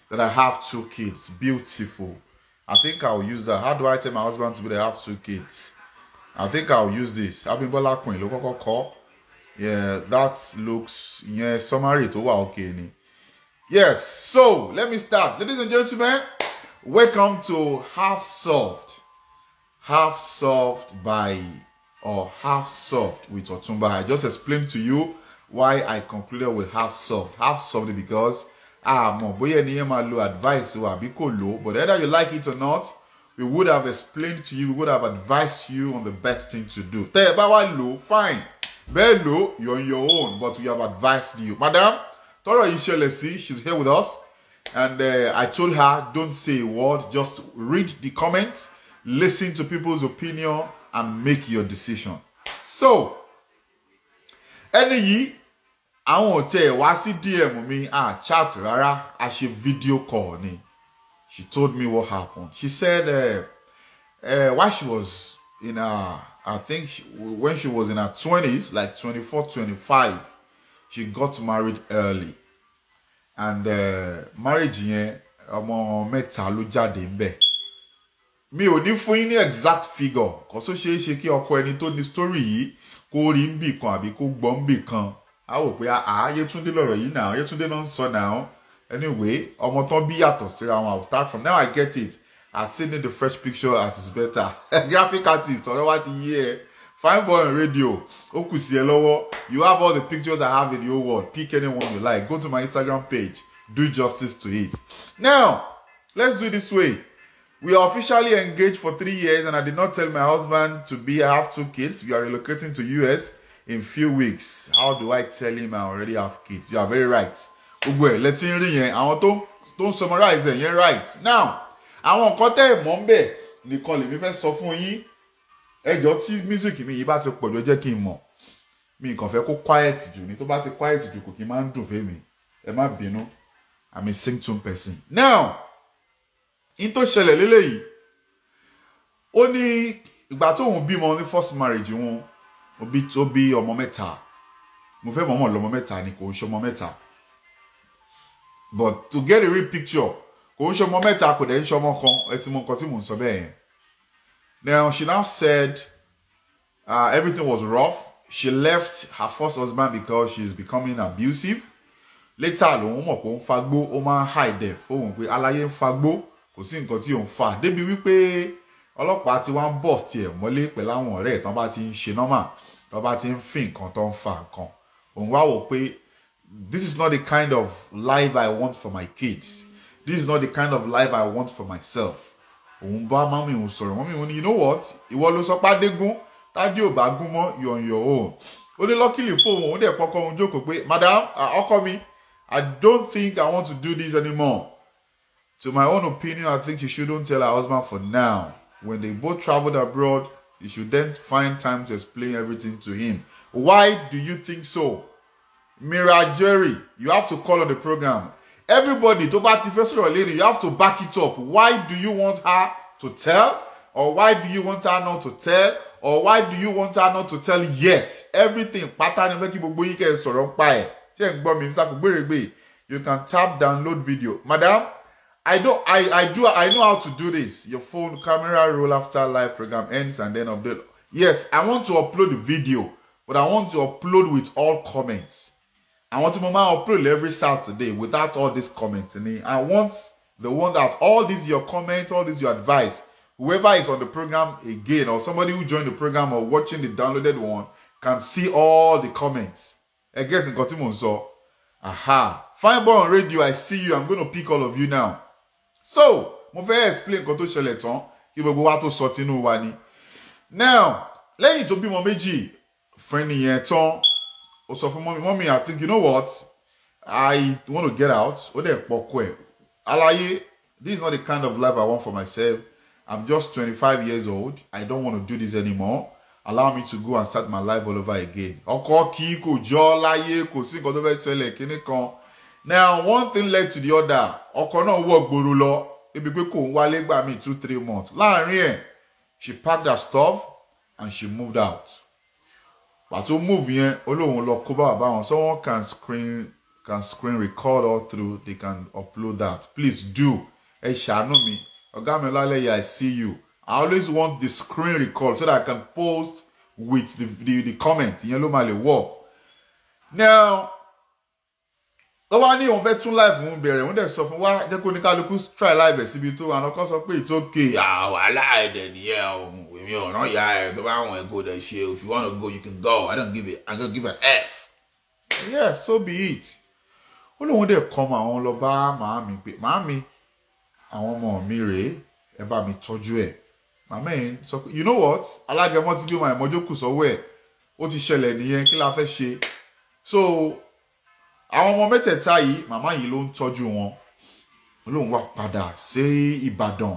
that I have 2 kids. Beautiful. I think I'll use that. How do I tell my husband to be that I have 2 kids? I think I'll use this. Abimbola Queen, look call. Yeah, that looks summary to okay. Yes, so let me start. Ladies and gentlemen, welcome to Half Solved. Half Solved by or Half Solved with Otumba. I just explained to you why I concluded with Half Solved. Half Solved because boya ni ma lo advice wa bi ko lo, but whether you like it or not, we would have explained to you, we would have advised you on the best thing to do. Tell you about low, fine. Very low, you're on your own, but we have advised you. Madam, Tora Ishelesi, she's here with us. And I told her, don't say a word, just read the comments, listen to people's opinion, and make your decision. So, any àwọn hotel wá sí DM me, chat rárá, a ṣe video call ni. She told me what happened. She said while she was in her, I think when she was in her 20s, like 24, 25, she got married early. And marriage yẹn ọmọ mẹ́ta ló jáde ńbẹ̀. Mi ò ní fún yín ní exact figure, kò so ṣeé ṣe kí ọkọ ẹni tó ní story yìí kó rí nbì kan àbí kó gbọ́ nbì kan. A wò pé Yétúndé lọ̀rọ̀ yìí náà, Yétúndé náà ń sọ náà. Anyway, ọmọ tán bí yàtọ̀ síra wọn. I'll start from now. I get it. I still need the fresh picture as it's better. Graphic artist, ọ̀rẹ́ wa ti yé ẹ. Fine boy on radio. Ó kù sí ẹ lọ́wọ́. You have all the pictures I have in your world. Pick anyone you like. Go to my Instagram page. Do justice to it. Now, let's do it this way. We are officially engaged for 3 years, and I did not tell my husband to be. I have 2 kids. We are relocating to US in few weeks. How do I tell him I already have kids? You are very right. Ugwe, let's see yẹn. Àwọn tó summarize yẹn right. Now, àwọn nǹkan tẹ́ ẹ̀ mọ̀ ń bẹ̀ nìkan lèmi fẹ́ sọ fún yín. Ẹjọ́ tí music mi yìí bá ti pọ̀ jọ jẹ́ kí n mọ̀. Mi kàn fẹ́ kó quiet jù ní tó bá ti quiet jù kò kí n máa ń dùn fẹ́mi. Ẹ má bínú. I'm a sing-tune person. Now, in tó ṣẹlẹ̀ lélẹ́yìí, ó ní ìgbà tóun bímọ ní first marriage wọn, ó bí ọmọ mẹ́ta. Mo fẹ́ mọ̀mọ́ lọ́mọ mẹ́ta ni kò ń ṣọmọ mẹ́ta. But to get a real picture, kò ń ṣọmọ mẹ́ta kò dẹ̀ ń ṣọmọ kan, ẹ ti mọ nǹkan tí mò ń sọ bẹ́ẹ̀ yẹn. Now, she now said everything was rough. She left her first husband because she's becoming abusive. Later, lòun mọ̀ pé ó ń fagbó, ó máa ń hide fóun pé aláyé ń fagbó, kò sí nǹkan tí òun fà. Débi wípé ọlọ́pàá ti wá ń bọ̀ tiẹ̀ mọ́lé pẹ̀lú àwọn ọ̀rẹ́ ẹ̀ tán bá ti ń ṣe normal, tán bá ti ń fi nǹkan tó ń fa nǹkan. Òun wá wò pé this is not the kind of life I want for my kids. This is not the kind of life I want for myself. Òun bá mọ́mí òun sọ̀rọ̀, mọ́mí òun ní, you know what? Ìwọ ló sọ pé Adégún, tádé ò bá gún mọ́, you're on your own. Ó ní luckily fóun, òun dẹ̀ pọ́kọ́ òun jókòó pé, madam, ọkọ mi, I don't think I want to do this anymore. To my own opinion, I think she shouldn't tell her husband for now. When they both traveled abroad, she should then find time to explain everything to him. Why do you think so? Mira Jerry, you have to call on the program. Everybody, to bá ti fẹ́ sọ̀rọ̀ lady, you have to back it up. Why do you want her to tell? Or why do you want her not to tell? Or why do you want her not to tell yet? Everything, pátá ni fẹ́ kí gbogbo yín kẹ́ ẹ sọ̀rọ̀ ń pa ẹ̀. Ṣé ń gbọ́ mi? Gbèrègbè. You can tap download video. Madam, I know how to do this. Your phone camera roll after live program ends and then update. Yes, I want to upload the video, but I want to upload with all comments. I want to upload every Saturday without all these comments. And I want the one that all these your comments, all these your advice. Whoever is on the program again, or somebody who joined the program or watching the downloaded one, can see all the comments. I guess in Kotimonso. Aha. Fine boy on radio, I see you. I'm going to pick all of you now. So, mo fẹ́ explain nǹkan tó ṣẹlẹ̀ tán kí gbogbo wa tó sọ tinú wa ni. Now, lẹ́yìn tó bímọ méjì fún ẹnìyẹn tán, ó sọ fún mommy, I think, you know what? I want to get out. Ó dẹ̀ pọ̀kọ ẹ̀. Aláyé, this is not the kind of life I want for myself. I'm just 25 years old. I don't want to do this anymore. Allow me to go and start my life all over again. Ọkọ kì í kò jọ láyé, kò sí nǹkan tó fẹ́ ṣẹlẹ̀ kíní kan. Now, one thing led to the other. Ọkọ náà wọ gbòòrò lọ. Ebi pé kò ń wálé gbà mí 2-3 months. Láàárín ẹ̀, she packed her stuff and she moved out. Pàtó move yẹn, olóhùn lọ kó bá bàbá wọn. Someone can can screen record all through, they can upload that. Please do. Hey, Shano me. Ogamilale, I see you. I always want the screen record so that I can post with the comment. Now, ó wá ní òun fẹ́ tún live òun bẹ̀rẹ̀ òun dẹ̀ sọ fún wa jẹ́ kó ní kálukú try live ẹ̀ síbi tó àwọn kan sọ pé it's okay. Wàhálà ẹ̀dẹ̀ nìyẹn òun èmi ò rán ìyá ẹ̀ tó bá wọn ẹ̀ kó dẹ̀ ṣe if you wanna go you can go I don't give an F. Yes, so be it. Ó lóun dẹ̀ kọ́ ọmọ àwọn lọ bá màámi pé màámi àwọn ọmọ mi rèé ẹ bá mi tọ́jú ẹ̀. Màmá ẹ̀ sọ pé you know what alágẹmọ ti gbé ọmọ ẹ̀mọ́jọ́ kù sọ́wọ́ ẹ̀ ó ti ṣẹlẹ̀ nìyẹn kí la fẹ́ ṣe. So àwọn ọmọ mẹ́tẹ̀ẹ̀ta yìí màmá yìí ló ń tọ́jú wọn. Olóhùn wá padà sí Ìbàdàn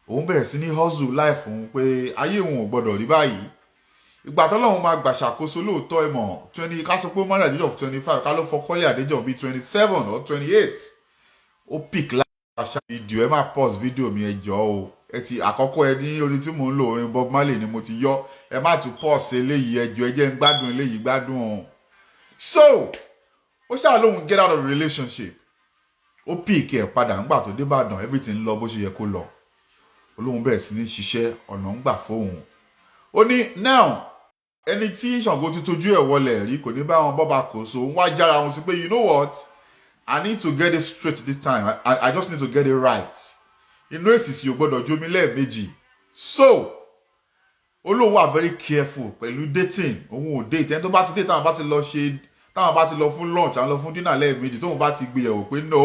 òun bẹ̀rẹ̀ sí ní hustle life òun pé ayé òun ò gbọdọ̀ rí báyìí. Ìgbà tọ́lọ́run máa gbà ṣàkóso lóòótọ́ ìmọ̀ 20 ká sọ pé ó marry at the age of 25 ká ló fọkọ́lé at the age of bíi 27 or 28. Ó pick láti àṣà fídíò ẹ máa pause fídíò mi ẹ jọ̀ọ́ o. Ẹ ti àkọ́kọ́ ẹ ní orin tí mò ń lò orin Bob Marley ni mo ti yọ ẹ má tún pause eléyìí ẹ jọ̀ọ́ ẹ jẹ́ ń gbádùn eléyìí gbádùn o. So ó ṣáà lóhun get out of the relationship ó pick ẹ̀ padà ńgbà tó dé Ìbàdàn everything lọ bó ṣe yẹ kó lọ. Olóhun bẹ̀rẹ̀ sí ní ṣiṣẹ́ ọ̀nà ń gbà fóun. Ó ní now ẹni tí Ṣàngó ti tójú ẹ̀ wọlé rí kò ní bá wọn bọ́ba kò so ń wá jára wọn sí pé you know what I need to get it straight this time I just need to get it right. Inú èsìsì ò gbọ́dọ̀ jómi lẹ́ẹ̀mejì. So Olóhun wà very careful pẹ̀lú dating òun ò date ẹni tó bá ti date táwọn bá ti lọ ṣe táwọn bá ti lọ fún lunch àwọn lọ fún dinner lẹ́ẹ̀mejì tóun bá ti gbéyẹ̀wò pé no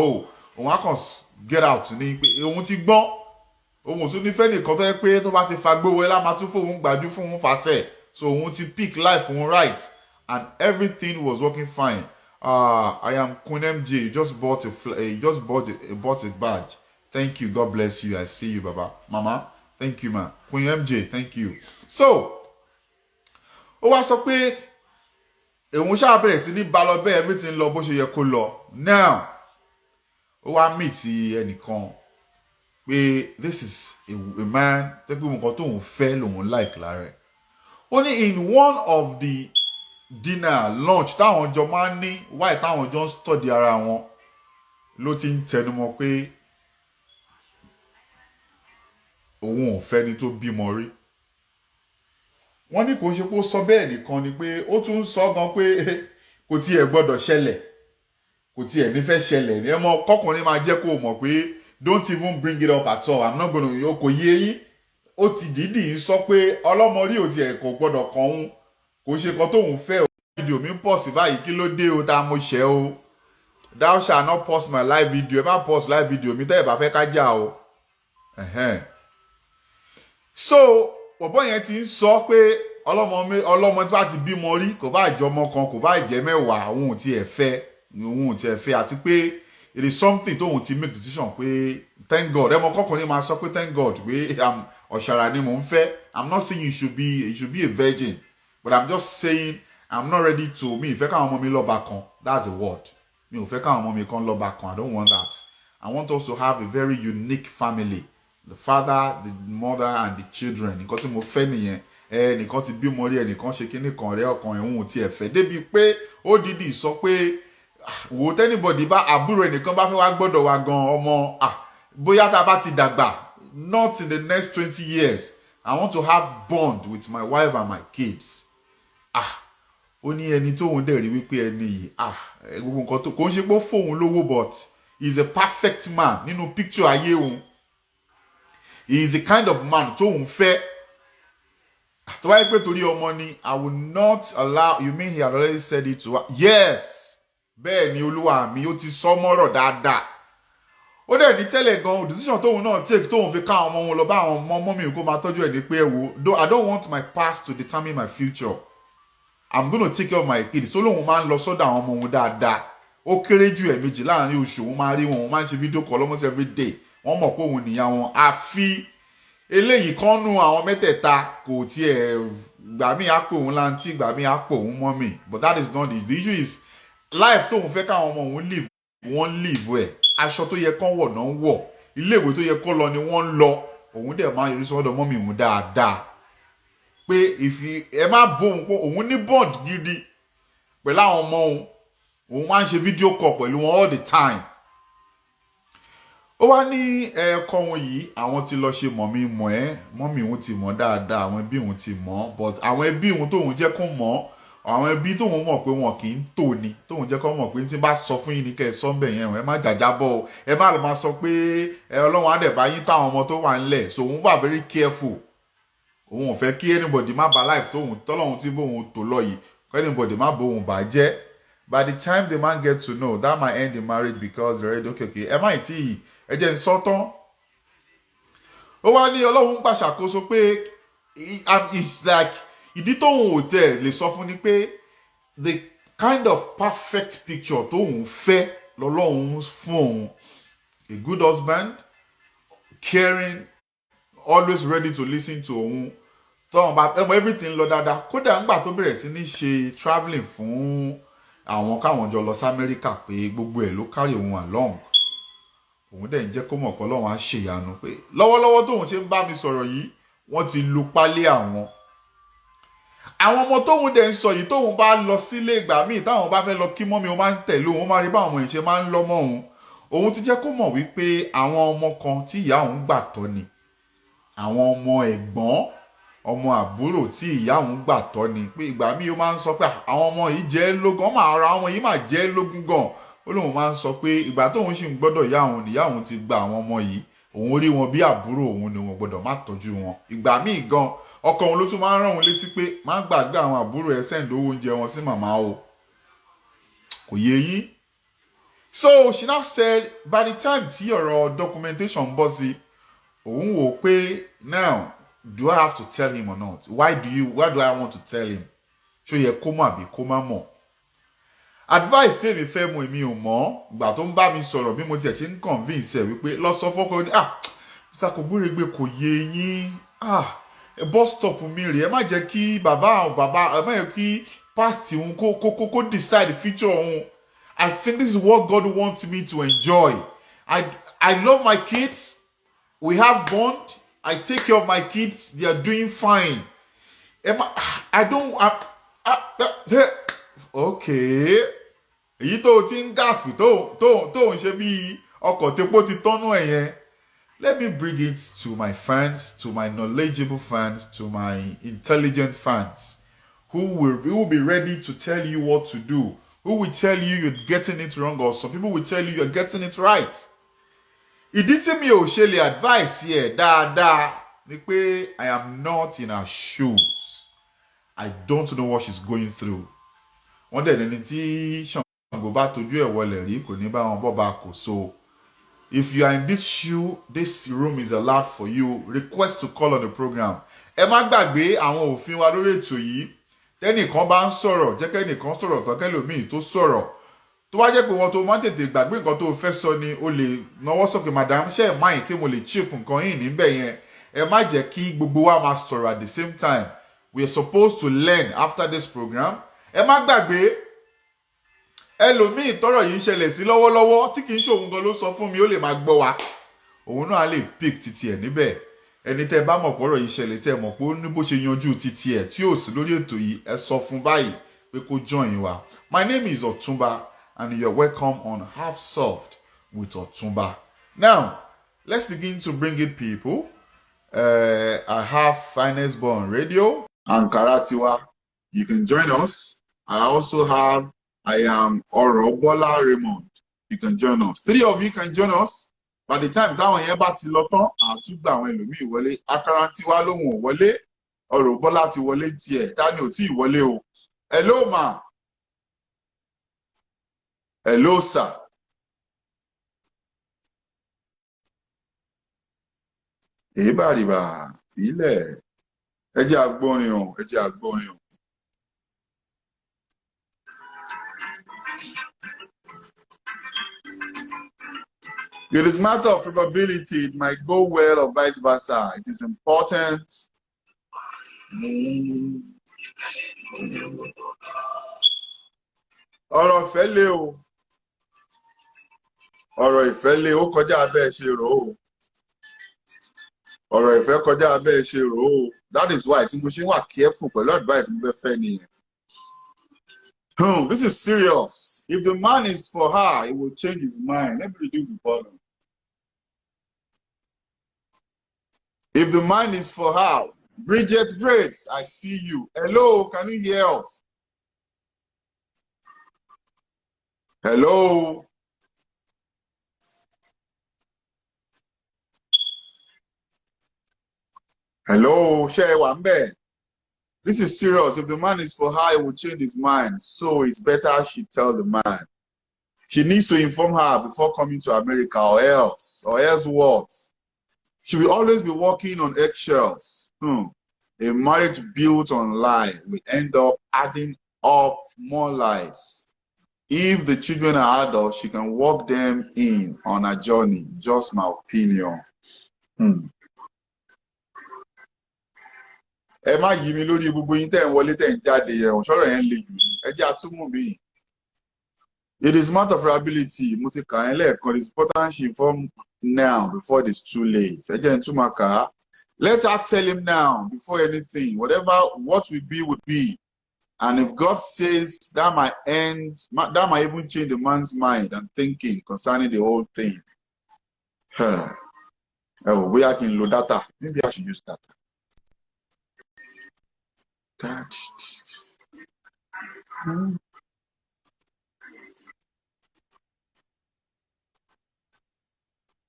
òun á kàn get out ní pé òun ti gbọ́n òun ò tún nífẹ̀ẹ́ nìkan tó yẹ pé tó bá ti fa gbówó ẹ lá máa tún fóun gbájú fún òun fàṣẹ. So òun ti pick life òun right and everything was working fine. I am Queen MJ. You just bought a badge. Thank you. God bless you. I see you, Baba. Mama, thank you, ma. Queen MJ, thank you. So ó wá sọ pé òun ṣáà bẹ̀rẹ̀ sí ní bá lọ bẹ́ẹ̀ everything lọ bó ṣe yẹ kó lọ. Now ó wá meet ẹnìkan pé this is a man tó pé nǹkan tóun fẹ́ lòun like lára ẹ̀. Ó ní in one of the dinner lunch táwọn jọ máa ń ní why táwọn jọ ń study ara wọn ló ti ń tẹnumọ́ pé òun ò fẹ́ ni tó bímọ rí. Wọ́n ní kò ṣe pé ó sọ bẹ́ẹ̀ nìkan ni pé ó tún sọ gan pé kò tiẹ̀ gbọ́dọ̀ ṣẹlẹ̀ kò tiẹ̀ nífẹ̀ẹ́ ṣẹlẹ̀ ní ẹmọ kọkùnrin máa jẹ́ kó o mọ̀ pé don't even bring it up at all I'm not gonna yóò kò yé yín. Ó ti dìídì sọ pé ọlọ́mọ rí ò tiẹ̀ kò gbọ́dọ̀ kàn òun kò ṣe kan tóun fẹ́ o. Fídíò mi ń pọ̀ sí báyìí kí ló dé o tá mo ṣẹ́ o. Thou shall not pause my live video ẹ má pause live video mi tẹ́ ẹ bá fẹ́ ká jà o. So bọ̀bọ́ yẹn ti ń sọ pé ọlọ́mọ tí bá ti bímọ rí kò bá jọ ọmọ kan kò bá jẹ́ mẹ́wàá òun ò tiẹ̀ fẹ́ àti pé it is something tóun ti make decision pé thank God ẹmọ kọkùnrin máa sọ pé thank God pé ọ̀ṣàrà ni mò ń fẹ́. I'm not saying you should be a virgin but I'm just saying I'm not ready to mi ìfẹ́ káwọn ọmọ mi lọ́ba kan that's the word mi ò fẹ́ káwọn ọmọ mi kan lọ́ba kan I don't want that. I want us to have a very unique family. The father, the mother and the children. Nǹkan tí mo fẹ́ nìyẹn. Nìkan ti bímọ rí ẹnìkan ṣe kíní kan rẹ ọkàn ẹ̀hún ò tiẹ̀ fẹ́ débi pé ó dìídì sọ pé wò tẹ́nibọ̀dì bá àbúrò ẹnìkan bá fẹ́ wá gbọ́dọ̀ wá gan ọmọ bóyá tá a bá ti dàgbà not in the next 20 years I want to have bond with my wife and my kids. Ó ní ẹni tóun dẹ̀ rí wípé ẹni yìí gbogbo nǹkan tó kò ń ṣe pé ó fóun lówó but he is a perfect man nínú picture ayé òun. He is the kind of man tóun fẹ́. Tó wáyé pé torí ọmọ ni I will not allow. You mean he had already said it to her? Yes. Bẹ́ẹ̀ ni olúwa mi ó ti sọ mọ́rọ̀ dáadáa. Ó dẹ̀ ní tẹ́lẹ̀ gan decision tóun náà take tóun fi ká àwọn ọmọ wọn lọ bá àwọn ọmọ mi kó máa tọ́jú ẹ̀ ní pé ẹ wo I don't want my past to determine my future. I'm going to take care of my kids. So lóun máa ń lọ sọ́dọ̀ àwọn ọmọ wọn dáadáa. Ó kéré jù ẹ̀ẹ̀mejì láàrin oṣù òun máa rí wọn máa ń ṣe video call almost every day. Wọ́n mọ̀ pé òun nìyá wọn àfi eléyìí kan nú àwọn mẹ́tẹ̀ẹ̀ta kò tiẹ̀ gbà mí á pè òun láǹtí gbà mí á pè òun mọ́ mi but that is not the issue is life tóun fẹ́ káwọn ọmọ òun live wọ́n live ẹ̀ aṣọ tó yẹ kán wọ̀ náà ń wọ̀ iléèwé tó yẹ kán lọ ni wọ́n ń lọ òun dẹ̀ máa yọrí sọ́dọ̀ mọ́ mi òun dáadáa pé ẹ má bó òun pé òun ní bond gidi pẹ̀lú àwọn ọmọ òun máa ń ṣe video call pẹ̀lú wọn all the time. Ó wá ní ẹ̀ẹ̀kọ́ wọn yìí àwọn ti lọ ṣe mọ́mí òun ti mọ̀ dáadáa, àwọn ẹbí òun ti mọ̀, but àwọn ẹbí òun tóun jẹ́ kó mọ̀, àwọn ẹbí tóun mọ̀ pé wọn kì í tò ní, tóun jẹ́ kó mọ̀ pé tí bá sọ fún yín ní kẹ́ ẹ sọ bẹ̀ yẹn ẹ má jàjábọ̀ o, ẹ má lọ máa sọ pé Ọlọ́run á dẹ̀ bá yín táwọn ọmọ tó wà ńlẹ̀, so òun wà very careful. Òun ò fẹ́ kí anybody má ba life tóun tọ́lọ́run tí bóun tò lọ yìí, kí anybody má bóun bàjẹ́. By the time the man get to know, that might end the marriage because they're already okay. Ẹ má tí ẹ jẹ́ ń sọ tán. Ó wá ní Ọlọ́run gbàṣàkóso pé it's like ìdí tóun ò tẹ̀ lè sọ fún ni pé the kind of perfect picture tóun fẹ́ lọ́lọ́run fún òun. A good husband, caring, always ready to listen to òun. Tọ́wọ́n bá everything lọ dáadáa. Kódà ńgbà tó bẹ̀rẹ̀ sí ní ṣe travelling fún àwọn káwọn jọ lọ sí Amẹ́ríkà pé gbogbo ẹ̀ ló carry òun along. Òun dẹ̀ ń jẹ́ kó mọ̀ pé Ọlọ́run á ṣe ìyanu pé lọ́wọ́lọ́wọ́ tóun ṣe ń bá mi sọ̀rọ̀ yìí wọ́n ti lu pálí àwọn. Àwọn ọmọ tóun dẹ̀ ń sọ yìí tóun bá lọ sílé ìgbà míì táwọn bá fẹ́ lọ kí mọ́mí òun máa ń tẹ̀lé òun máa rí bá àwọn ìṣe máa ń lọ́mọ òun. Òun ti jẹ́ kó mọ̀ wípé àwọn ọmọ kan tí ìyá òun gbà tọ́ ni. Àwọn ọmọ ẹ̀gbọ́n, ọmọ àbúrò tí ìyá òun gbà tọ́ ni pé ìgbà míì ó máa ń sọ pé àwọn ọmọ yìí jẹ́ lógún, máa ra àwọn yìí máa jẹ́ lógún gan. Ó lóun máa ń sọ pé ìgbà tóun sì ń gbọ́dọ̀ ìyá òun níyà òun ti gba àwọn ọmọ yìí, òun rí wọn bí àbúrò òun ni wọn gbọ́dọ̀ má tọ́jú wọn. Ìgbà míì gan ọkọ òun ló tún máa ń rán òun létí pé má gbàgbé àwọn àbúrò ẹ send owó oúnjẹ wọn sí màmá o. Kò yé yín. So she now said by the time tí ọ̀rọ̀ documentation bọ́ sí, òun wò pé now do I have to tell him or not? Why do I want to tell him? Ṣó yẹ kó mọ̀ àbí kó má mọ̀? Advice tí èmi fẹ́ mú èmi ò mọ̀, ìgbà tó ń bá mi sọ̀rọ̀ bí mo tiẹ̀ ṣe ń convince ẹ̀ wípé lọ sọ fọ́kọ ní Mr. Kògbóregbe kò yé yín, bus stop mi rè, ẹ má jẹ́ kí bàbá ẹ má jẹ́ kí past òun kó decide the future òun. I think this is what God wants me to enjoy. I love my kids, we have bond, I take care of my kids, they are doing fine. Okay. Èyí tó ti ń gasp tó ń ṣe bí ọkọ̀ tepo ti tọ́nú ẹ̀ yẹn. Let me bring it to my fans, to my knowledgeable fans, to my intelligent fans who will be ready to tell you what to do, who will tell you you're getting it wrong, or some people will tell you you're getting it right. Ìdí tí mi ò ṣe lè advice yẹ dáadáa ni pé I am not in her shoes. I don't know what she's going through. Wọ́n dẹ̀ ní tí Ṣàngó bá tójú ẹ̀ wọlẹ̀ rí kò ní bá wọn bọ́ bá kò so. If you are in this shoe, this room is allowed for you. Request to call on the program. Ẹ má gbàgbé àwọn òfin wa lórí ètò yìí. Tẹ́nìkan bá ń sọ̀rọ̀, jẹ́ kẹ́nìkan sọ̀rọ̀ tán kẹ́lòmíì tó sọ̀rọ̀. Tó wá jẹ́ pé wọ́n tó máa ń tètè gbàgbé nǹkan tó fẹ́ sọ ni o lè náwó sókè madam ṣe ẹ̀ máa kí mo lè chip nǹkan yìí níbẹ̀ yẹn. Ẹ má jẹ́ kí gbogbo wa máa sọ̀rọ̀ at the same time. We are supposed to learn after this program. Ẹ má gbàgbé ẹlòmíì tọ́rọ̀ yìí ń ṣẹlẹ̀ sí lọ́wọ́lọ́wọ́ tí kì í ṣe òun gan ló sọ fún mi, ó lè máa gbọ́ wa. Òun náà lè pick titi ẹ̀ níbẹ̀. Ẹni tẹ́ bá mọ̀ pọ̀rọ̀ yìí ṣẹlẹ̀ tẹ́ mọ̀ pé ó ní bó ṣe yanjú titi ẹ̀ tí ò sí lórí ètò yìí, ẹ sọ fún báyìí pé kó join wa. My name is Ọ̀túnba and you're welcome on Half Soft with Ọ̀túnba. Now, let's begin to bring in people. I have Finest Born Radio, Ankara Tiwa. You can join us. I also have I am Orobola Raymond. You can join us. 3 of you can join us. By the time táwọn yẹn bá ti lọ tán, àtúgbà àwọn ẹlòmíì wọlé. Akara Tiwa lóhùn ò wọlé. Orobola ti wọlé tiẹ̀. Tani ò tí ì wọlé o. Hello ma. Hello sir. Èébàrìbà fílẹ̀. Ẹ jẹ́ àgbọ̀nrin o. Ẹ jẹ́ àgbọ̀nrin o. It is a matter of probability. It might go well or vice versa. It is important. Ọ̀rọ̀ ìfẹ́ le o. Ọ̀rọ̀ ìfẹ́ le ó kọjá abẹ́ ṣe rò ó. Ọ̀rọ̀ ìfẹ́ kọjá abẹ́ ṣe rò ó. That is why tí mo ṣe wà careful pẹ̀lú advice mo fẹ́ nìyẹn. This is serious. If the man is for her, he will change his mind. Let me reduce the volume. If the man is for her, Bridget Grace, I see you. Hello, can you hear us? Hello. Hello, Shey Wambe. This is serious. If the man is for her, he will change his mind. So it's better she tell the man. She needs to inform her before coming to America, or else what? She will always be walking on eggshells. A marriage built on lie will end up adding up more lies. If the children are adults, she can walk them in on a journey. Just my opinion. Ẹ má yí mi lórí gbogbo yín tẹ́ ń wọlé tẹ́ ń jáde ẹ̀wọ̀n ṣọ́rọ̀ yẹn le jù ní. Ẹ jẹ́ àtúmọ̀ mi. It is matter of reliability. Mo ti kà yẹn lẹ́ẹ̀kan. It is important she inform now before it is too late. Ẹ jẹ́ n túmọ̀ kà á. Let her tell him now before anything. What will be will be. And if God says that might that might even change the man's mind and thinking concerning the whole thing. Oh, we are in low data. Maybe I should use data.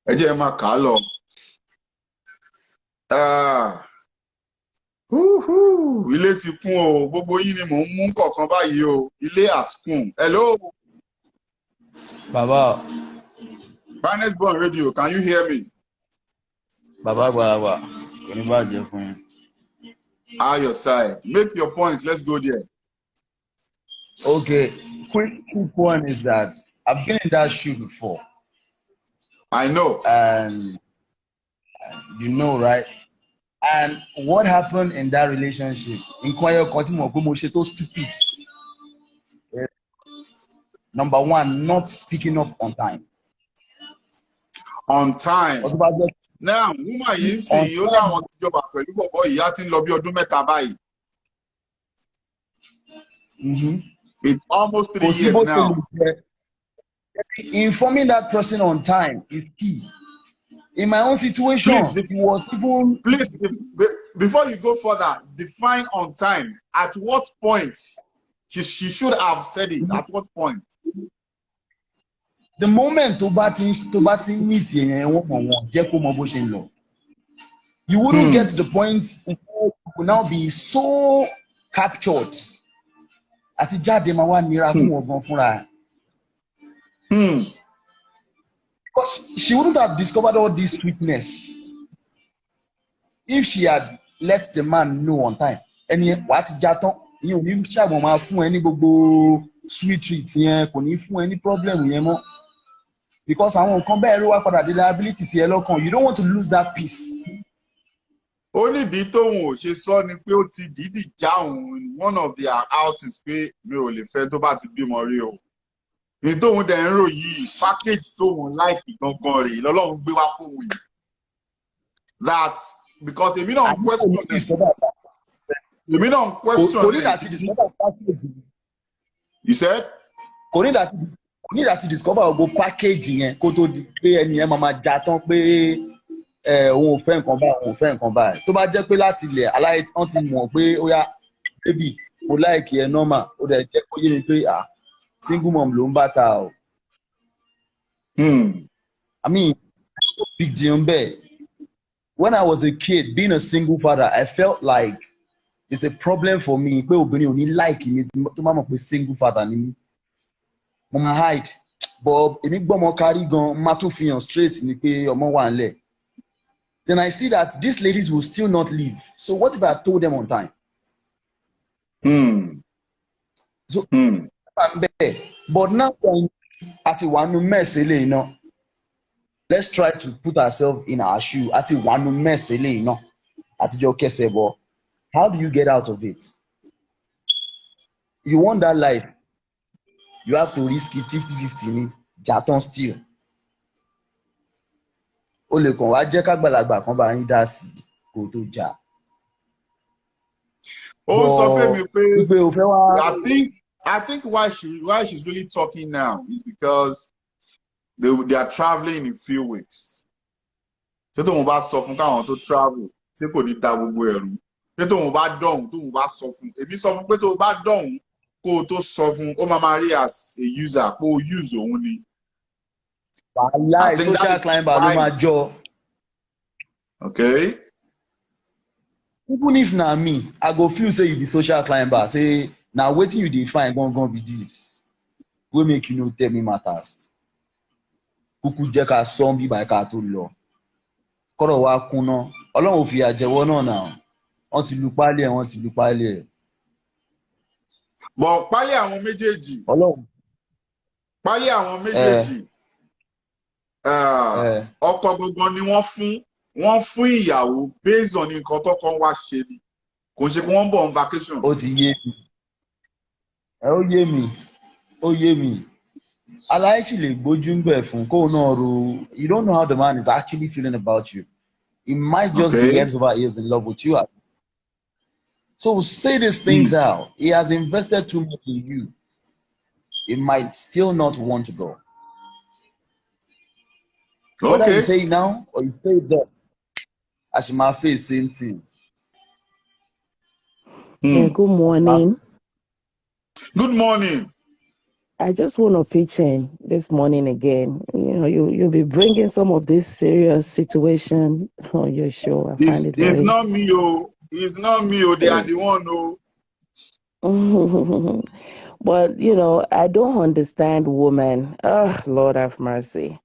Ẹ jẹ́ máa kà á lọ. Ilé ti kún o, gbogbo yín ni mò ń mú kọ̀ọ̀kan báyìí o. Ilé has kún. Hello. Baba. Finest Born Radio, can you hear me? Baba Gwalawa, kò ní bàjẹ́ fún yín. How your side? Make your point. Let's go there. Okay, quick one is that I've been in that shoe before. I know. And you know, right? And what happened in that relationship? Inquire stupid. Number one, not speaking up on time. On time. Now, woman yìí sì yóò láwọn ti jọba pẹ̀lú bọ̀bọ̀ ìyá tí ń lọ bí ọdún mẹ́ta báyìí. It's almost 3 years now. Informing that person on time is key. In my own situation, it was even... Please, before you go further, define on time. At what point? She should have said it. At what point? The moment to batting meet you wouldn't get to the point where you will now be so captured. Because she wouldn't have discovered all this sweetness if she had let the man know on time. And what you any sweet treats any problem because I won't come back the liability. You don't want to lose that peace. Only the tóun she saw ni pé ó ti dìídì jáun in one of their outings pé mi ò lè fẹ́ tó bá ti bímọ rí o. Ní tóun dẹ̀ ń rò yìí package tóun láìpì gangan rèé lọ́lọ́run gbé wá fún mi. That because èmi náà ń question ẹ̀. Èmi náà ń question ẹ̀. You said? Kò ní láti discover gbogbo package yẹn kó tó di pé ẹni yẹn máa já tán pé òun ò fẹ́ nǹkan báyìí tó bá jẹ́ pé láti ilẹ̀ aláyé wọ́n ti mọ̀ pé ó yá baby mo láìkì ẹ normal ó dẹ̀ jẹ́ kó yé mi pé single mom ló ń bá ta o. I mean big deal bẹ́ẹ̀. When I was a kid being a single father I felt like it's a problem for me pé obìnrin ò ní like mi tó má mọ̀ pé single father ni mí. Mo máa hide but èmi gbọ́mọ kárí gan má tún fi hàn straight ni pé ọmọ wà nílẹ̀. Then I see that these ladies will still not leave. So what if I told them on time? So I'm there. But now at one mess, let's try to put ourselves in our shoe. At one mess, at your kesebo. How do you get out of it? You want that life, you have to risk it 50-50. Jaton still. O lè kàn wá jẹ́ kágbàlagbà kan bá yín dá sí kó tó jà. Ó sọ fún mi pé o fẹ́ wá. I think I think why she's really talking now is because they are traveling in a few weeks. Ṣé tóun bá sọ fún káwọn tó travel ṣé kò ní da gbogbo ẹ̀rù? Ṣé tóun bá dọ̀hún tóun bá sọ fún? Èmi sọ fún pé tóun bá dọ̀hún kó o tó sọ fún ó máa máa rí as a user kó o use òun ni. Wàhálà social climber ló máa jọ. Okay. Even if na me, I go feel say you be social climber. Say na wetin you dey find gangan be this. Wey make you no tell me matters. Kúkú jẹ́ ká sọ bí báyìí ká tó lọ. Kọ́rọ̀ wa kúnná. Ọlọ́run ò fìyà jẹ̀wọ́ náà náà. Wọ́n ti lu páálí ẹ̀, wọ́n ti lu páálí ẹ̀. Bọ̀ páálí àwọn méjèèjì. Ọlọ́run. Páálí àwọn méjèèjì. Ọkọ gbogbo ni wọ́n fún ìyàwó based on nǹkan tọ́kọ wá ṣe ni. Kò ṣe pé wọ́n bọ̀ on vacation. Ó ti yé mi. Ó yé mi. Ó yé mi. Aláìsí lè gbójú ń bẹ̀ fún kóun náà ro. You don't know how the man is actually feeling about you. He might just be heads over ears in love with you. So say these things out. He has invested too much in you. He might still not want to go. Whether you say it now or you say it then, I should my face same thing. Yeah, good morning. Good morning. I just want to pitch in this morning again. You know, you'll be bringing some of this serious situation on your show. I find it It's not me, oh. It's not me, oh. They are the one, oh. But, you know, I don't understand women. Oh, Lord have mercy.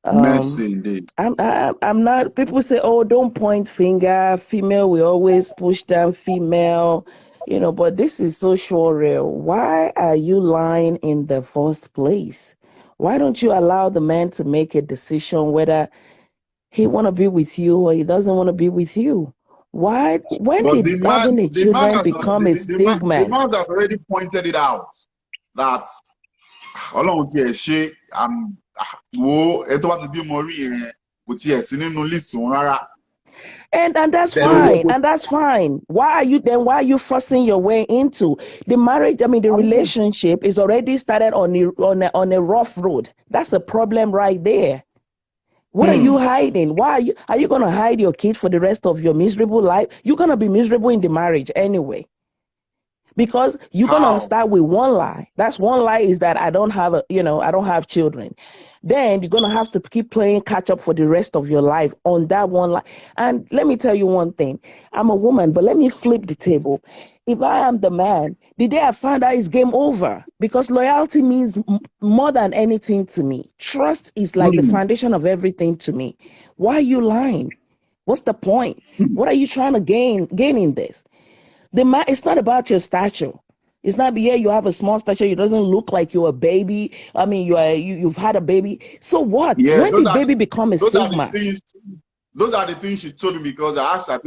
Mercy indeed. I'm not. People say, "Oh, don't point finger. Female, we always push down female." You know, but this is so surreal. Why are you lying in the first place? Why don't you allow the man to make a decision whether he want to be with you or he doesn't want to be with you? Why? When did having a children become a stigma? The man has already pointed it out that Ọlọ́run ti ẹ̀ ṣe wo ẹ tó bá ti bí ọmọ rí yẹn kò tiẹ̀ sí nínú list òun rárá. And that's fine. And that's fine. Why are you forcing your way into the marriage? I mean, the relationship is already started on a rough road. That's a problem right there. What are you hiding? Why are you going to hide your kid for the rest of your miserable life? You're going to be miserable in the marriage anyway. Because you're going to start with one lie. That's one lie is that I don't have children. Then you're going to have to keep playing catch up for the rest of your life on that one lie. And let me tell you one thing. I'm a woman, but let me flip the table. If I am the man, the day I find out it's game over, because loyalty means more than anything to me. Trust is like the foundation of everything to me. Why are you lying? What's the point? What are you trying to gain in this? It's not about your stature. It's not you have a small stature. It doesn't look like you're a baby. I mean, you've had a baby. So what? Yeah, when did baby become a stigma? Those are the things she told me because I asked her,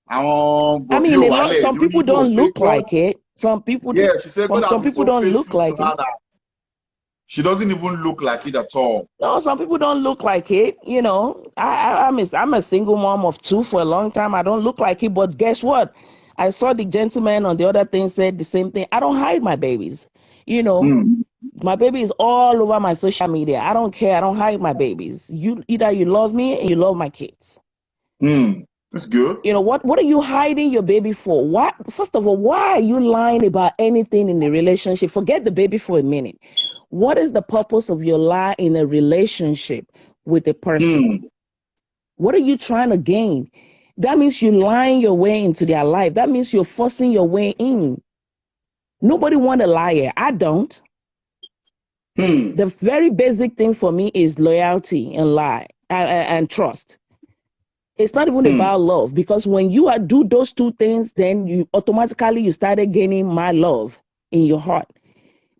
I mean, some people don't look like it. Some people she said, some people don't look like it. She doesn't even look like it at all. No, some people don't look like it. You know, I'm a single mom of 2 for a long time. I don't look like it, but guess what? I saw the gentleman on the other thing said the same thing. I don't hide my babies. You know, my baby is all over my social media. I don't care. I don't hide my babies. Either you love me and you love my kids. That's good. You know, what are you hiding your baby for? Why? First of all, why are you lying about anything in the relationship? Forget the baby for a minute. What is the purpose of your lie in a relationship with a person? What are you trying to gain? That means you're lying your way into their life. That means you're forcing your way in. Nobody wants a liar. I don't. The very basic thing for me is loyalty and lie and trust. It's not even about love, because when you do those two things, then you automatically started gaining my love in your heart.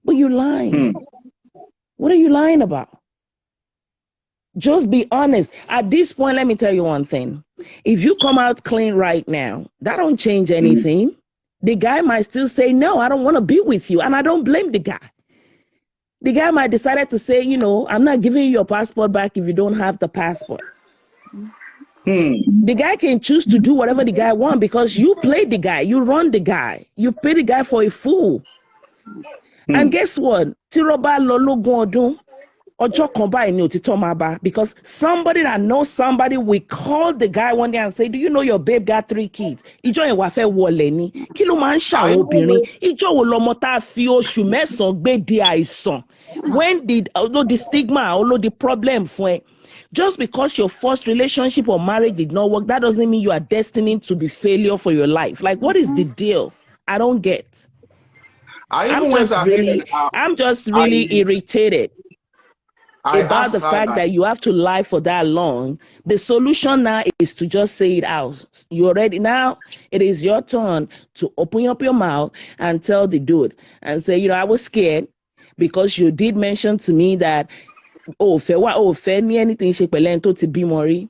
But you're lying. What are you lying about? Just be honest. At this point, let me tell you one thing. If you come out clean right now, that don't change anything. The guy might still say, no, I don't want to be with you. And I don't blame the guy. The guy might decide to say, you know, I'm not giving you your passport back if you don't have the passport. The guy can choose to do whatever the guy wants because you play the guy, you run the guy, you pay the guy for a fool. And guess what? Tiroba lolo godun. Because somebody that knows somebody will call the guy one day and say, do you know your babe got 3 kids? Ijo ìwà fẹ́ wọlé ni. Kí ló máa ń ṣàwọn obìnrin? Ijo wo lọmọ tá fi oṣù mẹ́sàn-án gbé di àìsàn? When did, although the stigma, although the problem fún ẹ, just because your first relationship or marriage did not work, that doesn't mean you are destined to be failure for your life. Like, what is the deal? I don't get. I'm just really irritated about the fact that you have to lie for that long. The solution now is to just say it out. You already now, it is your turn to open up your mouth and tell the dude and say, you know, I was scared because you did mention to me that, fair me anything she pelento to be mori.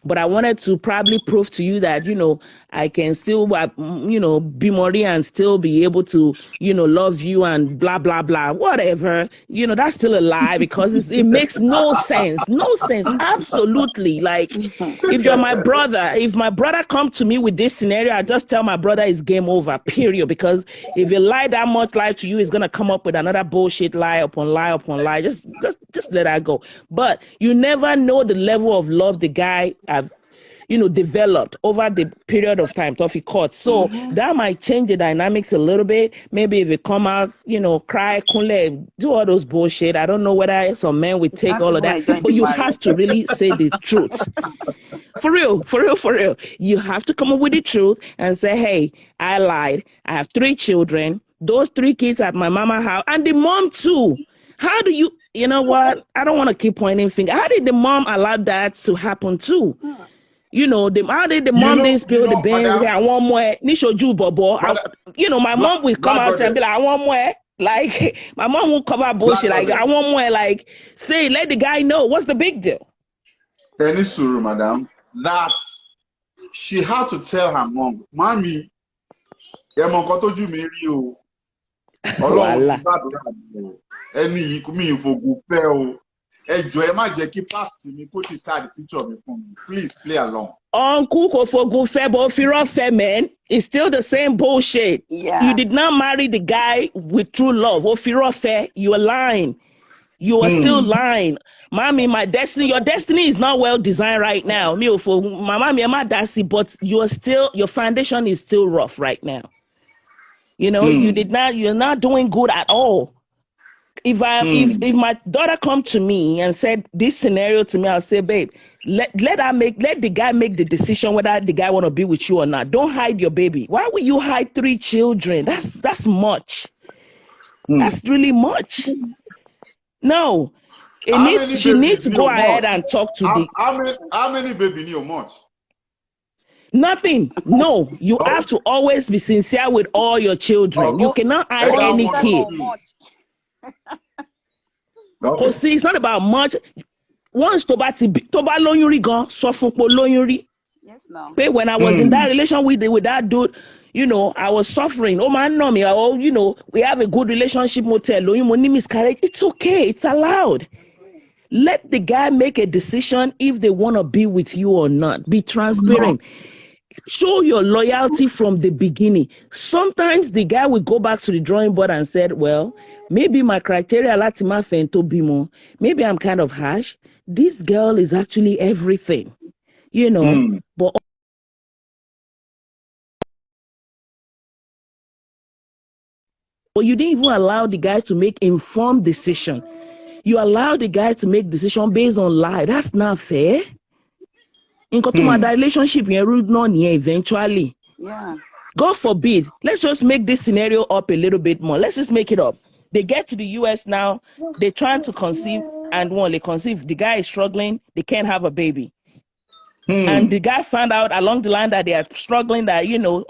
But I wanted to probably prove to you that, you know, I can still, you know, be Mori and still be able to, you know, love you and blah, blah, blah, whatever. You know, that's still a lie because it makes no sense. No sense. Absolutely. Like, if you're my brother, if my brother come to me with this scenario, I just tell my brother it's game over, period. Because if you lie that much lie to you, he's going to come up with another bullshit lie upon lie upon lie. Just let that go. But you never know the level of love the guy have, you know, developed over the period of time Toffee caught. So that might change the dynamics a little bit. Maybe if you come out, you know, cry, kunle, do all those bullshit. I don't know whether some men would take all of that, but you have to really say the truth. For real. You have to come up with the truth and say, hey, I lied. I have 3 children. Those 3 kids at my mama's house and the mom too. How do you know what? I don't want to keep pointing fingers. How did the mom allow that to happen too? You know, how did the mom didn't spill the beans? I want more. Nishoju bobo. You know, my mom will come out and be like, I want more. Like, my mom will cover bullshit. Like, I want more. Like, say, let the guy know. What's the big deal? Tenisuru, madam, that she had to tell her mom, Mommy, Yamokotoju Miri o. Ọlọ́run ti gbàdúrà mi o. Ẹni yìí mi ìfògùn fẹ́ o. Ẹ jọ̀ọ́ ẹ má jẹ́ kí past mi kó decide the future mi fún mi. Please play along. Uncle kò fògùn fẹ́ but òfìrọ̀ fẹ́, man. It's still the same bullshit. Yeah. You did not marry the guy with true love. Òfìrọ̀ fẹ́, you are lying. You are still lying. Mommy, your destiny is not well designed right now. Mi ò fò, mama mi ẹ má dá sí, but your foundation is still rough right now. You know, you're not doing good at all. If my daughter come to me and said this scenario to me, I'll say, babe, let the guy make the decision whether the guy want to be with you or not. Don't hide your baby. Why would you hide 3 children? That's much. That's really much. No. She needs to go ahead and talk to how many baby need much? Nothing. No, you have to always be sincere with all your children. You cannot hide any kid. Because see, it's not about much. Once Toba Lonyuri gone, Sofupo Lonyuri. Yes, no. When I was in that relation with that dude, you know, I was suffering. Oh man, no me. Oh, you know, we have a good relationship. Miscarriage. It's okay. It's allowed. Let the guy make a decision if they want to be with you or not. Be transparent. Show your loyalty from the beginning. Sometimes the guy will go back to the drawing board and said, well, maybe my criteria latima fento bimo. Maybe I'm kind of harsh. This girl is actually everything, you know, but you didn't even allow the guy to make informed decision. You allow the guy to make decision based on lie. That's not fair. In the relationship, eventually. Yeah. God forbid. Let's just make this scenario up a little bit more. Let's just make it up. They get to the US now. They're trying to conceive, and when they conceive, the guy is struggling. They can't have a baby. And the guy found out along the line that they are struggling, that, you know,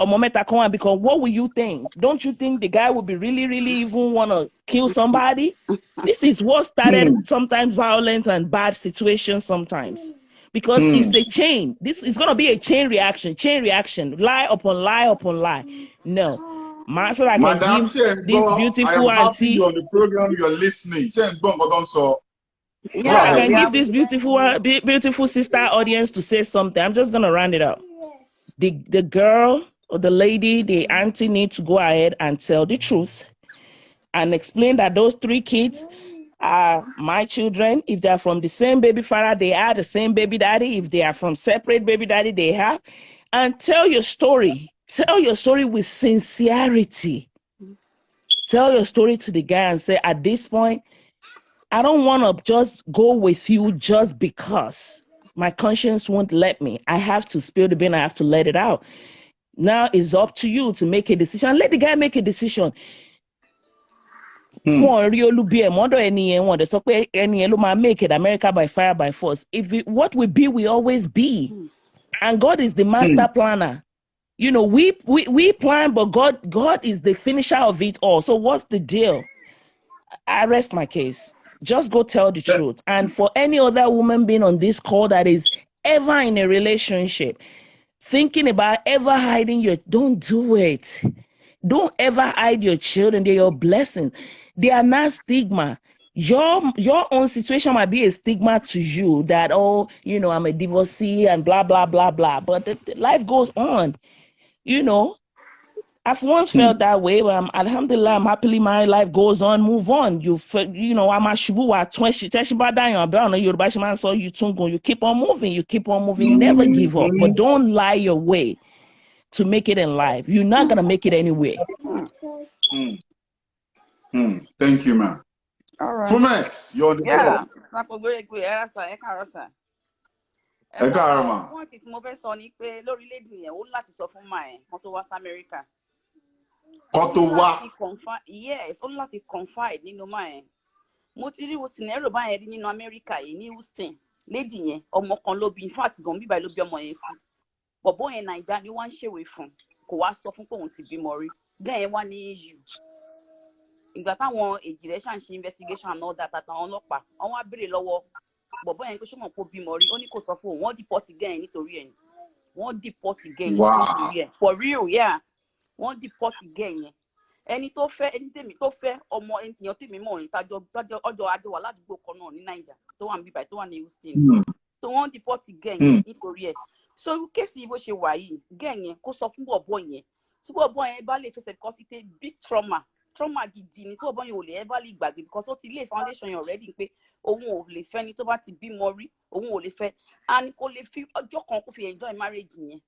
because what will you think? Don't you think the guy would be really, really even want to kill somebody? This is what started sometimes violence and bad situations sometimes. Because it's a chain. This is going to be a chain reaction. Lie upon lie upon lie. No. So I can give this beautiful I am auntie. happy on the program you're listening. Go I ahead. can give this beautiful sister audience to say something. I'm just gonna round it up. The girl or the lady, the auntie need to go ahead and tell the truth and explain that those 3 kids are my children. If they're from the same baby father, they are the same baby daddy. If they are from separate baby daddy, they have. And tell your story. Tell your story with sincerity. Tell your story to the guy and say, at this point, I don't want to just go with you just because my conscience won't let me. I have to spill the bean. I have to let it out. Now it's up to you to make a decision. Let the guy make a decision. Make it America by fire by force. What we be, we always be. And God is the master planner. You know, we plan, but God is the finisher of it all. So what's the deal? I rest my case. Just go tell the truth. And for any other woman being on this call that is ever in a relationship, thinking about ever hiding don't do it. Don't ever hide your children. They're your blessing. They are not stigma. Your own situation might be a stigma to you that, oh, you know, I'm a divorcee and blah, blah, blah, blah. But the life goes on. You know, I've once felt that way, but alhamdulillah, I'm happily married. Life goes on, move on. You know, I'm a shubu at 20, you keep on moving, never give up, but don't lie your way to make it in life. You're not gonna make it anyway. Thank you, man. All right. Fumex, you're on the Yeah. call. Wọ́n ti mo fẹ́ sọ ni pé lórílẹ̀-èdè yẹn ó láti sọ fún máa ẹ̀ kan tó wá sí Amẹ́ríkà. Yes, ó láti confide nínú máa ẹ̀. Mo ti rí scenario báyẹn rí nínú Amẹ́ríkà yìí ní Houston. Lady yẹn ọmọ kan ló bí, in fact gan bíbá ló bí ọmọ yẹn sí. Bọ̀bọ́ yẹn Naija ni wọ́n ń ṣèwé fún. Kò wá sọ fún pé òun ti bímọ rí. Bẹ́ẹ̀ yẹn wá ní issue. Ìgbà táwọn èjì rẹ̀ ṣàn ṣe investigation and all that àtàwọn ọlọ́pàá, àwọn á béèrè lọ́wọ́ bọ̀bọ́ yẹn pé ṣé mọ̀ kó bímọ rí, ó ní kò sọ fún òun, wọ́n deport again nítorí ẹ̀. Wọ́n deport again nítorí ẹ̀. For real, yeah. Wọ́n deport again yẹn. Ẹni tó fẹ́, ẹni tèmi tó fẹ́ ọmọ ènìyàn tèmi mọ̀ ní tájọ́ ọjọ́ àjọ wà ládùúgbò kan náà ní Naija tó wà ní bíbá tó wà ní Houston. So wọ́n deport again yẹn nítorí ẹ̀. So kéèsì bó ṣe wà yìí, again yẹn kó sọ fún bọ̀bọ́ yẹn. Tí bọ̀bọ́ yẹn bá lè fẹsẹ̀ because it's a big trauma gidi ni tí bọ̀bọ́ yẹn ò lè ever lè gbàgbé because ó ti lay foundation yẹn already pé òun ò lè fẹ́ ni tó bá ti bímọ rí, òun ò lè fẹ́. And kò lè fi ọjọ́ kan kó fi enjoy marriage yẹn.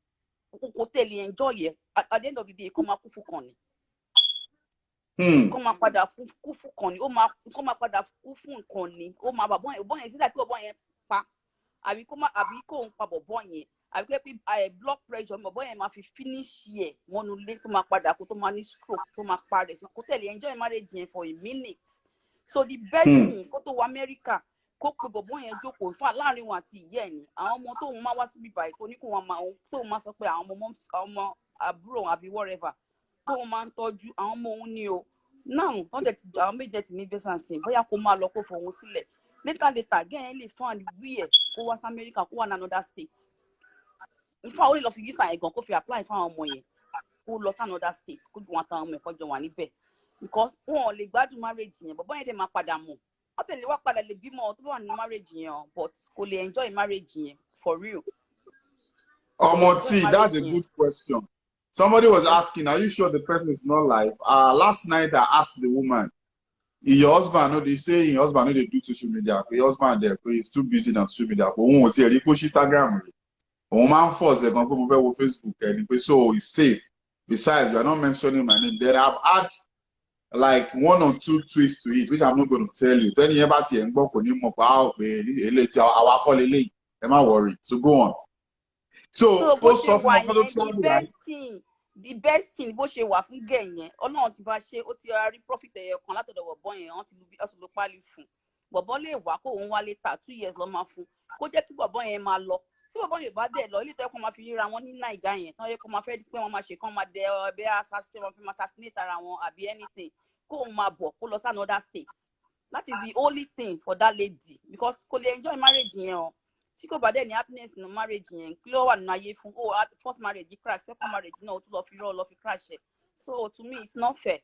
Kò tẹ̀lé enjoy yẹn. At the end of the day, kó máa kú fún kan ni. Kó máa padà kú fún kan ni. Kó máa padà kú fún nǹkan ni. Ó máa bọ̀bọ́ yẹn sídà kí bọ̀bọ́ yẹn pa. Àbí kó ń pa bọ̀bọ́ yẹn. Àbí pé blood pressure bọ̀bọ́ yẹn máa fi finish yẹ wọnú ilé tó máa padà kó tó máa ní stroke tó máa parẹ́. Kó tẹ̀lé enjoy marriage yẹn for a minute. So the best thing kó tó wọ America kó pe bọ̀bọ́ yẹn jókòó fún láàrin wọn àti ìyá ẹ̀ ni àwọn ọmọ tóun máa wá síbí báyìí tó ní kó wọn máa tóun máa sọ pé àwọn ọmọ àbúrò àbí whatever tóun máa ń tọ́jú àwọn ọmọ òun ni o náà wọ́n dẹ̀ ti àwọn méjì ti ní visa sin bóyá kó máa lọ kó fòun sílẹ̀ later gẹ́yìn lè fún àdí wí ẹ̀ kó wá sí America kó wà ní another state ìfọ̀ àwọn lè lọ fi visa yẹn gan kó fi apply fún àwọn ọmọ yẹn kó lọ sí another state kó dùn wọn àtàwọn ọmọ ẹ̀kọ́ jọ wà níbẹ̀ because wọn ò lè gbádùn marriage yẹn bọ̀bọ́ yẹn dẹ̀ máa padà mọ̀ wọ́n tẹ̀lé wá padà lè bímọ tó wà ní marriage yẹn but kò lè enjoy marriage yẹn for real. T, that's a good question. Somebody was asking, are you sure the person is not live? Last night I asked the woman, your husband, they say your husband they do social media. Your husband there, he's too busy on social media. But one was here, he push Instagram. One man force they can put over Facebook, so he's safe. Besides, you are not mentioning my name. There I've had like 1 or 2 twists to it, which I'm not going to tell you. Then you about to go on him about am worry. So go on. So the best thing bó ṣe wà fún gẹ̀ yẹn Ọlọ́run ti bá ṣe ó ti rí profit ẹ̀yọ kan látọ̀dọ̀ bọ̀bọ́ yẹn wọ́n ti lu pálí fún bọ̀bọ́ lè wá kó òun wá later 2 years lọ́ máa fún kó jẹ́ kí bọ̀bọ́ yẹn máa lọ tí bọ̀bọ́ yẹn bá dẹ̀ lọ ilé ìtọ́jú kan máa fi ríra wọn ní Naija yẹn tán yẹ kó máa fẹ́ pé wọ́n máa ṣe kán máa dẹ ẹbẹ́ assassin wọn fi máa assassinate ara wọn àbí anything kó òun máa bọ̀ kó lọ sí another state. That is the only thing for that lady because kò lè enjoy marriage yẹn o tí kò bá dẹ̀ ní happiness in marriage yẹn kí ló wà nínú ayé fún first marriage crash second marriage náà ó tún lọ fi rọ́ lọ fi crash ẹ̀ so to me it's not fair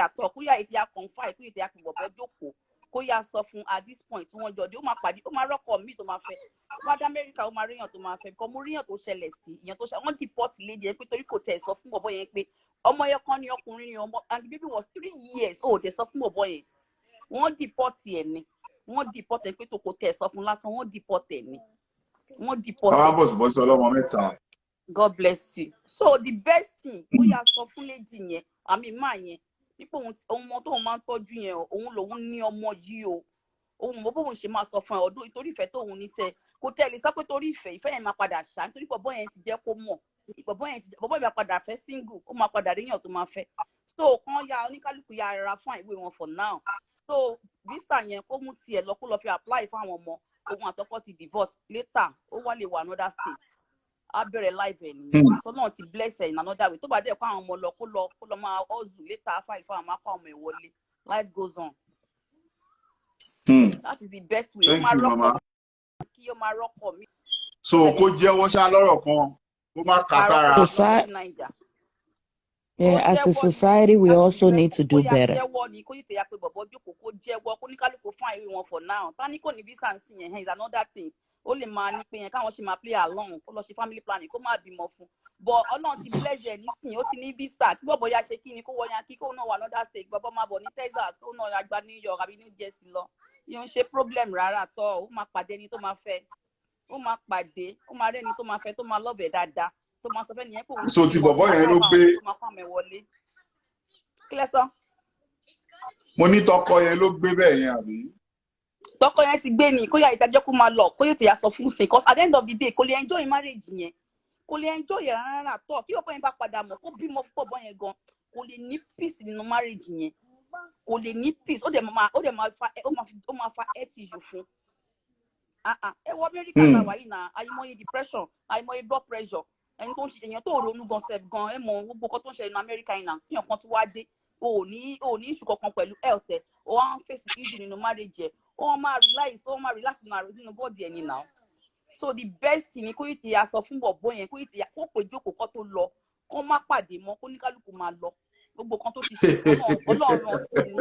at all kúyà ètò confide kúyà ètò àpò bọ̀bọ̀ jókòó kó yá sọ fún at this point wọ́n jọ dé ó máa pàdé ó máa rọ́kọ̀ míì tó máa fẹ́ wá dé Amẹ́ríkà ó máa ríyàn tó máa fẹ́ because mo ríyàn tó ṣẹlẹ̀ sí ìyẹn tó ṣe wọ́n deport lady yẹn pé torí kò tẹ̀ sọ fún bọ̀bọ̀ yẹn pé ọmọ yẹn kan ní ọkùnrin ní ọmọ and the baby was 3 years ó dẹ̀ sọ fún bọ̀bọ̀ yẹn wọ́n deport ẹ̀ ni wọ́n deport ẹ̀ pé tó kò tẹ̀ sọ fún lásán wọ́n deport ẹ̀ ni wọ́n deport ẹ̀. àwọn bọ̀sibọ́sí ọlọ́mọ mẹ́ta. God bless you. So the best thing ó yá sọ fún lady yẹn àmì máa yẹn nípa òun ọmọ tóun máa ń tọ́jú yẹn òun lòun ní ọmọ yìí o òun mọ bóun ṣe máa sọ fún ẹ ọdún ìtorí ìfẹ́ tóun ní sẹ kò tẹ̀lé sọ pé torí ìfẹ́ yẹn máa padà ṣá nítorí bọ̀bọ́ yẹn ti jẹ́ kó mọ̀ bọ̀bọ́ yẹn máa padà fẹ́ single ó máa padà ríyàn tó máa fẹ́ so kan ya oníkálukú ya ara fún ìwé wọn for now so visa yẹn kó mú tiẹ̀ lọ kó lọ fi apply fún àwọn ọmọ òun àtọkọ ti divorce later ó wá lè wà another state á bẹ̀rẹ̀ life ẹ̀ nìyẹn so náà ti bless ẹ̀ in another way tó bá dẹ̀ kó àwọn ọmọ lọ kó lọ máa hustle later file fún àwọn akọ ọmọ ẹ̀ wọlé life goes on. That is the best way. Thank you, Mama. Kí ó máa rọ́kọ̀ mi. So kó jẹ́wọ́ ṣá lọ́rọ̀ kan kó má kà sára. Yeah, as a society, we also need to do better. Jẹ́wọ́ ni kó yìí tẹ̀yà pé bọ̀bọ̀ jókòó kó jẹ́wọ́ kó ní kálukú fún àìrí wọn for now. Tani kò ní visa ń sìn yẹn is another thing. Ó lè máa ní pé yẹn káwọn ṣe máa play along kó lọ ṣe family planning kó má bímọ fún. But Ọlọ́run ti bless ẹ̀ nísìn ó ti ní visa kí bọ̀bọ̀ ya ṣe kí ni kó wọ yan kí kó náà wà another state bọ̀bọ̀ máa bọ̀ ní Texas kó náà gba New York àbí New Jersey lọ. Yóò ṣe problem rárá tọ́ ó máa pàdé ẹni tó máa fẹ́ ó máa pàdé ó máa rẹ́ni tó máa fẹ́ tó máa lọ́bẹ̀ dáadáa tó máa sọ fẹ́ nìyẹn pé òun so ti bọ̀bọ̀ yẹn ló gbé tó máa fún àmì wọlé. Kílẹ̀ sọ. Mo ní tọkọ yẹn ló gbé bẹ́ẹ̀ yẹn àbí. Tọkọ yẹn ti gbé ni kó yá ìdájọ́ kó máa lọ kó yóò ti yà sọ fún sìn cause at the end of the day kò lè enjoy marriage yẹn kò lè enjoy yẹn rárá tọ́ kí ọ̀pọ̀ yẹn bá padà mọ̀ kó bímọ fún bọ̀bọ̀ yẹn gan kò lè ní peace nínú marriage yẹn kò lè ní peace ó dẹ̀ máa fa health issue fún. Ẹ wọ Amẹ́ríkà náà wáyé náà àìmọye depression àìmọye blood pressure ẹni tó ń ṣe èèyàn tó ronú gan sef gan ẹ mọ gbogbo kan tó ń ṣe inú Amẹ́ríkà yìí náà kíyàn kan tó wá dé o ní issue kankan pẹ̀lú health ẹ o wá ń fèsì issue nínú marriage ẹ o máa relax nínú body ẹni náà so the best thing ni kó yìí ti aṣọ fún bọ̀bọ̀ yẹn kó yìí ti kó pè jókòó kó tó lọ kó má pàdé mọ́ kó ní kálukú máa lọ gbogbo kan tó ti ṣe Ọlọ́run sí ni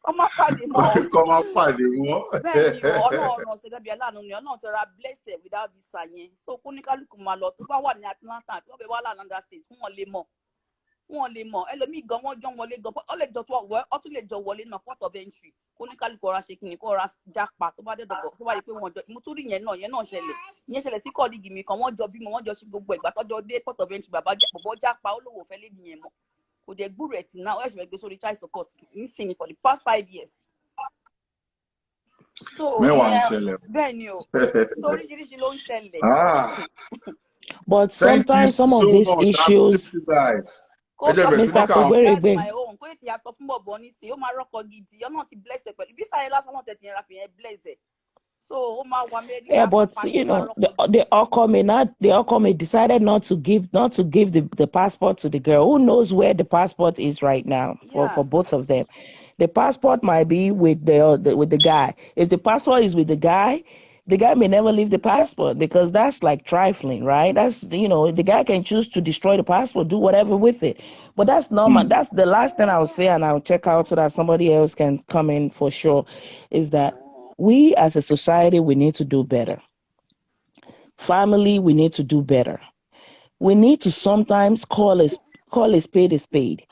kó má pàdé mọ́ kó má pàdé mọ́ bẹ́ẹ̀ ni Ọlọ́run ṣe gẹ́gẹ́ bí aláàánú ni Ọlọ́run ti ra blessed without visa yẹn so kó ní kálukú máa lọ tó bá wà ní Atlanta tó bá wà ní another state wọn lè mọ̀ ẹlòmíì gan wọ́n jọ wọlé gan ọ lè jọ tó wọ ọ tún lè jọ wọlé náà port of entry kó ní kálukú ọ̀rá ṣe kìnnì kó ọ̀rá jápa tó bá dé dọ̀bọ̀ tó bá yẹ pé wọ́n jọ mo tún rí yẹn náà ṣẹlẹ̀ sí kọ́ọ̀dì mi kan wọ́n jọ bímọ wọ́n jọ ṣe gbogbo ìgbà tọ́jọ́ dé port of entry bàbá jápa ó lówó fẹ́ lé nìyẹn mọ́ kò dé gbúrò ẹ̀ tì náà ó ẹ̀ṣẹ̀ gbé sórí child support nísìnyí for the past 5 years. So mẹ́wàá ń ṣẹlẹ̀ bẹ́ẹ̀ ni o so oríṣiríṣi ló ń ṣẹlẹ̀. But sometimes some of these issues. Mr. Kogberegbe. Kó ètò yà sọ fún bọ̀bọ̀ nísìnyí ó máa rọ́kọ gidi ọ̀nà ti bless ẹ pẹ̀lú visa yẹn lásán náà tẹ̀sí yẹn ra fi yẹn bless ẹ. So ó máa wà Amẹ́ríkà. Yeah, but you know the Okome decided not to give the passport to the girl. Who knows where the passport is right now for both of them? The passport might be with the guy. If the passport is with the guy may never leave the passport because that's like trifling, right? That's, the guy can choose to destroy the passport, do whatever with it. But that's normal. That's the last thing I'll say, and I'll check out so that somebody else can come in for sure, is that we as a society, we need to do better. Family, we need to do better. We need to sometimes call a spade a spade.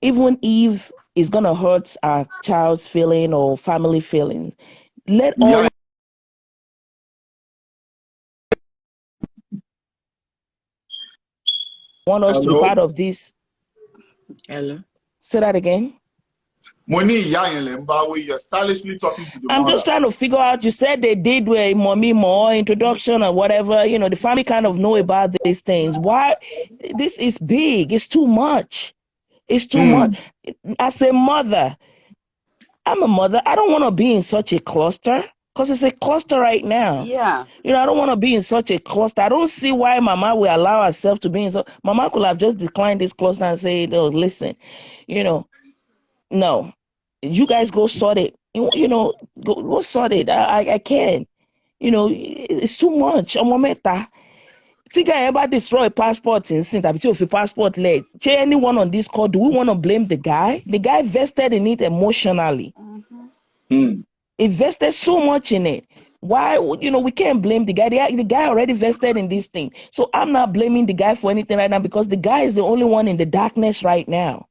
Even if it's going to hurt our child's feeling or family feelings. Let all... want us to be part of this. Hello. Say that again. You're stylishly talking to the I'm mother. just trying to figure out. You said they did mommy more introduction or whatever. The family kind of know about these things. Why? This is big. It's too much. It's too much. As a mother, I'm a mother. I don't want to be in such a cluster. Because it's a cluster right now. Yeah. I don't want to be in such a cluster. I don't see why Mama will allow herself to be in so. Mama could have just declined this cluster and say, "No, listen, no, you guys go sort it. Go sort it. I can't. It's too much. Tiga ever destroy passports in sin that if passport led. Anyone on this call, do we want to blame the guy? The guy vested in it emotionally. Invested so much in it. Why, we can't blame the guy. The guy already invested in this thing. So I'm not blaming the guy for anything right now because the guy is the only one in the darkness right now.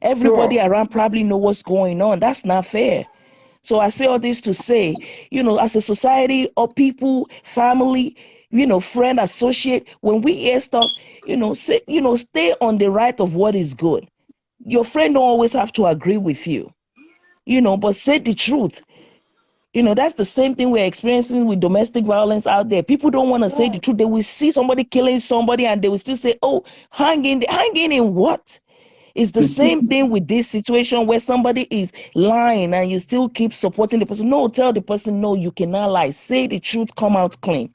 Everybody around probably know what's going on. That's not fair. So I say all this to say, as a society or people, family, friend, associate, when we hear stuff, stay on the right of what is good. Your friend don't always have to agree with you, but say the truth. That's the same thing we're experiencing with domestic violence out there. People don't want to say the truth. They will see somebody killing somebody and they will still say, oh, hanging in what? It's the same thing with this situation where somebody is lying and you still keep supporting the person. No, tell the person, no, you cannot lie. Say the truth, come out clean.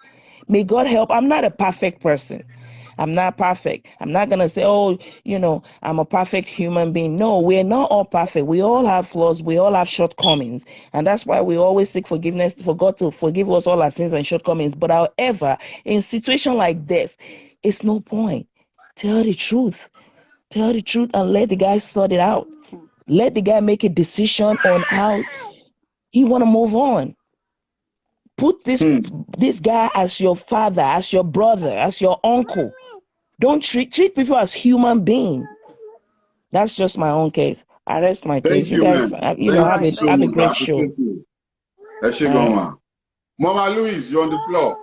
May God help. I'm not a perfect person. I'm not perfect. I'm not going to say, oh, I'm a perfect human being. No, we're not all perfect. We all have flaws. We all have shortcomings. And that's why we always seek forgiveness for God to forgive us all our sins and shortcomings. But however, in situation like this, it's no point. Tell the truth. Tell the truth and let the guy sort it out. Let the guy make a decision on how he want to move on. Put this guy as your father, as your brother, as your uncle. Don't treat people as human beings. That's just my own case. I rest my case. You guys, man. Have a great show. Mama Louise, you're on the floor.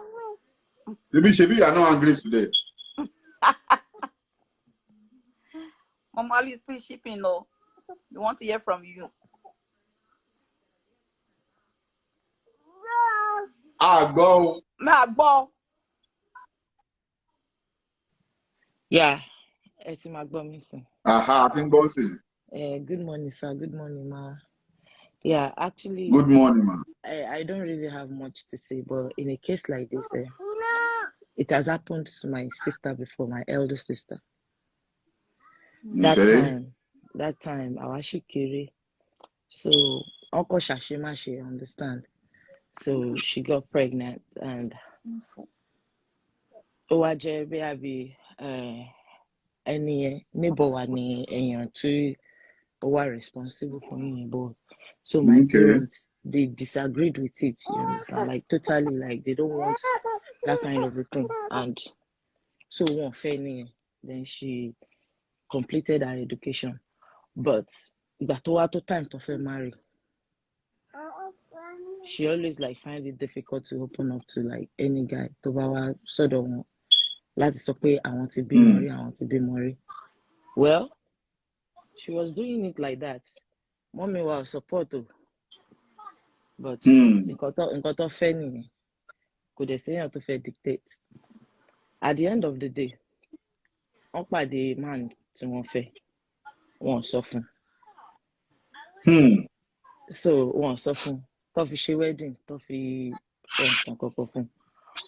Maybe you are not angry today. Mama Louise, please ship in, though. We want to hear from you. Go. Yeah, it's my missing. I think bossy. Good morning, sir. Good morning, ma. Yeah, actually. Good morning, ma. I don't really have much to say, but in a case like this, it has happened to my sister before, my elder sister. That time, I was shikiri. So, Uncle Shashimashi, understand. So she got pregnant and any neighbor and two were responsible for me both. So my parents, they disagreed with it, you understand? Like totally, like they don't want that kind of a thing. And so one Fanny, then she completed her education. But that was time to marry. She always like find it difficult to open up to like any guy. To our sort of let's say I want to be Mori. Well, she was doing it like that. Mommy was supportive. But in Koto Fanny could say how to fair dictate. At the end of the day, Uncle the man to one fair, one soften. So one soften. Tough she wedding, tough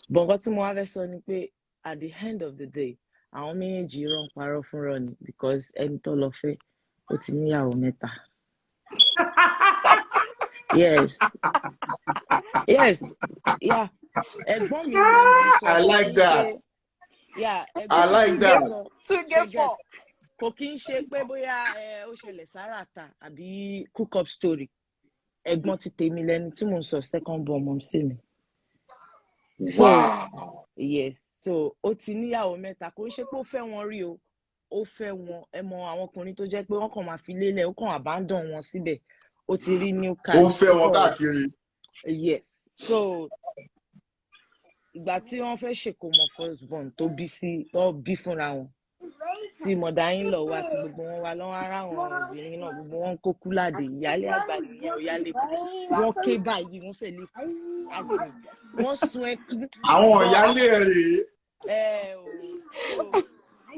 but what mo have sọ ni pé at the end of the day, àwọn méjèèjì rán parọ́ fúnra ni because ẹni tó lọ fẹ́ ó ti níyàwó mẹ́ta. Yes, yeah. Ẹ̀gbọ́n mi I like that. Yeah, I like that. Kò kí ń ṣe pé bóyá ó ṣẹlẹ̀ sáràtà àbí cook up story. Ẹ̀gbọ́n ti tèmi lẹ́ni tí mò ń sọ second born mom sí mi. So, wow. Yes. So, ó ti níyàwó mẹ́ta kò ń ṣe pé ó fẹ́ wọn rí o. Ó fẹ́ wọn ẹ mọ àwọn ọkùnrin tó jẹ́ pé wọ́n kàn máa fi lélẹ̀ ó kàn abandon wọn síbẹ̀. Ó ti rí new card. Ó fẹ́ wọn káàkiri. Yes. So, ìgbà tí wọ́n fẹ́ ṣèkómọ first born tó bí fúnra wọn. Tí mọ̀dáyín lọ wá tí gbogbo wọn wá lọ́wọ́ ara wọn obìnrin náà gbogbo wọn kó kúlàdé ìyálé àgbà nìyẹn òyálé wọn ké báyìí wọn fẹ́ lè kú wọn sun ẹkún. Àwọn ìyálé rèé.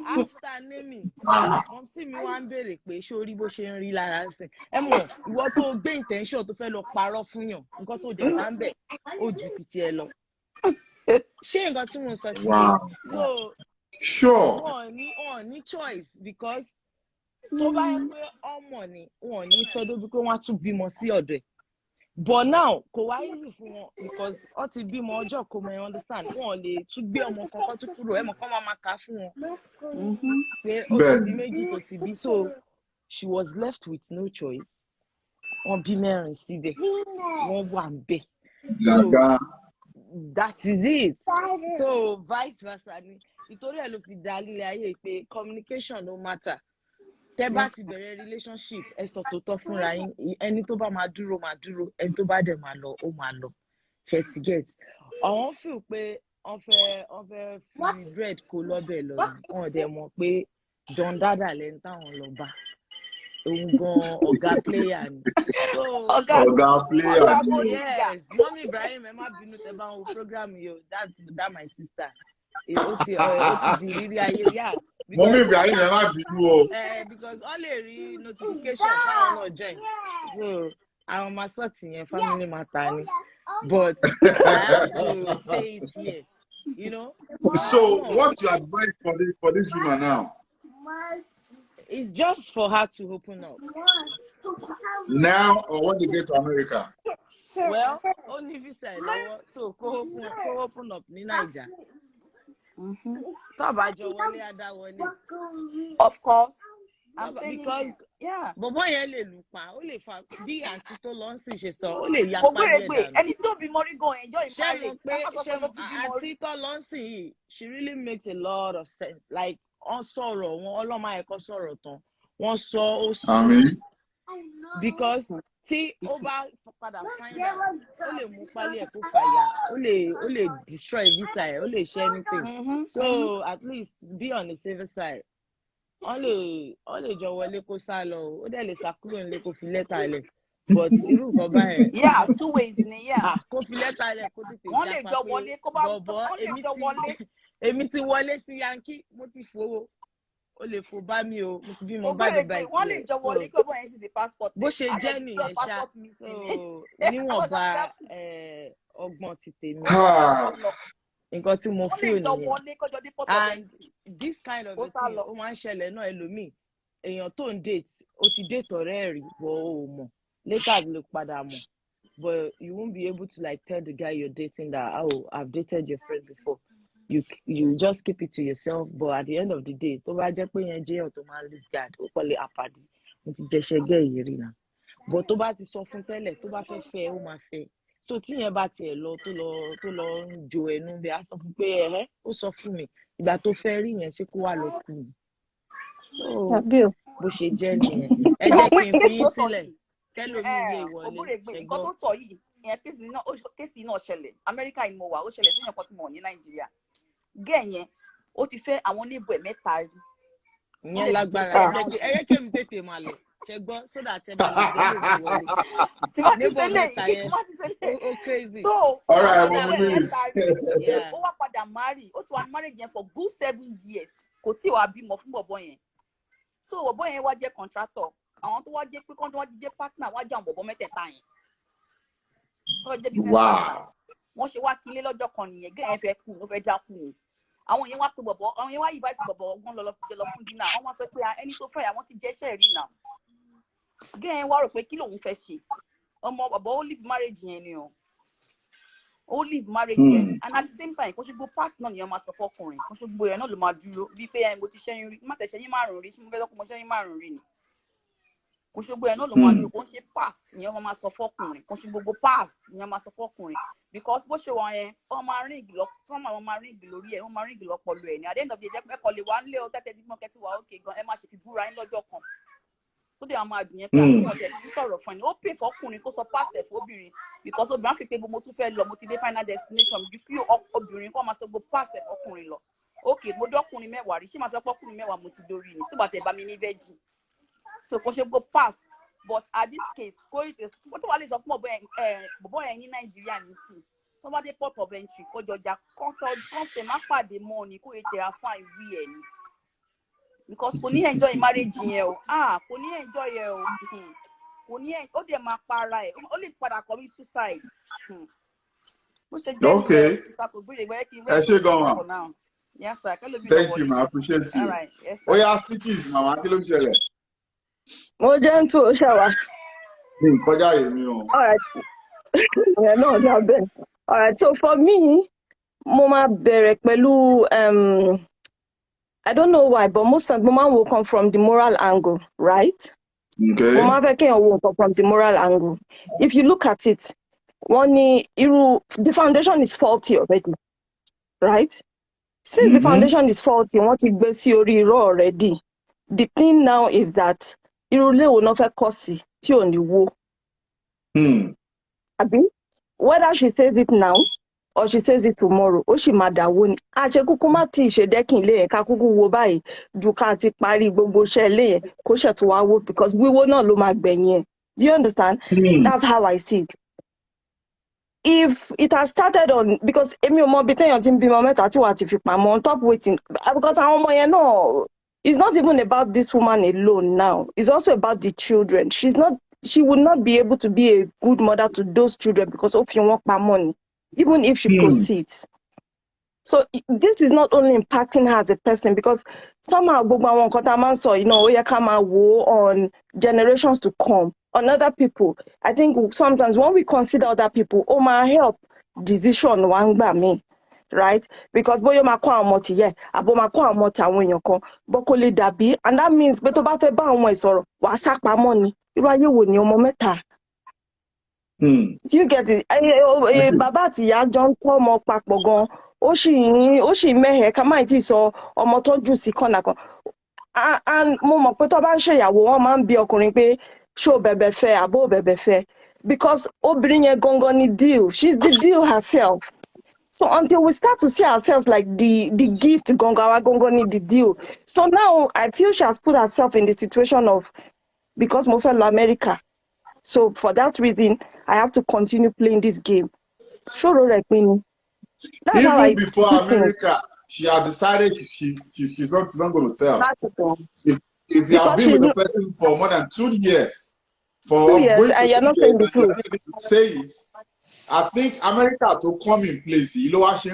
After naming wọn sì mi wá ń béèrè pé ṣé orí bó ṣe ń rí lára ń sìn ẹ mọ̀ ìwọ tó gbé intention tó fẹ́ lọ parọ́ fún yàn nǹkan tó dé bá ń bẹ̀ ó ju títí ẹ lọ. Ṣé nǹkan tí mo sọ sí i so. Sure. Wọ́n ní choice because tó bá yẹ pé ọmọ ni wọ́n ní fẹ́ dóbi pé wọ́n á tún bímọ sí ọ̀dọ̀ ẹ̀. But now kò wá easy fún wọn because ó ti bímọ ọjọ́ kò mọ̀ ẹ́ understand wọ́n lè tún gbé ọmọ kankan tún kúrò ẹ̀ mọ̀ kán máa kà á fún wọn. Pé ó ti di méjì tó ti bí so she was left with no choice wọ́n bí mẹ́rin síbẹ̀, wọ́n wà ń bẹ̀. Gaga. That is it. So vice versa ni. Ìtorí ẹ̀ ló fi dá lílé ayé pé communication no matter. Tẹ́ bá ti bẹ̀rẹ̀ relationship, ẹ sọ tòótọ́ fúnra yín. Ẹni tó bá máa dúró, ẹni tó bá dẹ̀ máa lọ, ó máa lọ. Ṣé ti get? Àwọn feel pé wọ́n fẹ́ fi bread kó lọ́bẹ̀ lọ ni. Wọ́n dẹ̀ mọ̀ pé Don Dada lẹ́ni táwọn lọ bá. Òun gan ọ̀gá player ni. So Ọ̀gá player. yes, Mọ́mí Ibrahim ẹ má bínú tẹ́ bá ń wo program yìí o, that my sister. Ó ti di rírí ayé yá. Mọ́mí Ibrahim ẹ má bínú o. Because all lè rí notification káwọn náà join. So àwọn máa sọ̀tì yẹn family matter ni. But I have to say it here, you know. So what's your advice for this woman now? It's just for her to open up. Now or when they get to America? Well, only visa lọ́wọ́, so kó open up ní Naija. Tábàjọ wọlé adá wọlé. Of course. Because yeah. Bọ̀bọ́ yẹn lè lù pa, ó lè fa bí àǹtí tó lọ sí ṣe sọ, ó lè yapa díẹ̀ dànù. Ẹni tó bí mọ́rí gan enjoy Ṣé marriage. mo pé àǹtí tó lọ sí yìí, she really makes a lot of sense. Like wọ́n sọ̀rọ̀ wọn ọlọ́mọ ẹ̀kọ́ sọ̀rọ̀ tán, wọ́n sọ ó sọ. Because tí ó bá padà find out, ó lè mú pálí ẹ̀ kó fàyà, ó lè destroy visa ẹ̀, ó lè ṣe anything. So at least be on the safer side. Wọ́n lè jọ wọlé kó sá lọ, ó dẹ̀ lè sá kúrò nílé kó fi lẹ́tà lẹ̀. But irú nǹkan báyẹn. Yeah, 2 ways ni yeah. Kó fi lẹ́tà lẹ̀ kó tètè wọ́n lè jọ wọlé kó bá bọ̀bọ̀ èmi ti wọlé sí Yankee, mo ti fowó. O lè fò bá mi o, mo ti bí mo bá dé báyìí. Wọ́n lè jọ wọlé kó bọ́ yẹn sì ṣe passport. Bó ṣe jẹ́ nìyẹn ṣá, níwọ̀nba ọgbọ́n ti tèmi. Nǹkan tí mo feel nìyẹn. And this kind of thing ó máa ń ṣẹlẹ̀ náà ẹlòmíì. Èèyàn tó ń date, ó ti date ọ̀rẹ́ ẹ̀ rí, bọ̀ ó mọ̀. Later ló padà mọ̀. But you won't be able to like tell the guy you're dating that, oh, I've dated your friend before. You just keep it to yourself, but at the end of the day, tó bá jẹ́ pé yẹn jẹ́ ọ̀tọ̀ máa lose guard, ó kọ́ lè àpàdé, mo ti jẹ́ṣẹ́ gẹ́ yìí rí náà. But tó bá ti sọ fún tẹ́lẹ̀, tó bá fẹ́ ó máa fẹ́. So tí yẹn bá tiẹ̀ lọ tó lọ ń jo ẹnu bẹ́ẹ̀, á sọ fún pé ó sọ fún mi, ìgbà tó fẹ́ rí yẹn ṣé kó wà lọ kú mi. So bó ṣe jẹ́ nìyẹn. Ẹ jẹ́ kí n fi yín sílẹ̀, kẹ́lòmí ilé ìwọlé. Nǹkan tó sọ yìí, ìyẹn kéèsì náà ṣẹlẹ̀, Amẹ́ríkà ni mo wà, ó ṣẹlẹ̀ sí ìyẹn kan tí mo wọ̀ ní Nàìjíríà. Gẹ́ yẹn ó ti fẹ́ àwọn oníbò ẹ̀ mẹ́ta rí. Ìyẹn lágbára ẹyẹ kí mi tètè máa lọ ṣe gbọ́ sódà tẹ bá lè gbé lórí wọlé. Tí wọ́n ti ṣẹlẹ̀ ó crazy. So ó wá padà marry, ó ti wà ní marriage yẹn for good 7 years, kò tí ì wá bímọ fún bọ̀bọ̀ yẹn. So bọ̀bọ̀ yẹn wá jẹ́ contractor, àwọn tó wá jẹ́ pé kọ́ńtà wá jẹ́ partner wá jẹ́ àwọn bọ̀bọ̀ mẹ́tẹ̀ẹ̀ta yẹn. Wọ́n ṣe wá kílé lọ́jọ́ kan nìyẹn, gẹ́ ẹ̀ fẹ́ kú ló fẹ́ dákú ni. Àwọn yẹn wá pé bọ̀bọ̀, àwọn yẹn wá invite bọ̀bọ̀ ọgbọ́n lọ fún dinner. Wọ́n wá sọ pé ẹni tó fẹ́ àwọn ti jẹ́ṣẹ́ rí náà. Gẹ́ ẹ̀ wá rò pé kí lòun fẹ́ ṣe. Ọmọ bọ̀bọ̀ ó leave marriage yẹn ni o. Ó leave marriage yẹn. And at the same time, kó ṣe gbó past náà ni wọ́n máa sọ fọ́kùnrin. Kó ṣe gbó yẹn náà ló máa dúró. Bí pé mo ti ṣẹ́yìn rí, má tẹ̀ ṣẹ́yìn márùn-ún rí, ṣé mo fẹ́ sọ pé mo ṣẹ́yìn márùn-ún rí ni. Kò ṣe gbogbo ẹ̀ náà ló máa dúró, kò ń ṣe past ìyẹn wọ́n máa sọ fọ́kùnrin, kò ṣe gbogbo past ìyẹn máa sọ fọ́kùnrin, because bó ṣe wọ̀n yẹn wọ́n máa ring lórí ẹ̀, wọ́n máa ring lọ́pọ̀lọ́ ẹ̀ ní at the end of the day ẹ̀kọ́ lè wá nílé o tẹ́tẹ́ tí mọ́kẹ́ tí wà ókè gan ẹ má ṣe fi búra yín lọ́jọ́ kan tó dé àwọn máa dùn yẹn pé àtúntò ọ̀tẹ̀ tí sọ̀rọ̀ fún ẹni ó pè fọ́kùnrin kó sọ past ẹ̀ fóbìnrin because obìnrin á fi pé mo tún fẹ́ lọ mo ti dé final destination ju kí obìnrin kó máa sọ gbogbo past ẹ̀ fọ́kùnrin lọ ókè mo dọ́kùnrin mẹ́wàá rí ṣé máa sọ pọ́kùnrin mẹ́wàá mo ti dórí ni tí bàtẹ̀ bá mi ní virgin so kò ṣe gbogbo past. But at this case, kó tó wà lè sọ fún bọ̀bọ̀ ẹ̀ ní Nàìjíríà nísìn tó bá dé port of entry kó jọjà kọ́ńtẹ̀ má pàdé mọ́ ni kó ètè ra fún àìwí ẹ̀ ni because kò ní enjoy marriage yẹn o kò ní enjoy ẹ o kò ní ó dẹ̀ máa para ẹ̀ ó lè padà commit suicide. Bó ṣe jẹ́ ìsàkóbìrì ìwé kí n ẹ ṣe gan-an. Yes sir. Thank you ma, appreciate you. All right. Yes sir. Ó yá stitches màmá kí ló ń ṣẹlẹ̀. Mo jẹ́ ń tó o ṣàwà. Kọjá èmi o. All right. Yeah, no, bẹ́ẹ̀. All right, so for me, mo máa bẹ̀rẹ̀ pẹ̀lú I don't know why, but most of the women will come from the moral angle, right? Okay. From the moral angle. If you look at it, the foundation is faulty already, right? Since the foundation is faulty, what ti gbé sí orí irọ́ already. The thing now is that irule will not cost tí ò ní wó. Àbí? Whether she says it now or she says it tomorrow, ó sì máa dàwó ni. Àṣekúkú má tí ì ṣe dẹ́kìn ilé yẹn ká kúkú wo báyìí ju ká ti parí gbogbo iṣẹ́ ilé yẹn kó ṣètò wá wó because wíwó náà ló máa gbẹ̀yìn ẹ̀. Do you understand? That's how I see it. If it has started on because èmi ò mọ bí téèyàn ti ń bímọ mẹ́ta tí wàá ti fi pamọ́ on top waiting because àwọn ọmọ yẹn náà it's not even about this woman alone now. It's also about the children. She would not be able to be a good mother to those children because of you want money, even if she proceeds. So this is not only impacting her as a person because somehow we come on generations to come, on other people. I think sometimes when we consider other people, my help decision one by me. Right? Because boyo ma kwa amoti ye, abo ma kwa amoti awon eyan kan, bokole dabi, and that means pé tó bá fẹ́ bá àwọn ìsọ̀rọ̀, wàá sá pamọ́ ni. Irú ayé wo ni ọmọ mẹ́ta? Do you get it? Bàbá àti ìyá jọ ń tọ́ ọmọ papọ̀ gan. Ó sì mẹ́hẹ̀ ká má tí sọ ọmọ tó jù sí kọ́nà kan. And mo mọ̀ pé tó bá ń ṣèyàwó, wọ́n máa ń bi ọkùnrin pé ṣó bẹ̀bẹ̀ fẹ́ àbó bẹ̀bẹ̀ fẹ́. Because obìnrin yẹn gangan ni deal. She's the deal herself. So until we start to see ourselves like the gift, gonga need the deal. So now I feel she has put herself in the situation of because mo fẹ́ lọ America. So for that reason, I have to continue playing this game. Ṣòro rẹ̀ pé ni. That's how Even before America, she had decided she's not going to tell. That's it. If you have been with the person for more than 2 years, and you're not saying the truth. Say it. I think America to come in place. Because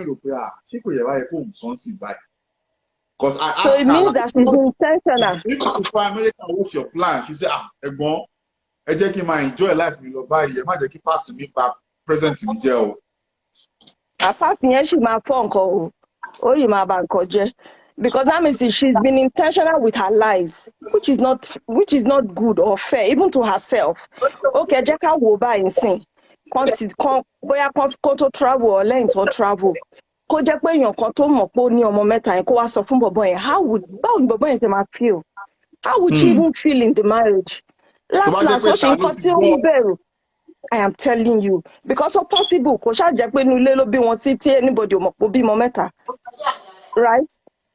I asked so it means that she's intentional. Even before America, what's your plan? She said, Egbon, I just enjoy life. You buy you might keep passing me back present in jail. Apart from she my phone call, or you my bank because that means she's been intentional with her lies, which is not good or fair, even to herself. Okay, Jeka will buy and sing. Bóyá kó tó travel or lẹ́yìn tó travel kó jẹ́ pé èèyàn kan tó mọ̀ pé ó ní ọmọ mẹ́ta yẹn kó wá sọ fún bọ̀bọ̀ yẹn báwo ni bọ̀bọ̀ yẹn ṣe máa feel? How would she even feel in the marriage? Last ó ṣe nǹkan tí ó ń bẹ̀rù. I am telling you because so possible kò ṣáà jẹ́ pé inú ilé ló bí wọn sí tí anybody ò mọ̀ pé ó bímọ mẹ́ta, right?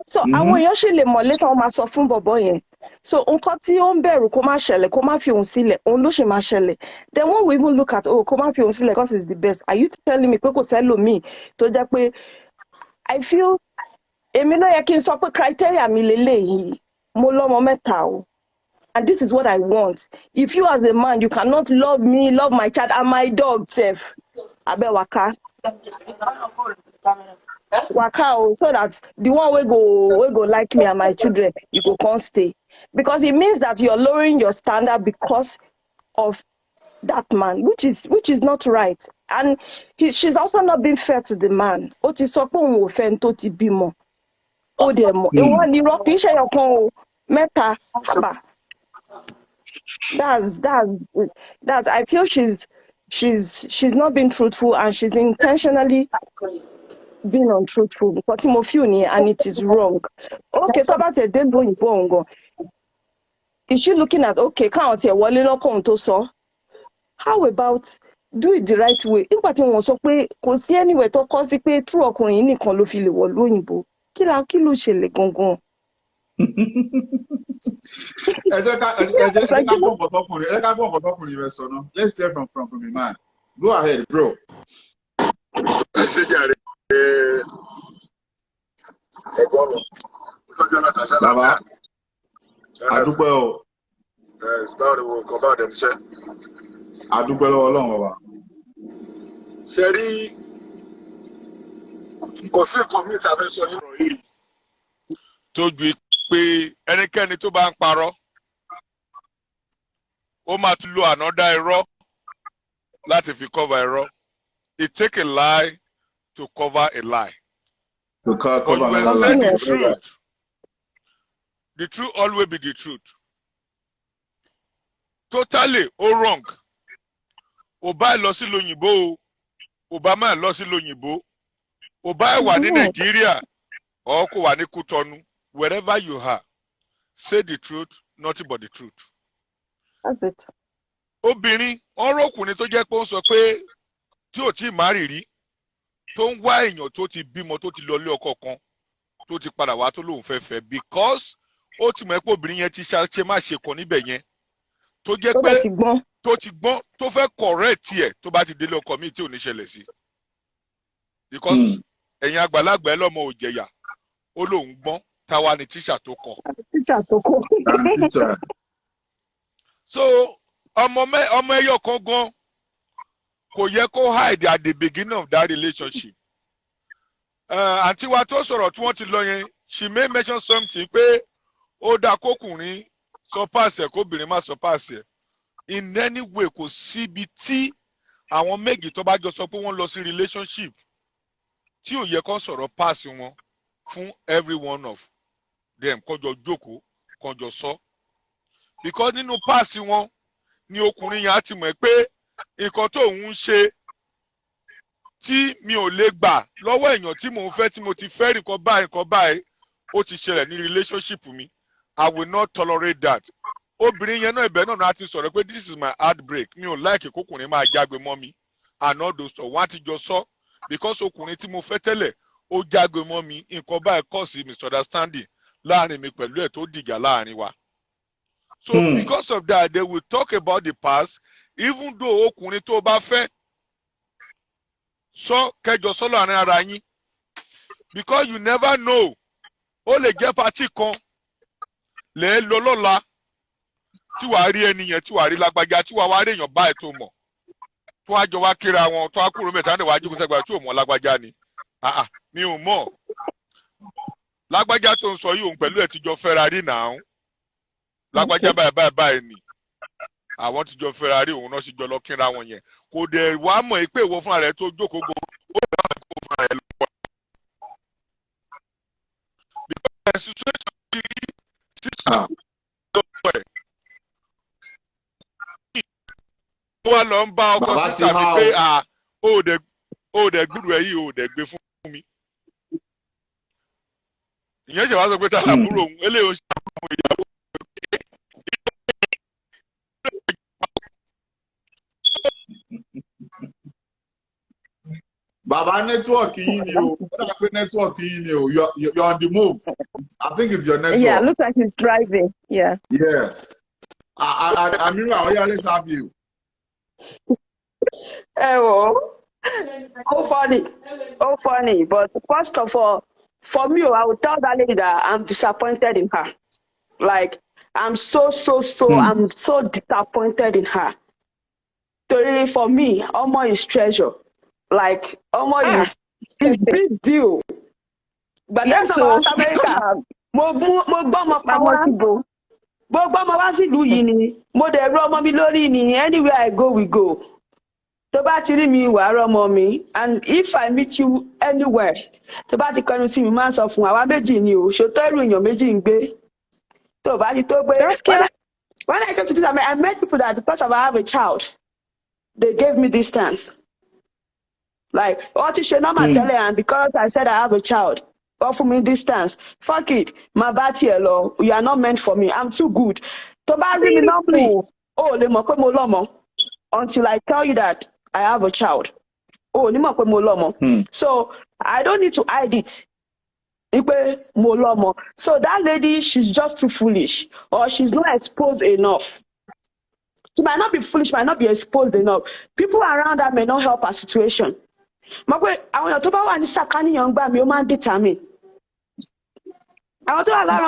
So àwọn èèyàn ṣì lè mọ̀ létà wọn máa sọ fún bọ̀bọ̀ yẹn. So nǹkan tí ó ń bẹ̀rù kó má ṣẹlẹ̀ kó má fi òun sílẹ̀ òun ló ṣe máa ṣẹlẹ̀. Then when we even look at kó má fi òun sílẹ̀ because it's the best, are you telling me pé kò sẹ́lòmíì tó jẹ́ pé I feel èmi ló yẹ kí n sọ pé criteria mi lélẹ́yìí mo lọ́mọ mẹ́ta o and this is what I want. If you as a man you cannot love me, love my child and my dog sef, abeg waka o so that the one wey go like me and my children you go come stay, because it means that you're lowering your standard because of that man, which is not right. And she's also not being fair to the man. Ó ti sọ pé òun ò fẹ́ tó ti bímọ ó dẹ̀ mọ̀ èwo ni irọ́ kì í ṣe ọ̀kan o mẹ́ta sábà. That's I feel she's not being truthful and she's intentionally being untruthful because tí mo feel ni and it is wrong. Okay, tó bá tẹ̀ dé lóyìnbó òun gan, is she looking at okay káwọn tiẹ̀ wọlé lọ́kàn tó sọ? How about do it the right way? Nígbà tí wọ́n sọ pé kò sí anywhere tó kọ́ sí pé true ọkùnrin nìkan ló fi lè wọ̀ lóyìnbó, kí ló ṣẹlẹ̀ gangan? Let's hear from a man. Go ahead, bro. Baba, adúpẹ́ o. Adúpẹ́ lọ́wọ́ Ọlọ́run baba. Ṣé rí kò sí nǹkan mi ta fẹ́ sọ nínú yìí tó ju pé ẹnikẹ́ni tó bá ń parọ́ ó máa tún lo another irọ́ láti fi cover irọ́. It take a lie to cover a lie. To cover the truth. The truth always be the truth. totally all wrong. Oba lọ sí lóyìnbó, Obama lọ sí lóyìnbó. Oba wà ní Nigeria, or kò wà ní Kútọ́nù. Wherever you are, say the truth, nothing but the truth. That's it. Obìnrin, ọ̀rọ̀ ọkùnrin tó jẹ́ pé ó ń sọ pé tí ò tí ì márì rí, tó ń wá èèyàn tó ti bímọ tó ti lọ lé ọkọ kan, tó ti padà wá tó lóun fẹ́ fẹ́ because ó ti mọ̀ pé obìnrin yẹn ti ṣe má ṣe kàn níbẹ̀ yẹn. Tó jẹ́ pé tó ti gbọ́n tó fẹ́ correct ẹ̀ tó bá ti délé ọkọ mi tí ò ní ṣẹlẹ̀ sí. Because ẹ̀yin àgbàlagbà ẹ lọ́mọ ò jẹ̀yà, ó lóun gbọ́n, táwa ni tíṣà tó kàn. So ọmọ ẹyọ kan gan kò yẹ kó hide at the beginning of that relationship. Àǹtí wa tó sọ̀rọ̀ tí wọ́n ti lọ yẹn, she may mention something pé ó dáa kókùnrin sọ páàsì ẹ̀ kóbìnrin má sọ páàsì ẹ̀. In any way kò síbi tí àwọn méjì tó bá jọ sọ pé wọ́n lọ sí relationship tí ò yẹ kó sọ̀rọ̀ páàsì wọn fún every one of them kọjọ jókòó kọjọ sọ. Because nínú páàsì wọn ni ọkùnrin yẹn á ti mọ̀ pé nǹkan tó ń ṣe tí mi ò lè gbà lọ́wọ́ èèyàn tí mò ń fẹ́ tí mo ti fẹ́ rí nǹkan báyìí ó ti ṣẹlẹ̀ ní relationship mi. I will not tolerate that. Obìnrin yẹn náà ibẹ̀ náà á ti sọ̀rọ̀ pé this is my heartbreak. Mi ò like kókùnrin máa jágbe mọ́ mi. And all those stuff. Wọ́n á ti jọ sọ because ọkùnrin tí mo fẹ́ tẹ́lẹ̀ ó jágbe mọ́ mi. Nǹkan báyìí cause misunderstanding láàrin mi pẹ̀lú ẹ̀ tó dìjà láàrin wa. So because of that, they will talk about the past, even though ọkùnrin tó bá fẹ́ sọ kẹjọ sọ láàrin ara yín. Because you never know. Ó lè jẹ́ party kan lè lọ lọ́la tí wàá rí ẹni yẹn tí wàá rí lágbájá tí wàá wá rí èèyàn báyìí tó mọ̀. Tó wá jọ wá kíra wọn tó wá kúrò mẹ́ta ní wàá jókòó sẹ́gbàá tí ò mọ̀ lágbájá ni. Mi ò mọ̀. Lágbájá tó ń sọ yìí òun pẹ̀lú ẹ̀ ti jọ fẹ́ra rí nàá. Lágbájá báyìí ni àwọn ti jọ fẹ́ra rí òun náà sì jọ lọ kíra wọn yẹn. Kò dẹ̀ wá mọ̀ pé ìwọ fúnra rẹ̀ tó jókòó go ó lè wá kó fúnra rẹ̀ lọ́wọ́. Because the situation be sísá lọ́wọ́ ẹ̀. Wọ́n lọ ń bá ọkọ sísá mi pé ó dẹ̀ gbúdú ẹ̀ yìí ó dẹ̀ gbé fún mi. Ìyẹn ṣe wá sọ pé tá àbúrò òun eléyìí ó ṣe àbúrò ìyàwó. Baba network yìí ni o. Network yìí ni o. You're on the move. I think it's your network. Yeah, looks like he's driving. Yeah. Yes. Amira, let's have you. Oh, funny. But first of all, for me, I would tell that lady that I'm disappointed in her. Like, I'm so I'm so disappointed in her. For me, Omo is treasure. Like, Omo is big deal. But that's so America. Mo anywhere I go, we go. Toba mi waro mommy, and if I meet you anywhere, toba ti kanu si mi ma sọ fún àwa méjì ni o, so to eru èyàn méjì ngbe. Toba ti to gbe. When I came to this, I met people that because of I have a child, they gave me distance. Like, what you should not tell and because I said I have a child, offer me distance. Fuck it. My body hello. You are not meant for me. I'm too good. Toba really not please. Oh, le mo pe mo lomo. Until I tell you that I have a child. Oh, ni mo pe mo lomo. So I don't need to hide it. Ipe mo lomo. So that lady, she's just too foolish, or she's not exposed enough. She might not be foolish, might not be exposed enough. People around her may not help her situation. Determine.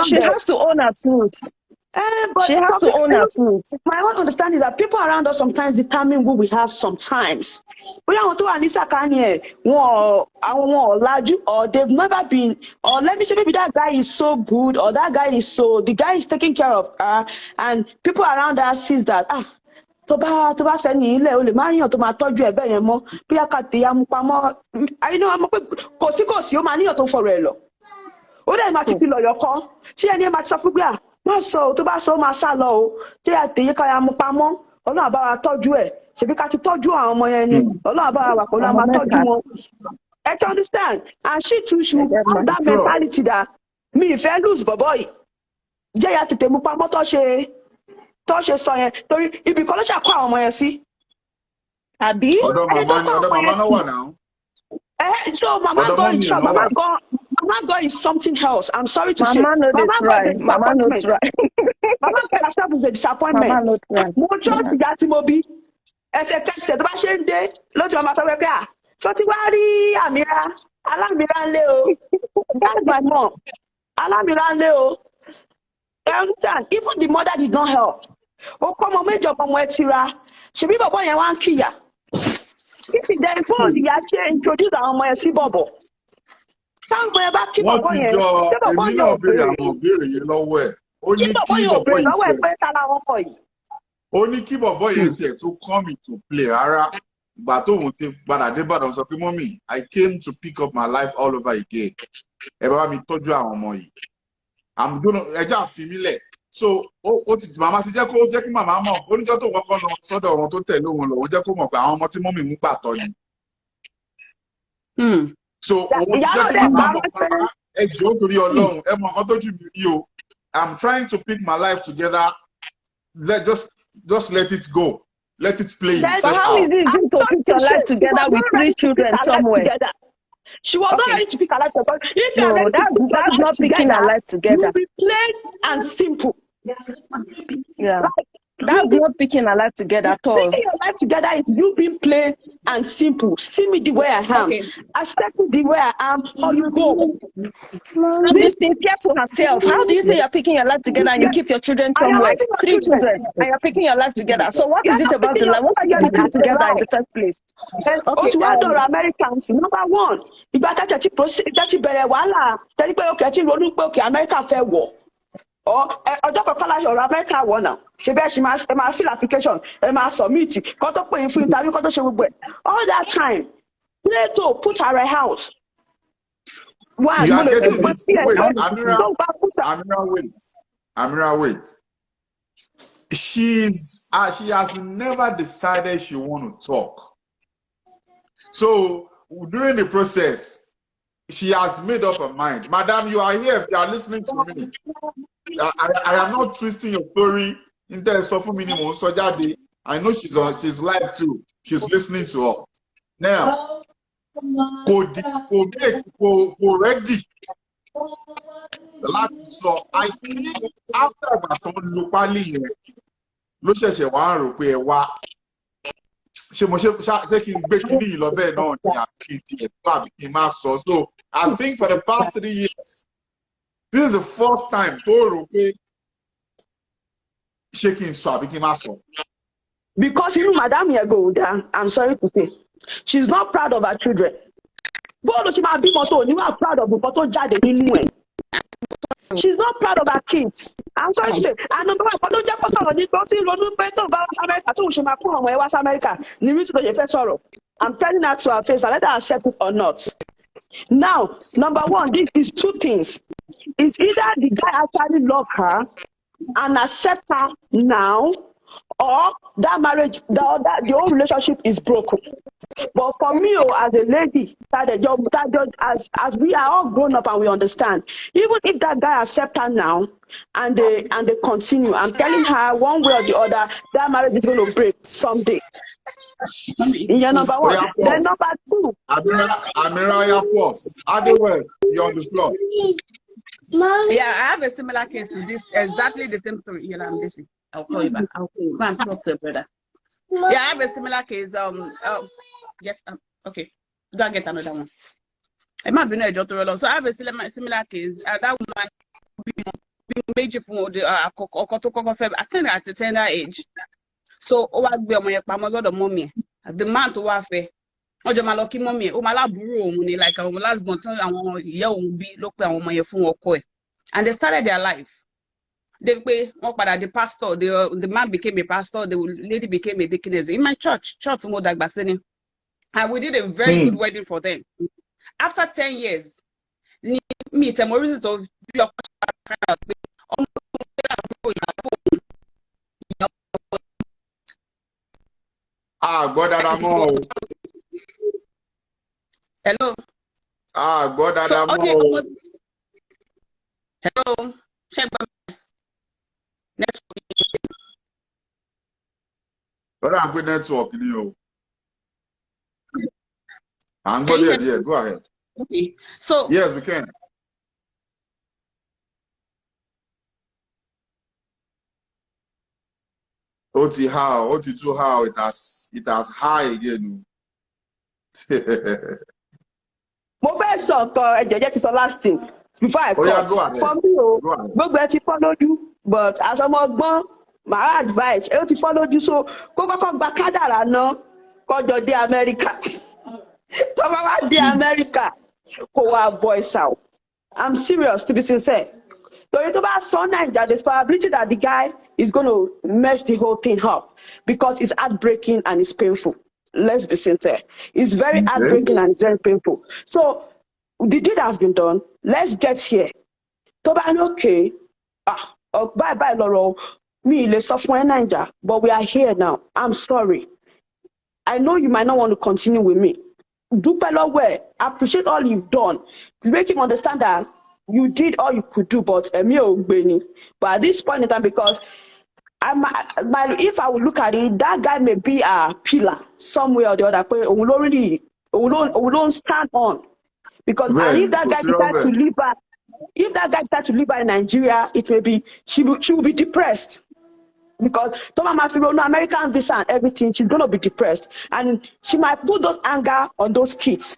She has to own her truth. She has to own her truth. My own understanding is that people around us sometimes determine who we have sometimes. Or they've never been, or let me say maybe that guy is so good, or that guy is the guy is taking care of her, and people around her sees that, tó bá fẹ́ ní ilé o lè má ríyàn tó máa tọ́jú ẹ̀bẹ̀ yẹn mọ́ bí àkàtì amúpamọ́ àyínú àmọ́ pé kò sí ó máa níyàn tó ń fọ̀rọ̀ ẹ̀ lọ ó dẹ̀ máa ti fi lọ̀yọ̀ kọ́ tí ẹni ẹ máa ti sọ fún gbé má sọ tó bá sọ máa sá lọ o tí àtẹ̀yẹ ká ya mú pamọ́ Ọlọ́run bá wa tọ́jú ẹ̀ ṣebí ká ti tọ́jú àwọn ọmọ yẹn ni Ọlọ́run bá wa wà pẹ̀lú àwọn máa tọ́jú wọn ẹ ti understand and she too should have that mentality that mi ìfẹ́ lose bọ̀bọ̀ yìí jẹ́ ya tètè mú pamọ́ tó ṣe sọ yẹn torí ibì kan ló ṣàkó àwọn ọmọ yẹn sí àbí ọ̀dọ̀ màmá náà wà náà. So Mama God is something else. I'm sorry to say. Mama God is Mama knows right. Mama God herself is a disappointment. Mama knows right. Mo trust ìyá tí mo bí. Ẹsẹ̀kẹsẹ̀ tó bá ṣe ń dé ló ti máa sọ pé ṣó ti wá rí Alámìíràn lé o. That's my mom. Alámìíràn lé o. Even the mother did not help. Ó kọ́ ọmọ méjì ọmọ ẹ ti ra. Ṣèbí bàbá yẹn wá ń kíyà. If it then for the actually introduce àwọn ọmọ yẹn sí bọ̀bọ̀. Táwọn ẹ bá kí bọ̀bọ̀ yẹn. Èmi náà béèrè àwọn ìbéèrè yẹn lọ́wọ́ ẹ̀. Ó ní kí bọ̀bọ̀ yẹn lọ́wọ́ ẹ̀ pé ta làwọn ọkọ yìí. Ó ní kí bọ̀bọ̀ yẹn tiẹ̀ tó come into play rárá. Ìgbà tóun ti padà dé Ìbàdàn sọ pé mọ́mì, I came to pick up my life all over again. Ẹ bá mi tọ́jú àwọn ọmọ yìí. Ẹja fi mí lẹ̀. So ó ti màmá ti jẹ́ kí màmá mọ̀ oníjọ́ tó kọ́kọ́ lọ sọ́dọ̀ wọn tó tẹ̀lé òun lọ ó jẹ́ kó mọ̀ pé àwọn ọmọ tí mọ́mì mú gbàtọ́ ni. So òun ti jẹ́ kí màmá mọ̀ pé ẹ jọ̀ọ́ torí Ọlọ́run ẹ mọ̀ nǹkan tó jù mí rí o. I'm trying to pick my life together. Just let it go. Let it play. But how is it good to put your life together with 3 children somewhere? She was not ready to pick her life together. If no, that's not picking her life together. You'll be plain and simple. Yeah. That's not picking her life together at all. Picking your life together is you being plain and simple. See me the way I am. Okay. Accept me the way I am. How you go? To be sincere to herself. How do you say you're picking your life together and you keep your children somewhere? 3 children and you're picking your life together. So what is it about the life? What are you picking together in the first place? Okay, Americans, number one. Ìgbà tẹ́tí bẹ̀rẹ̀ wàhálà tẹ́tí pé òkè tí ronú pé òkè America fẹ́ wọ̀. Ọjọ́ kọ̀ọ̀kan láti ọ̀rọ̀ Amẹ́ríkà wọ̀ náà ṣe bẹ́ẹ̀ ṣe máa fill application ẹ máa submit kọ́ tó pè é fún interview kọ́ tó ṣe gbogbo ẹ̀ all that time Plato put her house. Amira, wait. She has never decided she want to talk. So during the process, she has made up her mind. Madam, you are here. If you are listening to me, I am not twisting your story. I know she's live too. She's listening to us. Now, go ready. So I think after Lupali, so I think for the past 3 years, this is the first time shaking became muscle. Because you know, Madam Yago, I'm sorry to say, she's not proud of her children. You are proud of the she's not proud of her kids. I'm sorry to say. And number one, I'm telling her to her face, I let her accept it or not. Now, number one, this is 2 things. It's either the guy actually love her and accept her now, or that marriage, the whole relationship is broken. But for me, as a lady, as we are all grown up and we understand, even if that guy accept her now and they continue, I'm telling her one way or the other, that marriage is going to break someday. Yeah, number one. Then number 2. Amira, pause. Otherwise, you're on the floor. Yeah, I have a similar case to this, exactly the same story. You know, I'm busy. I'll call you back. I'll call you. Go and talk to your brother. Yeah, I have a similar case. Yes. Okay. Go and get another one. It might be no job. So I have a similar case. That woman being major for the I think at a tender age. So what be my mommy? The man to warfare. Ojo ma lo ki mommy. O ma laburo oun ni like our last born àwọn ìyá òun bí ló pé àwọn ọmọ yẹn fún ọkọ ẹ̀. And they started their life. They pay one part the pastor, the man became a pastor, the lady became a deaconess in my church mo dàgbà sí ni. And we did a very good wedding for them. After 10 years, me reason to be gbọ́ dáadáa mọ́ o. Hello. Gbọ́ dáadáa mọ́ o. Hello. Check my network. Lọ́dọ̀ à ń pè network ni o. À ń gbọ́ díẹ̀. Go ahead. Okay. So yes, we can. It has high again. Mo fẹ́ sọ nǹkan ẹ̀jẹ̀ jẹ́ kí sọ last thing before I cut. For me o, gbogbo ẹ ti fọ́ lójú but as ọmọ ọgbọ́n my advice ẹ ó ti fọ́ lójú so kó kọ́kọ́ gba kádàrá náà kọjọ dé Amẹ́ríkà. Tó bá wá dé Amẹ́ríkà kó wá voice out. I'm serious to be sincere. Torí tó bá sọ Naija, there's probability that the guy is going to mess the whole thing up because it's heartbreaking and it's painful. Let's be sincere. It's very heartbreaking and it's very painful. So the deed has been done. Let's get here. Tó bá ní okay. Bye lọ́rọ̀ mi lè sọ fún ẹ Naija, but we are here now. I'm sorry. I know you might not want to continue with me. Dúpẹ́ lọ́wọ́ ẹ̀, appreciate all you've done. Make him understand that you did all you could do, but èmi ò gbé ni. But at this point in time, because if I would look at it, that guy may be a pillar somewhere or the other. Pé òun ló really, òun ló stand on. Because and if that guy decides to leave back, in Nigeria, it may be she will be depressed. Because Toma Mafiro, American visa and everything, she's gonna be depressed, and she might put those anger on those kids.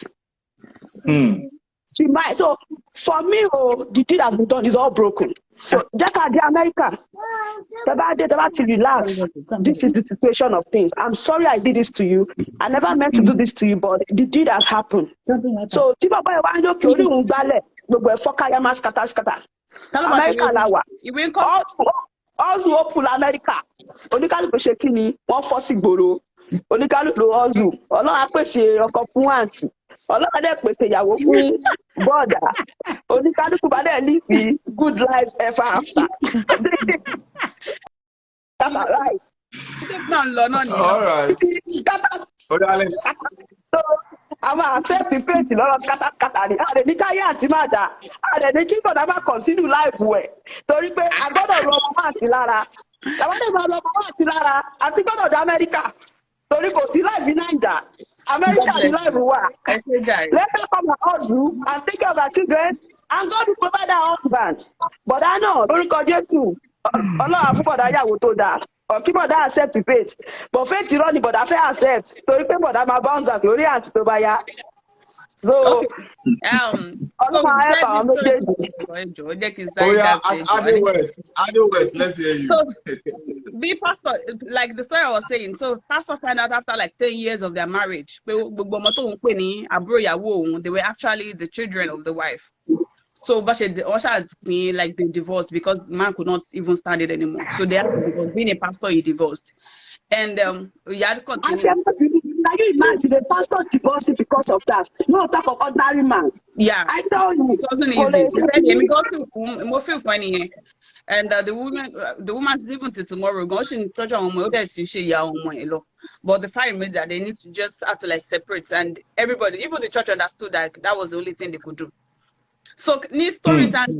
She might. So for me, the deed has been done. It's all broken. So just the America, to relax. This is the situation of things. I'm sorry I did this to you. I never meant to do this to you, but the deed has happened. So America lawa. Also open America. Oníkálùkù ṣe kí ni wọ́n fọ́ sí gbòòrò. Oníkálùkù ló ọ̀zù. Ọlọ́run á pèsè ọkọ fún àǹtí. Ọlọ́run á dẹ̀ pèsè ìyàwó fún bọ́ọ̀dà. Oníkálùkù bá dẹ̀ live good life ever after. That's right. All right. So I'm accept the faith lọ́rọ̀ kátàkátà ni. Àdè ní káyé àti máa dà. Àdè ní kí bọ̀dá máa continue life wẹ̀. Torí pé a gbọ́dọ̀ rọ ọmọ máa sí lára. Àwọn ènìyàn máa lọ ọmọ máa sí lára àti gbọ́dọ̀ dé Amẹ́ríkà. Torí kò sí life ní Naija. Amẹ́ríkà ní life wà. Let her come and hustle and take care of her children and God will provide her husband. Bọ̀dá náà lórúkọ Jésù. Ọlọ́run fún bọ̀dá yàwó tó dáa. Kí bọ̀dá accept the faith. But faith irọ́ ni bọ̀dá fẹ́ accept. Torí pé bọ̀dá máa bounce back lórí àǹtí tó bá yá. So, let's hear you. So, the pastor, like the story I was saying, so pastor found out after like 10 years of their marriage, they were actually the children of the wife. So, but she also me like they divorced because man could not even stand it anymore. So they had to divorce. Being a pastor, he divorced. And we had to continue. Can you imagine the pastor divorcing because of that? No talk of ordinary man. Yeah, I tell you, it wasn't easy. She said, "Yeah, me go to more feel funny." And the woman's even till tomorrow. Go she touch on my other but the fact is that they need to just have to like separate, and everybody, even the church understood that that was the only thing they could do. So, need story time.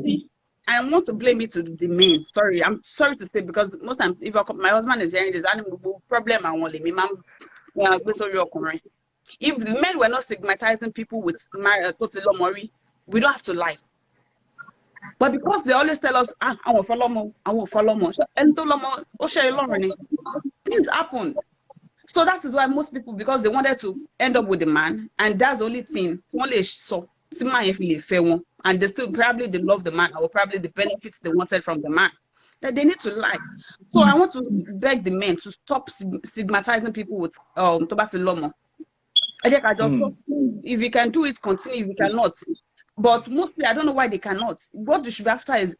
I want to blame it to the men. Sorry, I'm sorry to say, because most times if my husband is hearing this, I have a problem. I want me, mom. If the men were not stigmatizing people with total mori, we don't have to lie. But because they always tell us, I won't follow more, I won't follow more. Things happen. So that is why most people, because they wanted to end up with the man, and that's the only thing. And they still probably they love the man, or probably the benefits they wanted from the man, that they need to lie. So I want to beg the men to stop stigmatizing people with tobacco lomo. If you can do it, continue. If you cannot, but mostly I don't know why they cannot. What they should be after is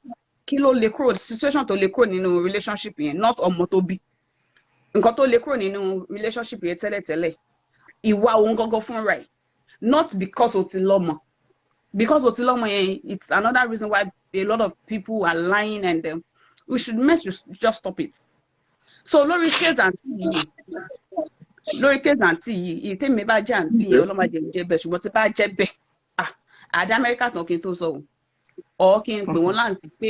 kilo lekro, situation to lekro in a relationship here, not on motobi. Nkoto lekro in a relationship here, tele. Iwa won't go from right, not because of the lomo. Because it's another reason why a lot of people are lying, and we should just stop it. So Lori says, and lórí case àǹtí yìí tèmi bá jẹ́ àǹtí yẹn ọlọ́mọdé ń jẹ́ bẹ́ẹ̀ ṣùgbọ́n tí bá jẹ́ bẹ́ẹ̀ àdá Amẹ́ríkà tán kí n tó sọ ọ̀ kí n pè wọ́n láǹtí pé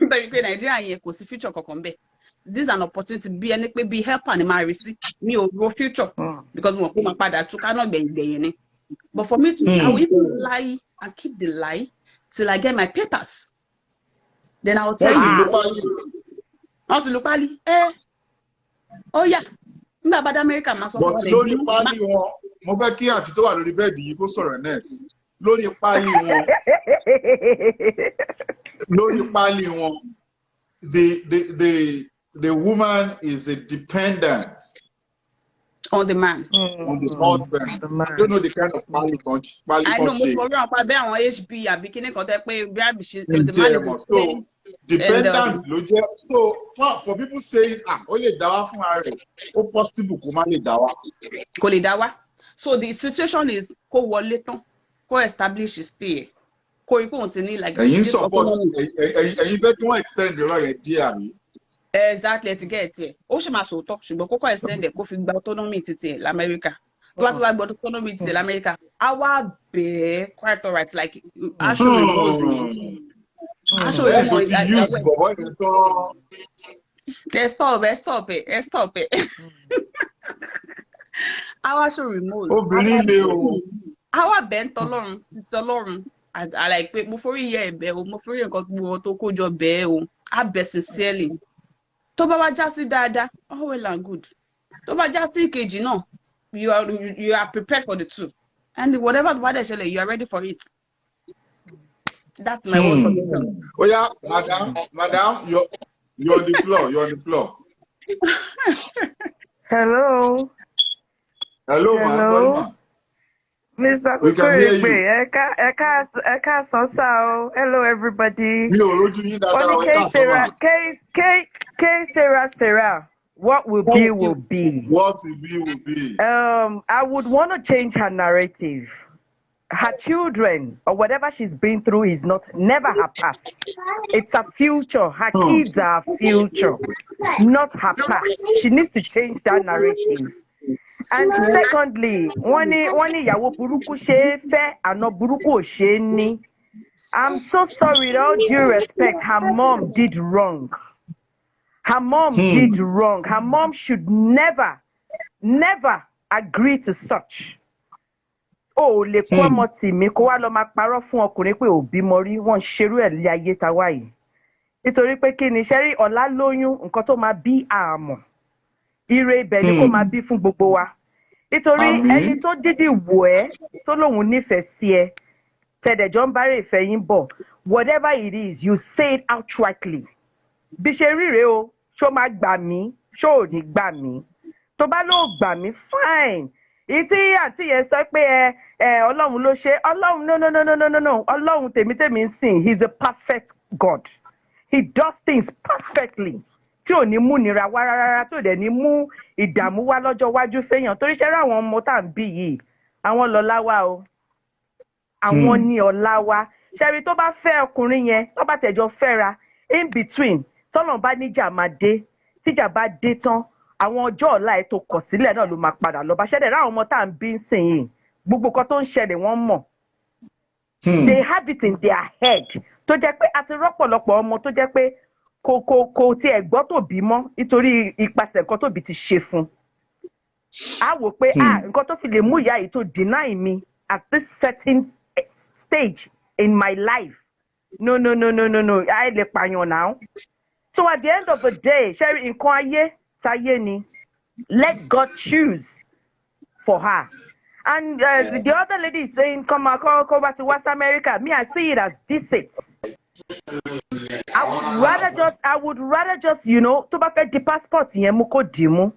bẹ́ẹ̀ pé Nàìjíríà yẹn kò sí future kankan bẹ́ẹ̀. This is an opportunity bí ẹni pé bí helper ni máa rí sí mi ò ro future because mo kó máa padà túká náà gbẹ̀yìn ni. But for me to I will even lie and keep the lie till I get my papers. Then I will tell you. Wọ́n ti lu pálí. Ó yá. Nígbà bá dá Amẹ́ríkà máa sọ fún but lórí pálí wọn mo fẹ́ kí àti tó wà lórí bẹ́ẹ̀dì yìí kó sọ̀rọ̀ next lórí pálí wọn the woman is a dependent on the man. On the husband. I don't know the kind of pálí I know most of them are àwọn HB àbí kíní kan tẹ́ pé bí àbí the man is so dependent ló jẹ́ so for people saying ó lè dá wá fún ara rẹ̀ ó possible kó má lè dá wá. Kò lè dá wá. So the situation is kó wọlé tán kó establish his stay kó rí pé òun ti ní like. ẹ̀yin support ẹ̀yin fẹ́ kí wọ́n extend the right díẹ̀ àmì. Exactly ti get it. Ó ṣe máa sòótọ́ ṣùgbọ́n kókó extend kó fi gba autonomy títí ẹ̀ l'Amẹ́ríkà. Tó bá ti wá gba autonomy títí ẹ̀ l'Amẹ́ríkà á wá bẹ̀ẹ́ quite alright like aṣọ ìmọ̀ọ́sì. Aṣọ ìmọ̀ọ́sì. Stop it. Our show remote. Obìnrin lè o. Our bent tọlọ́run. I like pé mo forí yẹ ẹ̀bẹ̀ o, mo forí nǹkan gbogbo tó kó jọ bẹ́ẹ̀ o. I bẹ̀ sincerely. Tó bá wá já sí dáadáa, all well and good. Tó bá já sí ìkejì náà, you are prepared for the two. And whatever the bad ṣẹlẹ̀, you are ready for it. That's my own solution. Oh yeah, madam, you're on the floor. Hello. Ma'am. Mr. We can hear you. Eka Sonsa. Hello, everybody. Sarah. What will be will be. What will be will be. I would want to change her narrative. Her children or whatever she's been through is never her past. It's her future. Her kids are her future, not her past. She needs to change that narrative. And secondly, ìyàwó burúkú ṣe é fẹ́, àna burúkú ò ṣe é ní. I'm so sorry, with all due respect, her mom did wrong. Her mom did wrong. Her mom should never agree to such. Lè kó ọmọ tì mí kó wá lọ máa parọ́ fún ọkùnrin pé òbí mọ rí wọ́n ṣerú ẹ̀ lé ayé ta wá yìí. Nítorí pé kí ni ṣẹ́rí ọ̀la lóyún nǹkan tó máa bí àmọ̀. Ire ibẹ̀ ni kó máa bí fún gbogbo wa. Nítorí ẹni tó dídì wò ẹ́ tó lóun nífẹ̀ẹ́ sí ẹ tẹ̀dẹ̀jọ́ ń bára ìfẹ́ yín bọ̀ whatever it is you say it outrightly. Bí ṣe ríre o ṣó máa gbà mí ṣó ò ní gbà mí. Tó bá lóò gbà mí fine. Ìtí àǹtí yẹn sọ pé Ọlọ́run ló ṣe Ọlọ́run no Ọlọ́run tèmi ń sìn he's a perfect God. He does things perfectly. Tí ò ní mú nira wá rárá tí ò dẹ̀ ní mú ìdààmú wá lọ́jọ́ iwájú fẹ́yàn torí ṣẹ́rẹ́ àwọn ọmọ tá à ń bí yìí àwọn lọ́lá wá o àwọn ní ọlá wá ṣẹ́rí tó bá fẹ́ ọkùnrin yẹn tó bá tẹ̀jọ́ fẹ́ra in between tọ́nà bá níjà máa dé tíjà bá dé tán àwọn ọjọ́ ọ̀la ẹ̀ tó kọ̀ sílẹ̀ náà ló máa padà lọ bá ṣẹ́dẹ̀ ráwọn ọmọ tá à ń bí ń sìn yìí gbogbo kan tó ń ṣẹlẹ̀ wọ́n mọ̀ they have it in their head tó jẹ́ pé àti rọ́pọ̀lọpọ̀ ọmọ tó jẹ́ pé kò tí ẹ̀ gbọ́ tòbí mọ́ nítorí ipasẹ̀ nǹkan tóbi ti ṣe fún a wò pé nǹkan tó fi lè mú ìyá yìí tó deny me at this certain stage in my life no I lè pààyàn now. So at the end of the day ṣe nǹkan ayé táyé ni let God choose for her. And the other lady is saying come back to West America. Me, I see it as deceit. I would rather just tó bá fẹ́ di passport yẹn mú kó dì mú.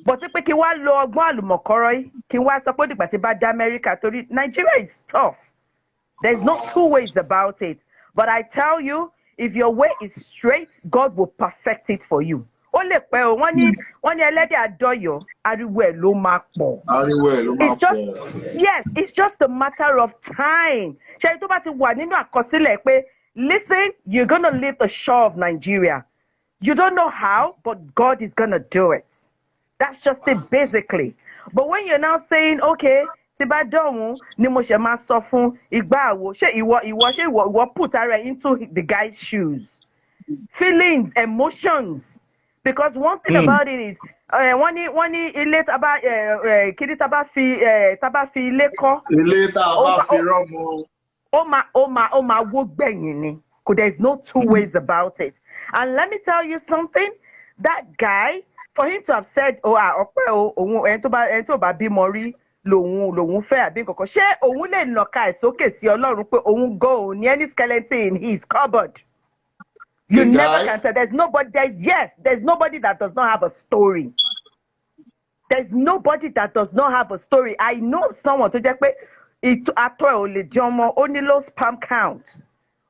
But pé kí wá lo ọgbọ́n àlùmọ̀kọ́rọ́ yìí kí wá sọ pé dìgbà tí bá dá America torí Nigeria is tough. There's no two ways about it. But I tell you, if your way is straight, God will perfect it for you. Ó lè pẹ́ o, wọ́n ní ẹlẹ́dẹ̀ àdọ́yọ̀, ariwo ẹ̀ ló máa pọ̀. It's just a matter of time. Ṣé tó bá ti wà nínú àkọsílẹ̀ pé listen, you're gonna leave the shore of Nigeria. You don't know how, but God is gonna do it. That's just it basically. But when you're now saying, okay, tí bá dọ̀hún ni mo ṣe máa sọ fún ìgbà àwo, ṣé ìwọ put ara into the guy's shoes. Feelings, emotions. Because one thing about it is, wọ́n ní ilé tábà kiri tábà fi ilé kọ́. Ilé tábà fi rọ́mọ. Ó máa wó gbẹ̀yìn ni. There's no two ways about it. And let me tell you something. That guy, for him to have said, ọpẹ́ o, ẹni tó bá bímọ rí lòun fẹ́ àbí nǹkan kan. Ṣé òun lè nàka ẹ̀ sókè sí Ọlọ́run pé òun go ní any skeleton in his cupboard? You never can tell. There's nobody that does not have a story. There's nobody that does not have a story. I know someone tó jẹ́ pé àtọ̀ ẹ̀ ò lè jẹ́ ọmọ, ó ní low sperm count.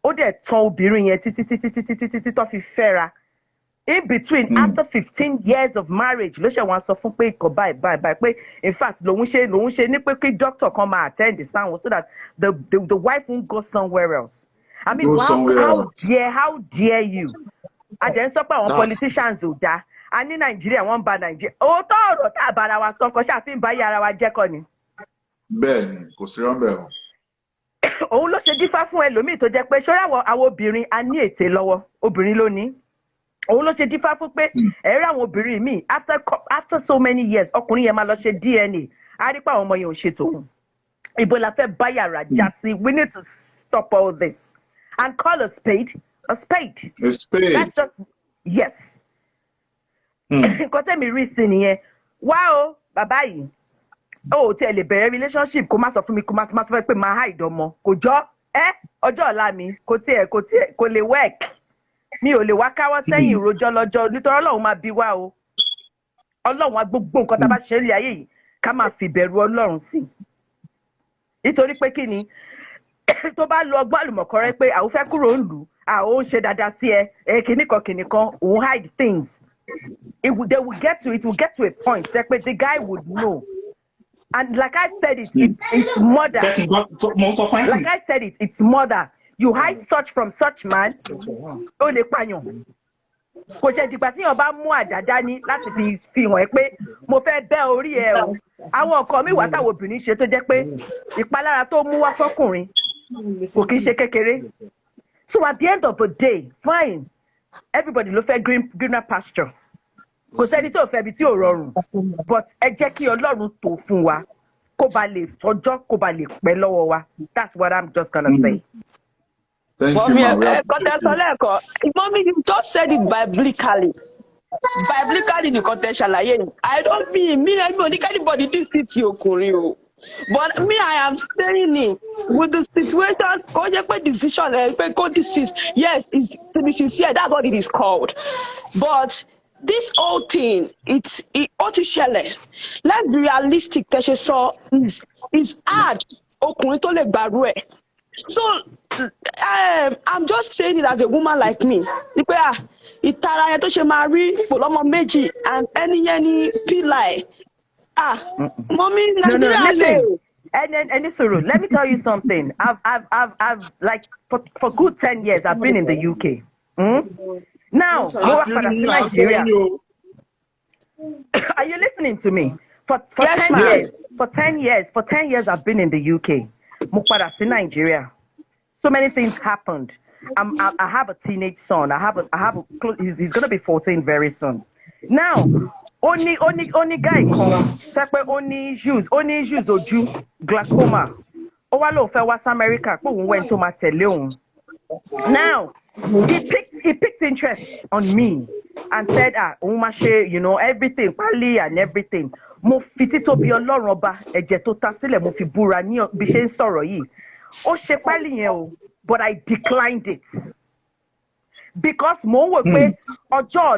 Ó dẹ̀ tán obìnrin yẹn títí tó fi fẹ́ra. In between, after 15 years of marriage, ló ṣe wọ́n sọ fún pé ikọ̀ báyìí pé in fact lòun ṣe ní pé kí doctor kan máa attend the sound so that the wife won't go somewhere else. I mean, how dare you? Àdé ń sọ pé àwọn politicians ò dáa. A ní Nàìjíríà wọ́n ń ba Nàìjíríà. Òótọ́ ọ̀rọ̀ tá a bára wa sọ kọ́ ṣàfihàn báyìí ara wa jẹ́ kọ́ ni. Bẹ́ẹ̀ni, kò sí rọ́ńbẹ́ o. Òun ló ṣe dífá fún ẹlòmíì tó jẹ́ pé ṣọ́ra àwọn obìnrin a ní ète lọ́wọ́, obìnrin ló ní. Òun ló ṣe dífá fún pé ẹ̀rí àwọn obìnrin míì after so many years ọkùnrin yẹn máa lọ ṣe DNA á rí pé àwọn ọmọ yẹn ò ṣe tòun. Ìbò la fẹ́ bá yàrá já sí. We need to stop all this and call a spade a spade. A spade. That's just yes. Nǹkan tẹ́mi rí sí nìyẹn. Wá o bàbá yìí. Oh, tell a better relationship. Kó má sọ fún mi, kó má sọ fún mi pé máa hide ọmọ. Kò jọ ọjọ́ ọ̀la mi kò lè work. Mi ò lè wá káwọ́ sẹ́yìn ìròjọ́ lọ́jọ́ nítorí Ọlọ́run máa bí wá o. Ọlọ́run á gbogbo nǹkan tá a bá ṣe nílé ayé yìí ká máa fi bẹ̀rù Ọlọ́run sí. Nítorí pé kí ni tó bá lo ọgbọ́n àlùmọ̀kọ́rẹ́ pé àwọn fẹ́ kúrò ń lù àwọn ń ṣe dáadáa sí kìnnìkan òun hide things. They will get to a point say pé the guy would know. And like I said, it's murder. Like I said, it's murder. You hide such from such man. Ó lè pààyàn. Kò ṣe dìgbà tí yàn bá mú àdá dání láti fi hàn ẹ́ pé mo fẹ́ bẹ́ orí ẹ o. Àwọn nǹkan mi wà táwọn obìnrin ṣe tó jẹ́ pé ìpalára tó mú wá fọ́kùnrin kò kí ń ṣe kékeré. So at the end of the day, fine, everybody ló fẹ́ greener pasture. Kò sẹ́ni tí ò fẹ́ bi tí ò rọrùn, but ẹ jẹ́ kí Ọlọ́run tó fún wa kó ba lè tọ́jọ́ kó ba lè pẹ́ lọ́wọ́ wa. That's what I'm just gonna say. Thank you, ma'am. Mommy, you just said it biblically. Biblically, the context I don't mean anybody this is your career. But me, I am saying it with the situation, decision, yes, it's to be sincere, that's what it is called. But this whole thing, it's officially. Let's be realistic. Is hard. So I'm just saying it as a woman like me. Ìtara yẹn tó ṣe máa rí pòlọ́mọ méjì and any pílà mommy, no, listen. Let me tell you something. I've like for good 10 years I've been in the UK. Now, Nigeria. Are you listening to me? For 10 years I've been in the UK. Mupadasi, Nigeria. So many things happened. I have a teenage son. He's gonna be 14 very soon. Now, only guy only issues oju glaucoma. Owalo fe was America. Went to Mateleon. Now, he picked interest on me and said, Umashe, everything, Pali and everything. Mo fitito bi Ọlọ́run ọba ẹ̀jẹ̀ tó ta sílẹ̀ mo fi búra ní bí ṣe ń sọ̀rọ̀ yìí. Ó ṣe pálí yẹn o, but I declined it. Because mo ń wò pé ọjọ́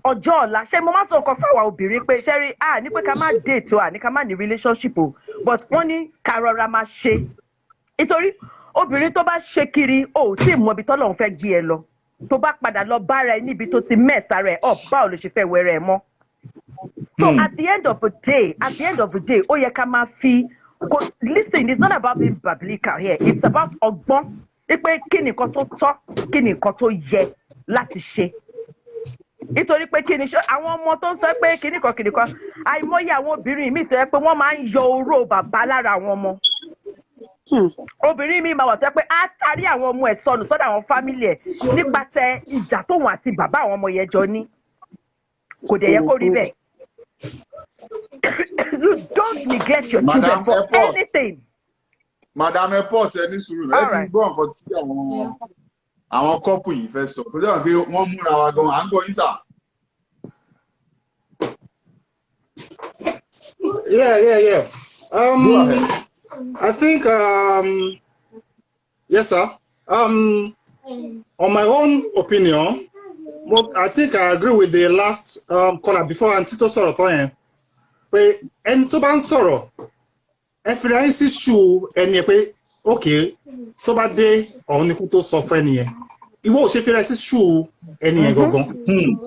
ọ̀la ṣé mo máa sọ ọkọ fáwọn obìnrin pé ṣẹ́rí ní pé ká má date o ní ká má ní relationship o, but wọ́n ní ká rọra máa ṣe. Nítorí obìnrin tó bá ṣe kiri tí mọ ibi tọ́lọ́run fẹ́ gbé ẹ lọ tó bá padà lọ bára ẹ níbi tó ti mẹ́ẹ̀sà rẹ̀ báwo ló ṣe fẹ́ wẹ̀rẹ̀ ẹ mọ́. So at the end of the day, ó yẹ ká máa fi listen, it's not about being biblical here. It's about ọgbọ́n. Pé kí ni nǹkan tó tọ́, kí ni nǹkan tó yẹ láti ṣe. nítorí pé kí ni ṣe àwọn ọmọ tó ń sọ pé kíní kan àìmọye àwọn obìnrin míì tó yẹ pé wọ́n máa ń yọ oró bàbá lára àwọn ọmọ obìnrin mi máa wà tó yẹ pé á tarí àwọn ọmọ ẹ̀ sọnù sọ́dọ̀ àwọn fámìlì ẹ̀ nípasẹ̀ ìjà tóun àti bàbá àwọn ọmọ yẹn jọ ní kò dẹ̀ yẹ kó rí bẹ́ẹ̀. You don't neglect your children for anything. Madam Epos ẹni sùúrù ẹ ti gbọ́ nǹkan tí àwọn kọ́pù yìí fẹ́ sọ tó dẹ́wọ̀n pé wọ́n múra wa gan à ń gbọ́ yín sà. Yeah. Go ahead. I think yes, sir. On my own opinion, but I think I agree with the last caller before Antito sọ̀rọ̀ tán yẹn. Pé ẹni tó bá ń sọ̀rọ̀ ẹ fi ráyé sí ṣù ẹni ẹ pé okay tó bá dé ọ̀hún ni kú tó sọ fún ẹni yẹn. Ìwọ ò ṣe fi ráyé sí ṣù ẹni yẹn gangan.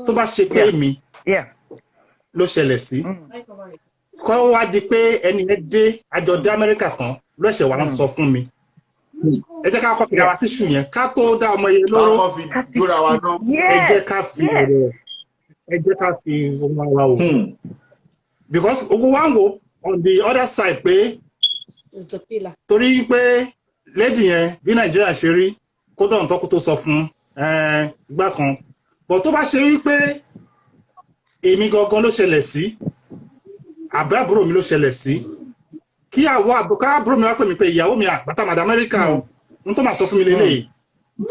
Tó bá ṣe pé mi ló ṣẹlẹ̀ sí. Kọ́ wá di pé ẹni yẹn dé àjọ dé Amẹ́ríkà tán ló ṣẹ̀ wá ń sọ fún mi. Ẹ jẹ́ ká kọ́ fi ra wa sí ṣù yẹn ká tó dá ọmọ yẹn lóró. Ẹ jẹ́ ká fi rẹ̀ ẹ jẹ́ ká fi ọmọ wa wò. Because ogun wa ń wò on the other side pé torí pé lady yẹn bí Nàìjíríà ṣe rí kó dọ̀n tó kó tó sọ fún ìgbà kan. But tó bá ṣe rí pé èmi gangan ló ṣẹlẹ̀ sí àbúrò mi ló ṣẹlẹ̀ sí kí àbúrò mi wá pè mí pé ìyàwó mi àgbàtà Madam America o n tó máa sọ fún mi lélẹ̀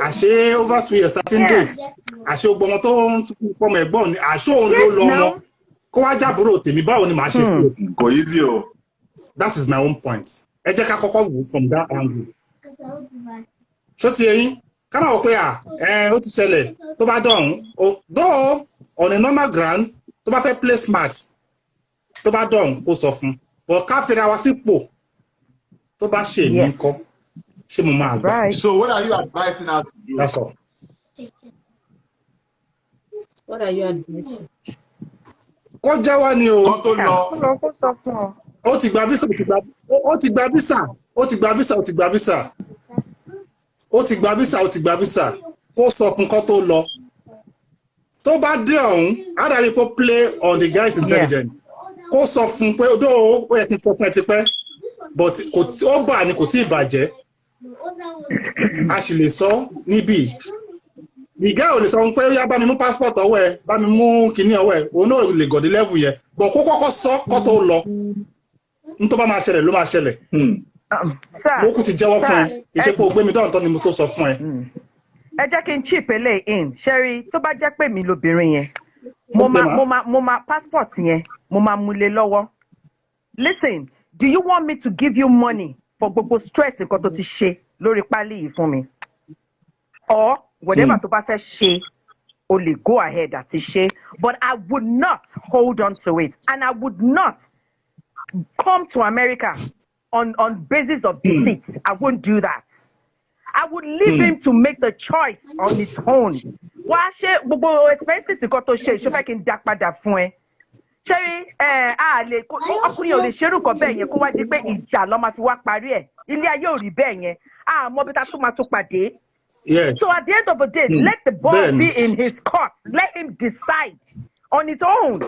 àṣé over 2 years starting date àṣé ogbó ọmọ tó ń tún pọmọ ẹ̀gbọ́n ni àṣé òun ló lọ ọmọ kó wá jábúrò tèmi báwo ni màá ṣe fún un. Kò easy o. That is my own point. Ẹ jẹ́ ká kọ́kọ́ wò from that angle. Ṣó ti eyín ká máa wọ pé ó ti ṣẹlẹ̀ tó bá dọ̀hún though on a normal ground tó bá fẹ́ play smart tó bá dọ̀hún kó sọ fún but ká fira wa sípò tó bá ṣe mí kọ́ ṣé mo máa gbà. So what are you advising us to do? That's all. What are you advising? Kó jáwọ́ ni o. Kó tó lọ. Kó sọ fún ọ. Ó ti gba visa kó sọ fún kó tó lọ. Tó bá dé ọ̀hún á dàbí kó play on the guy's intelligence. Kó sọ fún pé odò ó yẹ kí n sọ fún ẹ ti pẹ́ but ó bà ní kò tí ì bàjẹ́ a sì lè sọ níbí ìgá ò lè sọ pé ó yá bá mi mú passport ọwọ́ ẹ bá mi mú kinní ọwọ́ ẹ òun náà lè gọ̀dí level yẹn but kó kọ́kọ́ sọ kó tó lọ n tó bá máa ṣẹlẹ̀ ló máa ṣẹlẹ̀ mo kù ti jẹ́wọ́ fún ẹ ìṣepò ògbémi dọ́ọ̀tọ́ ni mo tó sọ fún ẹ. Ẹ jẹ́ kí n chip eléyìí in ṣẹ́rí tó bá jẹ́ pé mi lóbìnrin yẹn mo máa passport yẹn mo máa mú lé lọ́wọ́. Listen, do you want me to give you money for gbogbo stress nǹkan tó ti ṣe lórí pálí yìí fún mi? Or whatever tó bá fẹ́ ṣe o lè go ahead àti ṣe but I would not hold on to it and I would not come to America on basis of deceit. I won't do that. I would leave him to make the choice on his own. Wá ṣe gbogbo expenses nǹkan tó ṣe ìṣọ́fẹ́ kí n dá padà fún ẹ. Ṣẹ́rí ọkùnrin ò lè ṣerú nǹkan bẹ́ẹ̀ yẹn kó wá di pé ìjà ló máa fi wá parí ẹ̀. Ilé ayé ò rí bẹ́ẹ̀ yẹn. Àmọ́ bí ta tún máa tún pàdé. So at the end of the day, let the ball be in his court. Let him decide on his own.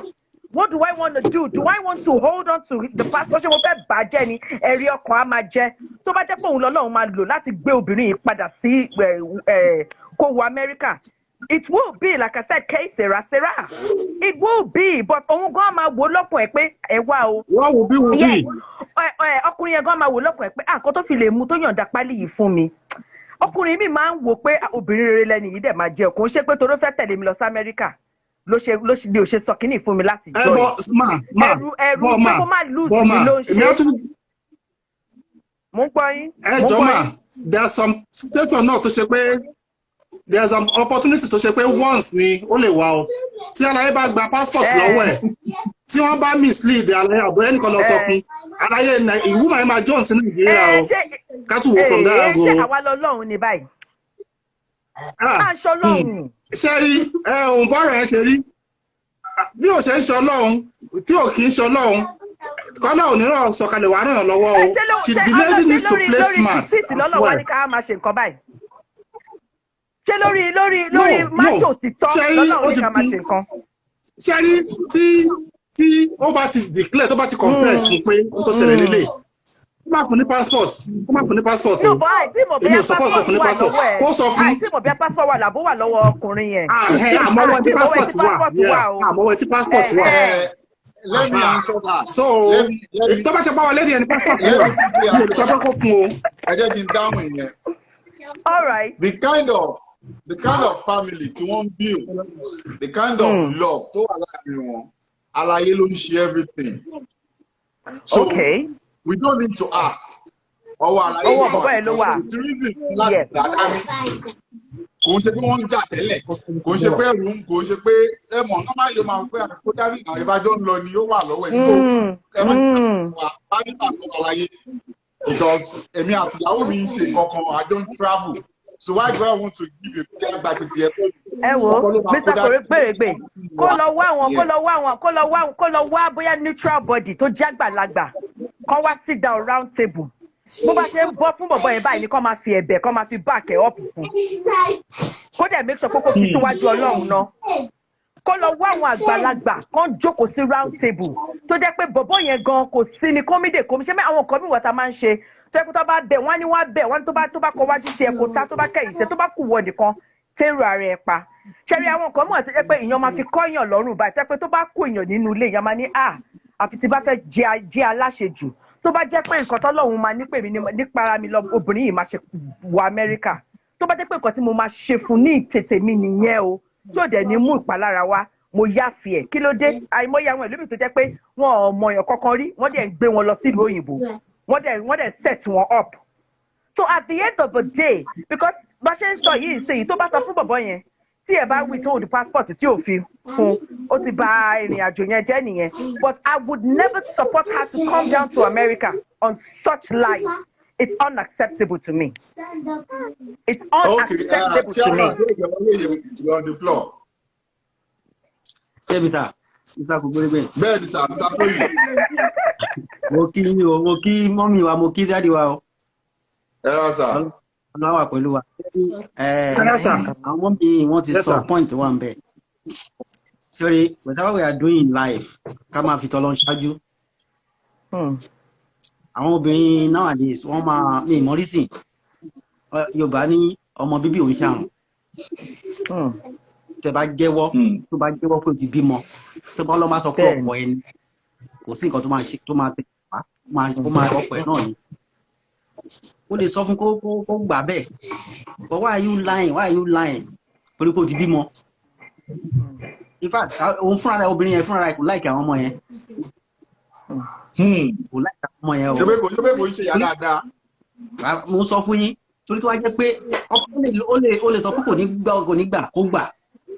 What do I want to do? Do I want to hold on to the passport? Ṣé mo fẹ́ bàjẹ́ ni ẹ̀rí ọkàn á máa jẹ́? Tó bá jẹ́ pé òun lọ́lọ́run máa lò láti gbé obìnrin yìí padà sí kó wọ Amẹ́ríkà. It will be, like I said, case Sarah. It will be, but òun gan máa wò lọ́pọ̀ ẹ̀ pé ẹ wá o. What will be? Ọkùnrin yẹn gan máa wò lọ́pọ̀ ẹ̀ pé àkọ́ tó fi lè mú tó yọ̀ǹda pálí yìí fún mi. Ọkùnrin mi máa ń wò pé obìnrin rere lẹ́ni yìí dẹ̀ máa jẹ́ òkun ṣé pé torí fẹ́ tẹ̀lé mi lọ sí Amẹ́ríkà ló ṣe sọ kínní fún mi láti jọ ẹrù pé kó má lose mi ló ń ṣe. Mo ń gbọ́ yín. Ẹ jọ mà there are some situation náà tó ṣe pé there are some opportunity tó ṣe pé once ni ó lè wá o tí aláyé bá gba passport lọ́wọ́ ẹ̀ tí wọ́n bá mislead aláyé àbúrò ẹnìkan lọ sọ fún aláyé ìwú màá máa Jones ní Nàìjíríà o ká tún wò from there go. Ṣé àwa lọ́lọ́run ni báyìí? Aṣọ lọ́run. Ṣé rí òun bọ́rọ̀ ẹ ṣe rí bí ò ṣe ń ṣọ lọ́hun tí ò kì í ṣọ lọ́hun kọ́lá ò ní ràn sọ̀kalẹ̀ wà ràn lọ́wọ́ o the lady needs to play smart as well. lọ́lọ́ wa ní ká máa ṣe nǹkan báyìí. ṣé lórí májò títọ́ lọ́nà ní ká máa ṣe nǹkan. ṣé rí tí ó bá ti declare tó bá ti confess fún pé ó tó ṣẹlẹ̀ lélẹ̀ ó máa fún ní passport o. no boy tí mo bẹ́ẹ̀ passport wà lọ́wọ́ ẹ̀ kó sọ fún. tí mo bẹ́ẹ̀ passport wà làbó wà lọ́wọ́ ọkùnrin yẹn. àmọ́ tí passport wà. Let me answer that. So, tó bá ṣe bá wa lady ẹni passport wà sọ pé kó fún o. ẹ jẹ́ kí n dáhùn ìyẹn. All right. The kind of family tí wọ́n build, the kind of love tó wà láàrin wọn, àlàyé ló ń ṣe everything. So we don't need to ask. Ọwọ́ àlàyé ló wà. The reason láti dàdání kò ń ṣe pé wọ́n ń jà tẹ́lẹ̀, kò ń ṣe pé ẹ̀rù kò ń ṣe pé ẹ̀mọ̀ normal ló máa ń pẹ́ àkókò dání àwọn ìbájọ́ ń lọ ni ó wà lọ́wọ́ ẹ̀ so ẹ má wà bá nígbà tó wà láyé because èmi àti ìyàwó mi ń ṣe kankan I don't travel so why do I want to give you a back to the airport. Ẹ wo Mr. Korekperegbe kó lọ wá bóyá neutral body tó jágbàlagbà kó wá sit down round table. Bó bá ṣe ń bọ́ fún bọ̀bọ̀ yẹn báyìí ni kó máa fi ẹ̀bẹ̀ kó máa fi back ẹ̀ up fún. Kó dẹ̀ make sure kókó fi síwájú Ọlọ́run náà. Kó lọ wá àwọn àgbàlagbà kán jókòó sí round table tó jẹ́ pé bọ̀bọ̀ yẹn gan kò sí ni kómìdè ṣé àwọn nǹkan bí wọ́n ta máa ń ṣe tó yẹ kó tó bá bẹ̀ wọ́n ní wọ́n bẹ̀ wọ́n tó bá kọ wájú sí ẹ̀kọ́ tá tó bá kẹ̀yìn sí tó bá kù wọ nìkan tẹ́rù ara ẹ̀ pa. Ṣẹ́rí àwọn nǹkan mọ̀ tó jẹ́ pé èèyàn máa fi kọ́yàn lọ́rùn báyìí tó yẹ pé tó bá kó èèyàn nínú ilé èèyàn máa ní àfi tí bá fẹ́ jẹ́ aláṣejù tó bá jẹ́ pé nǹkan tọ́lọ́run máa ní pè mí nípa ara mi lọ obìnrin yìí máa ṣe wọ Amẹ́ríkà tó bá jẹ́ pé nǹkan tí mo máa ṣe fún ní tètè mi nìyẹn o tí ò dẹ̀ ní mú ìpalára wá mo yáfi ẹ̀ kí ló dé àìmọye àwọn ìlú mi tó jẹ́ pé wọn ò mọyàn kankan rí wọ́n dẹ̀ ń gbé wọn lọ sílùú òyìnbó wọ́n dẹ̀ set wọn up so at the end of the day because bá ṣe ń sọ yìí ṣe yìí tó bá sọ fún bọ̀bọ̀ yẹn tí ẹ bá withhold passport tí ò fi fún ó ti bà ìrìn àjò yẹn jẹ́ nìyẹn but I would never support her to come down to America on such lies. It's unacceptable to me. It's unacceptable to me. You're on the floor. Ṣé Mr. Korekperegbe? Bẹ́ẹ̀ ni sà, Mr. Koyi. Mo kí mọ́mí wa, mo kí dáàdi wa o. Ẹ wá sà. Ọlọ́run wà pẹ̀lú wa. Àwọn mọ́mí wọ́n ti sọ point wà ń bẹ̀. Sorry, whatever we are doing in life, ká máa fi tọ́lọ́ ṣáájú. Àwọn obìnrin nowadays wọ́n máa ní ìmọ̀rísìn. Yorùbá ní ọmọ bíbí òun ṣàrùn. Tẹ́ bá jẹ́wọ́ tó bá jẹ́wọ́ pé o ti bímọ tó bá lọ́ máa sọ pé ọ̀pọ̀ ẹni kò sí nǹkan tó máa ṣe tó máa tẹ̀ wá ó máa ọ̀pọ̀ ẹ̀ náà ni. Ó lè sọ fún kó gbà bẹ́ẹ̀ but why are you lying torí kó o ti bímọ. In fact òun fúnra rẹ̀ obìnrin yẹn fúnra rẹ̀ kò láìkì àwọn ọmọ yẹn. Kò láìkì àwọn ọmọ yẹn o. Ṣé pé kò ń ṣe yà dáadáa. Mo sọ fún yín torí tó wá jẹ́ pé ó lè sọ pé kò ní gbà kó gbà.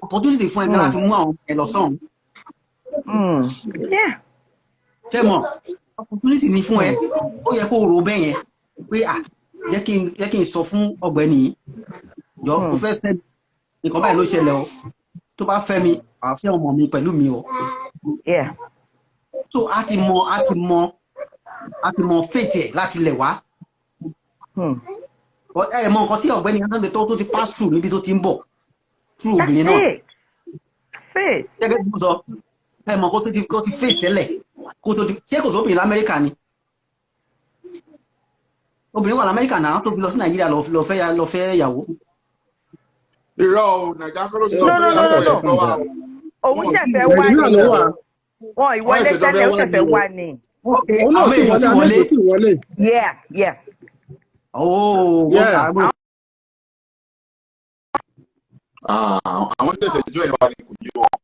Opportunity fún ẹgbẹ́ láti mú àwọn ẹ lọ sọ́hún. Ṣé mọ̀ opportunity ni fún ẹ ó yẹ kó rò bẹ́ẹ̀ yẹn pé jẹ́ kí n sọ fún ọ̀gbẹ́ni jọ tó fẹ́ nǹkan báyìí ló ṣẹlẹ̀ o tó bá fẹ́ mi àfẹ́ ọmọ mi pẹ̀lú mi o. So a ti mọ fètè láti lẹ̀ wá. Ẹ mọ nǹkan tí ọ̀gbẹ́ni yẹn tó ti pass through níbi tó ti ń bọ̀. True obìnrin náà. Gẹ́gẹ́ bí mo sọ, ẹ mọ̀ kó ti face tẹ́lẹ̀, ṣé kò sóbìnrin l'Amẹ́ríkà ni? Obìnrin wà l'Amẹ́ríkà náà tó fi lọ sí Nàìjíríà lọ fẹ́ ìyàwó. Irọ́ o, Nàìjíríà kọ́ ló ti lọ fẹ́ ìyàwó. Òun ṣẹ̀fẹ̀ wá ni. Wọ́n ìwọlé tẹ́lẹ̀ ó ṣẹ̀fẹ̀ wá ni. Òun náà ti wọlé. Yeah. Oh, àwọn tẹ̀sẹ̀ jọ ìwà ni kò yé wọn.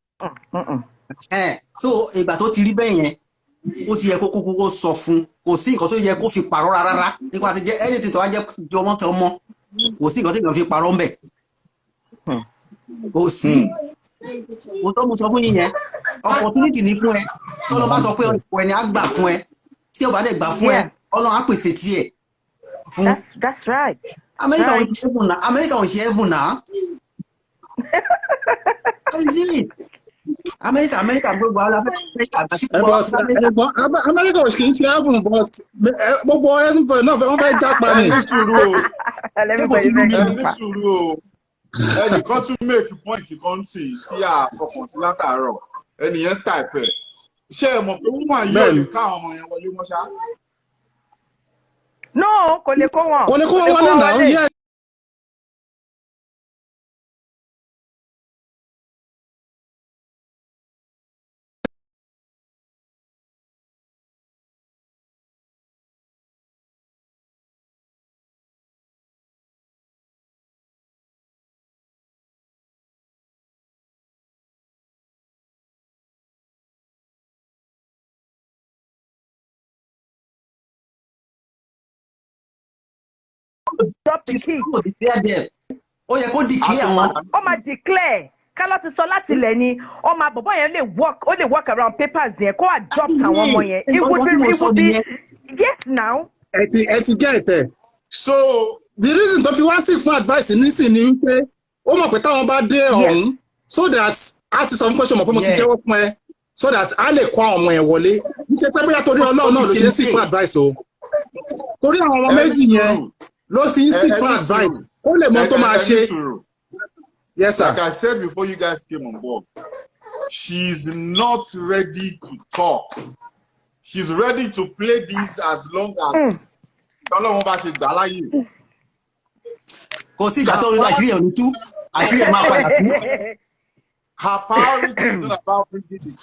So ìgbà tó ti rí bẹ́ẹ̀ yẹn ó ti yẹ kó sọ fún kò sí nǹkan tó yẹ kó fi pàrọ̀ rárá nípa àti jẹ́ anything tó wá jẹ́ jọmọ́ tẹ ọmọ kò sí nǹkan tó yẹ fi pàrọ̀ ń bẹ̀ kò sí mo tó mo sọ fún yín yẹn opportunity ní fún ẹ tó lọ bá sọ pé ọ̀pọ̀ ẹni á gbà fún ẹ tí ó bá dẹ̀ gbà fún ẹ Ọlọ́run á pèsè tiẹ̀ fún. That's right. Amẹ́ríkà ò ṣe heaven náà. Amẹ́ríkà gbogbo àwọn Amẹ́ríkà ò kì í ṣe heaven but gbogbo ẹnìfẹ̀ náà wọ́n fẹ́ jápa ni. Ẹni sùúrù o. ẹnìkan tún make point kan sí tí a fọkàn sí látàárọ̀ ẹnìyẹn type ẹ̀ ṣé ẹ mọ̀ pé woman yìí ò lè ká àwọn ọmọ yẹn wọlé mọ́ ṣá. No, kò lè kó wọn. Kò lè kó wọn wọlé náà. Yeah. Drop the key. Ó yẹ kó declare wọn. Ó máa declare. Kálọ́ ti sọ láti ilẹ̀ ni ó máa bọ̀bọ̀ yẹn lè work around papers yẹn kó adopt àwọn ọmọ yẹn. It would be yes now. Ẹ ti get it. So the reason tó fi wá sí fún advice nísìn ni pé ó mọ̀ pé táwọn bá dé ọ̀hún so that a ti sọ fún pé ṣe mọ̀ pé mo ti jẹ́wọ́ fún ẹ so that a lè kó àwọn ọmọ yẹn wọlé. Ní ṣe pé bóyá torí Ọlọ́run náà ló ṣe sí fún advice o. Torí àwọn ọmọ méjì yẹn ló fi ń sí fún advice. Ó lè mọ tó máa ṣe. Yes, sir. Like I said before you guys came on board, she's not ready to talk. She's ready to play this as long as Ọlọ́run bá ṣe gbà láyè. Kò sí ìgbà tó rí àṣírí ẹ̀ ní tú, àṣírí ẹ̀ máa padà sí. Her priority is not about bringing the kids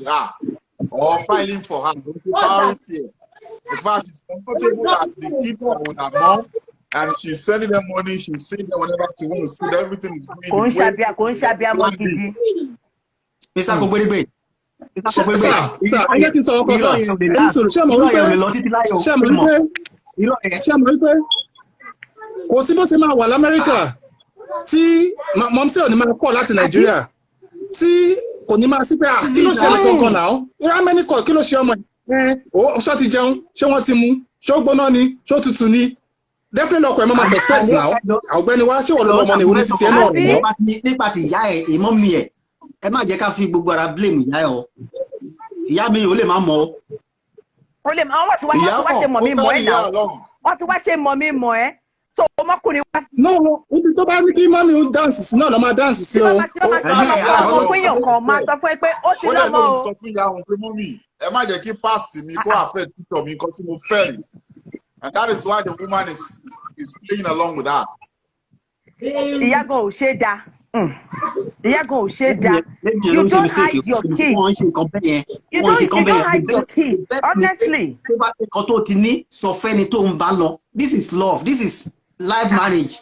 to her or filing for her. It's a priority. In fact, she's comfortable that the kids are with her mom. And she's sending them money, she's seeing them whenever she wants to see that everything is going Kò ń ṣàbíà mọ́ gidi. Mr. Kogberegbe. Sir, ẹ jẹ́ kí n sọ ọkọ sir. Ṣé mo wípé kò sí bó ṣe máa wà l'Amẹ́ríkà tí mọ̀mísí ò ní máa kọ̀ láti Nàìjíríà tí kò ní máa sí pé kí ló ṣẹlẹ̀ gangan náà? Irá mẹ́ni kọ̀ kí ló ṣe ọmọ ẹ̀? Ṣọ́ ti jẹun? Ṣé wọ́n ti mu? Ṣó gbóná ni? Ṣó tutù ni? Definitely ọkọ ẹ máa suspect now. Ọ̀gbẹ́ni wá ṣé wọ́n lọ ọmọ ni ìwé ní ti tiẹ̀ náà rẹ̀. Nípa ti ìyá ẹ̀ ìmọ̀ mi ẹ̀ ẹ má jẹ́ ká fi gbogbo ara blame ìyá ẹ̀ o. Ìyá mi ò lè má mọ̀ ọ́. Ó lè máa wọ́n ti wá ṣe mọ̀ mí mọ̀ ẹ́ náà. Wọ́n ti wá ṣe mọ̀ mí mọ̀ ẹ́. So ọmọkùnrin wá. No, ibi tó bá ní kí mọ́mí ń dáǹsì sí náà lọ́ máa dáǹsì sí o. Ọmọ fún yàn kan máa sọ fún ẹ pé ó ti lọ́mọ o. Ó lè sọ fún ìyá òun pé mọ́mí ẹ má jẹ́ kí past mi kó affect future mi nǹkan tí mo fẹ́ rí. And that is why the woman is playing along with her. Ìyá gan ò ṣe dá. Ìyá gan ò ṣe dá. You don't hide your kids. You don't hide your kids. Honestly. Nǹkan tó ti ní sọ fẹ́ni tó ń bá lọ. This is love. This is live marriage.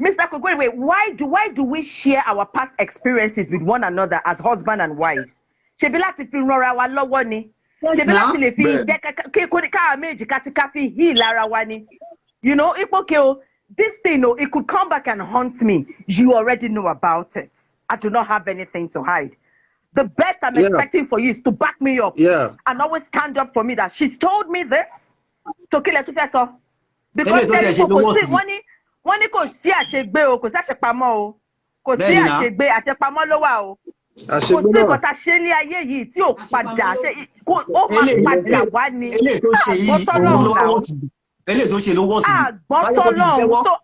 Mr. Kogberegbe, why do we share our past experiences with one another as husband and wives? Ṣebí láti fi ranra wa lọ́wọ́ ni. Ṣebí láti lè fi ká méjì ká fi heal ara wa ni. You know, okay, this thing, it could come back and haunt me. You already know about it. I do not have anything to hide. The best I'm expecting for you is to back me up and always stand up for me that she's told me this. So kill it to because wọ́n ní kò sí àṣegbé o, kò sí àṣepamọ́ o, kò sí àṣegbé, àṣepamọ́ ló wà o. Kò sí nǹkan tá a ṣe ní ayé yìí tí ò padà ó máa padà wá ní àgbọ́tọ́lọ́run náà. Eléyìí tó ṣe ló wọ́ sí i. Àgbọ́tọ́lọ́run tó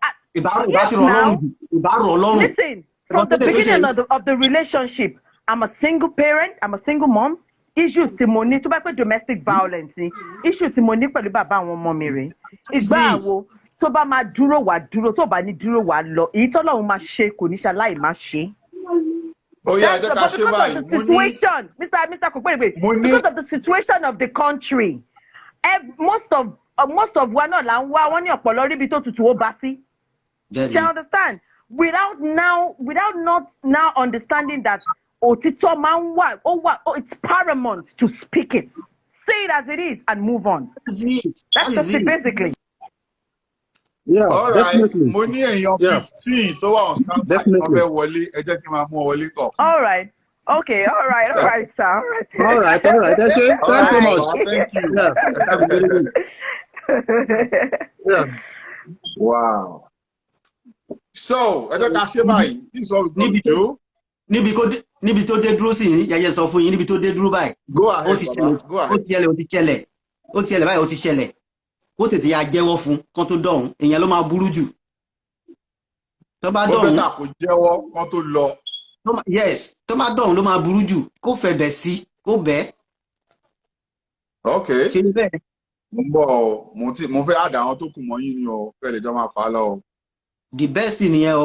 listen, from the beginning of the relationship, I'm a single parent, I'm a single mom. Issues tí mo ní tó bá pé domestic violence ni issue tí mo ní pẹ̀lú bàbá àwọn ọmọ mi rè ìgbà wo tó bá máa dúró wá dúró tó bá ní dúró wá lọ èyí tọ́lọ́run máa ṣe kò ní ṣaláì máa ṣe. Oh yeah, because of the situation, Mr. Kogberegbe, because of the situation of the country, most of wa náà là ń wá wọn ní ọ̀pọ̀lọ́ ríbi tó tutù ó bá sí. You understand? Without not now understanding that òtítọ́ máa ń wà, it's paramount to speak it. Say it as it is and move on. That's just it basically. Yeah, all right. Mo ní èèyàn 15 tó wà on stand by ọbẹ̀ wọlé, ẹ jẹ́ kí n máa mú wọlé kọ̀. All right. Okay, all right, sir. All right. Thanks so much. Thank you. Yeah. Wow. So, ẹ jẹ́ ká ṣe báyìí. This is what we're going to do. Níbi tó dé dúró sí yín, yẹyẹ sọ fún yín níbi tó dé dúró báyìí. Go ahead, Baba. Go ahead. Ó ti ṣẹlẹ̀ báyìí, ó ti ṣẹlẹ̀. Ó tètè ya jẹ́wọ́ fún kan tó dọ̀hún, èèyàn ló máa burú jù. tó bá Ó dọ̀hún better kó jẹ́wọ́ kán tó lọ. yes tó bá dọ̀hún ló máa burú jù kó fẹ̀bẹ̀ sí kó bẹ́ẹ̀ Okay. ṣe bẹ́ẹ̀. Mo ń bọ̀ o, mo fẹ́ àdá àwọn tó kù mọ́ yín ni o, fẹ́ lè jọ máa fà á lọ o. The best thing nìyẹn o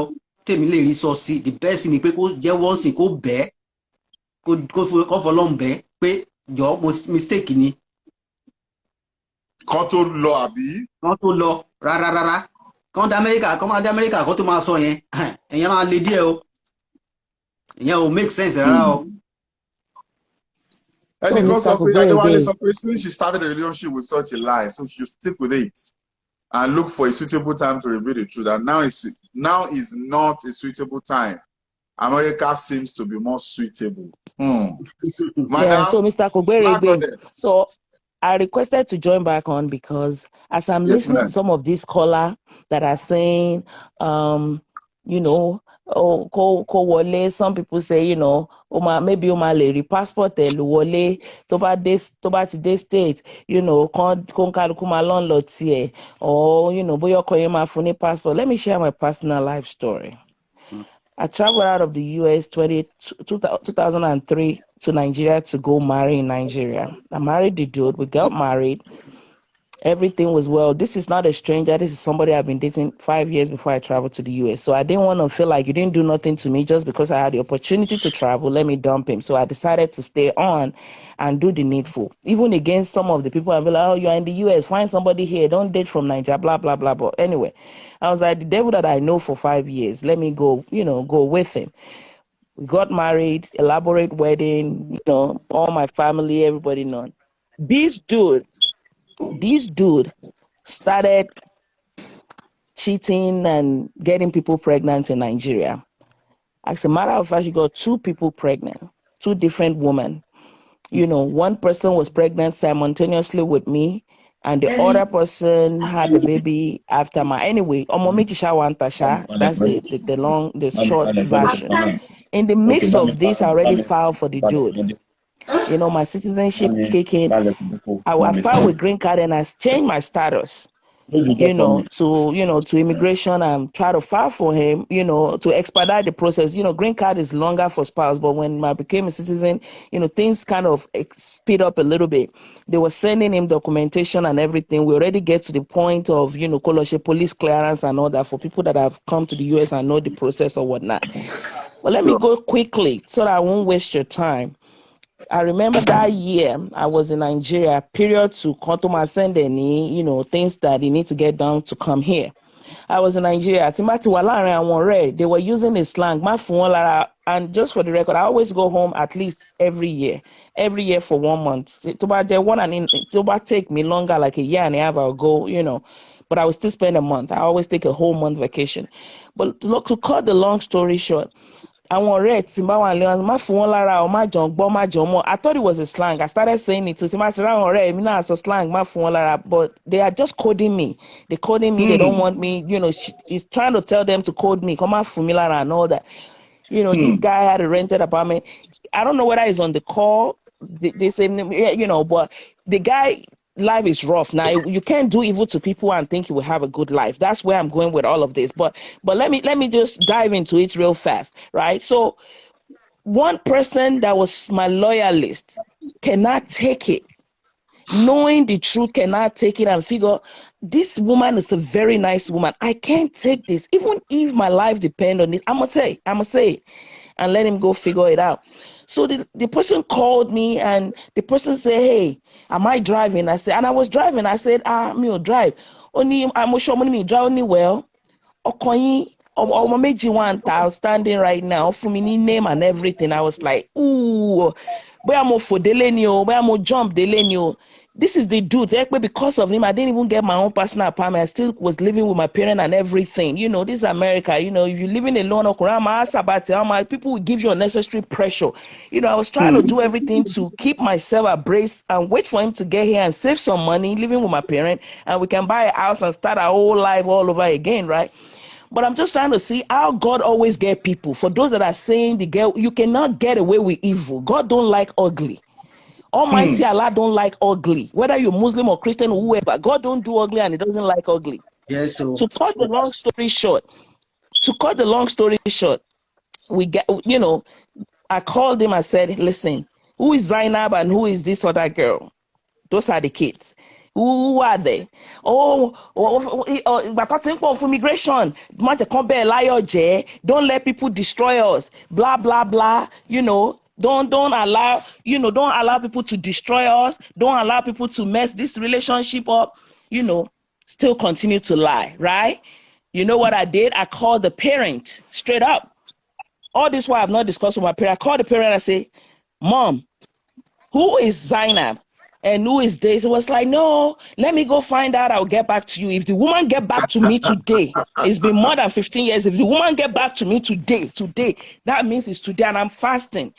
tèmi lè rí sọ sí the best thing ni pé kó jẹ́wọ́ sí kó bẹ́ẹ̀ kó fọlọ́n bẹ́ẹ̀ pé jọ mistake ni. Kán tó lọ àbí? Kán tó lọ rárá kán dé Amẹ́ríkà kó tó máa sọ yẹn ẹ̀yẹn máa le díẹ̀ o ìyẹn ò make sense rárá o. So, Ẹnìkan Mr. sọ pé Kugberede. Adéwálé sọ pé since she started a relationship with such a lie, so she should stick with it and look for a suitable time to reveal the truth. And now is not a suitable time. America seems to be more suitable. Yeah, Madam, so Mr. Kugberede, Goddess. so I requested to join back on because as I'm Yes, listening ma'am. to some of these callers that are saying, you know, oh, ko wole, some people say, you know, maybe le passport wole, toba ti dey state, you know, kon kaluku ma lon lo tie, or, you know, boyo koye ma funi passport. Let me share my personal life story. I traveled out of the US 2003 to Nigeria to go marry in Nigeria. I married the dude. We got married. Everything was well. This is not a stranger. This is somebody I've been dating 5 years before I traveled to the US. So I didn't want to feel like you didn't do nothing to me just because I had the opportunity to travel. Let me dump him. So I decided to stay on and do the needful. Even against some of the people, I'll be like, oh, you're in the US. Find somebody here. Don't date from Nigeria, blah, blah, blah. But anyway, I was like, the devil that I know for 5 years, let me go, you know, go with him. We got married, elaborate wedding, you know, all my family, everybody known. This dude started cheating and getting people pregnant in Nigeria. As a matter of fact, she got 2 people pregnant, 2 different women. You know, one person was pregnant simultaneously with me, and the other person had the baby after my. Anyway, that's the short version. In the midst of this, I already filed for the dude. You know, my citizenship kicking. I filed with green card and I changed my status, you know, to immigration and try to file for him, you know, to expedite the process. You know, green card is longer for spouse, but when I became a citizen, you know, things kind of speed up a little bit. They were sending him documentation and everything. We already get to the point of, you know, police clearance and all that for people that have come to the US and know the process or whatnot. But let me go quickly so that I won't waste your time. I remember that year I was in Nigeria, period to Kontoma send any, you know, things that you need to get done to come here. I was in Nigeria. They were using a slang. And just for the record, I always go home at least every year for 1 month. To take me longer, like a year and a half, I'll go, you know, but I will still spend a month. I always take a whole month vacation. But look, to cut the long story short, I thought it was a slang. I started saying it to slang, but they are just coding me. They're coding me. They don't want me, you know, he's trying to tell them to code me, come out familiar and all that. You know, this guy had a rented apartment. I don't know whether he's on the call. They say, you know, but the guy, life is rough. Now you can't do evil to people and think you will have a good life. That's where I'm going with all of this. But let me just dive into it real fast, right? So one person that was my loyalist cannot take it. Knowing the truth, cannot take it and figure this woman is a very nice woman. I can't take this. Even if my life depends on it, I'm going to say it and let him go figure it out. So the person called me and the person said, hey, am I driving? I said, and I was driving. I said, me will drive. Only I'm sure me drive only well. Okoyi, or maybe one outstanding right now for me name and everything. I was like, ooh, where I'm for Delenio, where I'm jump Delenio. This is the dude. Because of him, I didn't even get my own personal apartment. I still was living with my parents and everything. You know, this is America. You know, if you're living alone, people will give you unnecessary pressure. You know, I was trying to do everything to keep myself abreast and wait for him to get here and save some money, living with my parents, and we can buy a house and start our whole life all over again, right? But I'm just trying to see how God always get people. For those that are saying you cannot get away with evil. God don't like ugly. Almighty Allah don't like ugly. Whether you're Muslim or Christian or whoever, God don't do ugly and he doesn't like ugly. Yes, so to cut the long story short, to cut the long story short, I called him and said, listen, who is Zainab and who is this other girl? Those are the kids. Who are they? But talking of immigration, don't let people destroy us. Blah blah blah. Don't allow people to destroy us. Don't allow people to mess this relationship up. Still continue to lie, right? You know what I did? I called the parent straight up. All this while I've not discussed with my parent. I called the parent and I say, Mom, who is Zainab? And who is this? It was like, no, let me go find out. I'll get back to you. If the woman get back to me today, it's been more than 15 years. If the woman get back to me today, that means it's today and I'm fasting.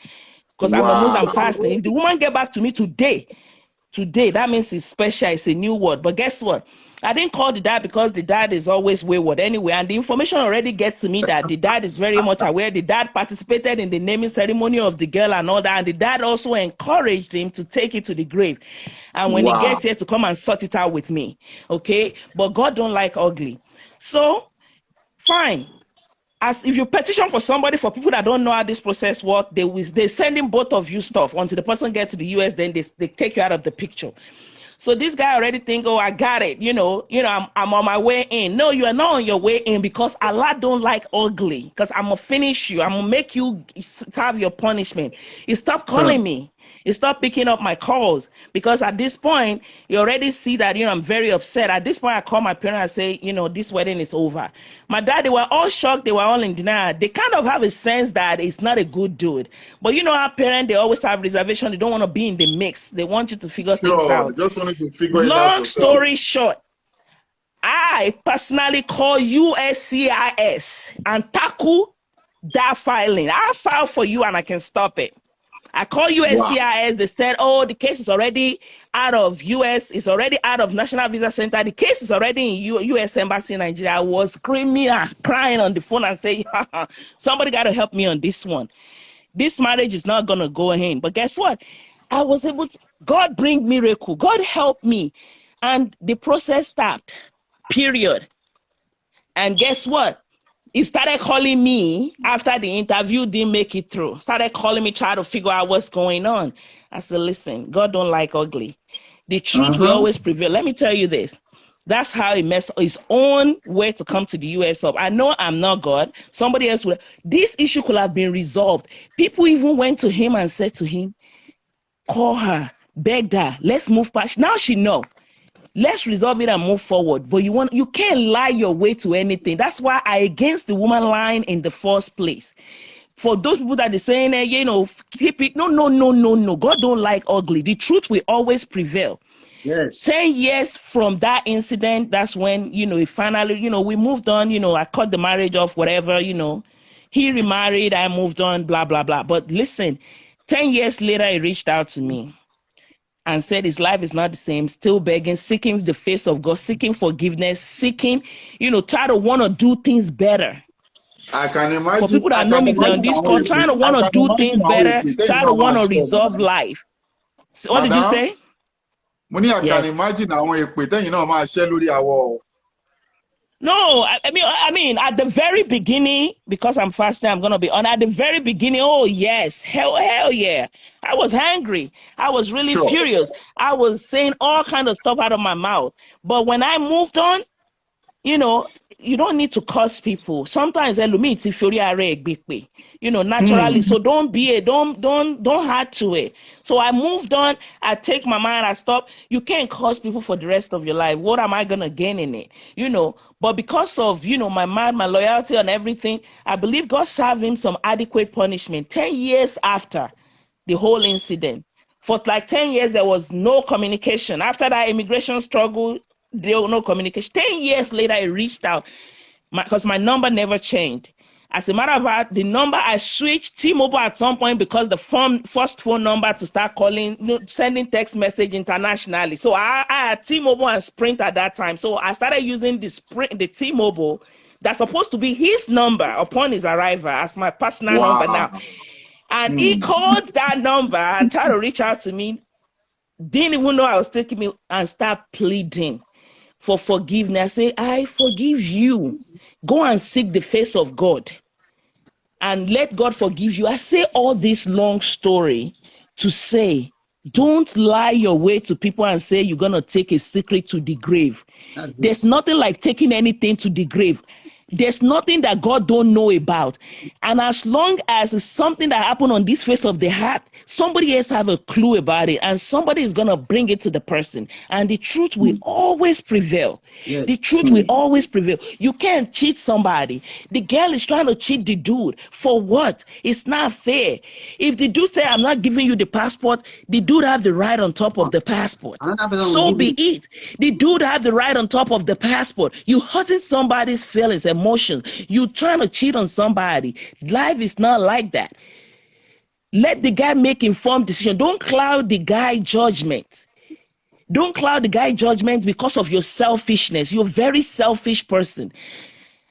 Because I'm a Muslim fasting. If the woman get back to me today, that means it's special. It's a new word. But guess what? I didn't call the dad because the dad is always wayward anyway. And the information already gets to me that the dad is very much aware. The dad participated in the naming ceremony of the girl and all that. And the dad also encouraged him to take it to the grave. And when he gets here to come and sort it out with me. Okay. But God don't like ugly. So fine. As if you petition for somebody, for people that don't know how this process works, they sending both of you stuff until the person gets to the US, then they take you out of the picture. So this guy already think, oh, I got it. I'm on my way in. No, you are not on your way in because Allah don't like ugly. Because I'm going to finish you. I'm going to make you have your punishment. You stop calling me. You stop picking up my calls. Because at this point, you already see that, I'm very upset. At this point, I call my parents and say, this wedding is over. My dad, they were all shocked. They were all in denial. They kind of have a sense that it's not a good dude. But our parents, they always have reservation. They don't want to be in the mix. They want you to figure things out. Just wanted to figure it out. Long story short, I personally call USCIS and tackle that filing. I file for you and I can stop it. I call USCIS. They said, oh, the case is already out of US. It's already out of National Visa Center. The case is already in US Embassy in Nigeria. I was screaming and crying on the phone and saying, somebody got to help me on this one. This marriage is not going to go ahead. But guess what? I was able to, God bring miracle. God help me. And the process stopped, period. And guess what? He started calling me after the interview didn't make it through. Started calling me, trying to figure out what's going on. I said, listen, God don't like ugly. The truth will always prevail. Let me tell you this. That's how he messed his own way to come to the US up. I know I'm not God. Somebody else would. This issue could have been resolved. People even went to him and said to him, call her, begged her, let's move past. Now she know. Let's resolve it and move forward. But you can't lie your way to anything. That's why I against the woman lying in the first place. For those people that are saying, keep it. No. God don't like ugly. The truth will always prevail. Yes. 10 years from that incident, that's when, he finally, we moved on, I cut the marriage off, whatever, he remarried, I moved on, blah, blah, blah. But listen, 10 years later, he reached out to me and said his life is not the same, still begging, seeking the face of God, seeking forgiveness, seeking, try to want to do things better. I can imagine. For people that know me on this call, trying to want to do things better, try to want to resolve life. So what did you say? Money, I can imagine how we pretend, my share lórí our. No, I mean, at the very beginning, because I'm fasting, I'm gonna be on. At the very beginning, oh yes, hell yeah, I was angry. I was really furious. I was saying all kinds of stuff out of my mouth. But when I moved on, you don't need to curse people. Sometimes naturally. So don't add to it. So I moved on. I take my mind. I stop. You can't curse people for the rest of your life. What am I gonna gain in it? But because of my mind, my loyalty, and everything, I believe God served him some adequate punishment. 10 years after the whole incident, for like 10 years there was no communication. After that immigration struggle, there was no communication. 10 years later, I reached out because my number never changed. As a matter of fact, the number I switched T-Mobile at some point because the first phone number to start calling, sending text message internationally. So I had T-Mobile and Sprint at that time. So I started using the T-Mobile that's supposed to be his number upon his arrival as my personal number now. And he called that number and tried to reach out to me. Didn't even know I was taking me and start pleading. for forgiveness. I say, I forgive you. Go and seek the face of God and let God forgive you. I say all this long story to say, don't lie your way to people and say you're going to take a secret to the grave. There's nothing like taking anything to the grave. There's nothing that God don't know about. And as long as it's something that happened on this face of the heart, somebody else have a clue about it and somebody is going to bring it to the person. And the truth will always prevail. Yes. The truth will always prevail. You can't cheat somebody. The girl is trying to cheat the dude. For what? It's not fair. If the dude say, I'm not giving you the passport, the dude have the right on top of the passport. So be it. The dude have the right on top of the passport. You hurting somebody's feelings, emotions. You trying to cheat on somebody. Life is not like that. Let the guy make informed decision. Don't cloud the guy judgment. Don't cloud the guy judgment because of your selfishness. You're a very selfish person.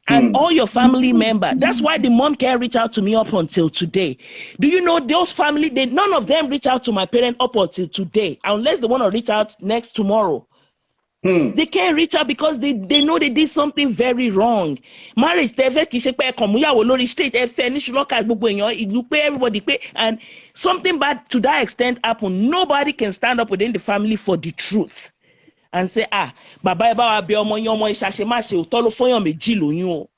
And all your family member. That's why the mom can't reach out to me up until today. Do you know those family, none of them reach out to my parent up until today, unless they want to reach out next tomorrow. They can't reach out because they know they did something very wrong. Marriage, everybody, and something bad to that extent happened. Nobody can stand up within the family for the truth and say, baba eba wa be omo yin omo isase ma se oto lo foyan meji loyun o.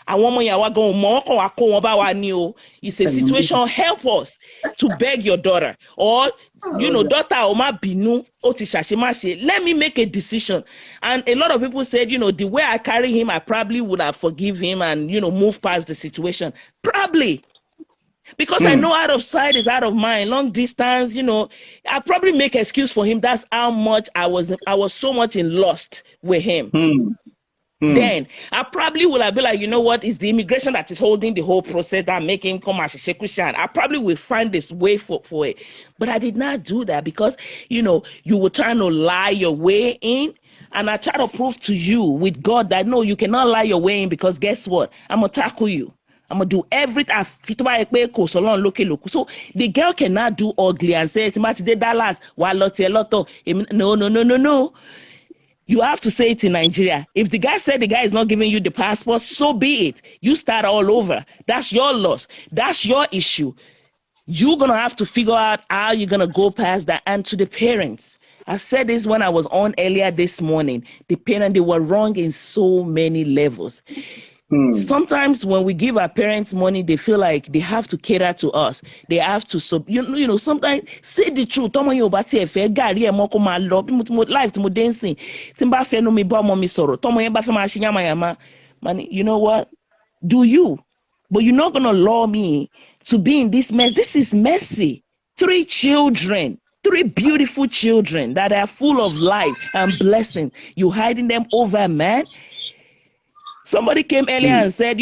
Àwọn ọmọ yẹn wa gan mo kan wa ko wọn ba wa ni o. It's a situation. Help us to beg your daughter, or daughter o ma binu o ti sase ma se. Let me make a decision. And a lot of people said, the way I carry him, I probably would have forgive him and move past the situation. Probably. Because I know out of sight is out of mind. Long distance, I probably make excuse for him. That's how much I was so much in lust with him. Then I probably would have been like, you know what? It's the immigration that is holding the whole process that making him come as a Christian. I probably will find this way for it. But I did not do that because, you were trying to lie your way in. And I try to prove to you with God that, no, you cannot lie your way in, because guess what? I'm going to tackle you. I'm going to do everything. So the girl cannot do ugly and say, no. You have to say it in Nigeria. If the guy said the guy is not giving you the passport, so be it. You start all over. That's your loss. That's your issue. You're going to have to figure out how you're going to go past that. And to the parents, I said this when I was on earlier this morning. The parents, they were wrong in so many levels. Sometimes when we give our parents money, they feel like they have to cater to us. They have to, sometimes say the truth. You know what? Do you? But you're not going to allow me to be in this mess. This is messy. 3 children. 3 beautiful children that are full of life and blessing. You hiding them over, man. Somebody came earlier and said,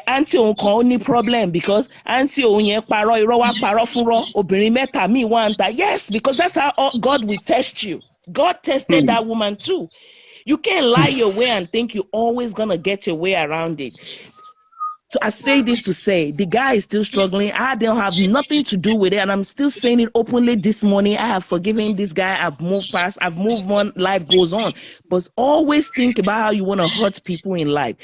auntie only problem because auntie onye paro irowa paro funro obìnrin mẹ́ta mi wanta. Yes, because that's how God will test you. God tested that woman too. You can't lie your way and think you're always gonna get your way around it. So I say this to say, the guy is still struggling. I don't have nothing to do with it. And I'm still saying it openly this morning. I have forgiven this guy. I've moved past. I've moved on. Life goes on. But always think about how you want to hurt people in life.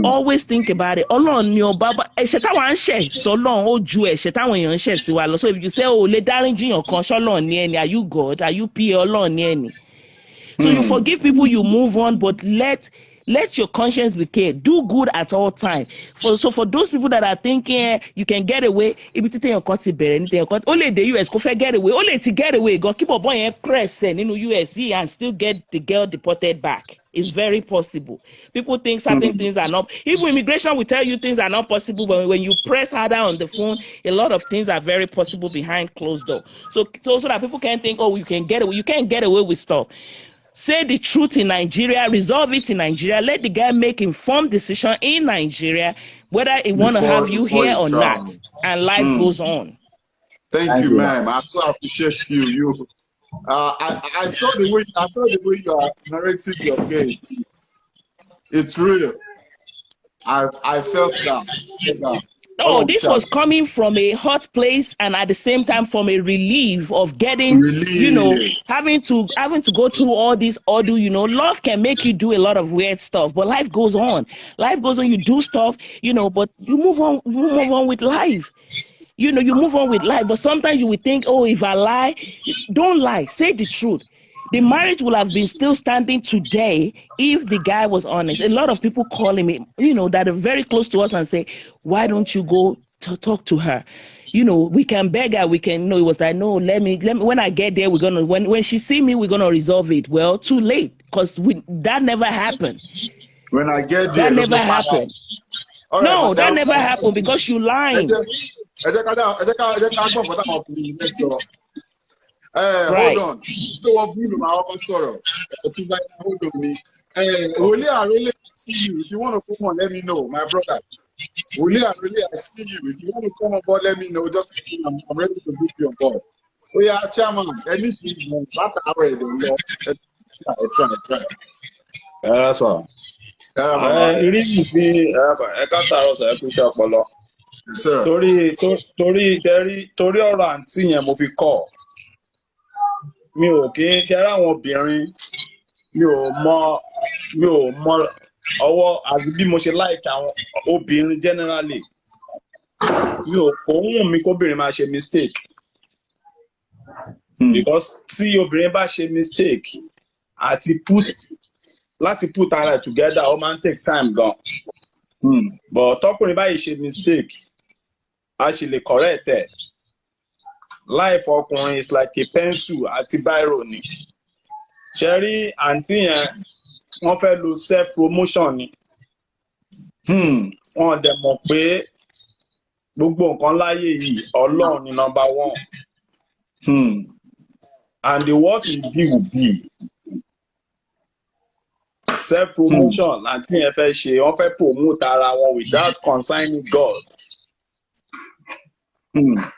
Always think about it. Ọlọ́run ni ọba ẹ̀ṣẹ̀ táwọn ń ṣẹ̀ sọ́lọ́run ó ju ẹ̀ṣẹ̀ táwọn èèyàn ń ṣẹ̀ sí wa lọ. So if you say, lè dáríjì yàn kan ṣọ́lọ́run ni ẹni, are you God? Are you PA Ọlọ́run ni ẹni? So you forgive people, you move on, but let your conscience be clear. Do good at all times. So for those people that are thinking you can get away, if you think only the US go get away, only to get away, go keep up on press in USC and still get the girl deported back. It's very possible. People think certain things are not. Even immigration will tell you things are not possible, but when you press harder on the phone, a lot of things are very possible behind closed doors. So that people can't think, you can get away. You can't get away with stuff. Say the truth in Nigeria, resolve it in Nigeria, let the guy make informed decision in Nigeria, whether he want to have you here or not, and life goes on. Thank you, ma'am. I so appreciate you. I saw the way you are narrating your case. It's real. I felt that. No, this was coming from a hot place and at the same time from a relief of getting, you know, having to go through all this ordeal. You know, love can make you do a lot of weird stuff, but life goes on. Life goes on. You do stuff, you know, but you move on. You move on with life. You know, you move on with life. But sometimes you would think, oh, if I lie, don't lie. Say the truth. The marriage would have been still standing today if the guy was honest. A lot of people calling me, you know, that are very close to us and say, why don't you go to talk to her? You know, we can beg her, we can, no, it was like, no, let me, when I get there, we're going to, when she see me, we're going to resolve it. Well, too late, because that never happened. When I get there, that never happened. Right, no, that never happened because you lying. Hold on. So what you my sorrow? Hold on me. Really, I really see you. If you want to come on, let me know, my brother. Really, I see you. If you want to come on board, let me know. Just I'm ready to book you on board. Oh yeah, chairman. At least that's our way. Try. That's all. Really, I can't tell us a picture of Polo. Torí ọ̀rọ̀ àǹtí yẹn mo fi kọ́ mi ò kí ń kẹ́rẹ́ àwọn obìnrin mi ò mọ ọwọ́ àbí bí mo ṣe like àwọn obìnrin generally mi ò kò wùn mí kóbìnrin máa ṣe mistake because tí obìnrin bá ṣe mistake láti put ara together ó máa ń take time gan but tọkùnrin báyìí ṣe mistake a ṣì lè correct ẹ̀. Life ọkùnrin is like a pencil àti biro ni. Ṣẹ́rí àǹtí yẹn wọ́n fẹ́ lo self promotion ni. Wọ́n dẹ̀ mọ̀ pé gbogbo nǹkan láyé yìí Ọlọ́run ni number one. And the what will be. Self promotion àǹtí yẹn fẹ́ ṣe wọ́n fẹ́ promote ara wọn without consigning God.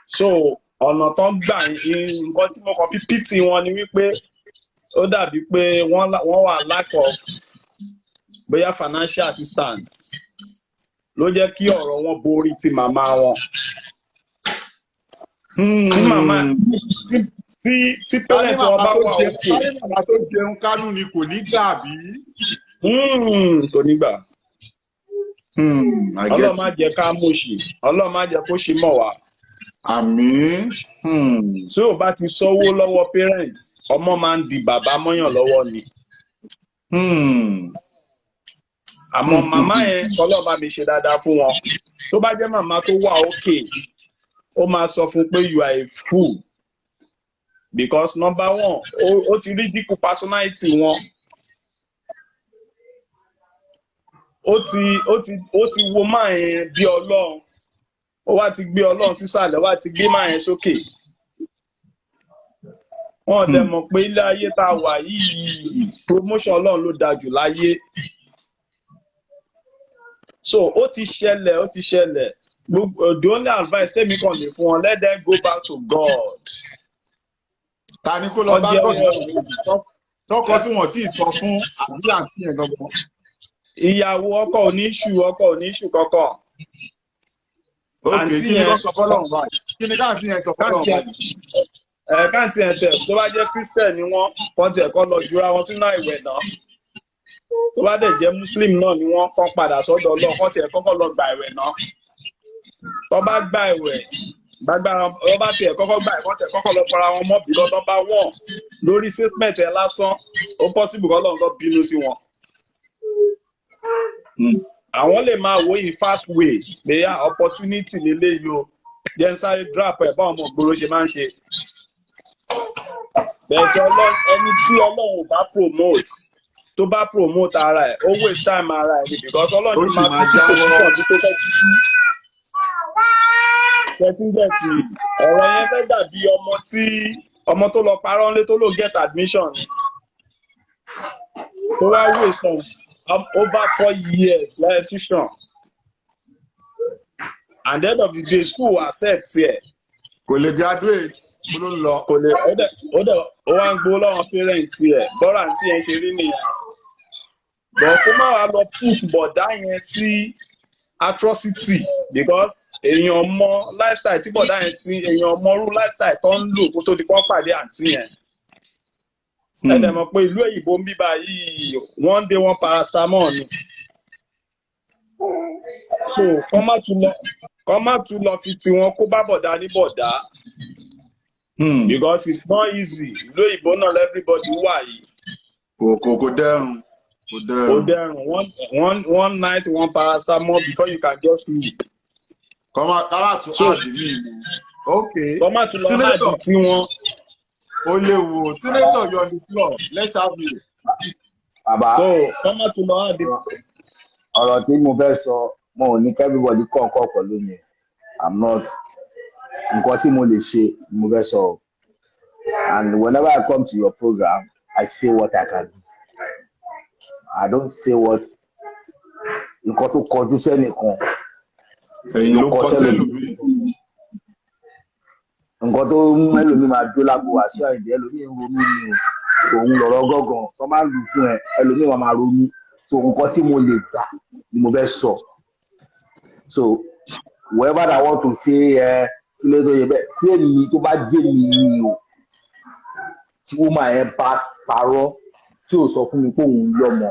So ọ̀nà tó ń gbà nǹkan tí mo kàn fi pity wọn ni wípé ó dàbí pé wọ́n wà lack of bóyá financial assistance ló jẹ́ kí ọ̀rọ̀ wọn borí ti màmá wọn. Tí màmá tí parent wọn bá wà òkè. Màmá tó jẹun kánú ni kò ní gbà bí. Kò ní gbà. Ọlọ́run má jẹ́ ká mọ̀ṣì Ọlọ́run má jẹ́ kó ṣì mọ̀ wá. Àmín. Tí o bá ti sọ́wọ́ lọ́wọ́ parents ọmọ máa ń di bàbá mọ́yàn lọ́wọ́ ni. Àmọ́ màmá yẹn Ọlọ́run bá mi ṣe dáadáa fún wọn. Tó bá jẹ́ màmá tó wà okay ó máa sọ fún pé you are a fool because number one ó ti rí dínkù personality wọn. Ó ti wo máa yẹn bí Ọlọ́run. Ó wá ti gbé Ọlọ́run sísàlẹ̀ wá ti gbé máa yẹn sókè. Wọ́n dẹ̀ mọ̀ pé ilé ayé tá a wà yìí promotion Ọlọ́run ló dáa jù láyé. So ó ti ṣẹlẹ̀ the only advice tèmi kàn lè fún wọn let them go back to God. Ta ni kó lọ bá God tọkọ tí wọ́n ti sọ fún àbí àǹtí yẹn gangan. Ìyàwó ọkọ ò ní ṣù kankan. Okay, kí ni kò sọ fọ́lọ́run báyìí? Kí ni káàntì yẹn sọ fọ́lọ́run báyìí? Káàntì yẹn tẹ̀ tó bá jẹ́ Christian ni wọ́n tiẹ̀ kọ́ lọ jura wọn sínú àìwẹ̀ náà. Tó bá dẹ̀ jẹ́ Muslim náà ni wọ́n kọ́ padà sọ́dọ̀ Ọlọ́run kọ́ tiẹ̀ kọ́kọ́ lọ gba ìwẹ̀ náà. Tó bá gba ìwẹ̀ wọ́n bá tiẹ̀ kọ́kọ́ gba ìwẹ̀ tiẹ̀ kọ́kọ́ lọ fara wọn mọ́ bìkọ́ tó bá wọ̀n lórí statement ẹ̀ lásán ó possible kọ́ lọ́n kọ́ bínú sí wọn. Àwọn lè máa wo in fast way léyà opportunity lélẹ́yìí o jẹ́ ń sáré drop ẹ̀ bá ọmọ ògbóró ṣe máa ń ṣe. Bẹ̀ẹ̀tẹ̀ ẹni tí Ọlọ́run bá promote tó bá promote ara ẹ̀ ó waste time ara ẹ̀ ni because Ọlọ́run ti máa kú sí position bí tó fẹ́ kú sí. Kẹ́tíńgẹ̀tì ọ̀rọ̀ yẹn fẹ́ dàbí ọmọ tó lọ parọ́ ńlé tó lò get admission tó wá waste over 4 years institution and the end of the day school accept here. Kò lè graduate kó ló ń lọ. Kò lè ó wá ń gbó lọ́wọ́ parent ẹ̀ bọ́rọ̀ àǹtí yẹn ṣe rí nìyẹn. Bọ̀ kó má wàá lọ put bọ̀dá yẹn sí atrocity because èèyàn mọ lifestyle tí bọ̀dá yẹn ti èèyàn mọrú lifestyle tó ń lò kó tó di kó pàdé àǹtí yẹn. Ẹ dẹ̀ mọ̀ pé ìlú òyìnbó ń bíbá yìí one day one paracetamol ni. So kọ́ má tún lọ fi tiwọn kó bá bọ̀dá ní bọ̀dá. Because it's not easy. Ìlú òyìnbó náà everybody wà yìí. Kò dẹrùn. Kò dẹrùn. One night one paracetamol before you can get through. Come out to add me. Okay. Come out to add the tiwọn. Olewo, Senator, you're on the floor. Let's have you. Baba. So come out to add the. Ọ̀rọ̀ tí mo fẹ́ sọ, mo ò ní kí everybody kọ́ pẹ̀lú mi. I'm not. Nǹkan tí mo lè ṣe ni mo fẹ́ sọ. And whenever I come to your program, I say what I can do. I don't say what nǹkan tó kọjú sẹ́nìkan. Ẹ̀yin ló kọ́ sẹ́lòmíì. Nǹkan tó mú ẹlòmíì máa dó lágbo wá sí àìdí ẹlòmíì ń ronú ni òun lọ̀rọ̀ gángan tó máa ń lù fún ẹ ẹlòmíì máa ronú. So nǹkan tí mo lè gbà ni mo fẹ́ sọ. So whoever that want to say kí ló tó yẹ bẹ́ẹ̀ tí èmi tó bá jẹ́ mi ni o tí wọ́n máa yẹn bá parọ́ tí ò sọ fún mi pé òun lọ́mọ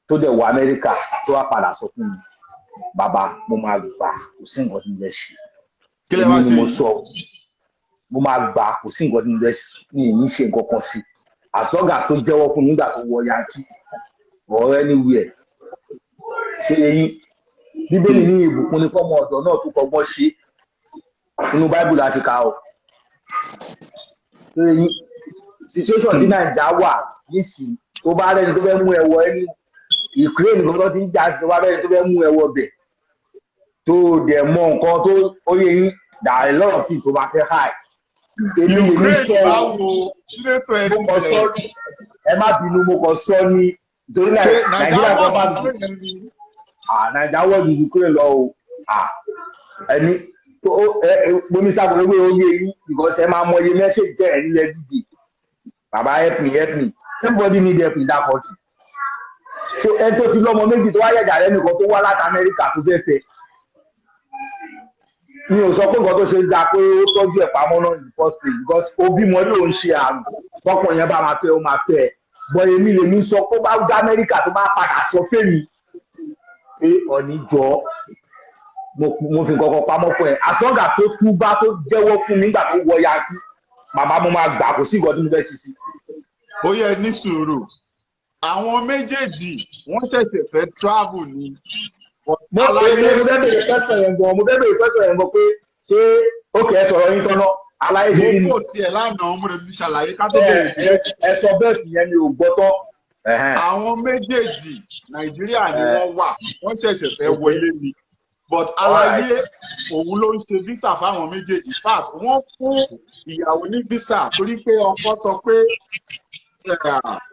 tó dẹ̀ wọ Amẹ́ríkà tó wá padà sọ fún mi bàbá mo máa gbà kò sí nǹkan tí mo fẹ́ ṣe. Kí lè máa ṣe? Mo sọ mo máa gbà kò sí nǹkan tí mo fẹ́ ní ṣe nǹkan kan sí. Àsọ̀gà tó jẹ́wọ́ fún mi nígbà tó wọ Yankee or anywhere. Ṣé eyín Bíbélì ní ìbùkún ní fọ́mọ ọ̀dọ́ náà tó kọ́gbọ́n ṣe inú Báíbù la ṣe kà ó. Ṣé eyín situation tí Nàìjíríà wà nísìnyí tó bá rẹ́ni tó fẹ́ mú ẹ wọ ẹni Ukraine kan tó ti ń jà sí tó bá rẹ́ni tó fẹ́ mú ẹ wọ bẹ̀ tó dẹ̀ mọ nǹkan tó ó yẹ yín dàrí lọ́rọ̀ tí tó bá fẹ́ háì. Ukraine báwo sínétọ̀ ẹ̀ mo kàn sọ ẹ má bínú mo kàn sọ ní nítorí Nàìjíríà kan bá bì Nàìjíríà wọ́ọ̀dù Ukraine lọ o ẹni bomi sábà wíwé oyè yín because ẹ máa mọ iye message tẹ̀ ẹ̀ nílẹ̀ dídì bàbá help me everybody need help in that country. So ẹ tó ti lọ́mọ méjì tó wáyé ẹ̀dá lẹ́nu kan tó wá láti Amẹ́ríkà tó fẹ́ fẹ́ mi ò sọ pé nǹkan tó ṣe ń da pé ó tọ́jú ẹ̀ pamọ́ náà in the first place because òbí mọ́ ló ń ṣe àrùn tọkọ yẹn bá máa fẹ́ ó máa fẹ́ ẹ̀ bọ́ èmi lèmi sọ pé bá dá Amẹ́ríkà tó máa padà sọ fẹ́mi pé ọ̀ní jọ mo fi nǹkan kan pamọ́ fún ẹ àtọ́gà tó tú bá tó jẹ́wọ́ fún mi nígbà tó wọ Yankee bàbá mo máa gbà kó sí nǹkan tí mo fẹ́ ṣe sí. Ó yẹ ní sùúrù àwọn méjèèjì wọ́n ṣẹ̀ṣẹ̀ fẹ́ travel ni. mo fẹ́ bèrè pẹ́sẹ̀ yẹn gan pé ṣé ó kẹ́ ẹ sọ̀rọ̀ yín tọ́nà aláyé ṣe kí ni. mo kò tiẹ̀ lánàá mo lè ti ṣàlàyé ká tó bẹ̀rẹ̀ ẹ sọ bẹ́ẹ̀ sì yẹn mi ò gbọ́ tán. Àwọn méjèèjì Nàìjíríà ni wọ́n wà wọ́n ṣẹ̀ṣẹ̀ fẹ́ wọlé ni but aláyé òun ló ń ṣe visa fáwọn méjèèjì fact wọ́n fún ìyàwó ní visa torí pé ọkọ sọ pé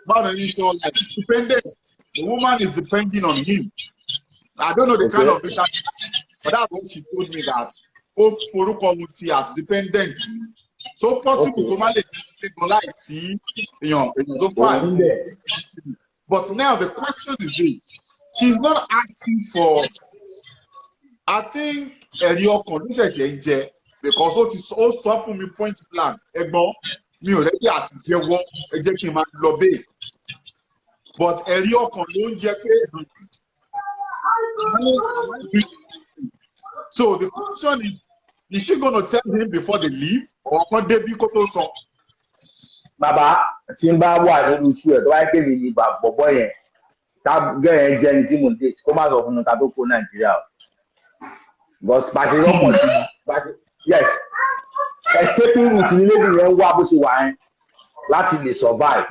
báwo ni sọ like dependent the woman is depending on him. I don't know the kind of visa but that's what she told me that ó forúkọ mu sí as dependent so possible kó má lè ṣe gan láì sí èèyàn tó fà ní. But now the question is this: she's not asking for. I think ẹ̀rí ọkàn ló ṣẹ̀ṣẹ̀ ń jẹ because ó sọ fún mi point blank ẹ̀gbọ́n mi ò rẹ́dí àti jẹ́wọ́ ẹ jẹ́ kí n máa lọ bẹ́ẹ̀ but ẹ̀rí ọkàn ló ń jẹ pé so the question is she gonna tell him before they leave or kan débi kó tó sọ. Bàbá tí ń bá wà nínú iṣu ẹ̀ tó wáyé pé mi ni bọ̀bọ̀ yẹn tá gẹ̀rẹ́ jẹ́ ni tí mo dé kó má sọ fún mi ká tó kó Nàìjíríà o. Because pàṣẹ rọ́pọ̀ sí yes escaping route ní lady yẹn wá bó ṣe wà yẹn láti lè survive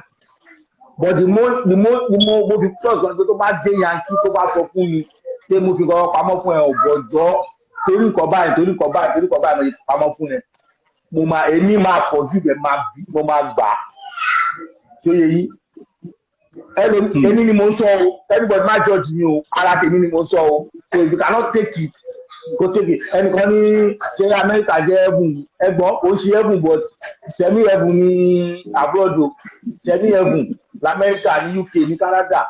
but the more mo fi plus gan pé tó bá dé Yankee tó bá sọ fún mi pé mo fi kọ́ pamọ́ fún ẹ ọ̀bọ̀jọ́ torí nǹkan báyìí mo lè pamọ́ fún ẹ mo máa èmi máa pọ̀ jù bẹ́ẹ̀ mo máa gbà tí ó yẹ yí èmi ni mo ń sọ o everybody má judge mi o ara tèmi ni mo ń sọ o so if you cannot take it go take it ẹnìkan ní ṣé Amẹ́ríkà jẹ́ ẹ̀bùn ó ṣe ẹ̀bùn but semi ẹ̀bùn ní abroad o semi ẹ̀bùn lamẹ́ríkà ní UK ní Canada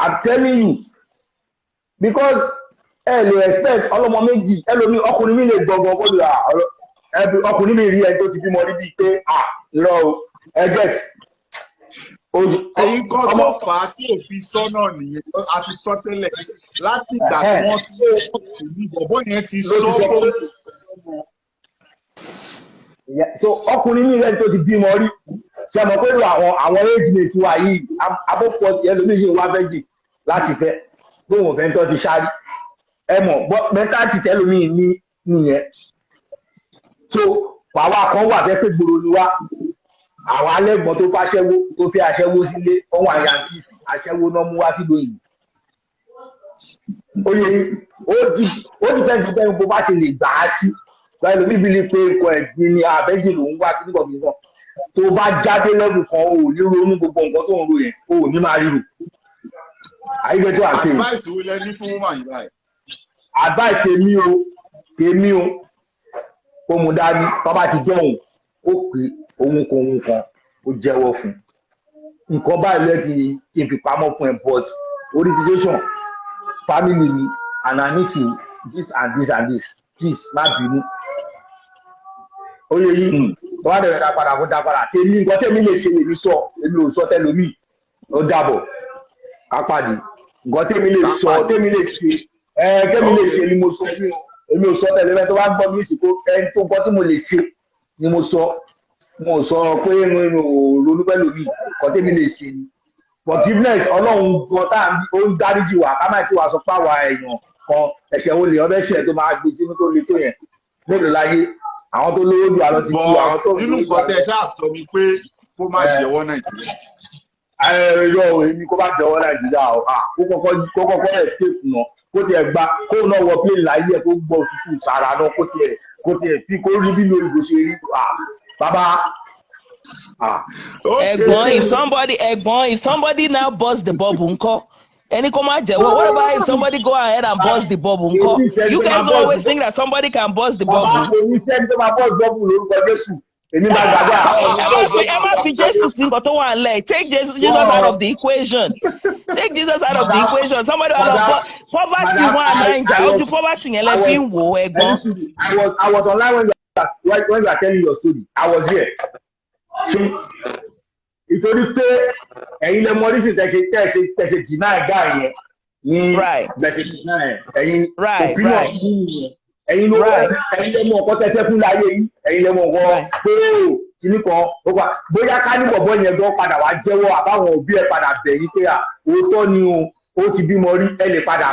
I'm telling you because ẹ lè expect ọlọ́mọ méjì ẹlòmíì ọkùnrin mi lè gbọ̀ngàn kó lè ọkùnrin mi rí ẹ tó ti bímọ rí bíi pé irọ́ o ẹgẹ́t. ẹ̀yin kan tó fà á tí òfin sọ náà nìyẹn àti sọ tẹ́lẹ̀ láti ìgbà tí wọ́n ti ní bọ̀bọ́ yẹn ti sọ pé. so ọkùnrin mi rẹ tó ti bímọ rí ṣe mọ̀ pé àwọn age mate wa yìí abópọ̀ tí ẹlòmíì ṣe wá fẹ́jì láti fẹ́ bóun fẹ́ tó ti ṣáárí ẹ mọ̀ mẹ́tàtì tẹ́lòmíì ní nìyẹn. so wàá kan wà fẹ́ pé gbòòrò ni wá àwọn alẹ́gbọ̀n tó fàṣẹ́wó tó fẹ́ aṣẹ́wó sílé ọwọ́ àyànkìsì aṣẹ́wó náà mú wá sílùú yìí. ó di tẹ́jú bẹ́ẹ̀ bó bá ṣe lè gbà á sí báyìí lómi bí lè pé nǹkan ẹ̀gbin ni àbẹ́jì lòún wá sí nígbà gbogbo tó bá jáde lẹ́bù kan ò ní ronú gbogbo nǹkan tó ń ro yẹn ò ní máa ríro. àyíké tó àṣẹ yìí. advice wo lẹ ní fún woman yìí báyìí. advice tèmi o kó mu dání tó bá ti jẹun ó pè ohun kan ó jẹ́wọ́ fún nǹkan báyìí lẹ́ẹ̀kì kí n fi pamọ́ fún ẹ but orí situation family mi and I need to this and this and this please má bínú. Oyè yìí tó bá dẹ̀rẹ̀ dápadà kó dápadà tèmi nǹkan tèmi lè ṣe èmi sọ èmi ò sọ tẹlomi ó dàbọ̀ kápádì nǹkan tèmi lè sọ tèmi lè ṣe ni mo sọ èmi ò sọ tẹlẹmẹ tó bá gbọ́ mi ìsìnkú ẹni tó nǹkan tí mo lè ṣe ni mo sọ pé mo ronú pẹ̀lú mi nǹkan tèmi lè ṣe ni forgiveness ọlọ́run gan tá ó ń dáríjì wá ká má ti wá sọ páwa èèyàn kan ẹ̀ṣẹ̀ wo lè ọbẹ̀ ṣẹ̀ tó máa gbé sínú tó le tó yẹn mélòó láyé àwọn tó lówó jù àlọ́ ti kú àwọn tó nínú nǹkan tẹ ṣáà sọ ni pé kó má jẹ́wọ́ nàìjíríà. ẹ̀rọ èmi kó má jẹ́wọ́ nàìjíríà kó kọ́kọ́ escape náà kó tiẹ̀ gba kó náà wọ plane láyé ẹ̀ kó gbọ́ òtútù sára náà kó tiẹ̀ fi kó rí bí lóyìnbó ṣe rí bàbá. Ẹ̀gbọ́n, if somebody now burst the bubble ńkọ́? Any come out, what about if somebody go ahead and bust the bubble? You guys always think that somebody can bust the bubble. Take Jesus out of the equation. Take Jesus out of the equation. Somebody poverty one Niger. How do poverty and let him wo? I was online when you are telling your story. I was here. Ìtorí pé ẹ̀yin lè mọ oríṣi tẹ̀sẹ̀ jìnnà ẹ̀gá yẹn ní bẹ̀sẹ̀ jìnnà ẹ̀yin opinion ẹ̀yin lè mọ ọ̀kọ́ tẹ́tẹ́ fún láyé yìí ẹ̀yin lè mọ ọ̀kọ́ pé kìíní kan bóyá ká ní bọ̀bọ̀ yẹn gan padà wá jẹ́wọ́ àbáwọn òbí ẹ̀ padà bẹ̀ yín pé òótọ́ ni ó ti bímọ rí ẹ lè padà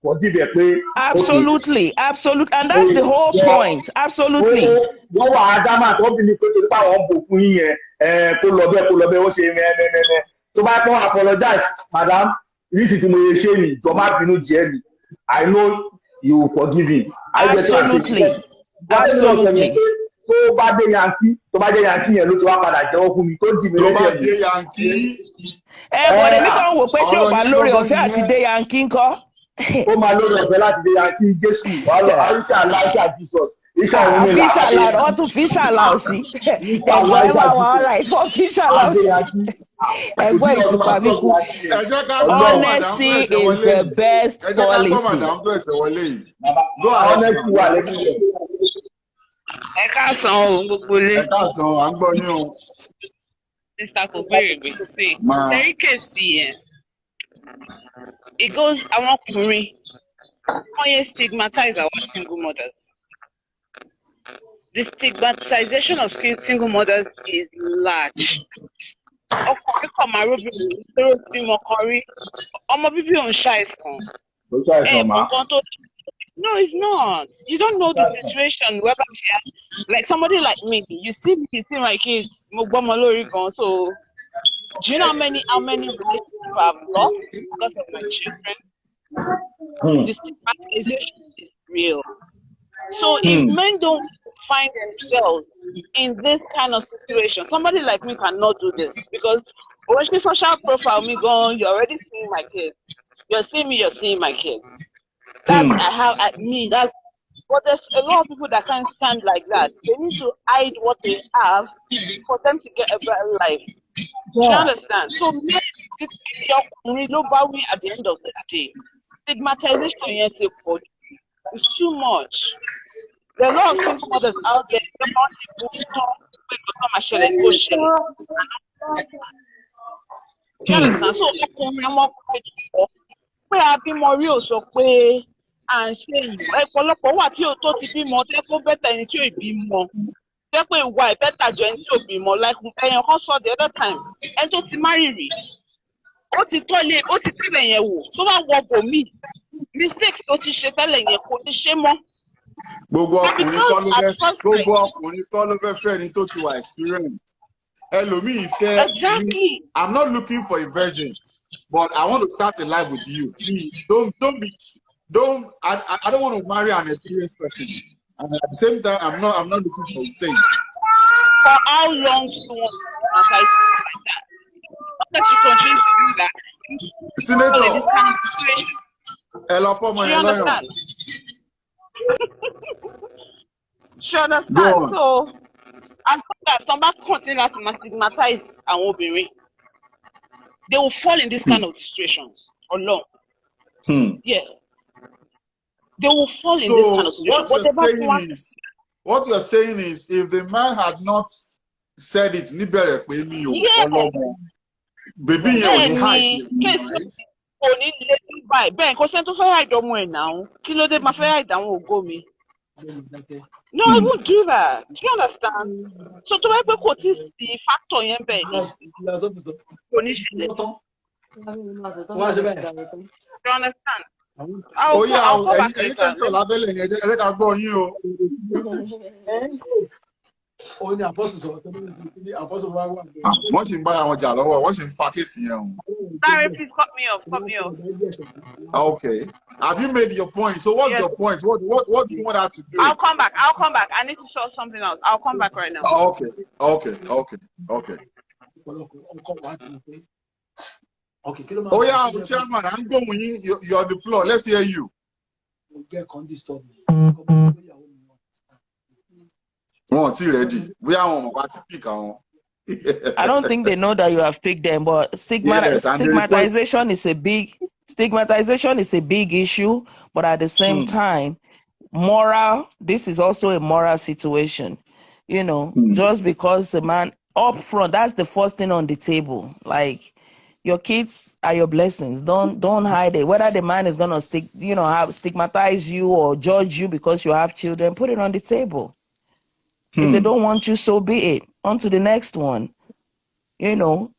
pọ̀ dìbẹ̀ pé. Absolutely, and that's the whole point. Absolutely. Wọ́n wà á dá máa tó bí ní pé torí pé àwọn ń bò fún yín yẹn. Kó lọ bẹ́ẹ̀ ó ṣe mẹ́ẹ̀mẹ́ẹ̀mẹ́ tó bá pọ́n apologize madam nísìsiyìí tí mo yẹ ṣe ni ìjọ má bínú díẹ̀ mi I know you will forgive him. Absolutely. tó bá dé yankí yẹn ló ti wá padà jẹ́wọ́ fún mi tó jì mí lẹ́sẹ̀ mi. Bọ̀dé mi kàn wò pé tí ò bá lórí ọ̀fẹ́ àti dé yankí ńkọ́. Ó máa lórí ọ̀fẹ́ láti dé yankí Jésù àìsà aláìsà Jesus. Fish allowed, or to fish allowed, see. All right, for fish allowed. Honesty is the best policy. Ẹ káàsán o gbogbo ilé. Ẹ káàsán, à ń gbọ́ yín o. Mr. kò béèrè pé ẹ̀rí kèsì yẹn. It goes àwọn ọkùnrin wọ́n yẹn stigmatize our single mothers. The stigmatization of single mothers is large. Ọkùnrin kan máa róbìnrin tó ti mọ kan rí ọmọ bíbí òun ṣàìsàn. No, it's not. You don't know the situation. Whether like somebody like me, you see my kids, so do you know how many relationships I've lost because of my children? The stigmatization is real. So if men don't find themselves in this kind of situation, somebody like me cannot do this because when she social profile me going, you're already seeing my kids. You're seeing me, you're seeing my kids. That's I have at me. That's but there's a lot of people that can't stand like that. They need to hide what they have for them to get a better life. Do you understand? So at the end of the day, stigmatization It's too much. There are a lot of single mothers out there. They're not able to talk. You understand? So ọkùnrin ọmọkùnrin jùlọ pé a bímọ rí ò sọ pé à ń ṣe ìwọ ọ̀pọ̀lọpọ̀ wà tí tó ti bímọ tẹ́ kó bẹ́tà ẹni tí ò bímọ tẹ́ pé ìwà ẹ̀ bẹ́tà jọ ẹni tí ò bímọ like ẹ̀yàn kan sọ the other time ẹni tó ti marry rí ó ti tọ́lé ó ti tẹ́lẹ̀ yẹn wò tó bá wọ bòmíì mistakes tó ti ṣe tẹ́lẹ̀ yẹn kò ní ṣe mọ́. Gbogbo ọkùnrin kọ́ ló fẹ́ fẹ́ ni tó ti wà experience. Ẹlòmíì fẹ́. Exactly. I'm not looking for a virgin, but I want to start a life with you. Please, I don't want to marry an experienced person. And at the same time, I'm not looking for a saint. For how long do you want to like that? Unless you continue to do that. Senator, you understand? You understand? So, as long as somebody continues to stigmatize àwọn obìnrin, they will fall in this kind of situations alone. Yes. They will fall in this kind of situations. What you're saying is, if the man had not said it, baby, you hide. Bẹ́ẹ̀ kò sẹ́ni tó fẹ́ hide ọmọ ẹ̀ náà. Kí ló dé máa fẹ́ hide àwọn ògo mi? No, I won't do that. Do you understand? So to make kò tí sí factor yẹn bẹ́ẹ̀ ni kò ní ṣẹlẹ̀. You understand? I'll go back later. Sorry, please cut me off. Okay. Have you made your point? So what's your point? What do you want her to do? I'll come back. I need to show something else. I'll come back right now. Okay. Oh yeah, Chairman, I'm going. You're on the floor. Let's hear you. Ready. We are about to pick on. I don't think they know that you have picked them, but stigmatization is a big issue. But at the same time, this is also a moral situation. You know, just because the man up front, that's the first thing on the table. Like, your kids are your blessings. Don't hide it. Whether the man is gonna stigmatize you or judge you because you have children, put it on the table. If they don't want you, so be it. On to the next one. You know,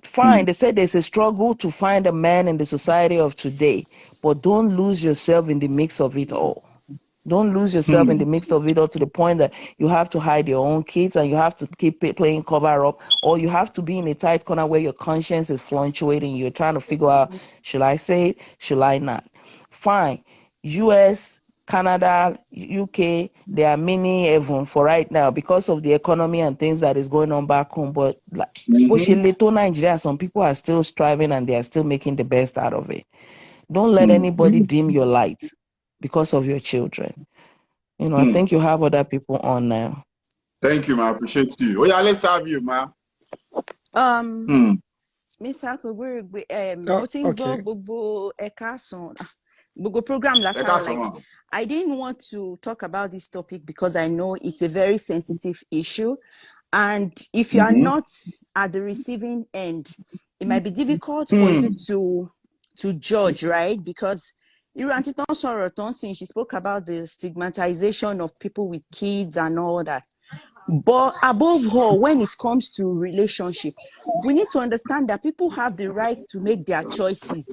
fine. They said there's a struggle to find a man in the society of today, but don't lose yourself in the mix of it all. Don't lose yourself in the mix of it all to the point that you have to hide your own kids and you have to keep playing cover up, or you have to be in a tight corner where your conscience is fluctuating. You're trying to figure out, should I say it? Should I not? Fine. US, Canada, UK, they are mini heaven for right now because of the economy and things that is going on back home. But like Nigeria, some people are still striving and they are still making the best out of it. Don't let anybody dim your light because of your children. You know, I think you have other people on now. Thank you, ma. I appreciate you. Oh yeah, let's have you, ma. Miss Akogwe, Google program like, I didn't want to talk about this topic because I know it's a very sensitive issue. And if you are not at the receiving end, it might be difficult for you to judge, right? Because she spoke about the stigmatization of people with kids and all that. But above all, when it comes to relationship, we need to understand that people have the right to make their choices.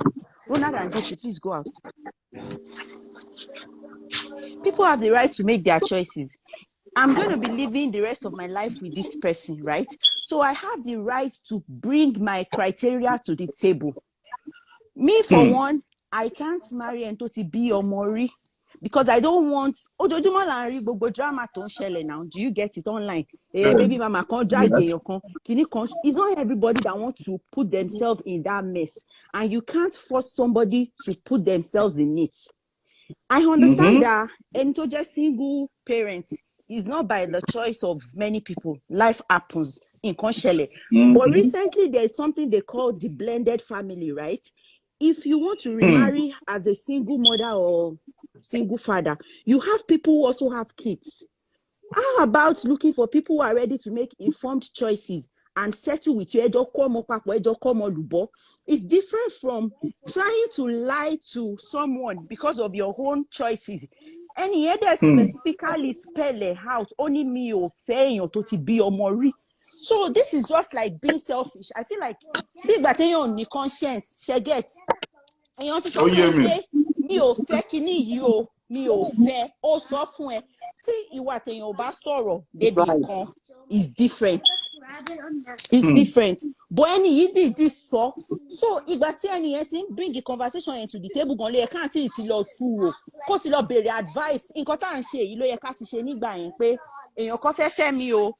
Ronald and Jesse, please go out. People have the right to make their choices. I'm going to be living the rest of my life with this person, right? So I have the right to bring my criteria to the table. Me, for one, I can't marry Ntoti B or Mori because I don't want drama now. Do you get it online? Baby mama can't drag it's not everybody that wants to put themselves in that mess, and you can't force somebody to put themselves in it. I understand that Ento just single parents is not by the choice of many people. Life happens in Konshele. But recently there's something they call the blended family, right? If you want to remarry as a single mother or single father. You have people who also have kids. How about looking for people who are ready to make informed choices and settle with you? It's different from trying to lie to someone because of your own choices. Any other specifically spell it out, only me or fail to be or more. So this is just like being selfish. I feel like big battalion on conscience, she gets. Èèyàn ti sọ fún ẹ pé mi ò fẹ́ kinní yìí o, mi ò fẹ́, ó sọ fún ẹ. Tí ìwà àtẹ̀yàn ò bá sọ̀rọ̀ débi kan is different. It's different. But ẹni yìí dìídì sọ. So ìgbà tí ẹni yẹn ti ń bring the conversation yẹn to the table gan ló yẹ ká àǹtí ti lọ tú wò kó ti lọ béèrè advice. Nǹkan tá à ń ṣe yìí ló yẹ ká ti ṣe nígbà yẹn pé èèyàn kan fẹ́ fẹ́ mi o.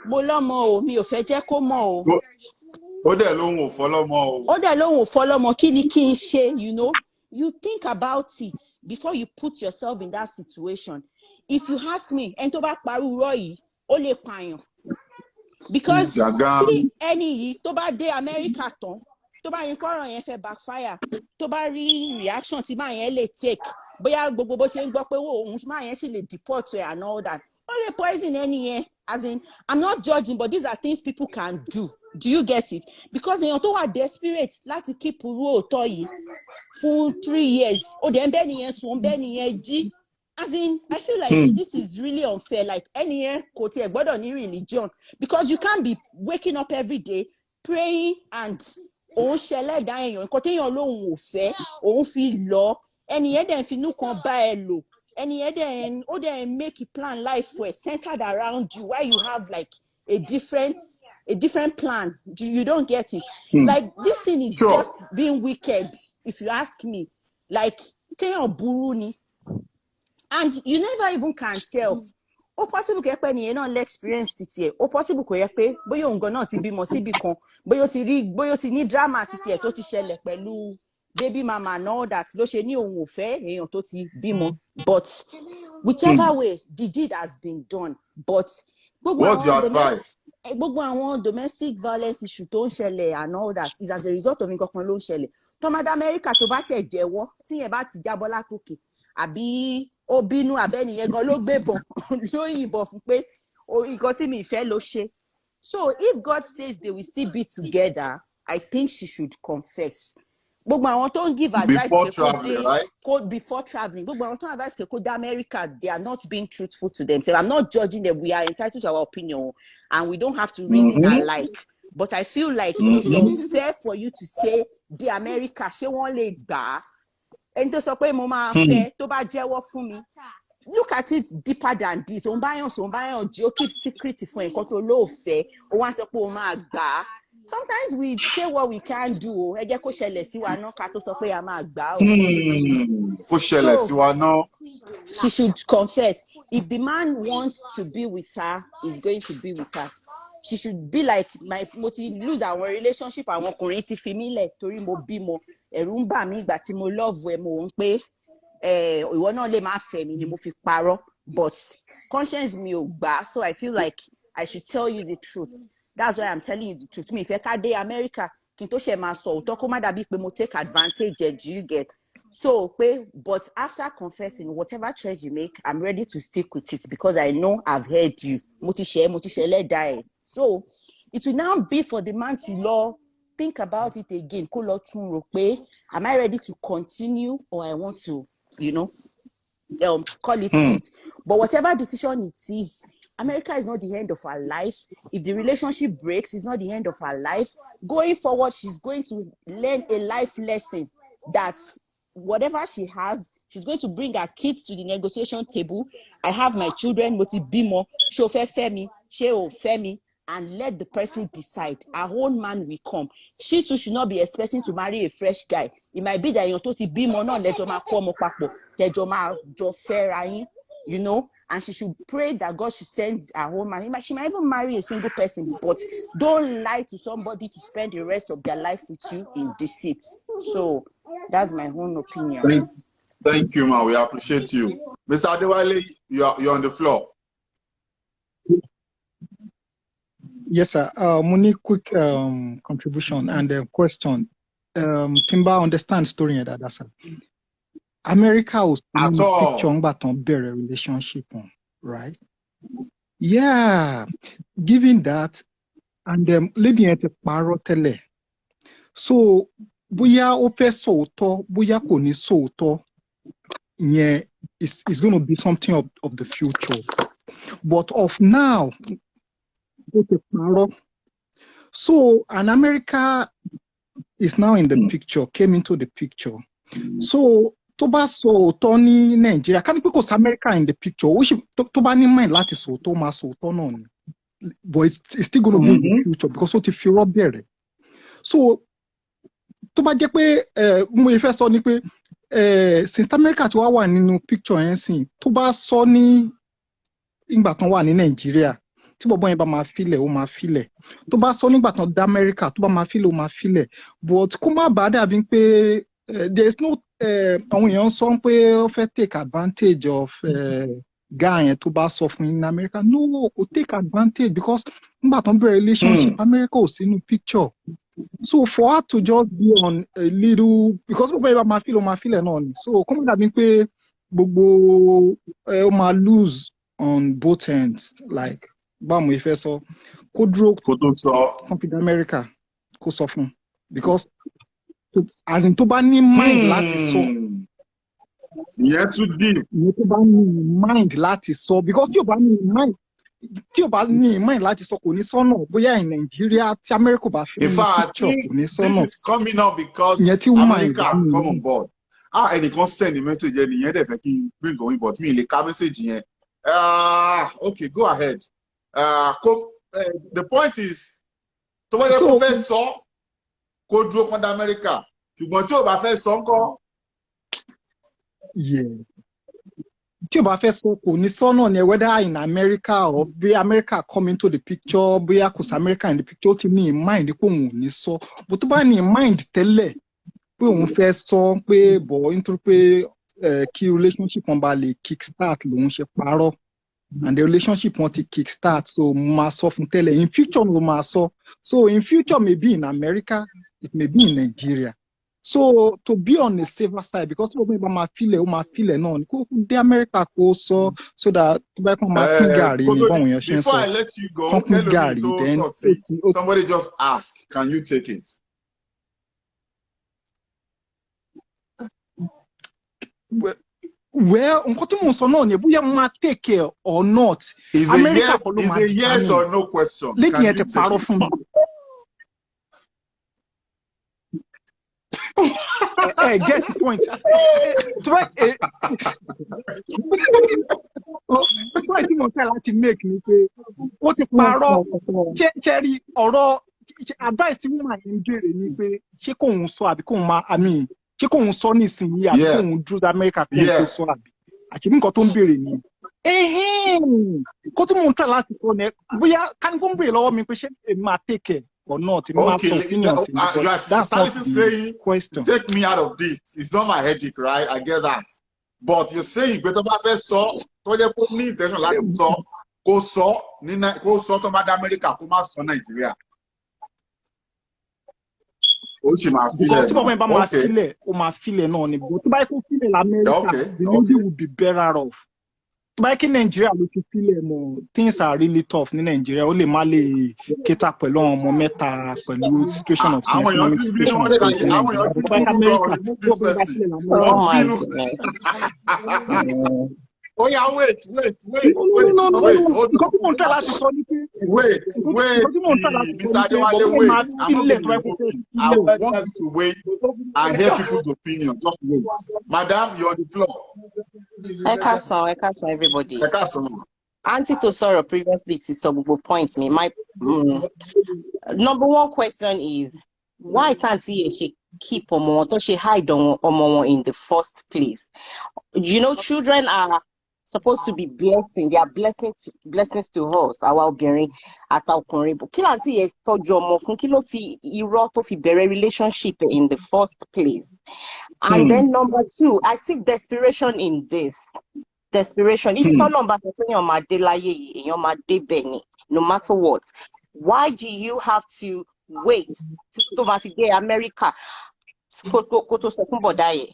Mo lọ́mọ o, mi ò fẹ́ jẹ́ kó mọ̀ o. Ó dẹ̀ lóhùn ò fọlọ́mọ o. Ó dẹ̀ lóhùn ò fọlọ́mọ, kí ni kí n ṣe, you know? You think about it before you put yourself in that situation. If you ask me, ẹni tó bá parú irọ́ yìí, ó lè pààyàn. Because tí ẹni yìí tó bá dé America tán, tó bá rí kọ́rọ̀ yẹn fẹ́ backfire, tó bá rí reaction tí máa yẹn lè take, bóyá gbogbo bó ṣe ń gbọ́ pé òun máa yẹn sì lè deport her and all that. Ó lè poison ẹni yẹn. As in, I'm not judging, but these are things people can do. Do you get it? Because èèyàn tó wà desperate láti keep irú òótọ́ yìí fún 3 years. Ó dẹ̀ ń bẹ́ nìyẹn sùn, ń bẹ́ nìyẹn jí. As in, I feel like this is really unfair. Like, ẹni yẹn kò tiẹ̀ gbọ́dọ̀ ní religion. Because you can't be waking up every day, praying and òun ṣẹlẹ̀ dá èèyàn. Nǹkan téèyàn lóhùn ò fẹ́, òun fi lọ. Ẹni yẹn dẹ̀ ń finú kan bá ẹ lò. And then make a plan life for centered around you, where you have like a different plan. You don't get it. Like this thing is just being wicked, if you ask me. Like buruni, and you never even can tell. Ó possible kò yẹ pé ẹnìyẹn náà lè experience títí ẹ̀. Ó possible kò yẹ pé bóyá òun gan náà ti bímọ síbì kan, bóyá ó ti ní drama títí ẹ̀ tó ti ṣẹlẹ̀ pẹ̀lú baby mama and all that ló ṣe ní òun ò fẹ́ èèyàn tó ti bímọ. But whichever way, the deed has been done. But what's your advice? Gbogbo àwọn domestic violence issue tó ń ṣẹlẹ̀ and all that is as a result of nǹkan kan ló ń ṣẹlẹ̀. Tọ́mọdé Amẹ́ríkà tó bá ṣẹ̀ jẹ́wọ́ tí yẹn bá ti jábọ́ látòkè àbí ó bínú àbẹ́nìyẹn gan ló gbébọn ló yìnbọn fún pé nǹkan tí mi ìfẹ́ ló ṣe. So if God says they will still be together, I think she should confess. Gbogbo àwọn tó ń give advice before traveling, gbogbo àwọn tó ń advice pé kó dé America, they are not being truthful to themselves. I'm not judging them. We are entitled to our opinion and we don't have to reason alike. But I feel like it's unfair for you to say the America ṣé wọ́n lè gbà á. Ẹni tó sọ pé mo máa fẹ́ tó bá jẹ́wọ́ fún mi. Look at it deeper than this. Òun bá yàn jí ó keep secret fún nǹkan tó lóòfẹ́. Ó wá sọ pé ó máa gbà á. Sometimes we say what we can't do. Ẹ jẹ́ kó ṣẹlẹ̀ sí wa náà ká tó sọ pé a máa gbà ó. Kó ṣẹlẹ̀ sí wa náà. She should confess. If the man wants to be with her, he's going to be with her. She should be like mo ti lose our relationship àwọn ọkùnrin ti fi mí lẹ̀ torí mo bímọ. Ẹ̀rù ń bà mí ìgbà tí mo love ẹ mo ń pé ìwọ náà lè má fẹ́ mi ni mo fi parọ́. But conscience mi ò gbà, so I feel like I should tell you the truth. That's why I'm telling you the truth. Me, if I can't dé America, kí n tó ṣe máa sọ òótọ́ kó má dàbí pé mo take advantage. Do you get? So, but after confessing, whatever choice you make, I'm ready to stick with it because I know I've heard you. Mo ti ṣe let die. So, it will now be for the man to think about it again. Kó lọ tún rò pé, am I ready to continue or I want to, call it quit? But whatever decision it is, America is not the end of her life. If the relationship breaks, it's not the end of her life. Going forward, she's going to learn a life lesson that whatever she has, she's going to bring her kids to the negotiation table. I have my children, mo ti bímọ, ṣé o fẹ́ fẹ́ mi, ṣé o fẹ́ mi, and let the person decide. Her own man will come. She too should not be expecting to marry a fresh guy. It might be that èèyàn tó ti bímọ náà lẹ́jọ́ máa kó ọmọ papọ̀, tẹ́jọ́ máa jọ fẹ́ra yín, and she should pray that God should send her own man. She might even marry a single person, but don't lie to somebody to spend the rest of their life with you in deceit. So that's my own opinion. Thank you, ma. We appreciate you. Mr. Adewale, you're on the floor. Yes, sir. Money, quick contribution and question. Timba understand story that, sir. America was in At the all. picture but on better relationship on, right? Yeah. Given that, and lady at the parotele. So bóyá ó fẹ́ sòótọ́, bóyá kò ní sòótọ́, yeah, it's going to be something of the future. But of now, ó ti parọ́. So an America is now in the picture, came into the picture. So tó bá sọ òótọ́ ní Nàìjíríà, ká ní pé kò sí America in the picture, ó ṣì tó bá ní mind láti sòótọ́, ó máa sòótọ́ náà ni. But it's still going to be in the future because ó ti fi irọ́ bẹ̀rẹ̀. So tó bá jẹ́ pé mo fẹ́ sọ ni pé since America ti wá wà nínú picture yẹn sìn, tó bá sọ ní ìgbà tán wà ní Nàìjíríà, tí bọ̀bọ́ yẹn bá máa filẹ̀, ó máa filẹ̀. Tó bá sọ nígbà tán dá America, tó bá máa filẹ̀, ó máa filẹ̀. But kó má bàa dàbí pé there is no àwọn èèyàn sọ pé ó fẹ́ take advantage of guy yẹn tó bá sọ fún yín ní America. No, kò take advantage because nígbà tán bẹ̀rẹ̀ relationship, America ò sínú picture. So for her to just be on a little, because bọ̀bọ́ yẹn bá máa filẹ̀, ó máa filẹ̀ náà ni. So kó má dàbí pé gbogbo ó máa lose on both ends, like báwo ìfẹ́ sọ kó dúró confident America kó sọ fún, because as in tó bá ní mind láti sọ ìyẹn tún dì ìyẹn tó bá ní mind láti sọ, because tí ò bá ní mind láti sọ kò ní sọ́nà, bóyá in Nigeria tí America bá sí in fact, picture kò ní this sọ́nà. is coming up because ìyẹn tí woman America come on board. Ẹnìkan send a message ẹnìyẹn dẹ̀ fẹ́ kí n bring going, but mi lè ka message yẹn. Okay, go ahead. The point is, tó bá yẹ kó fẹ́ sọ kó dúró fún America, ṣùgbọ́n tí ò bá fẹ́ sọ ńkọ́. Tí ò bá fẹ́ sọ kò ní sọ́nà ni, whether in America or bí America come into the picture, bóyá kò sí America in the picture, ó ti ní in mind pé òun ò ní sọ. But tó bá ní in mind tẹ́lẹ̀ pé òun fẹ́ sọ pé bọ̀ nítorí pé kí relationship wọn bá lè kick start lòun ṣe parọ́, and the relationship wọn ti kick start, so mo máa sọ fún tẹ́lẹ̀. In future ló máa sọ. So in future maybe in America, it may be in Nigeria. So to be on the safer side, because ó máa filẹ̀, ó máa filẹ̀ náà ni kó dé America kó sọ, so that tó bá yẹ kó máa pín gàrí ni báwọn èèyàn ṣe ń sọ. Before I let you go, kán pín gàrí, then somebody just ask, can you take it? Well, nǹkan tí mò ń sọ náà ni bóyá mo máa take care or not. Is America a yes or no question. Lady yẹn ti parọ́ fún mi. Get the point. Point tí mo fẹ́ láti make ni pé ó ti parọ́. Ṣé ọ̀rọ̀ advice tí woman yẹn ń béèrè ni pé ṣé kóun sọ àbí kóun máa ṣé kóun sọ nísìnyí àbí kóun dúró sí America kóun tó sọ àbí àti nǹkan tó ń béèrè ni. Kó tí mo ń try láti sọ ni bóyá ká ní kó ń béèrè lọ́wọ́ mi pé ṣé èmi máa take care or not. Okay, you are starting saying question. Take me out of this. It's not my headache, right? I get that. But you're saying pé tó bá fẹ́ sọ tó jẹ́ kó ní intention láti sọ kó sọ tó bá dé America kó má sọ Nàìjíríà. Because tí bàbá yẹn bá máa filẹ̀, ó máa filẹ̀ náà ni. Tó bá yẹ kó filẹ̀ l'America, the lady will be better off. Tó bá yẹ kí Nàìjíríà ló ti filẹ̀ mọ́, things are really tough ní Nàìjíríà. Ó lè má lè cater pẹ̀lú àwọn ọmọ mẹ́ta pẹ̀lú situation of economic situation of Nàìjíríà. Tó bá yẹ kí America tó bá filẹ̀ l'America. Oh yeah, wait. Wait, Mr. Adewale, wait. I want you to wait and hear people's opinion. Just wait. Madam, you're on the floor. Ẹ káàsán, everybody. Auntie to sorrow previously to some points. My number one question is, why can't she keep Omo? Does she hide Omo in the first place? You know, children are supposed to be blessing. They are blessings to us. Our obìnrin àtàkùnrin. But kí láǹtí yẹ tọ́jú ọmọ fún kí ló fi irọ́ tó fi bẹ̀rẹ̀ relationship in the first place. And then number two, I see desperation in this. Desperation. If tọ́lọ́mbà sọ pé èèyàn máa dé láyé yìí, èèyàn máa dé bẹ̀ ni, no matter what. Why do you have to wait tó máa fi dé America kó tó sọ fún bọ̀dá yẹn?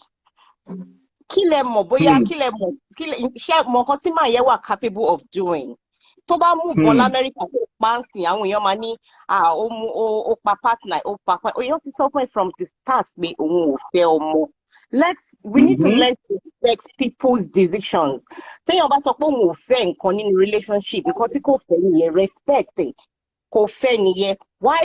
Kill em mo boya, kill em mo, share mo kan tí màá yẹn wà capable of doing. Tó bá move on l'America tó fancy àwọn èèyàn máa ní ó pa partner, ó pa èèyàn ti sọ fún from the start pé òun ò fẹ́ ọmọ. We need to learn to respect people's decisions. Téèyàn bá sọ pé òun ò fẹ́ nǹkan nínú relationship, nǹkan tí kò fẹ́ nìyẹn, respect it. Kò fẹ́ nìyẹn. Why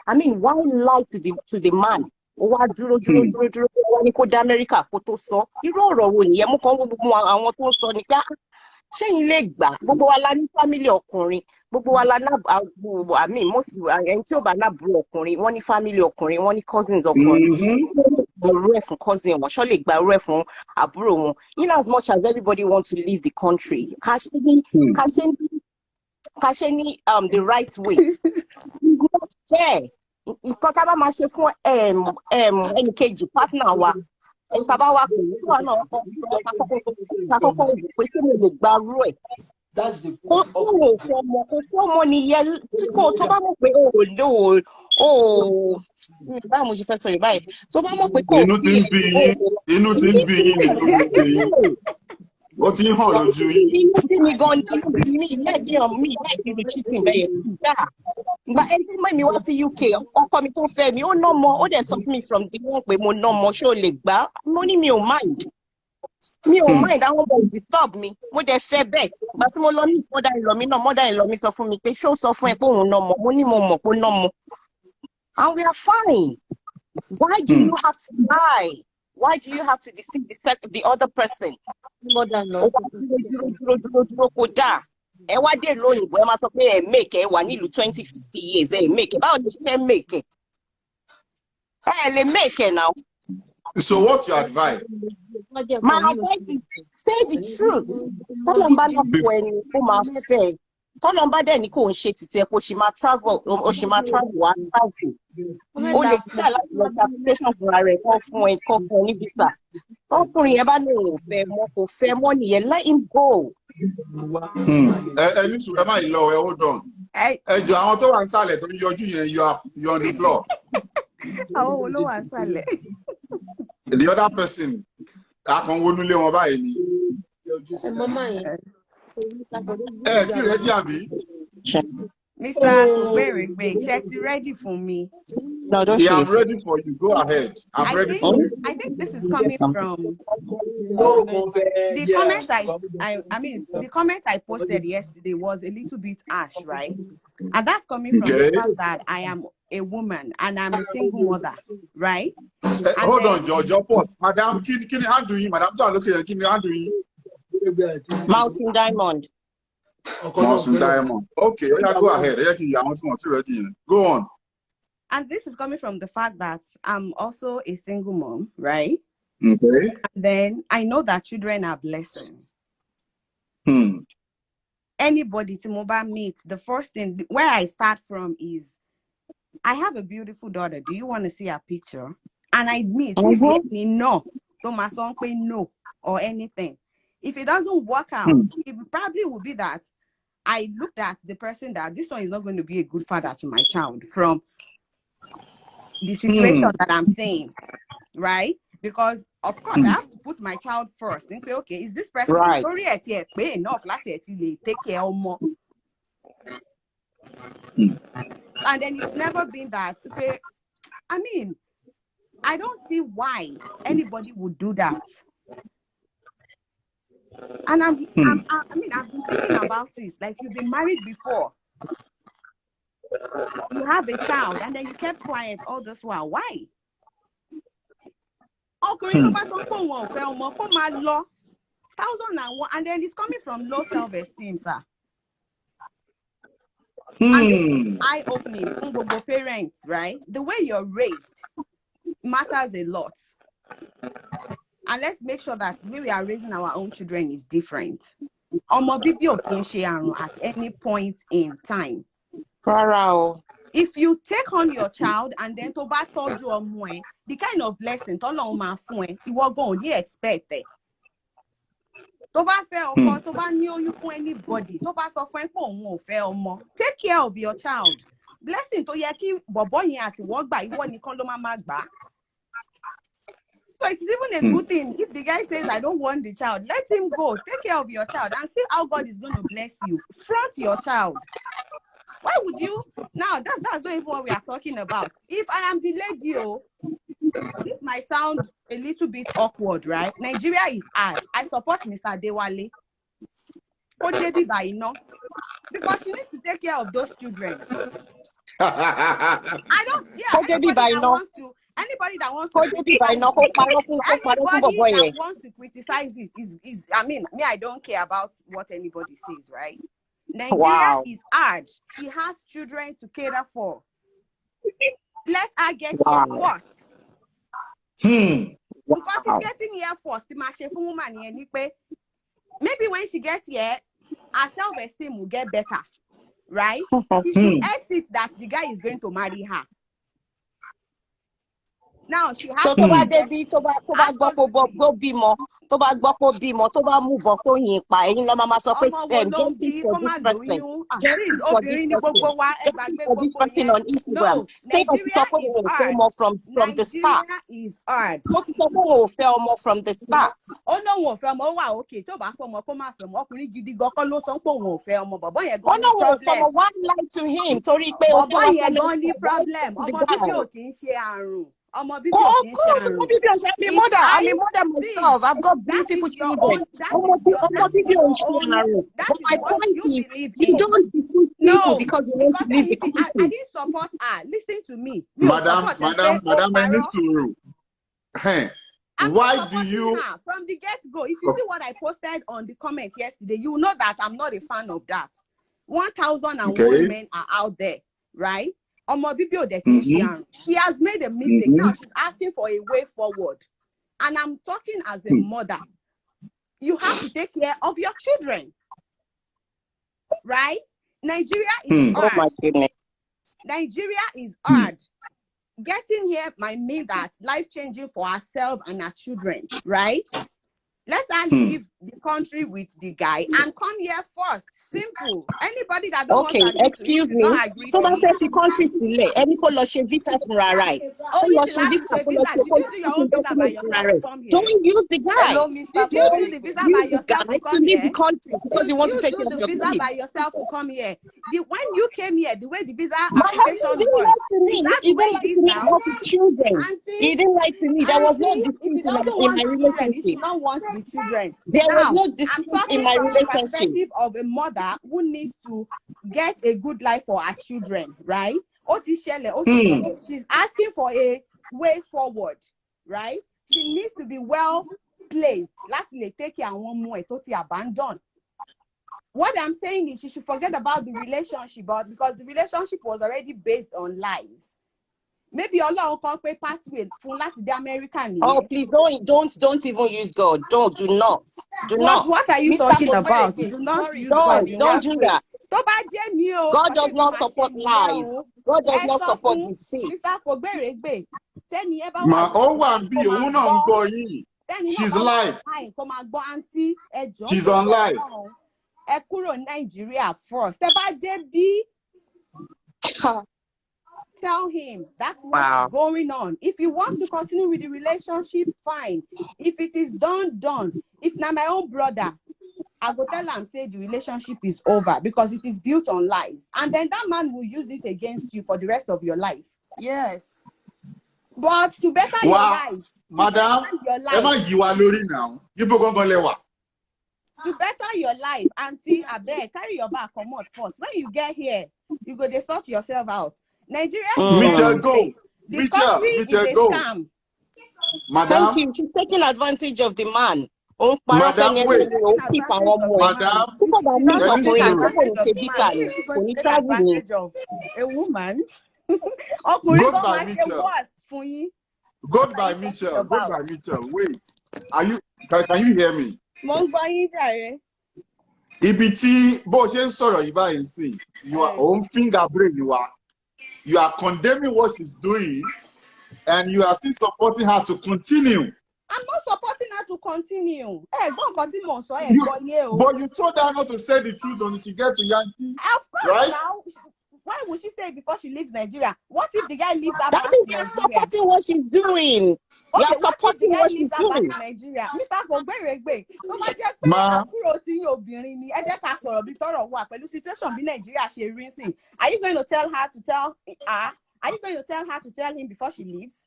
lie to the man? Ó wá dúró wá ní kó dá Amẹ́ríkà kó tó sọ. Irú ọ̀rọ̀ wo nìyẹn? Mo kàn gbogbo àwọn tó ń sọ ni pé ṣẹ́yìn lè gbà gbogbo wa la ní family ọkùnrin, gbogbo wa la ẹni tí ò bá lábúrò ọkùnrin, wọ́n ní family ọkùnrin, wọ́n ní cousins ọkùnrin. Gbàrú ẹ̀ fún cousin wọn, ṣọ́ lè gbàrú ẹ̀ fún àbúrò wọn. In as much as everybody wants to leave the country, ká ṣe ní the right way. It's not fair. Nǹkan tá a bá máa ṣe fún ẹnì kejì partner wa, ẹni tá a bá wà pẹ̀lú tí wà náà kọ́kọ́ wò pé ṣé mo lè gbàrú ẹ̀. Kò sí ọmọ nìyẹn tí kò tó bá mọ̀ pé báwo mo ṣe fẹ́ sọ Yorùbá yìí, tó bá mọ̀ pé kò inú ti ń bí yín ó ti ń hàn lójú yín. Inú bí mi gan ni inú bí mi ìlẹ́ẹ̀kì cheating bẹ́ẹ̀ já. Ìgbà ẹni tí mọ̀ mi wá sí UK, ọkọ mi tó fẹ́ mi, ó ná mọ, ó dẹ̀ sọ fún mi from the one pé mo ná mọ, ṣé o lè gbà? Mo ní mi ò mind. Àwọn ọmọ disturb mi, mo dẹ̀ fẹ́ bẹ́ẹ̀. Ìgbà tí mo lọ meet mother-in-law mi sọ fún mi pé ṣé ó sọ fún ẹ pé òun ná mọ? Mo ní mo mọ̀ pé ó ná mọ. And we are fine. Why do you have to lie? Why do you have to deceive the other person? Dúró kò dáa. Ẹ wá dé lóyìnbó, ẹ máa sọ pé ẹ make ẹ wà nílùú 20-50 years, ẹ make. Báwo ni ṣe fẹ́ make? Ẹ lè make now. So what's your advice? My advice is say the truth. Tọ́lọ́mbà náà kọ ẹni ó máa fẹ́. Tọ́lọ́mbà dẹ̀ ní kò ń ṣe títí ẹ kó ṣì máa travel wá travel. O lè tíṣà láti lọ sí application fúnra rẹ̀ kọ́ fún ẹ ní visa. Ọkùnrin yẹn bá ní òun kò fẹ́ mọ́ nìyẹn, let him go. Ní sùn ẹ má yìí lọ ẹ hold on. Ẹ jọ àwọn tó wà ń sàlẹ̀ tó ń yọjú yẹn you on the floor. Àwọn wo ló wà ń sàlẹ̀? The other person akàn wọnúlé wọn báyìí ni. Ẹ ti rẹ́dí àbí? Mr. Kuberigbe, ṣé ti ready for me? No, don't I'm ready for you. Go ahead. I'm ready for you. I think this is coming from the comment the comment I posted yesterday was a little bit harsh, right? And that's coming from the fact that I am a woman and I'm a single mother, right? Hold on, George. Pause. Madam, can you handle you? Madam, look here. Can you handle you? Mountain Diamond. Mountain Diamond. Okay, go ahead. Go on. And this is coming from the fact that I'm also a single mom, right? Okay. And then I know that children are blessing. Anybody to mobile meet, the first thing where I start from is I have a beautiful daughter. Do you want to see her picture? And I miss no, to my son say no or anything. If it doesn't work out, it probably will be that I looked at the person that this one is not going to be a good father to my child from the situation that I'm saying, right? Because of course I have to put my child first. Think, okay, is this person sorry pay enough? Take care of more. And then it's never been that. I mean, I don't see why anybody would do that. And I've been thinking about this. Like, you've been married before. You have a child, and then you kept quiet all this while. Why? Okay, and then it's coming from low self-esteem, sir. And this is eye-opening for parents, right? The way you're raised matters a lot. And let's make sure that the way we are raising our own children is different. At any point in time. If you take on your child and then to back told you the kind of blessing you are going to expect it. Anybody, take care of your child. Blessing to yaki bobo yin ati wo gba iwo nikan lo ma gba. So it's even a good thing if the guy says, I don't want the child, let him go. Take care of your child and see how God is going to bless you. Front your child. Why would you? Now, that's not even what we are talking about. If I am the lady, this might sound a little bit awkward, right? Nigeria is hard. I support Mr. Dewale. Because she needs to take care of those children. I don't, yeah, anybody that wants to criticize this is I mean, me, I don't care about what anybody says, right? Nigeria is hard. She has children to cater for. Let her get here first. Because it's getting here first, maybe when she gets here, her self-esteem will get better, right? She should exit that the guy is going to marry her. Now she has so tó bá débi tó bá gbọ́ bímọ tó bá move on tó yìn pa ẹ̀yin lọ máa sọ pé justice for this person justice for this person on Instagram say o ti sọ pé o fẹ́ ọmọ from the start o ti sọ pé o fẹ́ ọmọ from the start. ó lóun ò fẹ́ ọmọ ó wà òkè tó bá fọmọ kó má fẹ́ ọmọ ọkùnrin gidi gan kọ́ ló sọ pé òun ò fẹ́ ọmọ bọ̀bọ́ yẹn gan ní problem. why lie to him torí pé o bọ̀bọ́ yẹn gan ní problem ọmọ bíbí ò kì í ṣe àrùn. I'm a mother myself. I've got beautiful children. But my point is, you don't dismiss people because you want to leave the country. I didn't support her. Listen to me. Madam, I need to. Why do you? From the get-go, if you see what I posted on the comments yesterday, you know that I'm not a fan of that. 1,001 men are out there, right? She has made a mistake. Now she's asking for a way forward. And I'm talking as a mother. You have to take care of your children. Right? Nigeria is hard. Oh my goodness. Nigeria is hard. Getting here might mean that life changing for herself and her children. Right? Let us leave the country with the guy and come here first. Simple. Anybody that don't want to excuse me. So that the country still any visa from right. Don't use the guy. Hello, Mr. Did you do the visa by yourself to come here? The country because you want to take care of your visa by yourself to come here. When you came here, the way the visa application was, he didn't like to me about his children. He didn't like to me. There was no dispute in my relationship. The children. There was no dispute in my relationship. From the perspective of a mother who needs to get a good life for her children, right? She's asking for a way forward, right? She needs to be well placed. Lastly, take care one more abandon. What I'm saying is she should forget about the relationship, because the relationship was already based on lies. Maybe Allah can pay pathway from Latin American. Oh, please don't even use God. Do not. What are you talking about? Do not use God. Don't do that. God does not support lies. God does not support deceit. She's live. She's on live. Nigeria first. Tell him that's what's going on. If he wants to continue with the relationship, fine. If it is done. If not my own brother, I go tell him, say the relationship is over because it is built on lies. And then that man will use it against you for the rest of your life. Yes. But to better your life. Madam, you are losing now. You to better your life, auntie, I beg, carry your bag, come out first. When you get here, you go to sort yourself out. Nigeria Mitchell, go. Mitchell, go. Scam. Madam, thank you. She's taking advantage of the man. Madam, wait. A woman. Goodbye, Mitchell. Wait. Can you hear me? Ibiti, bo ṣe ń sọ̀rọ̀ yìí báyìí sí. You are on finger brain. You are condemning what she's doing, and you are still supporting her to continue. I'm not supporting her to continue. But you told her not to say the truth until she gets to Yankee. Of course, right? Now, Why would she say it before she leaves Nigeria? What if the guy leaves her That back means to you're Nigeria? supporting what she's doing. Okay, You're what if the supporting guy what leaves she's her back doing. to Nigeria? Mr. Kogberegbe, tó bá jẹ́ pé Ma, àbúrò tí yín obìnrin ni, ẹ jẹ́ ká sọ̀rọ̀ bí tọ́rọ̀ wà pẹ̀lú situation bí Nigeria ṣe rí sí. Are you going to tell her to tell her? Are you going to tell her to tell him before she leaves?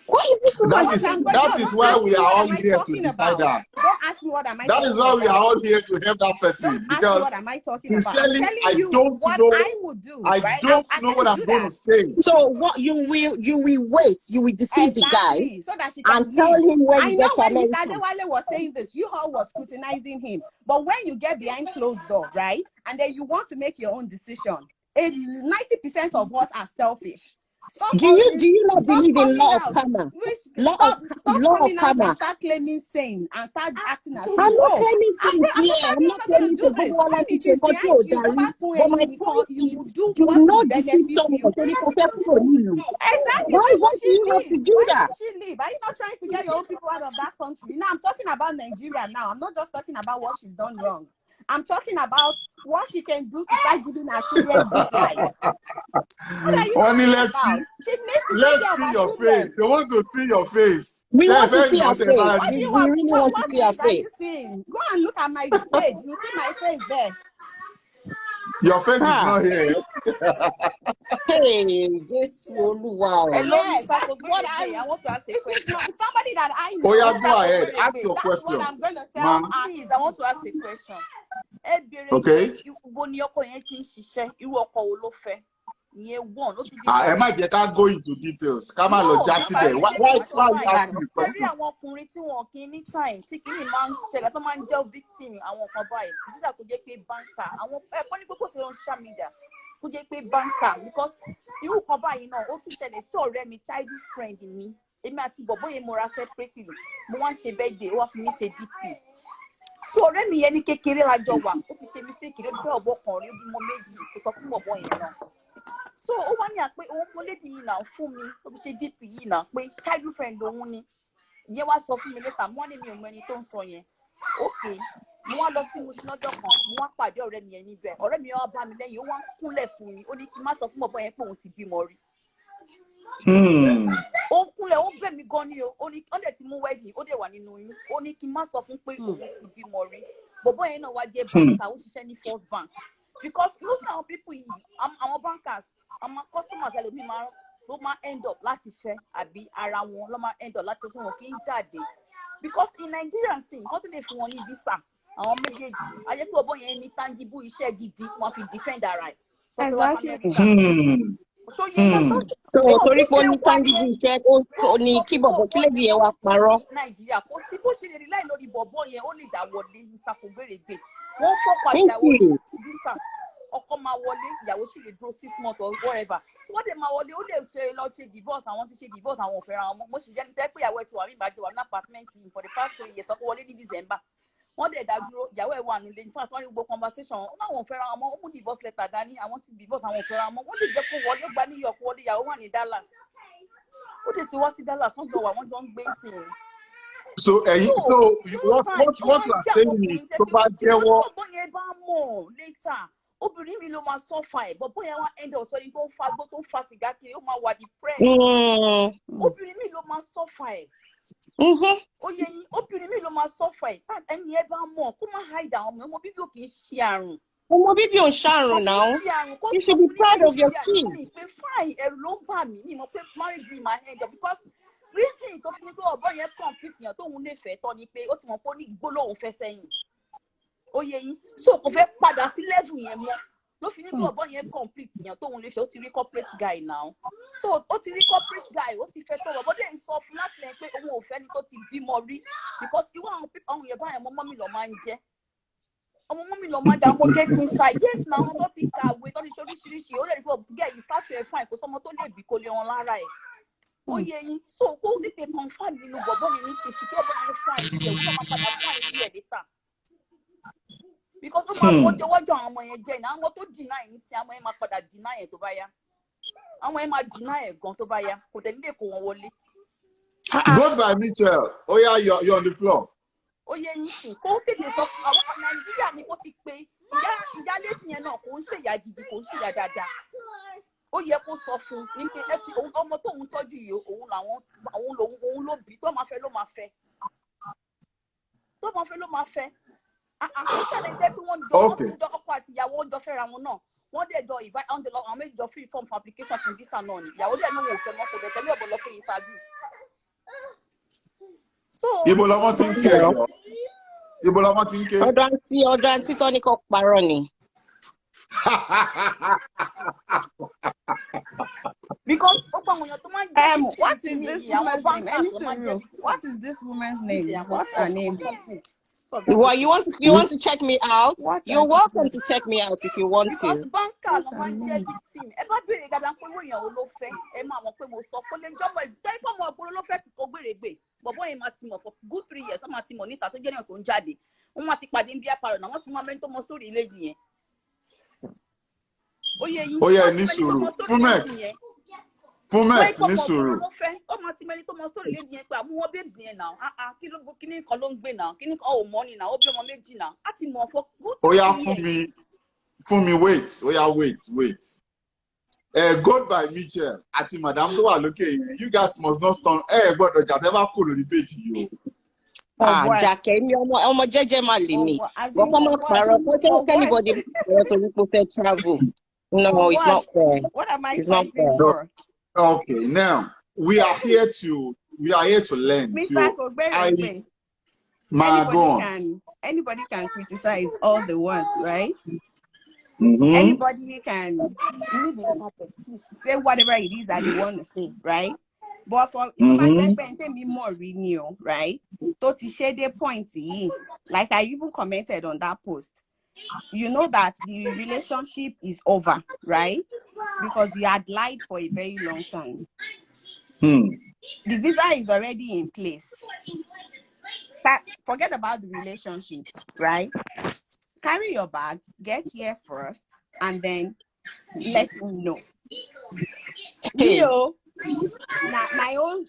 Why is this woman Okay, that is don't why ask we me are what all am I here to talking decide about. that. Don't ask me what am I That is talking why we are about. all here to help that person. Don't ask me Because what am I talking about. I'm sincerely, telling I you don't what know. I would do, I right? don't I know can't what I'm do going that. to say. So what you will wait, you will deceive the guy Exactly, so that she can and tell leave. him when I you know get to when Mr. America. Adewale was saying this, you all was scrutinizing him. But when you get behind closed door, right, and then you want to make your own decision, 90% of us are selfish. Stop Do always, you not stop believe in coming law of out. karma? Stop Law of coming out and karma. start claiming sane and start acting as if, I'm not oh, claiming sins I'm here. I'm not claiming going to do sins. this. Gbogbo wa la When ti it ṣe is nǹkan tí behind ò you, darí. But my point you is, will do do what will not deceive benefit someone. you. Torí kò fẹ́ kúrò nílùú. Exactly. Why Why would do you she want to leave? do Why that? would she leave? Are you not trying to get your own people out of that country? You know, I'm talking about Nigeria now. I'm not just talking about what she's done wrong. I'm talking about what she can do to start giving her children good life. What are you Only talking about? She needs to take care of see her your face. children. They want to see your face. We Yeah, want to very see her good, face. What do you We want? really want to What see her face are face. you seeing? Go and look at my page. You see my face there. Your face is Ah, not here. hey, Jesus, wow. Hello, Yes, Mr. that's what Kogberegbe. I want to ask a if it's question. not if somebody that I Oh yeah, know, go Mr. ahead. Ask Kogberegbe, your that's what question, I'm gonna tell ma. her. please, I want to ask a question. Ẹ béèrè pé Okay. ibo ni ọkọ yẹn ti ń ṣiṣẹ́, irú ọkọ wo ló fẹ́? Ìyẹn one, ó ti di Ẹ two. má jẹ́ ká go into details. Ká má lọ No, já nípa síbẹ̀. tí Why jésù máa sọ are you báyìí. asking the Ṣé rí question? àwọn ọkùnrin tí wọn kì í ní time tí kìíní máa ń ṣẹlẹ̀ tó máa ń jẹ́ victim àwọn kan báyìí? Ìṣídà kò jẹ́ pé báńkà, àwọn ẹ̀kọ́ ní pé kò sí lórí social media, kò jẹ́ pé báńkà because irú kan báyìí náà ó tún ṣẹlẹ̀ sí ọ̀rẹ́ mi childhood friend mi. Èmi àti bọ̀bọ́ yẹn mo ra separately. Mo wá ń ṣe birthday, ó wá fi mí ṣe DP. So ọ̀rẹ́ mi yẹn ní kékeré lájọ wà, ó ti ṣe mistake ló ti fẹ́ ọ̀bọ kan rí bímọ méjì kò sọ fún bọ̀bọ́ yẹn náà. So ó wá ní àpé òun kò lédi yìí náà fún mi ó fi ṣe DP yìí náà pé childhood friend òun ni ìyẹn wá sọ fún mi later mo wá ní mi ò mọ ẹni tó ń sọ yẹn okay mo wá lọ sí Mushin lọ́jọ́ kan mo wá pàdé ọ̀rẹ́ mi yẹn níbẹ̀ ọ̀rẹ́ mi wá bá mi lẹ́yìn ó wá kúnlẹ̀ fún mi ó ní kí n má sọ fún bọ̀bọ́ yẹn pé òun ti bímọ rí. Ó kúnlẹ̀ ó bẹ̀ mí gan ni o ó ní ó dẹ̀ ti mú wedding ó dẹ̀ wà nínú oyún ó ní kí n má sọ fún pé òun ti bímọ rí bọ̀bọ́ yẹn náà wá jẹ́ banker ó ṣiṣẹ́ ní First Bank because most of our people yìí àwọn bankers àwọn customers ẹlòmíì ló máa end up láti ṣẹ́ àbí ara wọn ló máa end up láti fún wọn kí n jáde because in Nigeria sì nǹkan tó lè fún wọn ní visa àwọn méjèèjì ayé pé ọbọ yẹn ní tangible iṣẹ́ gidi wọn fi defend ara ẹ̀ Exactly. So torí pé ó ní tangible iṣẹ́ ó ní kí bọ̀bọ̀ kí lèdí yẹn wá parọ́. Nàìjíríà kò sí bó ṣe lè rí láì lórí bọ̀bọ̀ yẹn ó lè dá wọlé Mr. Kogberegbe wọ́n fọ́pọ̀ àṣàwọ̀ ní visa ọkọ máa wọlé ìyàwó sì lè dúró 6 months or whatever wọ́n dẹ̀ máa wọlé ó lè ṣe lọ ṣe divorce àwọn ti ṣe divorce àwọn òfin ara wọn mo sì jẹ́ ní tẹ́ pé ìyàwó ẹ̀ ti wà ní ìbàjẹ́ wà ní apartment yìí for the past 3 years ọkọ wọlé ní December wọ́n dẹ̀ dá dúró ìyàwó ẹ̀ wà nílé nípa àtúwárí gbogbo conversation wọn láwọn òfin ara wọn ó mú divorce letter dání àwọn ti divorce àwọn òfin ara wọn wọ́n lè jẹ́ kó wọlé gba New York wọlé ìyàwó wà ní Dallas ó dẹ̀ ti wá sí Dallas wọ́n jọ wà wọ́n jọ ń gbé sí i. So what you are saying is tó bá jẹ́wọ́. Bọ́bọ́ yẹn bá mọ̀ later obìnrin mi ló máa sọ́fà ẹ̀ bọ́bọ́ yẹn wá end up sọ́ni tó ń fa gbó tó ń fa sìgá kiri ó máa wà depressed obìnrin mi ló máa sọ́fà ẹ̀. Oyè yín obìnrin mi ló máa sọ́fà ẹ̀ tá ẹni ẹ bá mọ̀ kó má hide àwọn ọmọ bíbí ò kì í ṣe àrùn. Ọmọ bíbí ò ṣàrùn náà. You should be proud of your kid. Pé fine ẹ̀rù ló ń bà mí ní mo pé marriage yìí máa end up because reason tó fi ní pé ọ̀bọ yẹn complete yàn tóun lè fẹ́ tọ́ ni pé ó ti mọ̀ pé ó ní gbólóhùn fẹ́ sẹ́yìn. Oyè yín so kò fẹ́ padà sí level yẹn mọ́ ló fi ní pé ọ̀bọ yẹn complete yàn tóun lè fẹ́ ó ti rí corporate guy now so ó ti rí corporate guy ó ti fẹ́ tó ọ̀bọ dẹ̀ ń sọ fún láti lẹ́yìn pé òun ò fẹ́ ni tó ti bímọ rí because irú àwọn yẹn báyẹn ọmọ mi lọ máa ń jẹ́ ọmọ mọ́mí lọ máa ń da ọmọ get inside yes na àwọn tó ti kàwé tó ti ṣe oríṣiríṣi ó lè rí pé gẹ̀ yìí start ẹ̀ fine kò sọmọ tó lè bí kò lè wọn lára ẹ̀ ó yẹ yín so kó tètè confam nínú bọ̀bọ̀ yẹn ní sèṣì kí ọ̀bọ yẹn fine sí ẹ̀ wọ́n máa padà fine sí ẹ̀ later because ó máa wọ́jọ́ àwọn ọmọ yẹn jẹ́ ní àwọn tó deny yín sí àwọn yẹn máa padà deny ẹ̀ tó bá yá àwọn yẹn máa deny ẹ̀ gan tó bá yá kò tẹ̀ nílé kó wọn wọlé. Vote by Mitchell. Oh yeah, you're on the floor. Ó yẹ yín sìn kó tètè sọ fún àwọn Nàìjíríà ni kó ti pé ìyá létí yẹn náà kò ń ṣèyà gidi kò ń ṣèyà dáadáa ó yẹ kó sọ fún ní pé ẹ ti ọmọ tó ń tọ́jú yìí òun ló bí tó máa fẹ́ ló máa fẹ́ ó ṣẹlẹ̀ jẹ́ pé wọ́n ti jọ ọkọ àti ìyàwó ń jọ fẹ́ra wọn náà wọ́n dẹ̀ jọ invite on the law àwọn méjì jọ fill form for application fún visa náà ni ìyàwó dẹ̀ ní wọn ò fẹ́ mọ́ kò dẹ̀ tẹ́lẹ̀ ọ̀bọ̀ lọ fún interview. Ibo lọmọ ti ń ké ẹjọ́. Ibo lọmọ ti ń ké. Ọ̀dọ̀ àǹtí tó ní kó parọ́ ni. Because what is this woman's name? What is this woman's name? What's her name? Well, you want to check me out? You're welcome to check me out if you want to. Because banker ló máa ń jẹ́ victim. Ẹ bá béèrè dáadáa pé owó ìyàwó ló fẹ́. Ẹ máa mọ̀ pé mo sọ pé lè jọ́mọ̀ ìjẹ́ pé ọmọ ọ̀gbọ́n ló fẹ́ kó gbèrègbè. Bọ̀bọ́ yẹn máa ti mọ̀ for good 3 years. Wọ́n máa ti mọ̀ níta tó jẹ́ náà tó ń jáde. Wọ́n máa ti pàdé ń bí apàrọ̀ náà. Wọ́n ti máa mẹ́ni tó mọ sórí ilé yẹn. Ó yẹ ní sùúrù. Fumex ní sùúrù. Ó máa ti mẹ́ni tó mọ sórí ilé yẹn pé àmúwọ́ babes yẹn náà. Kí ni kan ló ń gbé náà? Kí ni kan ò mọ́ ni náà? Ó bí ọmọ méjì náà. Á ti mọ̀ for good 3 years. Ó yá fún mi wait. Ó yá wait. God by Mitchell àti madam tó wà lókè yẹn. You guys must not stand. Gbọ́dọ̀ jà bẹ́ẹ̀ bá kò lórí péjì yìí o. Jàkẹ́ ni ọmọ jẹ́jẹ́ máa lè ní. Gbọ́dọ̀ máa pààrọ̀ pé anybody pààrọ̀ torí pé fẹ́ travel. No, it's not fair. What am I It's not fair. for? Okay, now we are here to learn. Mr. Kogbere, anybody can criticize all they want, right? Mm-hmm. Anybody can say whatever it is that they want to say, right? But for more renewal, right? To share the point, like I even commented on that post. You know that the relationship is over, right? Because you had lied for a very long time. The visa is already in place. Forget about the relationship, right? Carry your bag, get here first, and then let him know. Leo, now my own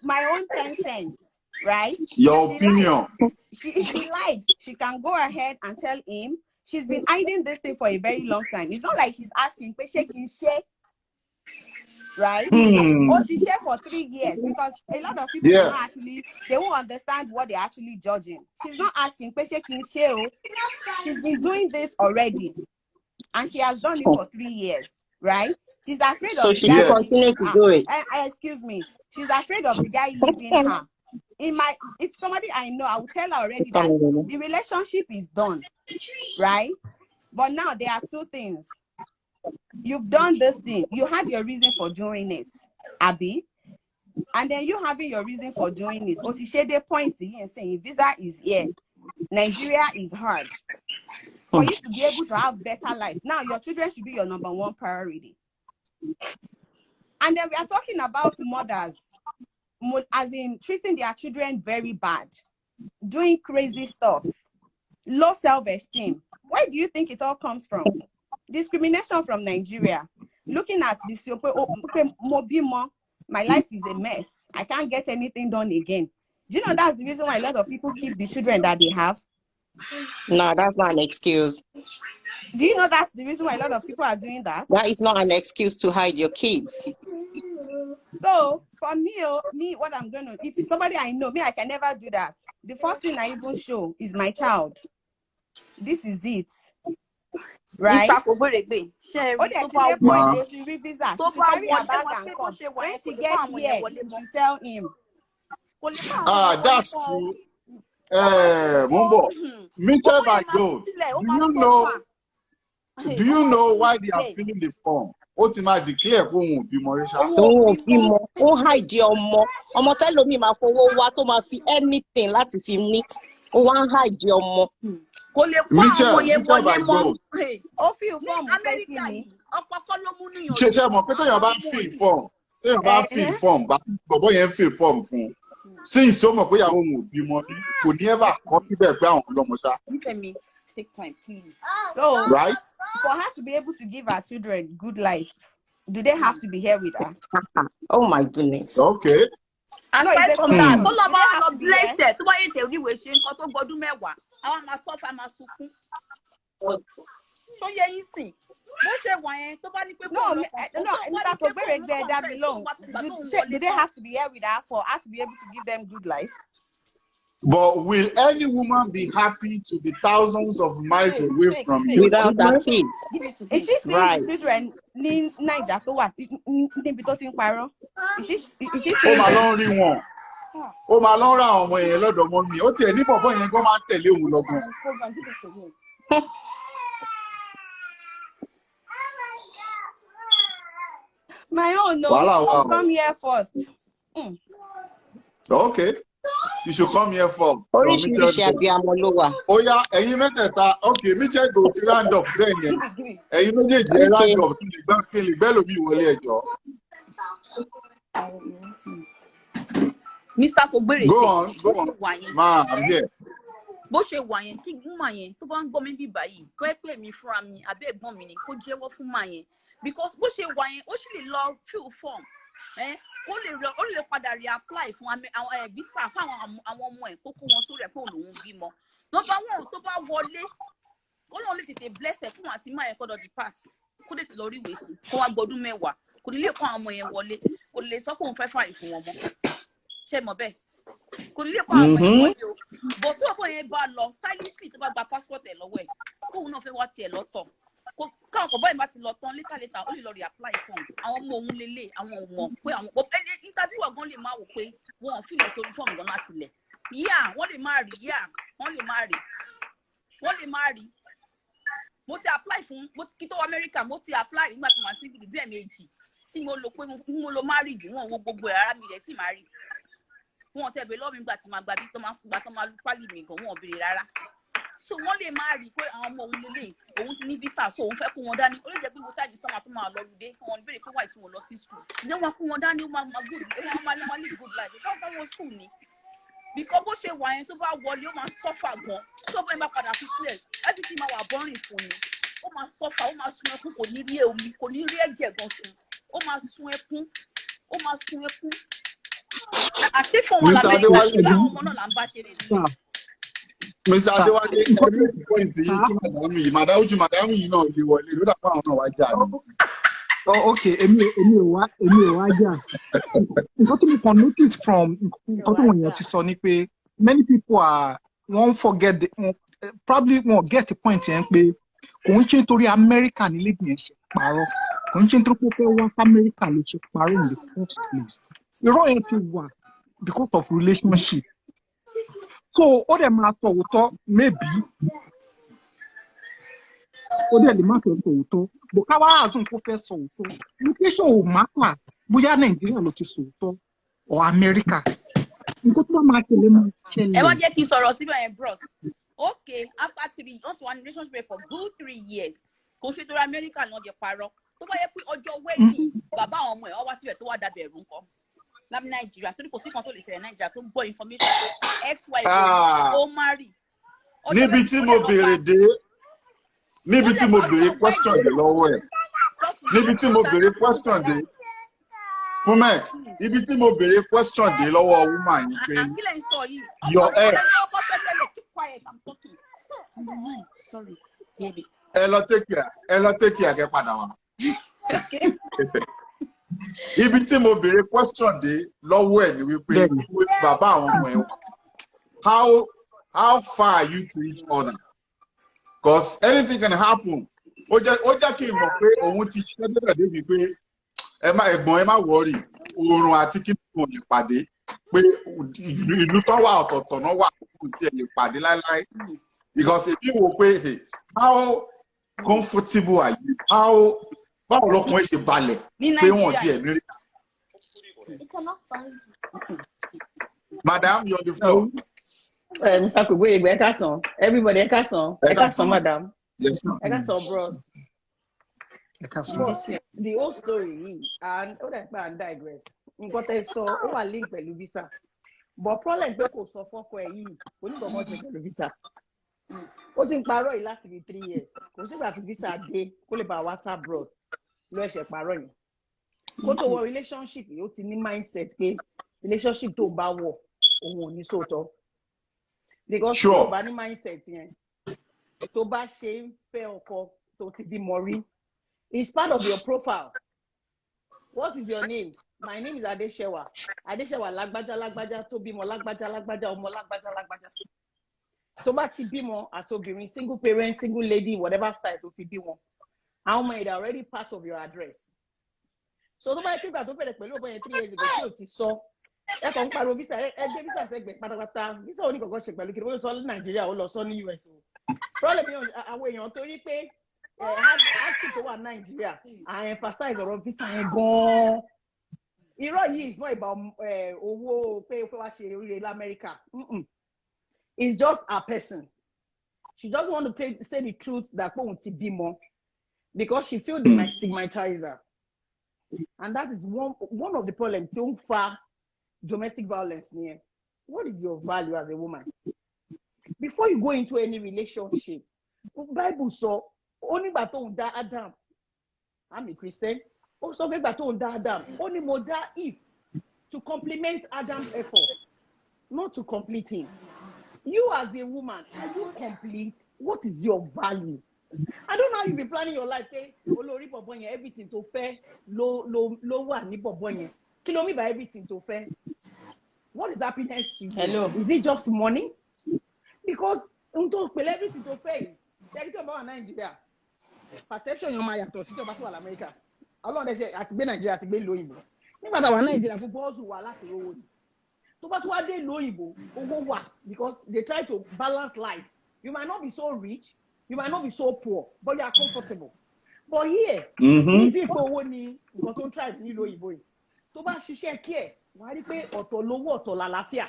10 cents, right? Your opinion. She likes. She can go ahead and tell him. She's been hiding this thing for a very long time. It's not like she's asking, right? Or to share for 3 years, because a lot of people they won't understand what they're actually judging. She's not asking, she's been doing this already, and she has done it for 3 years, right? She's afraid of the guy continue to do it. Excuse me. She's afraid of the guy leaving her. If somebody I know, I will tell her already that the relationship is done, right? But now there are 2 things. You've done this thing. You had your reason for doing it, Abby. And then you having your reason for doing it. Osishede pointing and saying visa is here. Nigeria is hard. For you to be able to have better life. Now your children should be your number 1 priority. And then we are talking about mothers, as in treating their children very bad, doing crazy stuffs, low self-esteem. Where do you think it all comes from? Discrimination from Nigeria. Looking at this, my life is a mess. I can't get anything done again. Do you know that's the reason why a lot of people keep the children that they have? No, that's not an excuse. Do you know that's the reason why a lot of people are doing that? That is not an excuse to hide your kids. So for me, what I'm gonna, if somebody I know, I can never do that. The first thing I even show is my child. This is it. Right? When she gets here, she should tell him. That's true. Mumbo, Mitchell by God, do you know why they are filling the form? Ultima declare won't be Marisha. Oh, hi, dear Omo tell me my phone what to fi anything láti fi ní. Oh, one hi, dear Omo. Mitchell by God. Ó fi form America ni. Ọ̀pọ̀pọ̀ ló mú níyàn. Ṣé mo pé téèyàn bá fill form. Téèyàn bá fill form, bọ̀bọ̀ yẹn fill form fún. Since so mọ̀ pé ìyàwó wọn ò bímọ rí, kò ní ever kọ́ síbẹ̀ pé àwọn ọlọ́mọ ṣá. Nífẹ̀mí, take time, please. So, right? For her to be able to give her children good life, do they have to be here with her? Oh my goodness. Okay. And aside from that, all of us are blessed. Tó bá yẹ tẹ̀rí ìwé ṣe nǹkan tó gbọdún mẹ́wàá, àwọn máa suffer máa sunkún. So yeah, you see. No, Mr. Kogbere that belong. Do they have to be here with her for her to be able to give them good life? But will any woman be happy to be thousands of miles away from you without her kids? Is she seeing the children in Niger to what? Is she seeing them? Ó máa lọ ra ọmọ yẹn lọ́dọ̀ mọ́ mi. Ó tiẹ̀ ní bọ̀bọ́ yẹn gan máa tẹ̀lé òun lọ́gbọ̀n. My own, no. Wow. Come here first. Okay. You should come here first. Oríṣiríṣi abiyamọ ló wà. Ó yá, ẹ̀yin mẹ́tẹ̀ẹ̀ta. Okay, Mitchell go ti round up bẹ́ẹ̀ yẹn. Ẹ̀yin méjèèjì ẹ round up kí lè gbẹ́ lómi ìwọlé ẹjọ́. Mr. Kogbere, go on. Ma, I'm here. Bó ṣe wà yẹn kí gúnmà yẹn tó bá ń gbọ́ mi bí báyìí pé pé mi fúnra mi àbí ẹ̀gbọ́n mi ni kó jẹ́wọ́ fún mà yẹn because bó ṣe wà yẹn ó sì lè lọ fill form ó lè padà reapply fún àwọn visa fún àwọn ọmọ ẹ̀ kó kó wọn sórí ẹ̀ pé òun bímọ number one tó bá wọlé ó lóun lè tètè bless ẹ̀ kóun àti mà yẹn kọ́dọ̀ depart kó lè tètè lọ rí ìwé sí kó wá gbọdún mẹ́wàá kò ní lè kó àwọn ọmọ yẹn wọlé kò lè sọ pé òun fẹ́ fàyè fún wọn mọ́ ṣé mọ̀ bẹ́ẹ̀ kò ní lè kó àwọn ọmọ yẹn wọlé o bọ̀ tí ọ̀pọ̀ yẹn bá lọ silently tó bá gba passport ẹ̀ lọ́wọ́ ẹ̀ kóun náà fẹ́ wá tiẹ̀ lọ́tọ̀ káwọn kò báyìí bá ti lọ tán létà ó lè lọ reapply fún àwọn ọmọ òun lélẹ̀ àwọn ò mọ̀ pé àwọn interview ọ̀gán lè má wò pé wọn ò fìlẹ̀ sórí fọ́ọ̀mù gan láti lẹ̀ wọ́n lè má rí mo ti apply fún kí tó wá Amẹ́ríkà mo ti apply nígbà tí mo ti gbìdì bí ẹ̀ẹ̀mejì tí mo lò pé mo lo marriage wọn wo gbogbo ẹ̀ rárá mi rẹ̀ sì má rí wọn tẹ̀ bẹ́ẹ̀ lọ́mí gbà tí máa gba bí tó máa pálí mi gan wọn ò béèrè rárá so wọ́n lè má rí pé àwọn ọmọ òun lélẹ̀ òun ti ní visa so òun fẹ́ kó wọn dání ó lè jẹ́ pé wọ́n táìbí sọ́mà tó máa lọ lùdé wọn béèrè pé wáyé tí wọ́n lọ sí school ní wọn kó wọn dání ó máa live good life ìfẹ́ sanwó school ni because bó ṣe wà yẹn tó bá wọlé ó máa suffer gan tó bá yẹn bá padà fi sílẹ̀ everything máa wà boring fún ni ó máa suffer ó máa sun ẹkún kò ní rí omi kò ní rí ẹ̀jẹ̀ gan sun ó máa sun ẹkún àṣé fún wọn làbẹ́ ìgbà àwọn ọmọ náà là ń bá ṣe rè nílé. Mr. Adéwálé ẹbí pọ́ìntì yìí kí màdámù yìí náà lè wọlé ló dàpọ̀ àwọn náà wá jà ní. Ok, èmi ò wá jà. Nǹkan tí mo kàn notice from nǹkan tí wọ́n yẹn ti sọ ni pé many people wọ́n forget probably wọ́n get the point yẹn pé kò ń ṣe nítorí Amẹ́ríkà nílé yẹn ṣe parọ́ kò ń ṣe nítorí pé wọ́n wá Amẹ́ríkà ló ṣe parọ́ in the first place. Irọ́ yẹn ti wà because of relationship. So ó dẹ̀ máa sọ òótọ́ maybe ó dẹ̀ lè má fẹ́ sọ òótọ́ bó ká wá àzùn kó fẹ́ sọ òótọ́ location ò máa bóyá Nàìjíríà ló ti sọ òótọ́ or Amẹ́ríkà nǹkan tó bá máa ṣẹlẹ̀ máa ṣẹlẹ̀. ẹ wá jẹ́ kí n sọ̀rọ̀ síbẹ̀ yẹn bros okay after 3 once one relationship for good 3 years kò ṣe torí Amẹ́ríkà náà jẹ parọ́ tó bá yẹ pé ọjọ́ wedding bàbá àwọn ọmọ ẹ̀ wá síbẹ̀ tó wá dàbẹ̀ ẹ̀rù ńkọ́ lábí Nàìjíríà torí kò sí kan tó lè ṣẹlẹ̀ Nàìjíríà tó gbọ́ information pé ex-wife ó marry. níbi tí mo béèrè question dé lọ́wọ́ ẹ̀ níbi tí mo béèrè question dé Pumex níbi tí mo béèrè question dé lọ́wọ́ woman yìí pé your ex ẹ lọ take care kẹ́ padà wá. Ibi tí mo béèrè question dé lọ́wọ́ ẹ̀ ni wípé bàbá àwọn ọmọ ẹ̀ wà. How far are you to each other? Because anything can happen. Ó jẹ́ kí n mọ̀ pé òun ti ṣe débẹ̀ débi pé ẹ̀gbọ́n ẹ má worry oorun àti kí n lè pàdé pé ìlú tó wà ọ̀tọ̀ọ̀tọ̀ náà wà kò tiẹ̀ lè pàdé láíláí. Because èmi wò pé how comfortable are you? Báwo lọkùnrin ṣe balẹ̀ pé wọ́n ti ẹ̀ nírí. Madam, you're on the floor. Mr. Kogbere, ẹ káàsán. Everybody, ẹ káàsán, madam. Yes, ma'am. Ẹ káàsán, bros. Ẹ káàsán. The whole story yìí, and ó dẹ̀ pé à ń digress. Nǹkan tẹ́ sọ, ó wà link pẹ̀lú visa. But problem pé kò sọ fọ́kọ ẹ̀ yìí, kò ní kọ̀ọ̀kan ṣe pẹ̀lú visa. Ó ti ń parọ́ yìí láti bí 3 years. Kò sígbà tí visa dé kó lè bá WhatsApp abroad ló ẹ̀ṣẹ̀ parọ́ yẹn. Kó tó wọ relationship yìí, ó ti ní mindset pé relationship tó bá wọ̀ òun ò ní sóòótọ́. Because tó bá ní mindset yẹn tó bá ṣe ń fẹ́ ọkọ tó ti bímọ rí. It's part of your profile. What is your name? My name is Adeshewa. Adeshewa lágbájá tó bímọ lágbájá ọmọ lágbájá. Tó bá ti bímọ as obìnrin, single parent, single lady, whatever style tó fi bí wọn. How many are already part of your address? So tó bá yẹ kí ìgbà tó bẹ̀rẹ̀ pẹ̀lú ọ̀bọ̀n yẹn 3 years ago tí ò ti sọ. Ẹ kàn ń pariwo visa ẹgbẹ́ visa sẹ́gbẹ̀ẹ́ pátápátá. Visa oníkọ̀ọ̀kan ṣe pẹ̀lú kí ló sọ ní Nàìjíríà ó lọ sọ ní US o. Problem yẹn àwọn èèyàn torí pé hardship tó wà Nàìjíríà I emphasize ọ̀rọ̀ visa yẹn gan-an. Irọ́ yìí is not about owó pé ó fẹ́ wá ṣe oríire l'Amẹ́ríkà. It's just a person. She just want to say the truth that pé òun ti bímọ because she feel they might stigmatize her. And that is one of the problems tí ó ń fa domestic violence near. What is your value as a woman? Before you go into any relationship, Bible sọ ó nígbà tó ń dá Adam. I'm a Christian. Ó sọ pé ìgbà tó ń dá Adam. Ó ní mo dá Eve to complement Adam's effort, not to complete him. You as a woman, are you complete? What is your value? I don't know how you be planning your life. Olórí bọ̀bọ̀ yẹn everything tó fẹ́ ló wà ní bọ̀bọ̀ yẹn. Kí ló mean by everything tó fẹ́? What is happiness to you? Hello. Is it just money? Because unto everything to pay. Ṣé tí o bá wà Nàìjíríà, perception yẹn máa yàtọ̀ sí tí o bá tó wà l'Amẹ́ríkà. Ọlọ́run dẹ̀ ṣe àti gbé Nàìjíríà àti gbé ìlú òyìnbó. Nígbà tá a wà Nàìjíríà fún bọ́ọ̀sù wà láti rówó ni. Tó bá tó wá dé ìlú òyìnbó, owó wà because they try to balance life. You might not be so rich, you might not be so poor, but you are comfortable. But here, if you go owó ni nǹkan tó ń try ní ìlú òyìnbó yìí. Tó bá ṣiṣẹ́ kí ẹ̀, wàá rí pé ọ̀tọ̀ lówó ọ̀tọ̀ làlàáfíà.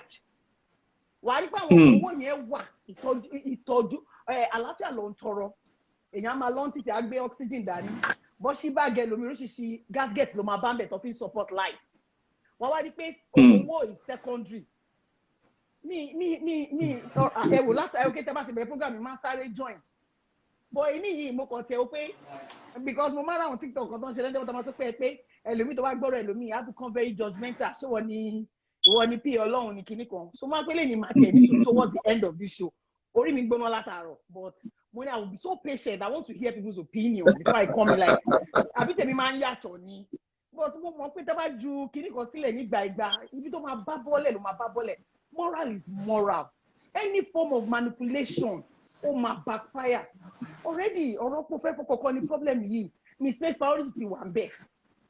Wàá rí pé àwọn owó yẹn wà ìtọ́jú àlàáfíà ló ń tọrọ. Èèyàn máa lọ́n títí á gbé oxygen dání. Bọ́ sí báàgì ẹlòmí oríṣiríṣi gasget ló máa bá ń bẹ̀ tó fi support life. Wọ́n wá rí pé owó is secondary. Ẹ̀wò láti ayọ̀kẹ́ tẹ́ bá ti bẹ̀rẹ̀ program mi máa sáré join. But èmi yìí mo kàn tẹ̀ ó pé because mo máa láwọn TikTok kan tó ń ṣe lẹ́jọ́ tó máa tó pé ẹlòmí tó bá gbọ́rọ̀ ẹlòmí á become very judgmental. Ṣé ìwọ ni P Ọlọ́run ní kinní kan? So máa pélé ní máa tẹ̀ ní towards the end of this show. Orí mi gbóná látàárọ̀ but mo ní I will be so patient. I want to hear people's opinion before I come in like àbí tèmi máa ń yàtọ̀ ni. But mo mọ̀ pé tẹ́ bá ju kinní kan sílẹ̀ nígbà ìgbà ibi tó máa bá bọ́lẹ̀ ló máa bá bọ́lẹ̀. Moral is moral. Any form of manipulation ó máa backfire. Already ọ̀rọ̀ pọ̀ fẹ́ fọkọ̀kọ́ ni problem yìí. Misplaced priority ti wà ń bẹ̀.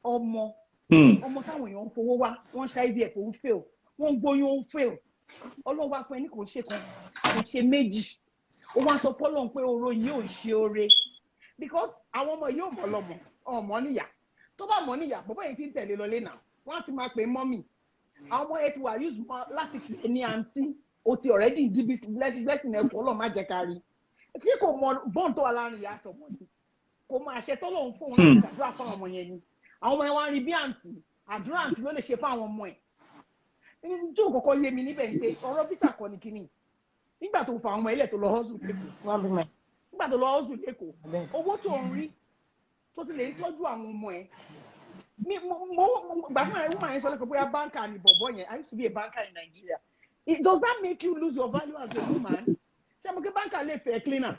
Ọmọ táwọn èèyàn ń fowó wá wọ́n ṣe IVF òun fail wọ́n gbóyún òun fail Ọlọ́run wá fún ẹni kò ṣe kan kò ṣe méjì ó wá sọ fọ́lọ́run pé oró yìí ò ṣe oore because àwọn ọmọ yìí ò mọ̀ lọ́mọ ọmọ níyà tó bá mọ̀ níyà bọ́bọ́ yẹn ti ń tẹ̀lé lọlé náà wọ́n á ti máa pè mọ́mì àwọn ọmọ yẹn ti wà use láti pè ní àǹtí o ti already di blessing ẹ̀kọ́ Ọlọ́run má jẹ́ ká rí tí kò mọ bọ́ọ̀n tó wà láàrin ìyá àtọmọ ni kò mọ àṣẹ tọ́lọ́run fún òun láti ṣàdúrà fún ọmọ yẹn ni àwọn ọmọ yẹn wá rí bí àǹtí àdúrà àǹtí ló lè ṣe fún àwọn ọmọ ẹ̀ jó kọ́kọ́ yé mi níbẹ̀ ní pé ọ̀rọ̀ visa kọ́ ni kínní nígbà tó fa àwọn ọmọ ilẹ̀ tó lọ hustle lẹ́kọ̀ọ́ nígbà tó lọ hustle lẹ́kọ̀ọ́ owó tó ń rí tó ti lè ń tọ́jú àwọn ọmọ ẹ̀ gbàgbọ́n ẹ̀ wọ́n máa ń sọ lẹ́kọ̀ọ́ bóyá banker ni bọ̀bọ̀ yẹn I used to be a banker in Nigeria does that make you lose your value as a woman ṣé mo kí banker lè fẹ́ cleaner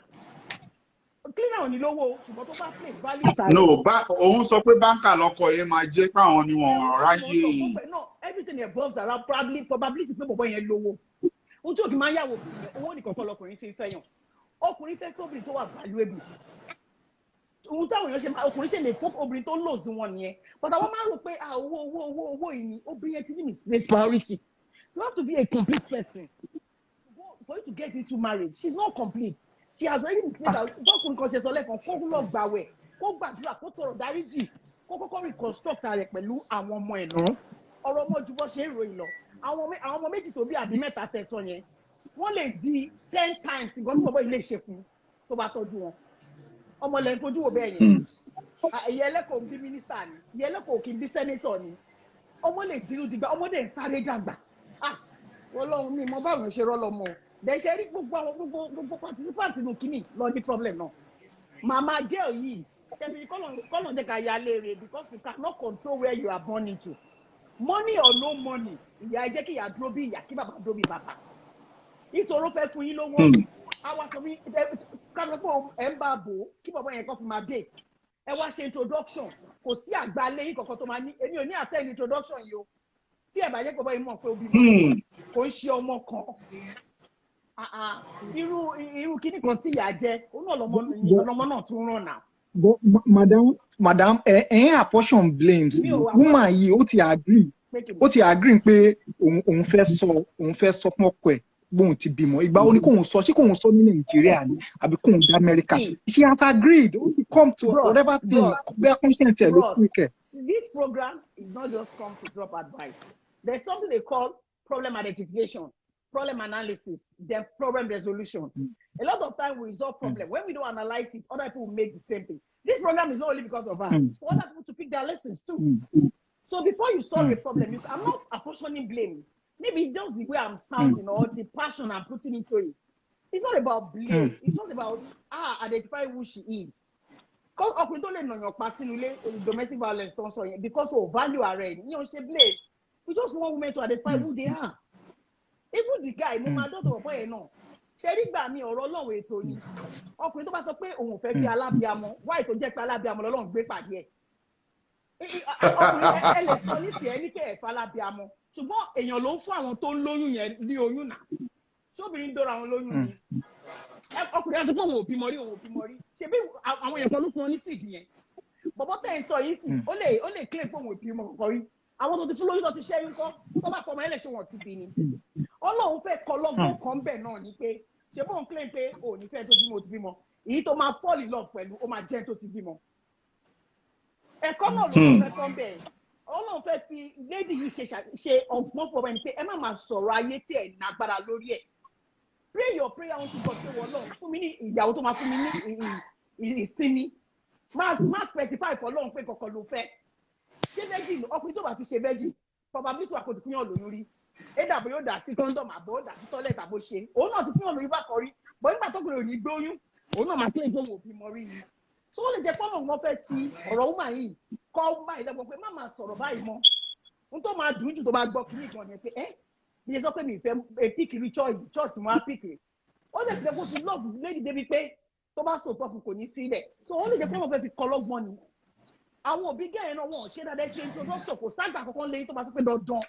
ò ní lówó ṣùgbọ́n tó bá play value side. No, òun sọ pé báńkà lọkọ yẹn máa jẹ́ páwọn ni wọ́n ráyè. No, everything evolves around probability pé bọ̀bọ̀ yẹn lówó. Ohun tí o kì máa yàwó owó nìkan kọ́ lọkùnrin fi ń fẹ́ yàn. Ọkùnrin fẹ́ kí obìnrin tó wà valuable. Ohun táwọn èèyàn ṣe máa ọkùnrin ṣe lè fún obìnrin tó lò sí wọn nìyẹn. But àwọn máa ń rò pé owó yìí ni obìnrin yẹn ti ní misplaced priority. You have to be a complete person. For you to get into marriage, she's not complete. She has already misplaced her. Bọ́kùnrin kan ṣe sọ lẹ́kọ̀ọ́ kó lọ gbàwẹ̀ kó gbàdúrà kó tọrọ dáríjì kó kọ́kọ́ reconstruct rẹ̀ pẹ̀lú àwọn ọmọ ẹ̀ náà. Ọ̀rọ̀ ọmọ ju bọ́ ṣe ń ròyìn lọ. Àwọn ọmọ méjì tó bí àbí mẹ́ta tẹ̀sán yẹn wọ́n lè di 10 times nǹkan tí bọ́bọ́ ilé ìṣekùn tó bá tọ́jú wọn. Ọmọ lẹ́yìn fojú wo bẹ́ẹ̀ yẹn. Ìyá ẹlẹ́kọ̀ọ́ bí mínísítà ni ìyá ẹlẹ́kọ̀ọ́ kì í bí sẹ́nétọ̀ ni. Ọmọ lè dirú dìgbà ọmọdé ń sáré dàgbà. Ọlọ́run mi mo báwọn ṣe rọ́lọ́mọ dẹ̀ṣẹ̀ rí gbogbo participant nù kíní lọ ní problem náà. Mama girl yìí ṣẹ́bi kọ́nà jẹ́ ká ya léèrè because you cannot control where you are born into. Money or no money ìyá ẹ jẹ́ kí ìyá dúró bí ìyá kí bàbá dúró bí bàbá. Nítorí ó fẹ́ fún yín lówó àwa sọ fún ká lọ pé ẹ ń bá bò kí bàbá yẹn kan fi máa date ẹ wá ṣe introduction kò sí àgbálẹ̀ yìí kankan tó máa ní èmi ò ní attend introduction yìí o tí ẹ bá yẹ pé bàbá yìí mọ̀ pé obì mọ̀ kò ń ṣe ọmọ kan irú kíní kan tí ìyá jẹ òun náà lọmọ náà tún ràn náà. But madam, apportion blames. Woman yìí ó ti agree pé òun fẹ́ sọ fún ọkọ ẹ̀ bóun ti bímọ. Ìgbà wo ni kóun sọ ṣé kóun sọ ní Nàìjíríà ni àbí kóun dá America. She has agreed. Ó ti come to whatever thing. Bẹ́ẹ̀ consent ẹ̀ ló kú ìkẹ́. This program is not just come to drop advice. There's something they call problem identification, problem analysis, then problem resolution. A lot of time we resolve problem. When we don't analyze it, other people make the same thing. This program is not only because of her. It's for other people to pick their lessons too. So before you solve a problem, I'm not apportioning blame. Maybe just the way I'm sounding or the passion I'm putting into it. It's not about blame. It's not about identify who she is. Because ọkùnrin tó lè nà yàn pa sínú ilé domestic violence tó ń sọ yẹn because of value array ní o ṣe blame. We just want women to identify who they are. Even the guy, mo máa dọ́tọ̀ ọ̀pọ̀ yẹn náà. Ṣé nígbà mi ọ̀rọ̀ Ọlọ́run ètò ni? Ọkùnrin tó bá sọ pé òun ò fẹ́ bí alábíamọ, wáyé tó jẹ́ pé alábíamọ lọ́lọ́run gbé pàdé ẹ̀. Ọkùnrin ẹ lè sọ ní tiẹ̀ ní kẹ́ ẹ̀ fẹ́ alábíamọ. Ṣùgbọ́n èèyàn ló ń fún àwọn tó ń lóyún yẹn ní oyún náà. Ṣóbìnrin dọ́ra àwọn lóyún ni. Ọkùnrin àti pé òun ò bímọ rí, òun ò bímọ rí. Ṣebí àwọn èèyàn kan ló fún ọ ní síìdì yẹn. Bọ̀bọ̀ tẹ̀ ń sọ yìí sì, ó lè claim pé òun ò bímọ kankan rí. Àwọn tó ti fún lóyún tó ti ṣẹ́yún kọ́, tó bá fọmọ ẹlẹ́ṣẹ̀ wọn ti bí ni. Ọlọ́run fẹ́ kọ́ lọ́gbọ́n kan bẹ̀ náà ni pé ṣé bóun claim pé ò ní fẹ́ tó bímọ ò ti bímọ. Èyí tó máa fall in love pẹ̀lú ó máa jẹ́ tó ti bímọ. Ẹ̀kọ́ náà ló fẹ́ kọ́ bẹ̀. Ọlọ́run fẹ́ fi lady yìí ṣe ọgbọ́n fún ọmọ ẹni pé ẹ má máa sọ̀rọ̀ ayé tí ẹ̀ nágbára lórí ẹ̀. Pray your prayer unto God pé wọ́n náà fún mi ní ìyàwó tó máa fún mi ní ìsinmi. Má specify for Ọlọ́run pé kankan ló fẹ́. Ṣé virgin ọkùnrin tó bá ti ṣe virgin probability wà kó ti fún yàn lóyún rí. Ẹ̀dà bó yóò dà sí condom àbọ̀ ó dà sí toilet àbó ṣe. Òun náà ti fún yàn lóyún bá kọ rí. Bọ̀ nígbà tó kùnrin ò ní gbóyún, òun náà máa pé ìgbóhùn òbí mọ rí ni. So ó lè jẹ́ pọ́nmọ̀ wọn fẹ́ fi ọ̀rọ̀ woman yìí kọ́ máa ìlẹ́gbọ̀n pé má máa sọ̀rọ̀ báyìí mọ́. N tó máa dùn jù tó máa gbọ́ kí ní ìkan ni pé mi lè sọ pé mi ìfẹ́ píkìrì church tí wọ́n á píkìrì. Ó lè jẹ́ kó ti love lady débi pé tó bá sòtọ́ fún kò ní fílẹ̀. So ó lè jẹ́ pọ́nmọ̀ fẹ́ fi kọ́ lọ́gbọ́n ni. Àwọn òbí gẹ̀yìn náà wọn ò ṣe dáadáa ṣe introduction kò ságbà kankan lẹ́yìn tó bá sọ pé dandan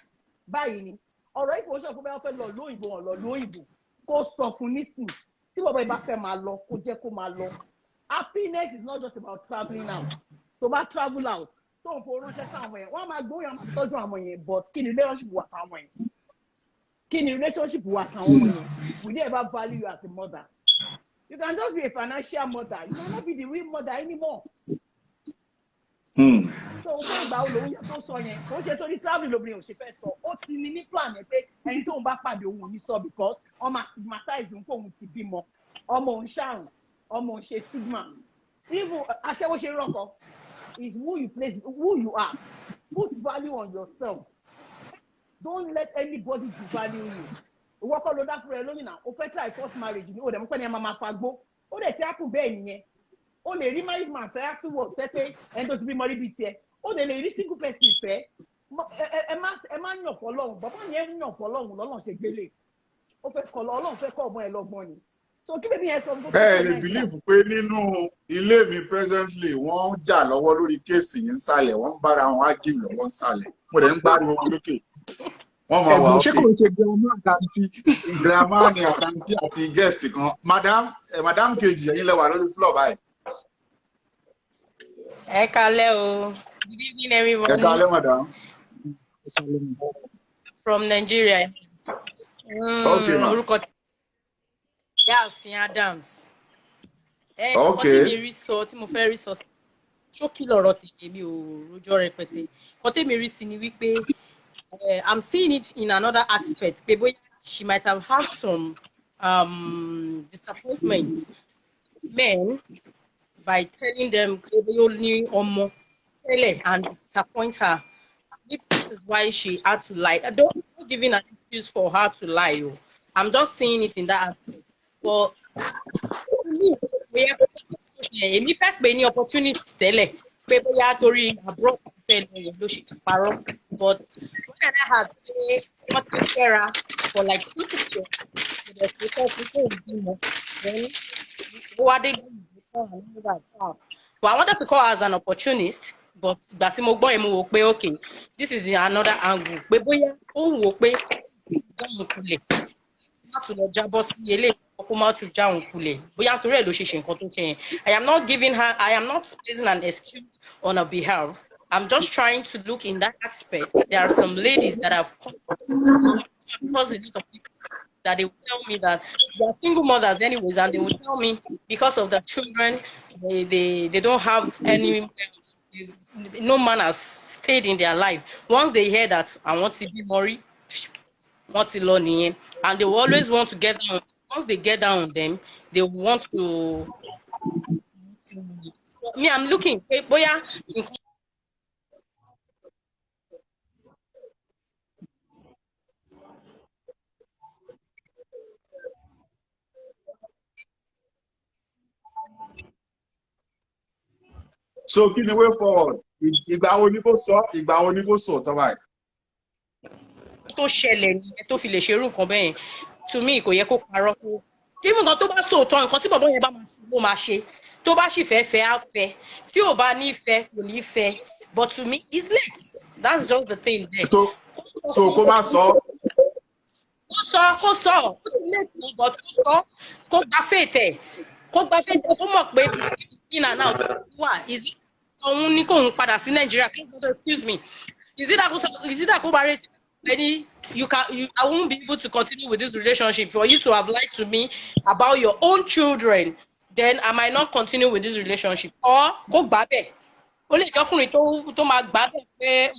báyìí ni. Ọ̀rọ̀ yìí kò ṣe fún bẹ́ẹ̀ fẹ́ lọ lóyìnbó wọn lọ lóyìnbó kó sọ fún nísìn tí bàbá ìbá fẹ́ máa lọ kó jẹ́ kó máa lọ. Happiness is not just about travelling out. Tó bá travel out tó ń fowó ránṣẹ́ sáwọn yẹn wọ́n á máa gbóyè àwọn tọ́jú àwọn yẹn but kí ni relationship wà táwọn yẹn? Kí ni relationship wà táwọn yẹn? Will they ever value you as a mother? You can just be a financial mother. You cannot be the real mother anymore. So fún ìgbà olóhùn yẹn tó sọ yẹn kò ń ṣe torí travel lóbìnrin ò ṣe fẹ́ sọ ó ti ní ní plan yẹn pé ẹni tóun bá pàdé òun ò ní sọ because ọmọ stigmatize òun kó òun ti bímọ ọmọ òun ṣàrùn ọmọ òun ṣe stigma even aṣẹ́wó ṣe rọ́kọ is who you place who you are put value on yourself don't let anybody devalue you ìwọ kọ́ ló dá fún ẹ lónìí náà o fẹ́ try first marriage ni o dẹ̀ mọ̀ pé ní ẹ máa fa gbó ó dẹ̀ ti happen bẹ́ẹ̀ nìyẹn o lè rí married man fẹ́ afterwards fẹ́ pé ẹni tó ti bí mọ́rí bíi tiẹ̀ ó lè rí single person fẹ́ ẹ má yàn fọlọ́hún bàbá yẹn yàn fọlọ́hún lọ́lọ́run ṣe gbélé ó fẹ́ kọ́ ọlọ́run fẹ́ kọ́ ọmọ ẹ lọ́gbọ́n ni so kí bébí yẹn sọ fún bẹ́ẹ̀ lè believe pé nínú ilé mi presently wọ́n ń jà lọ́wọ́ lórí kéèsì yìí ń sàlẹ̀ wọ́n ń bára wọn ágìm lọ́wọ́ ń sàlẹ̀ mo dẹ̀ ń gbádùn wọn lókè wọ́n máa wà ókè. ṣé kò ń ṣe girama àtàntì. girama ni àtàntì àti guest kan madam kejì ẹ̀yin lẹ wà lórí floor báyìí. Ẹ kálẹ́ o. Good evening, everyone. Ẹ kálẹ́, madam. From Nigeria. Okay, ma. Orúkọ Yáàfin Adams. Okay. Nǹkan tí mi rí sọ tí mo fẹ́ rí sọ ṣókí lọ̀rọ̀ tèmi mi ò rojọ́ rẹpẹtẹ. Nǹkan tí mi rí sí ni wípé I'm seeing it in another aspect. Pé bóyá she might have had some disappointment men by telling them only omo and disappoint her. This is why she had to lie. I don't giving an excuse for her to lie. I'm just seeing it in that aspect. But we have any first any opportunity to tell her. People are torí abroad fẹ́ lọ yẹn ló ṣe parọ́. But when I had not care for like 2 years, then what they but I wanted to call her as an opportunist, but that's okay, this is another angle. But boya ó wò pé jáun kulẹ̀ láti lọ jábọ́ sí eléyìí kó má tún jáun kulẹ̀ bóyá torí ẹ̀ ló ṣe nǹkan tó ṣe yẹn. I am not giving her, I am not placing an excuse on her behalf. I'm just trying to look in that aspect. There are some ladies that have come because a lot of people that they will tell me that they are single mothers anyways, and they will tell me because of the children, they don't have any, no man has stayed in their life. Once they hear that I want to be Mori, want to learn, and they will always want to get down. Once they get down on them, they want to me, I'm looking, boya. So kí ni way forward? Ìgbà wo ni kò sọ tó báyìí? Tó ṣẹlẹ̀ nìyẹn tó fi lè ṣerú nǹkan bẹ́ẹ̀ to me kò yẹ kó parọ́ kó even kan tó bá sòótọ́ nǹkan tí bàbá yẹn bá máa ṣe ló máa ṣe tó bá sì fẹ́ fẹ́ á fẹ́ tí ò bá ní fẹ́ kò ní fẹ́ but to me it's late, that's just the thing there. So kó má sọ. Kó sọ ó ti late ní but kó gba fètè kó mọ̀ pé in and out wà is òun ní kóun padà sí Nàìjíríà excuse me is it that kó bá retí any I won't be able to continue with this relationship for you to have lied to me about your own children, then I might not continue with this relationship. Or go gbà bẹ́ẹ̀ ó lè jọkùnrin tó máa gbà bẹ́ẹ̀ pé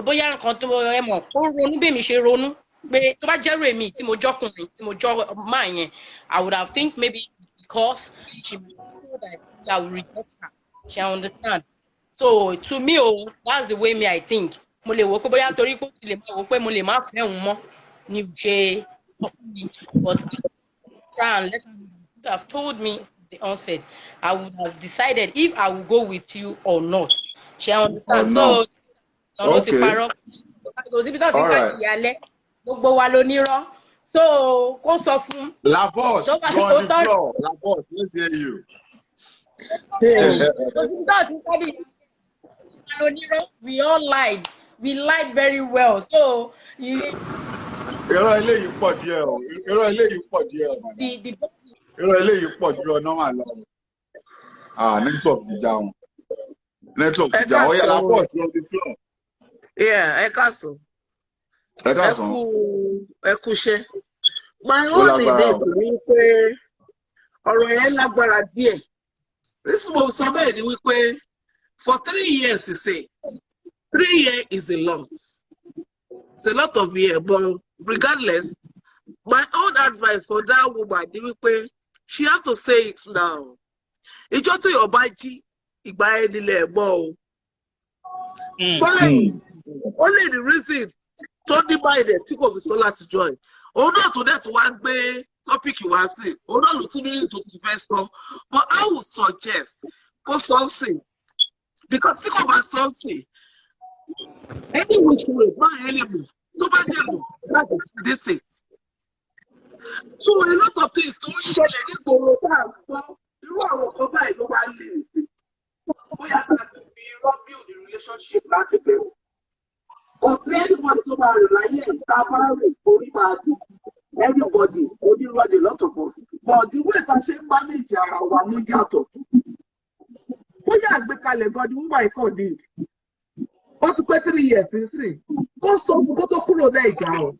bóyá nǹkan tó ẹ mọ̀ ó ronú bí mi ṣe ronú pé tó bá jẹ́rù èmi tí mo jọkùnrin tí mo jọ máa yẹn I would have think maybe because she might feel that I will reject her, she understand. So to me that's the way I think. Mo lè wò pé bóyá torí pé ó ti lè máa wò pé mo lè má fẹ́ òun mọ́ ni ṣe ọkùnrin but try and let her know. You would have told me at the onset I would have decided if I will go with you or not. She understand. So ọ̀nà ti parọ́ kò síbi tó ti ká ìyálẹ̀ gbogbo wa ló nírọ́ so kó sọ fún. La boss, go on the floor. La boss, let's hear you. We all lied. We lied very well. So Irọ́ eléyìí pọ̀ díẹ̀ o. Irọ́ eléyìí pọ̀ díẹ̀ o. Irọ́ eléyìí pọ̀ díẹ̀ o normal lọ. Network ti já wọn. Network ti já wọn. La boss, go on the floor. Yeah, ẹ káàsán. Ẹ káàsán. Ẹ kúṣẹ́. My own debate ni pé ọ̀rọ̀ yẹn lágbára díẹ̀. This mo sọ bẹ́ẹ̀ ni wípé for 3 years you say 3 years is a lot. It's a lot of years, but regardless, my own advice for that woman ni wípé she have to say it now. Ìjọ́ tó yọ̀ bá jí ìgbà ẹni lẹ̀ gbọ́ o. Bọ́lá only the reason tó ní báyìí tí kò fi sọ láti join. Òun náà tó dẹ̀ tó wá gbé tọ́pìkì wá sí. Òun náà ló tún ní tó ti fẹ́ sọ. But I would suggest kó something because tí kò bá something any which way máa ẹni mọ̀ tó bá dẹ̀ mọ̀ láti this it. So a lot of things tó ń ṣẹlẹ̀ nígboro tá à ń gbọ́ irú àwọn kan báyìí ló wá lè sí. Bóyá láti fi build the relationship láti bẹ̀rù. Kò sí anyone tó máa rìn láyé ìta máa rìn orí máa dùn. Everybody, onírúurú a lot of us. But the way ta ṣe ń manage ara wa ló yàtọ̀. Bóyá àgbékalẹ̀ gan ni woman kan need. Ó ti pé 3 years sísìn. Kó sọ fún kó tó kúrò Nàìjíríà o.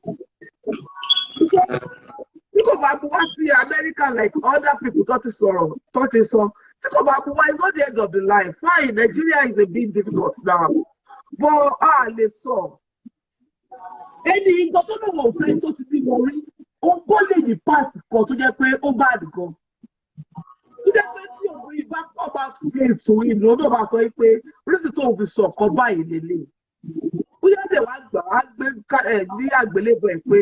Tí kò bá bu wá sí America like other people tó ti sọ̀rọ̀ tó ti sọ. Tí kò bá bu wá it's not the end of the line. Fine, Nigeria is a bit difficult now. But a lè sọ. Ẹni nǹkan tó lòun ò fẹ́ tó ti bímọ rí. Ó kó lè ní pàtì kan tó jẹ́ pé ó bá àdìgan. Tó jẹ́ pé tí obìnrin bá pọ̀ bá tún lè tó ìlú ọdún bá sọ pé oríṣi tó fi sọ ọ̀kan báyìí lélẹ̀. Bóyá bẹ̀ wá gbà á gbé ní àgbélébọ̀ ẹ̀ pé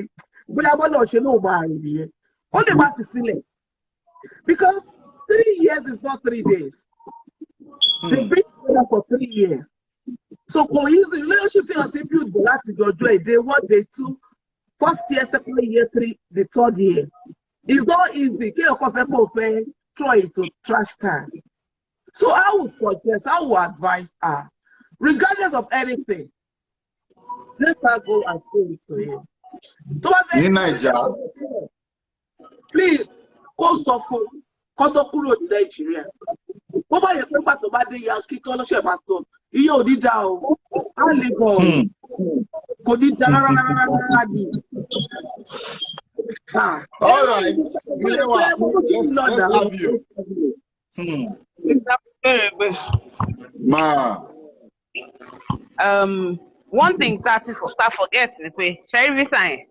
bóyá bọ́lá ọ̀ṣẹ́ náà máa rìn nìyẹn. Ó lè má fi sílẹ̀. Because 3 years is not 3 days. They been together for 3 years. So kò easy relationship fi hàn sí build bọ̀ láti ọjọ́ èdè 1 day 2. First year, second year, 3, the third year. It's not easy. Kí ọkọ fẹ́ kó fẹ́ throw it to trash can. So I would suggest, I would advise her, regardless of anything, let her go and say it to him. Please, go suffer. Come to Kuro Nigeria. Bó bá yẹ pé pàtó bá dé Yankee tó lọ́sẹ̀ máa sọ, iye ò ní dá o. Á lè bọ̀ kò ní dá rárá ni. All right, let's have you. Ma. One thing that forget is pé ṣe visa yẹn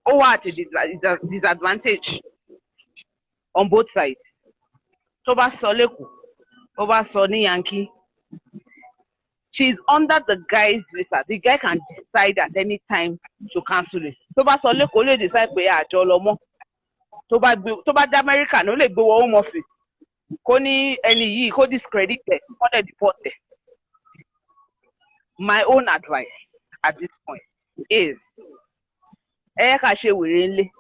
ó wà at a disadvantage on both sides. Tó bá sọ lẹ́kọ̀ọ́, tó bá sọ ní Yankee, she's under the guy's visa. The guy can decide at any time to cancel it. Tó bá sọ lẹ́kọ̀ọ́, ó lè decide pé àjọ lọ mọ́. Tó bá dé America, ó lè gbé wọ home office. Kó ní ẹni yìí kó discredit ẹ̀, kó dẹ̀ deport ẹ̀. My own advice at this point is ẹ ká ṣe wèrè ńlé.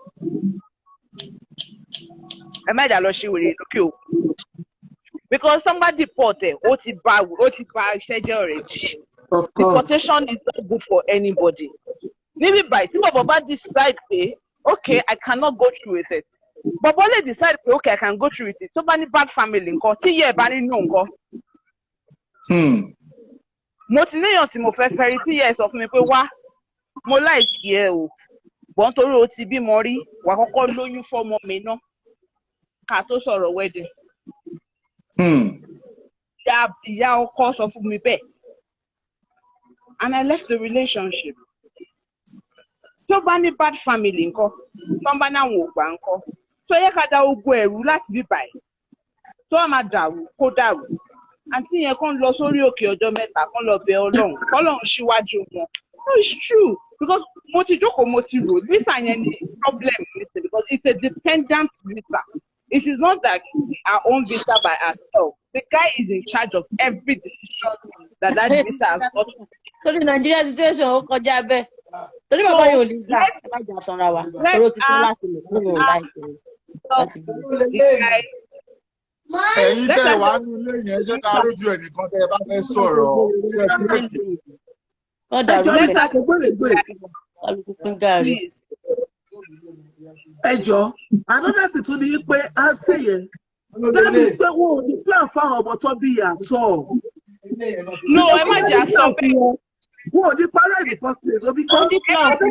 Ẹ má jà lọ ṣe wèrè lókè o. Because somebody deported, ó ti bà iṣẹ́ jẹ́ already. Deportation is not good for anybody. Níbi báyìí tí bàbá bá decide pé okay, I cannot go through with it. Bàbá lè decide pé okay, I can go through with it. Tó bá ní bad family nǹkan, tí yẹ ẹ̀ bá nínú nǹkan. Mo ti níyàn tí mo fẹ́ fẹ́ rí tí yẹ ẹ̀ sọ fún mi pé wá, mo like ẹ o. Bọ́n torí o ti bímọ rí, wà kọ́kọ́ lóyún fọ́mọ mi ná. Ká tó sọ̀rọ̀ wedding. Ìyá ọkọ sọ fún mi bẹ́ẹ̀. And I left the relationship. Tó bá ní bad family ńkọ́, tó bá náà wò gbà ńkọ́. Tó yẹ ká da ogun ẹ̀rú láti bí báyìí. Tó wà máa dàrú, kó dàrú. Àǹtí yẹn kàn lọ sórí òkè ọjọ́ mẹ́ta, kàn lọ bẹ Ọlọ́run. Ọlọ́run ṣíwájú wọn. No, it's true. Because mo ti jókòó, mo ti rò. Visa yẹn ni problem because it's a dependent visa. It is not that our own visa by ourselves. The guy is in charge of every decision that visa has got to make. So the Nigeria situation ó kọjá bẹ́ẹ̀. Torí bàbá yóò lè gbà ẹ má jà tanra wa. Toro ti sọ láti lè kúrò láìpẹ́. Ẹ̀yin tẹ́ wàá nu ilé yẹn jẹ́ ká lójú ẹnìkan tẹ́ ẹ bá fẹ́ sọ̀rọ̀. Ẹjọ́ mẹ́ta kò gbèrègbè. Ẹjọ́, another thing tún ní pé á tẹ̀ yẹn. That means pé wọn ò ní plan fáwọn ọmọ tó bí yàtọ̀. No, ẹ má jà sọ bẹ́ẹ̀. Wọn ò ní parọ́ ìdí first place. Obi kan ní plan fún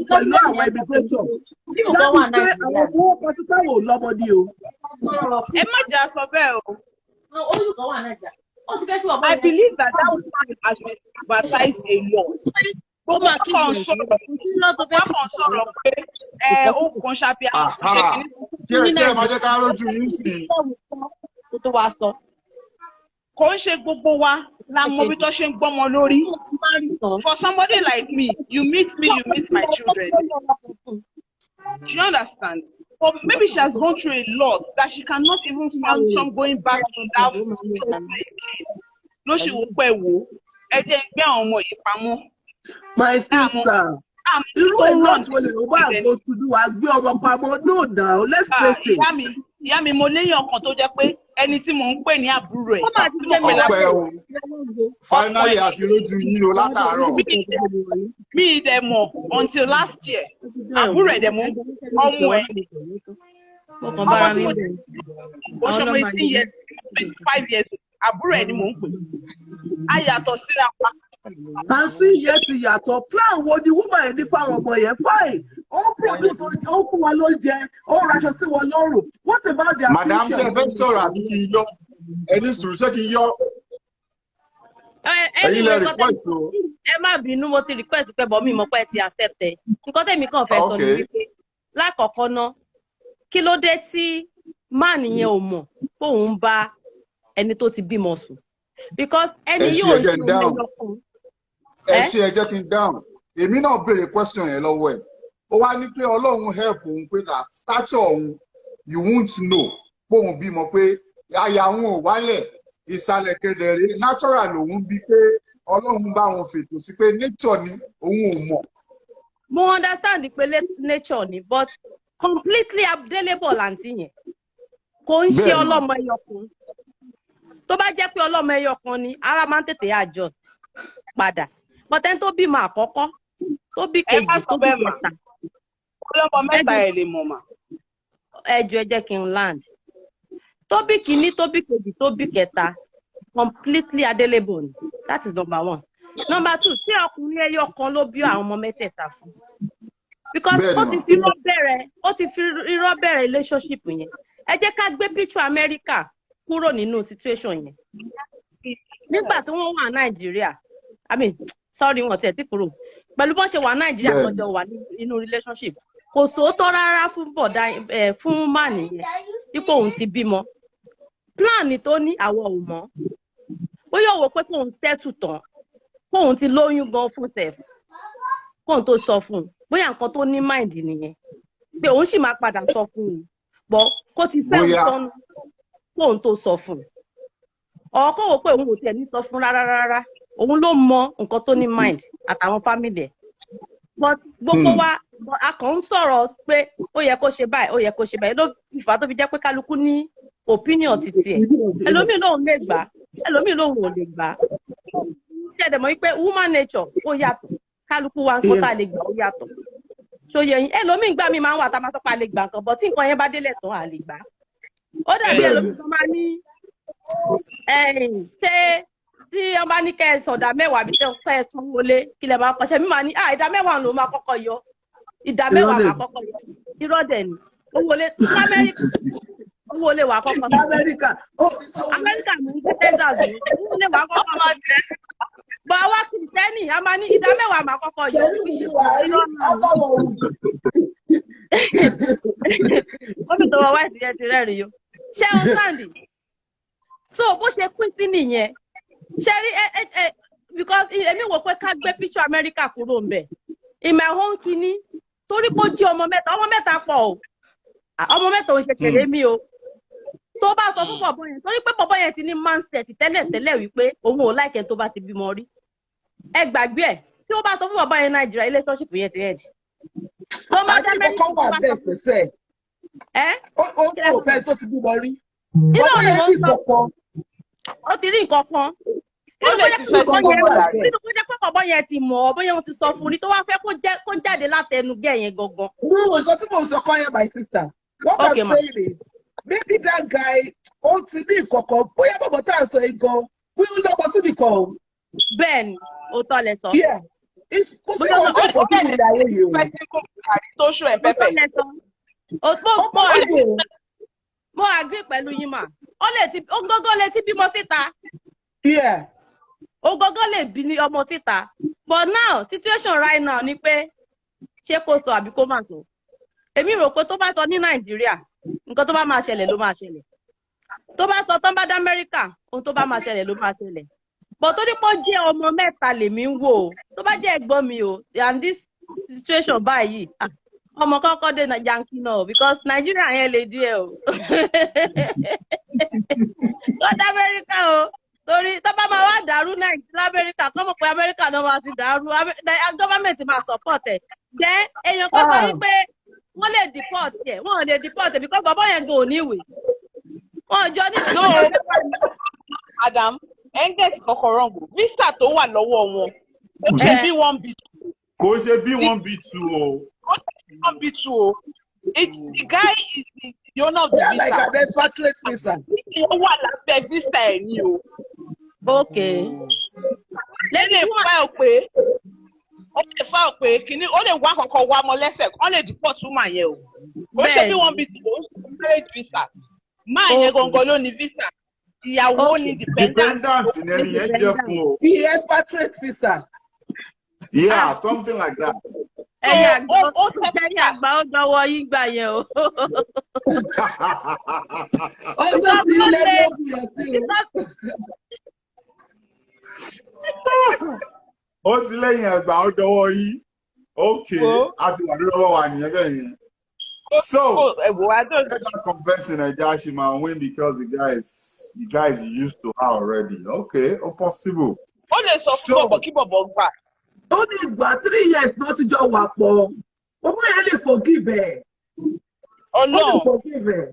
pẹ̀lú àwọn immigration. That means pé àwọn owó pàṣípà wò lọ́mọdé o. Ẹ má jà sọ bẹ́ẹ̀ o. I believe that woman has been advertised a lot. Ó máa kàn sọ̀rọ̀ pé ó kàn ṣàbí àwọn ṣé máa jẹ́ ká lójú yín sí. Kò ń ṣe gbogbo wa la mọ bí tó ṣe ń gbọ́mọ lórí. For somebody like me, you meet my children. Do you understand? But maybe she has gone through a lot that she cannot even fathom going back to that children. No, she will pay wo. Ẹ jẹ́ ń gbé àwọn ọmọ yìí pamọ́. My sister, irú ẹ̀ náà tó lè lọ bá àgbo tuntun wa gbé ọmọ pamọ́ no now let's face it. Ìyá mi mo léyìn ọkàn tó jẹ́ pé ẹni tí mò ń pè ní àbúrò ẹ̀ tí mo pè lábúrò. Finally àti lójú yín o látàárọ̀. Mi dẹ̀ mọ̀ until last year. Àbúrò ẹ̀ dẹ̀ mọ̀ ọmọ ẹ̀. Ọmọ tí mo ti ó ṣọmọ 18 years, 25 years, àbúrò ẹ̀ ni mò ń pè. A yàtọ̀ síra pa. Àǹtí yẹn ti yàtọ̀ plan wo ni woman yẹn ní fáwọn ọmọ yẹn fine. Ó produce ó fún wa lóúnjẹ, ó raṣọ sí wọn lọ́rùn. What about their future? Madam ṣe fẹ́ sọ̀rọ̀ àbí kí n yọ? Ẹni sùúrù ṣé kí n yọ? Ẹ̀yin lẹ request o. Ẹ má bínú, mo ti request pé bọ́ mi mọ̀ pé ẹ ti accept ẹ̀. Nǹkan tẹ̀mí kàn fẹ́ sọ ni wípé lákọ̀ọ́kọ́ ná kí ló dé tí man yẹn ò mọ̀ pé òun bá ẹni tó ti bímọ sùn? Because ẹni yóò ṣe òun lọ́kùn. Ẹ ṣe ẹ jẹ́ kí n dáhùn. Èmi náà béèrè question yẹn lọ́wọ́ ẹ̀. Ó wá ní pé Ọlọ́run help òun pé that stature òun you won't know pé òun bímọ pé àyà òun ò wálẹ̀ ìsàlẹ̀ kedere natural òun bí pé Ọlọ́run bá wọn fètò sí pé nature ni òun ò mọ̀. Mo understand pé nature ni but completely available àǹtí yẹn. kò ń ṣe ọlọ́mọ ẹyọkan tó bá jẹ́ pé ọlọ́mọ ẹyọkan ni ara máa ń tètè adjust padà bọ́tẹ́ tó bímọ àkọ́kọ́ tó bí kejì tó bí kẹta ọlọ́mọ mẹ́ta ẹ̀ lè mọ̀ mà. ẹjọ́ ẹ jẹ́ kí n land tó bí kìíní tó bí kejì tó bí kẹta completely available ni that is number 1. Number 2, tí ọkùnrin ẹyọkan ló bí àwọn ọmọ mẹ́tẹ̀ẹ̀ta fún because ó ti fi irọ́ bẹ̀rẹ̀ relationship yẹn ẹ jẹ́ ká gbé picture America kúrò nínú situation yẹn nígbà tí wọ́n wà Nàìjíríà wọ́n tiẹ̀ tí kúrò pẹ̀lú bọ́n ṣe wà Nàìjíríà tó jọ wà nínú relationship kò sóòótọ́ rárá fún bọ̀dá fún màní yẹn dípò òun ti bímọ plan tó ní àwọn ò mọ̀ bóyá òwò pé kóun tẹ́tù tán kóun ti lóyún gan fún sef kóun tó sọ fún un bóyá nǹkan tó ní mind nìyẹn pé òun sì máa padà sọ fún un bọ́ kó ti fẹ́ òun kóun tó sọ fún un ọkọ wò pé òun ò tiẹ̀ ní sọ fún rárá òun ló mọ nǹkan tó ní mind àtàwọn family ẹ̀ but gbogbo wa a kàn ń sọ̀rọ̀ pé ó yẹ kó ṣe báyìí ló fà tó fi jẹ́ pé kálukú ní opinion títí ẹ̀ ẹlòmíì lòun lè gbà ẹlòmíì lòun ò lè gbà ṣẹ̀dẹ̀ mọ́ wípé woman nature ó yàtọ̀ kálukú wa nǹkan tá a lè gbà ó yàtọ̀ so yẹn ẹlòmíì gbà mí máa ń wà tá a máa sọ pé a lè gbà nǹkan bọ́ tí nǹkan yẹn bá délẹ̀ tán a lè gbà ó dàbí ẹlòmíì tó máa ní ṣé tí wọ́n bá ní kẹ́ ẹ sọ̀dà mẹ́wàá bí tẹ́ ẹ tún wọlé kí lè máa kọ́ṣẹ́ mi máa ní ìdá mẹ́wàá ló máa kọ́kọ́ yọ ìdá mẹ́wàá máa kọ́kọ́ yọ irọ́ dẹ̀ ni ó wọlé Amẹ́ríkà ó wọlé wà kọ́kọ́ sọ Amẹ́ríkà ní Texas ó wọlé wà kọ́kọ́ máa jẹ́ bọ̀ àwa kìrìtẹ́nì a máa ní ìdá mẹ́wàá máa kọ́kọ́ yọ irọ́ náà ó fi tọwọ́ wáìsì yẹn ti rẹ́rìí yó ṣé ó sáǹdì so bó ṣe pín sí nìyẹn ṣe rí because èmi wò pé ká gbé picture America kúrò ń bẹ̀ ìmọ̀ ẹ̀hún kínní torí pé ó jí ọmọ mẹ́ta pọ̀ o ọmọ mẹ́ta ò ń ṣe kéré mi o tó bá sọ fún bọ̀bọ̀ yẹn torí pé bọ̀bọ̀ yẹn ti ní mindset tẹ́lẹ̀ wípé òun ò láìkẹ́ tó bá ti bímọ rí ẹ gbàgbé ẹ̀ tí ó bá sọ fún bọ̀bọ̀ yẹn Nàìjíríà relationship yẹn ti end. tó bá dá mẹ́rin tó bá sọ fún ó kò fẹ́ tó ti bímọ rí. inú òní mo ń sọ ó ti rí nǹkan kan nínú kó jẹ́ pé bọ̀bọ̀ yẹn ti mọ̀ ọ́ bóyá wọ́n ti sọ fún un ní tó wá fẹ́ kó jáde látẹnu gẹ̀ yẹn gangan. no nǹkan tí mo sọ kọ́ yẹn my sister what I'm saying is maybe that guy ó ti ní ìkọ̀kọ̀ bóyá bọ̀bọ̀ tá à ń sọ yìí gan bóyá ó lọ́kọ síbi kan o. bẹ́ẹ̀ni ó tọ́ lẹ sọ. kò sí ọjọ́ ìpọ̀ kí ni ayé yìí o. tó ṣù ẹ̀ pẹ́pẹ́. mo agree pẹ̀lú yín mà ó gógó lè ti bímọ síta. ó gógó lè bí ní ọmọ síta but now situation right now ni pé ṣé kó sọ àbí kó má sọ èmi rò pé tó bá sọ ní Nàìjíríà nǹkan tó bá máa ṣẹlẹ̀ ló máa ṣẹlẹ̀ tó bá sọ tán bá dá Amẹ́ríkà ohun tó bá máa ṣẹlẹ̀ ló máa ṣẹlẹ̀ but torí pé ó jẹ́ ọmọ mẹ́ta lèmi ń wò ó tó bá jẹ́ ẹ̀gbọ́n mi o and this situation báyìí ọmọ kọ́kọ́ dé yankee náà because Nàìjíríà yẹn lè díẹ̀ o tó dá Amẹ́ríkà o torí tó bá máa wá dàrú Nàìjíríà Amẹ́ríkà kọ́ mọ̀ pé Amẹ́ríkà náà máa ti dàrú gọ́fàmẹ̀ntì máa support ẹ̀ jẹ́ èèyàn kọ́kọ́ yí pé wọ́n lè deport ẹ̀ wọ́n lè deport ẹ̀ because bàbá yẹn gan ò ní ìwé wọ́n jọ ní ìwé. Adam engage kọ́kọ́ wrong visa tó wà lọ́wọ́ wọn ó ṣe B1 B2. kò ṣe B1 B2 o. ó ṣe B1 B2 o. The guy is the owner of the visa. like an expatriate visa. ó wà lábẹ́ visa ẹ̀ ní o. okay. lẹ́yìn fáìl pé ó lè fáìl pé kìíní ó lè wá kọ̀ọ̀kan wá mọ́ lẹ́sẹ̀ ó lè deport woman yẹn o. ó ṣe B1 B2 ó ṣe marriage visa. máa yẹn gangan ló ní visa. ìyàwó ní dependent ní ẹni yẹn jẹ́ fún o. bí expatriate visa. yeah something like that. ẹ̀yin àgbà ó dọwọ́ yín gbà yẹn o. ọjọ́ tí ilé lóbi ọtí ó ti lẹ́yìn àgbà ó dọwọ́ yín okay a ti wà lọ́wọ́ wa nìyẹn bẹ́ẹ̀ yẹn. So let her confess in Naija she might win because the guy is used to her already. Okay, possible. ó lè sọ fún bọ̀bọ̀ kí bọ̀bọ̀ gbà. ó ní ìgbà 3 years náà ti jọ wà pọ̀ ọmọ yẹn lè forgive ẹ̀. Ọlọ́run forgive ẹ̀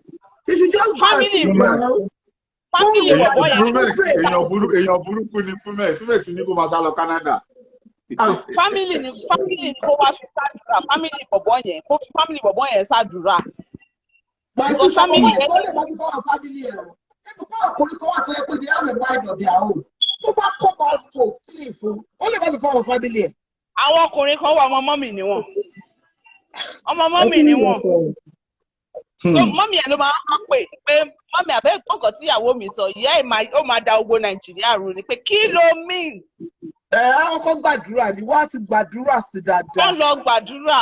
You should just family bọ̀bọ̀ yẹn. èèyàn burúkú ni Fumex ní kó máa sá lọ Canada. family ni kó wá fi ṣàdúrà family bọ̀bọ̀ yẹn kó fi family bọ̀bọ̀ yẹn ṣàdúrà. Because family yẹn kó lè má ti fọwọ́ family yẹn o. Ẹ̀bùn kọ́ ọkùnrin kan wà tó yẹ pé they have a mind of their own. Tó bá come out straight clean fún ó lè má ti fọwọ́ family yẹn. Àwọn ọkùnrin kan wà ọmọ mọ́mì ni wọ́n. Ọmọ mọ́mì ni wọ́n. Mọ́mì ẹ̀ ló máa ń pè mọ́mì àbẹ́ ìgbọ́kàn tí ìyàwó mi sọ ìyá ẹ̀ ó máa da ogbó Nàìjíríà rú ni pé kí ló mean? Àwọn kan gbàdúrà ni wọ́n á ti gbàdúrà sí dáadáa. Kán lọ gbàdúrà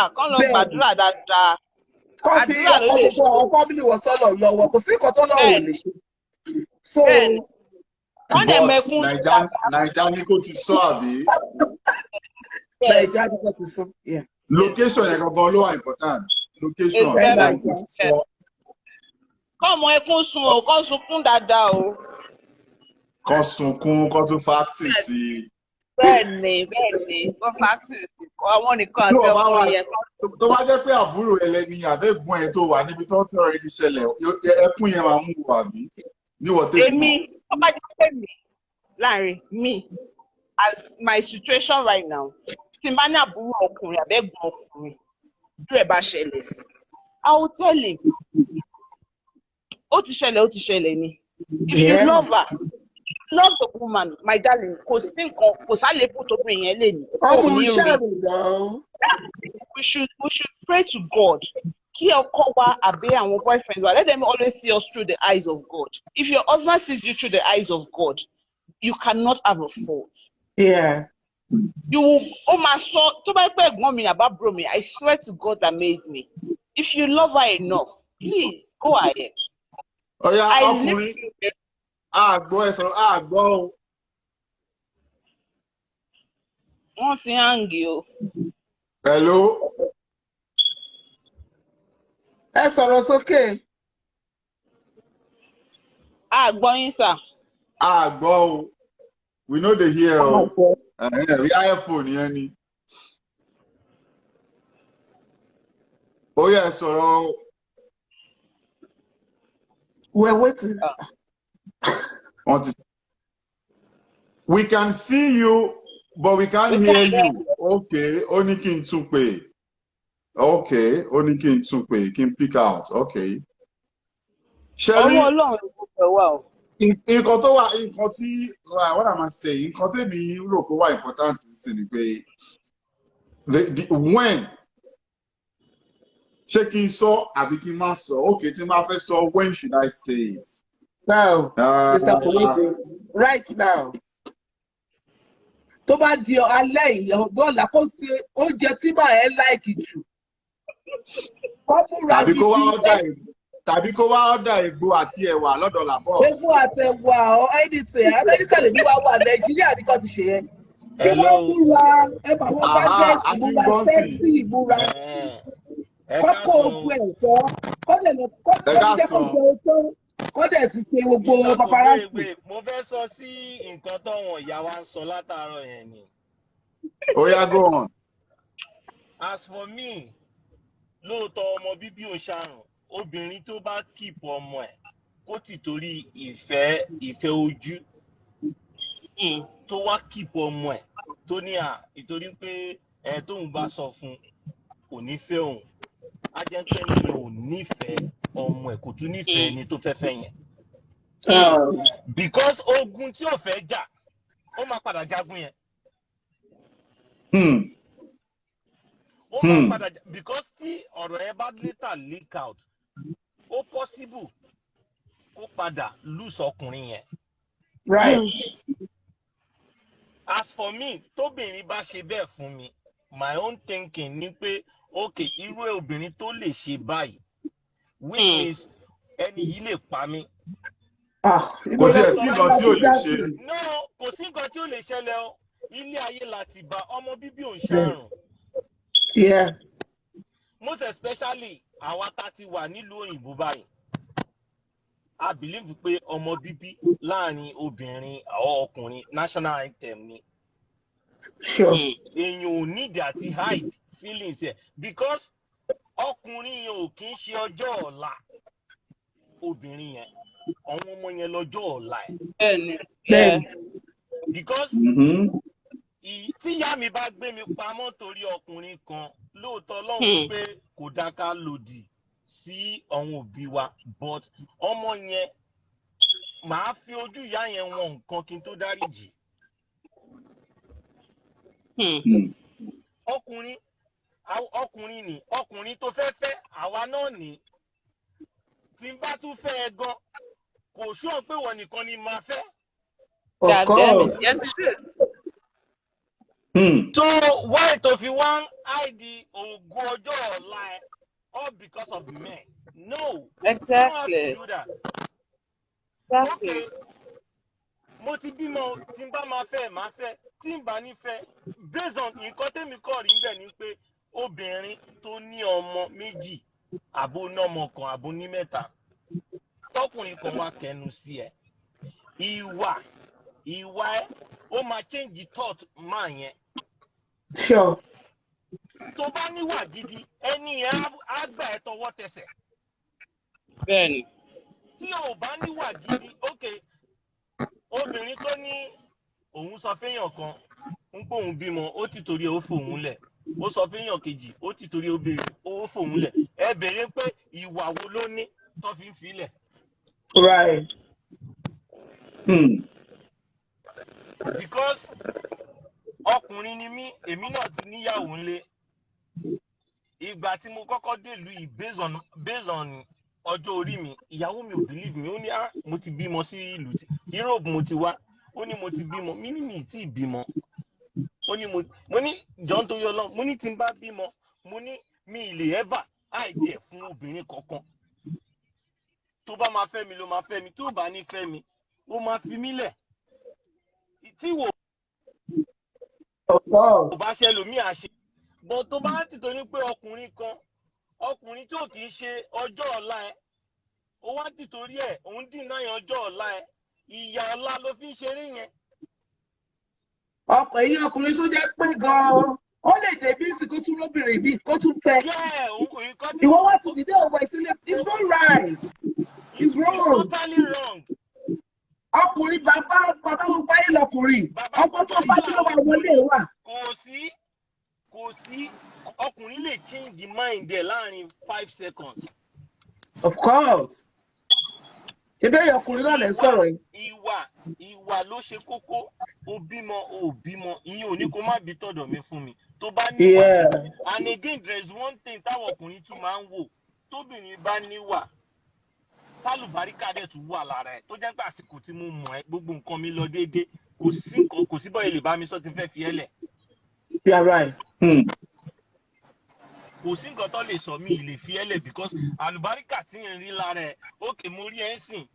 dáadáa. Kán fi ọkọ̀ family wọ̀ sọ́lọ̀ lọ́wọ́ kò sí nǹkan tó lọ́wọ́ ò lè ṣe. So wọ́n dẹ̀ mẹ́kún. Naija ní kò ti sọ àbí? Naija ní kò ti sọ. Location yẹn gangan ló wà important. Location yẹn kò ti sọ. Kọ́mọ ẹkún sun o, kọ́ sunkún dáadáa o. Kọ́ sunkún, kọ́ tún fáktì sí i. Bẹ́ẹ̀ni, kọ́ fáktì sí i. Àwọn nìkan àti ọmọ yẹn. Tó bá jẹ́ pé àbúrò ẹlẹ́ni àbẹ́gbọ́n ẹ̀ tó wà níbi tó ti ọ̀rẹ́ ti ṣẹlẹ̀, ẹkún yẹn máa mú wà bí? Èmi, tó bá jẹ́ pé mi, láàrin mi, as my situation right now, tí n bá ní àbúrò ọkùnrin àbẹ́gbọ́n ọkùnrin, bí ẹ bá ṣẹlẹ̀ sí, I will tell him. Ó ti ṣẹlẹ̀ ni. If you love her, love the woman, my darling, kò sí nǹkan, kò sálébù tó bìnrin yẹn lè ní. Ọmọ iṣẹ́ mi gan. We should pray to God. Kí ọkọ wa àbí àwọn boyfriends wa, let them always see us through the eyes of God. If your husband sees you through the eyes of God, you cannot have a fault. Yeah. You will, tó bá pẹ́ ẹ̀gbọ́n mi àbábúrò mi, I swear to God that made me. If you love her enough, please go ahead. Ọ̀yá ọkùnrin àgbọ̀ ẹ̀sán àgbọ̀ o. Wọ́n ti hangi o. Hello. Ẹ sọ̀rọ̀ sókè. Àgbọ̀ yín sà. Àgbọ̀ o. We know they hear o. We hear phone yẹn ni. Ó yẹ sọ̀rọ̀. We're waiting. We can see you, but we can't hear you. Okay, only kí n tún pè. Okay, only kí n tún pè, kí n pick out. Okay. Sherry, nǹkan tó wà, nǹkan tí, what am I saying? Nǹkan tèmi rò pé wà important sí ni pé when ṣé kí n sọ àbí kí n má sọ? Okay, tí n bá fẹ́ sọ, when should I say it? Now, Mr. Polite, right now. Tó bá di alẹ́ ìyàwó bọ́ọ̀lù kó ṣe oúnjẹ tí màá ẹ́ láìkì jù. Tàbí kó wá ọ̀dà ègbò àti ẹ̀wà lọ́dọ̀ làbọ̀. Ègbò àti ẹ̀wà ọ̀ anything Amẹ́ríkà lè ní wá wà Nàìjíríà ní kan ti ṣe yẹn. Kí wọ́n múra ẹ̀bà wọn bá jẹ́ ìmúra sẹ́ksì ìmúra. Kọ́kọ́ ogun ẹ̀fọ́ kọ́dẹ̀ jẹ́ kó jẹ ọjọ́ kọ́dẹ̀ sì ṣe gbogbo paparazzi. Mo fẹ́ sọ sí nǹkan tọ́wọ̀n ìyá wa ń sọ látàárọ̀ yẹn ni. Ó yá, go on. As for me, lóòótọ́ ọmọ bíbí ò ṣàrùn, obìnrin tó bá keep ọmọ ẹ̀ kó tì torí ìfẹ́ ojú tó wá keep ọmọ ẹ̀ tó ní ìtorí pé tóun bá sọ fún kò ní fẹ́ òun. A jẹ́ pé mi ò nífẹ̀ẹ́ ọmọ ẹ̀ kò tún nífẹ̀ẹ́ ẹni tó fẹ́ fẹ́ yẹn. Because ogun tí ò fẹ́ jà ó máa padà jagun yẹn. Ó máa padà jà because tí ọ̀rọ̀ yẹn bá later leak out ó possible kó padà lose ọkùnrin yẹn. Right. As for me, tóbìnrin bá ṣe bẹ́ẹ̀ fún mi, my own thinking ni pé okay, irú obìnrin tó lè ṣe báyìí, which means ẹni yìí lè pa mí. Kò sí nǹkan tí ò lè ṣe. No, kò sí nǹkan tí ò lè ṣẹlẹ̀ o. Ilé ayé láti bá ọmọ bíbí ò ń ṣàrùn. Yeah. Most especially àwa tá ti wà nílùú òyìnbó báyìí. I believe pé ọmọ bíbí láàrin obìnrin àwọn ọkùnrin national anthem ni. Sure. Èèyàn ò need àti hide feelings ẹ̀ because ọkùnrin yẹn ò kí ń ṣe ọjọ́ ọ̀la. obìnrin yẹn àwọn ọmọ yẹn lọ́jọ́ ọ̀la ẹ̀. Yeah. Because tí ìyá mi bá gbé mi pamọ́ torí ọkùnrin kan lóòótọ́ Ọlọ́run pé kò dá ká lòdì sí àwọn òbí wa but ọmọ yẹn màá fi ojú ìyá yẹn wọn nǹkan kí n tó dáríjì. ọkùnrin ni ọkùnrin tó fẹ́ àwa náà ní tí n bá tún fẹ́ ẹ gan kò ṣúọ̀ pé wọ́n nìkan ni máa fẹ́. God damn it. Yes, it is. So why to fi wá hide ògo ọjọ́ ọ̀la ẹ all because of men? No. Exactly. You don't have to do that. Exactly. Okay. Mo ti bímọ tí n bá máa fẹ́ máa fẹ́ tí n bá ní fẹ́ based on nǹkan tẹ́mi kọ́ rí bẹ́ẹ̀ ni pé obìnrin tó ní ọmọ méjì àbó nọ́mọ kan àbó ní mẹ́ta tọkùnrin kan wá kẹnu sí ẹ ìwà ẹ ó máa change thought máa yẹn. Sure. Tó bá níwà gidi ẹni yẹn á gbà ẹ́ tọwọ́ tẹsẹ̀. Bẹ́ẹ̀ni. Tí o bá níwà gidi okay obìnrin tó ní òun sọ fẹ́yàn kan ń pé òun bímọ ó ti torí ó fòun lẹ̀ ó sọ fẹ́yàn kejì ó ti torí ó fòun lẹ̀ ẹ bèrè pé ìwà wo ló ní tó fi ń filẹ̀. Right. Because ọkùnrin ni mí èmi náà ti níyàwó ńlé ìgbà tí mo kọ́kọ́ dèlú yìí based on ọjọ́ orí mi ìyàwó mi ò believe mi ó ní mo ti bímọ sí ìlú Europe mo ti wá ó ní mo ti bímọ mí ní mi tí ì bímọ ó ní mo ní John tó yọ lọ mo ní tí n bá bímọ mo ní mi ì lè ever àìdí ẹ̀ fún obìnrin kankan tó bá máa fẹ́ mi ló máa fẹ́ mi tó bá ní fẹ́ mi ó máa fi mí lẹ̀ tí wò ó bá ṣe lòmíì àṣẹ bọ́ tó bá ti torí pé ọkùnrin tó kì í ṣe ọjọ́ ọ̀la ẹ̀ ó wá ti torí ẹ̀ òun dìnnà yẹn ọjọ́ ọ̀la ẹ̀ ìyá ọ̀la ló fi ń ṣeré yẹn. ọkùnrin tó jẹ́ pé gan-an ó lè débí sí kó tún lóbìnrin bí kó tún fẹ́. Ìwọ wá ti dìde ọ̀wọ̀ ìsílẹ̀ it's not right it's wrong. It's totally wrong. Ọkùnrin bàbá gbogbo ayé lọkùnrin ọgbọ́n tó bá tí ó wà wọlé wà. Kò sí ọkùnrin lè change the mind ẹ̀ láàrin 5 seconds. Of course. Ṣébí ẹ̀yọ̀ ọkùnrin náà lè sọ̀rọ̀ yìí. Ìwà ló ṣe kókó ó bímọ ó bímọ ìyẹn ò ní kó má bí tọ̀dọ̀ mi fún mi tó bá níwà. And again there is one thing táwọn ọkùnrin tún máa ń wò tóbìnrin bá níwà tálùbáríkà dẹ̀ tún wà lára ẹ̀ tó jẹ́ pé àsìkò tí mo mọ̀ ẹ́ gbogbo nǹkan mi lọ déédéé kò sí bọ́ọ̀ lè bá mi sọ ti fẹ́ fi ẹ́ lẹ̀. You are right. Kò sí nǹkan tó lè sọ mí lè fi ẹ́ lẹ̀ because àlùbáríkà tí ń rí lára ẹ̀ ókè mo rí ẹ̀ ń sìn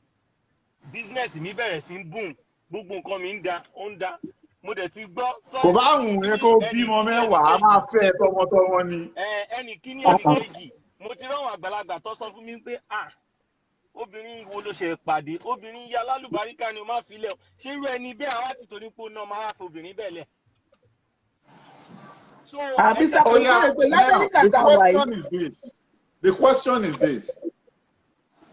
business mi bẹ̀rẹ̀ sí ń boom gbogbo nǹkan mi ó ń da mo dẹ̀ ti gbọ́. Kò bá wùn ẹ́ kó bímọ mẹ́wàá máa fẹ́ tọmọtọmọ ni. Ẹnì kíní ẹnì kejì mo ti ráwọn àgbàlagbà tó sọ fún mi pé obìnrin wo ló ṣe pàdé obìnrin ya lálùbáríkà ni o máa fi lẹ̀ o ṣé irú ẹni bẹ́ẹ̀ àwọn àti torí pé náà máa fi obìnrin bẹ́ẹ̀ lẹ̀. The question is this.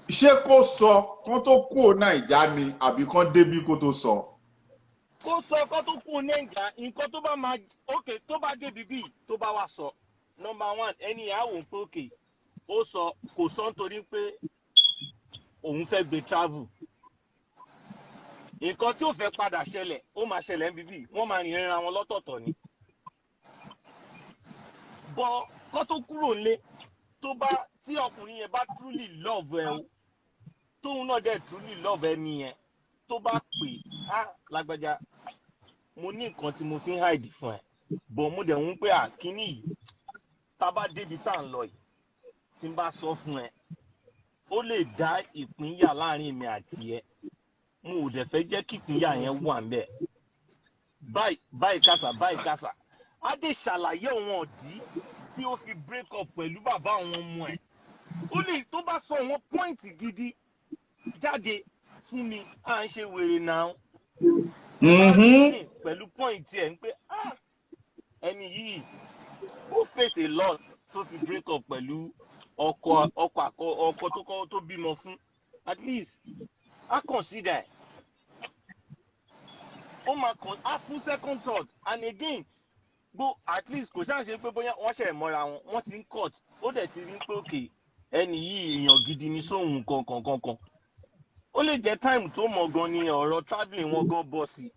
Ṣé kó sọ kán tó kú Naija ni àbí kán débí kó tó sọ? Kó sọ kán tó kú Naija nǹkan tó bá máa ókè tó bá débi bíi tó bá wá sọ number one ẹni àwò pé ókè ó sọ kò sọ nítorí pé òun fẹ́ gbé travel nǹkan tí ó fẹ́ padà ṣẹlẹ̀ ó máa ṣẹlẹ̀ níbí wọ́n máa rìn ìrìnra wọn lọ́tọ̀ọ̀tọ̀ ni. Bọ́ kó tó kúrò nílé tó bá tí ọkùnrin yẹn bá truly love ẹ o tóun náà dẹ̀ truly love ẹni yẹn tó bá pè lágbájá mo ní nǹkan tí mo fi ń hide fún ẹ bọ̀ mo dẹ̀ ń pé kíní yìí tá a bá débi tá à ń lọ yìí tí n bá sọ fún ẹ ó lè dá ìpínyà láàrin èmi àti ẹ mo ò dẹ̀ fẹ́ jẹ́ kí ìpínyà yẹn wà ń bẹ̀ báyìí kásá á dé ṣàlàyé òun ọ̀dí tí ó fi break up pẹ̀lú bàbá àwọn ọmọ ẹ̀ ó lè tó bá sọ wọn pọ́ìntì gidi jáde fún mi à ń ṣe wèrè náà pẹ̀lú pọ́ìntì ẹ̀ ń pé ẹni yìí ó face a lot tó fi break up pẹ̀lú ọkọ tó bímọ fún at least I consider. Oh my God, I full second thought. And again, go at least kò ṣáà ṣe pé bóyá wọ́n ṣe mọ́ra wọ́n ti ń cut ó dẹ̀ ti rí pé òkè ẹni yìí èèyàn gidi ni sóhun kankan ó lè jẹ́ time tó mọ̀ gan ni ọ̀rọ̀ travelling wọn gan bọ̀ sí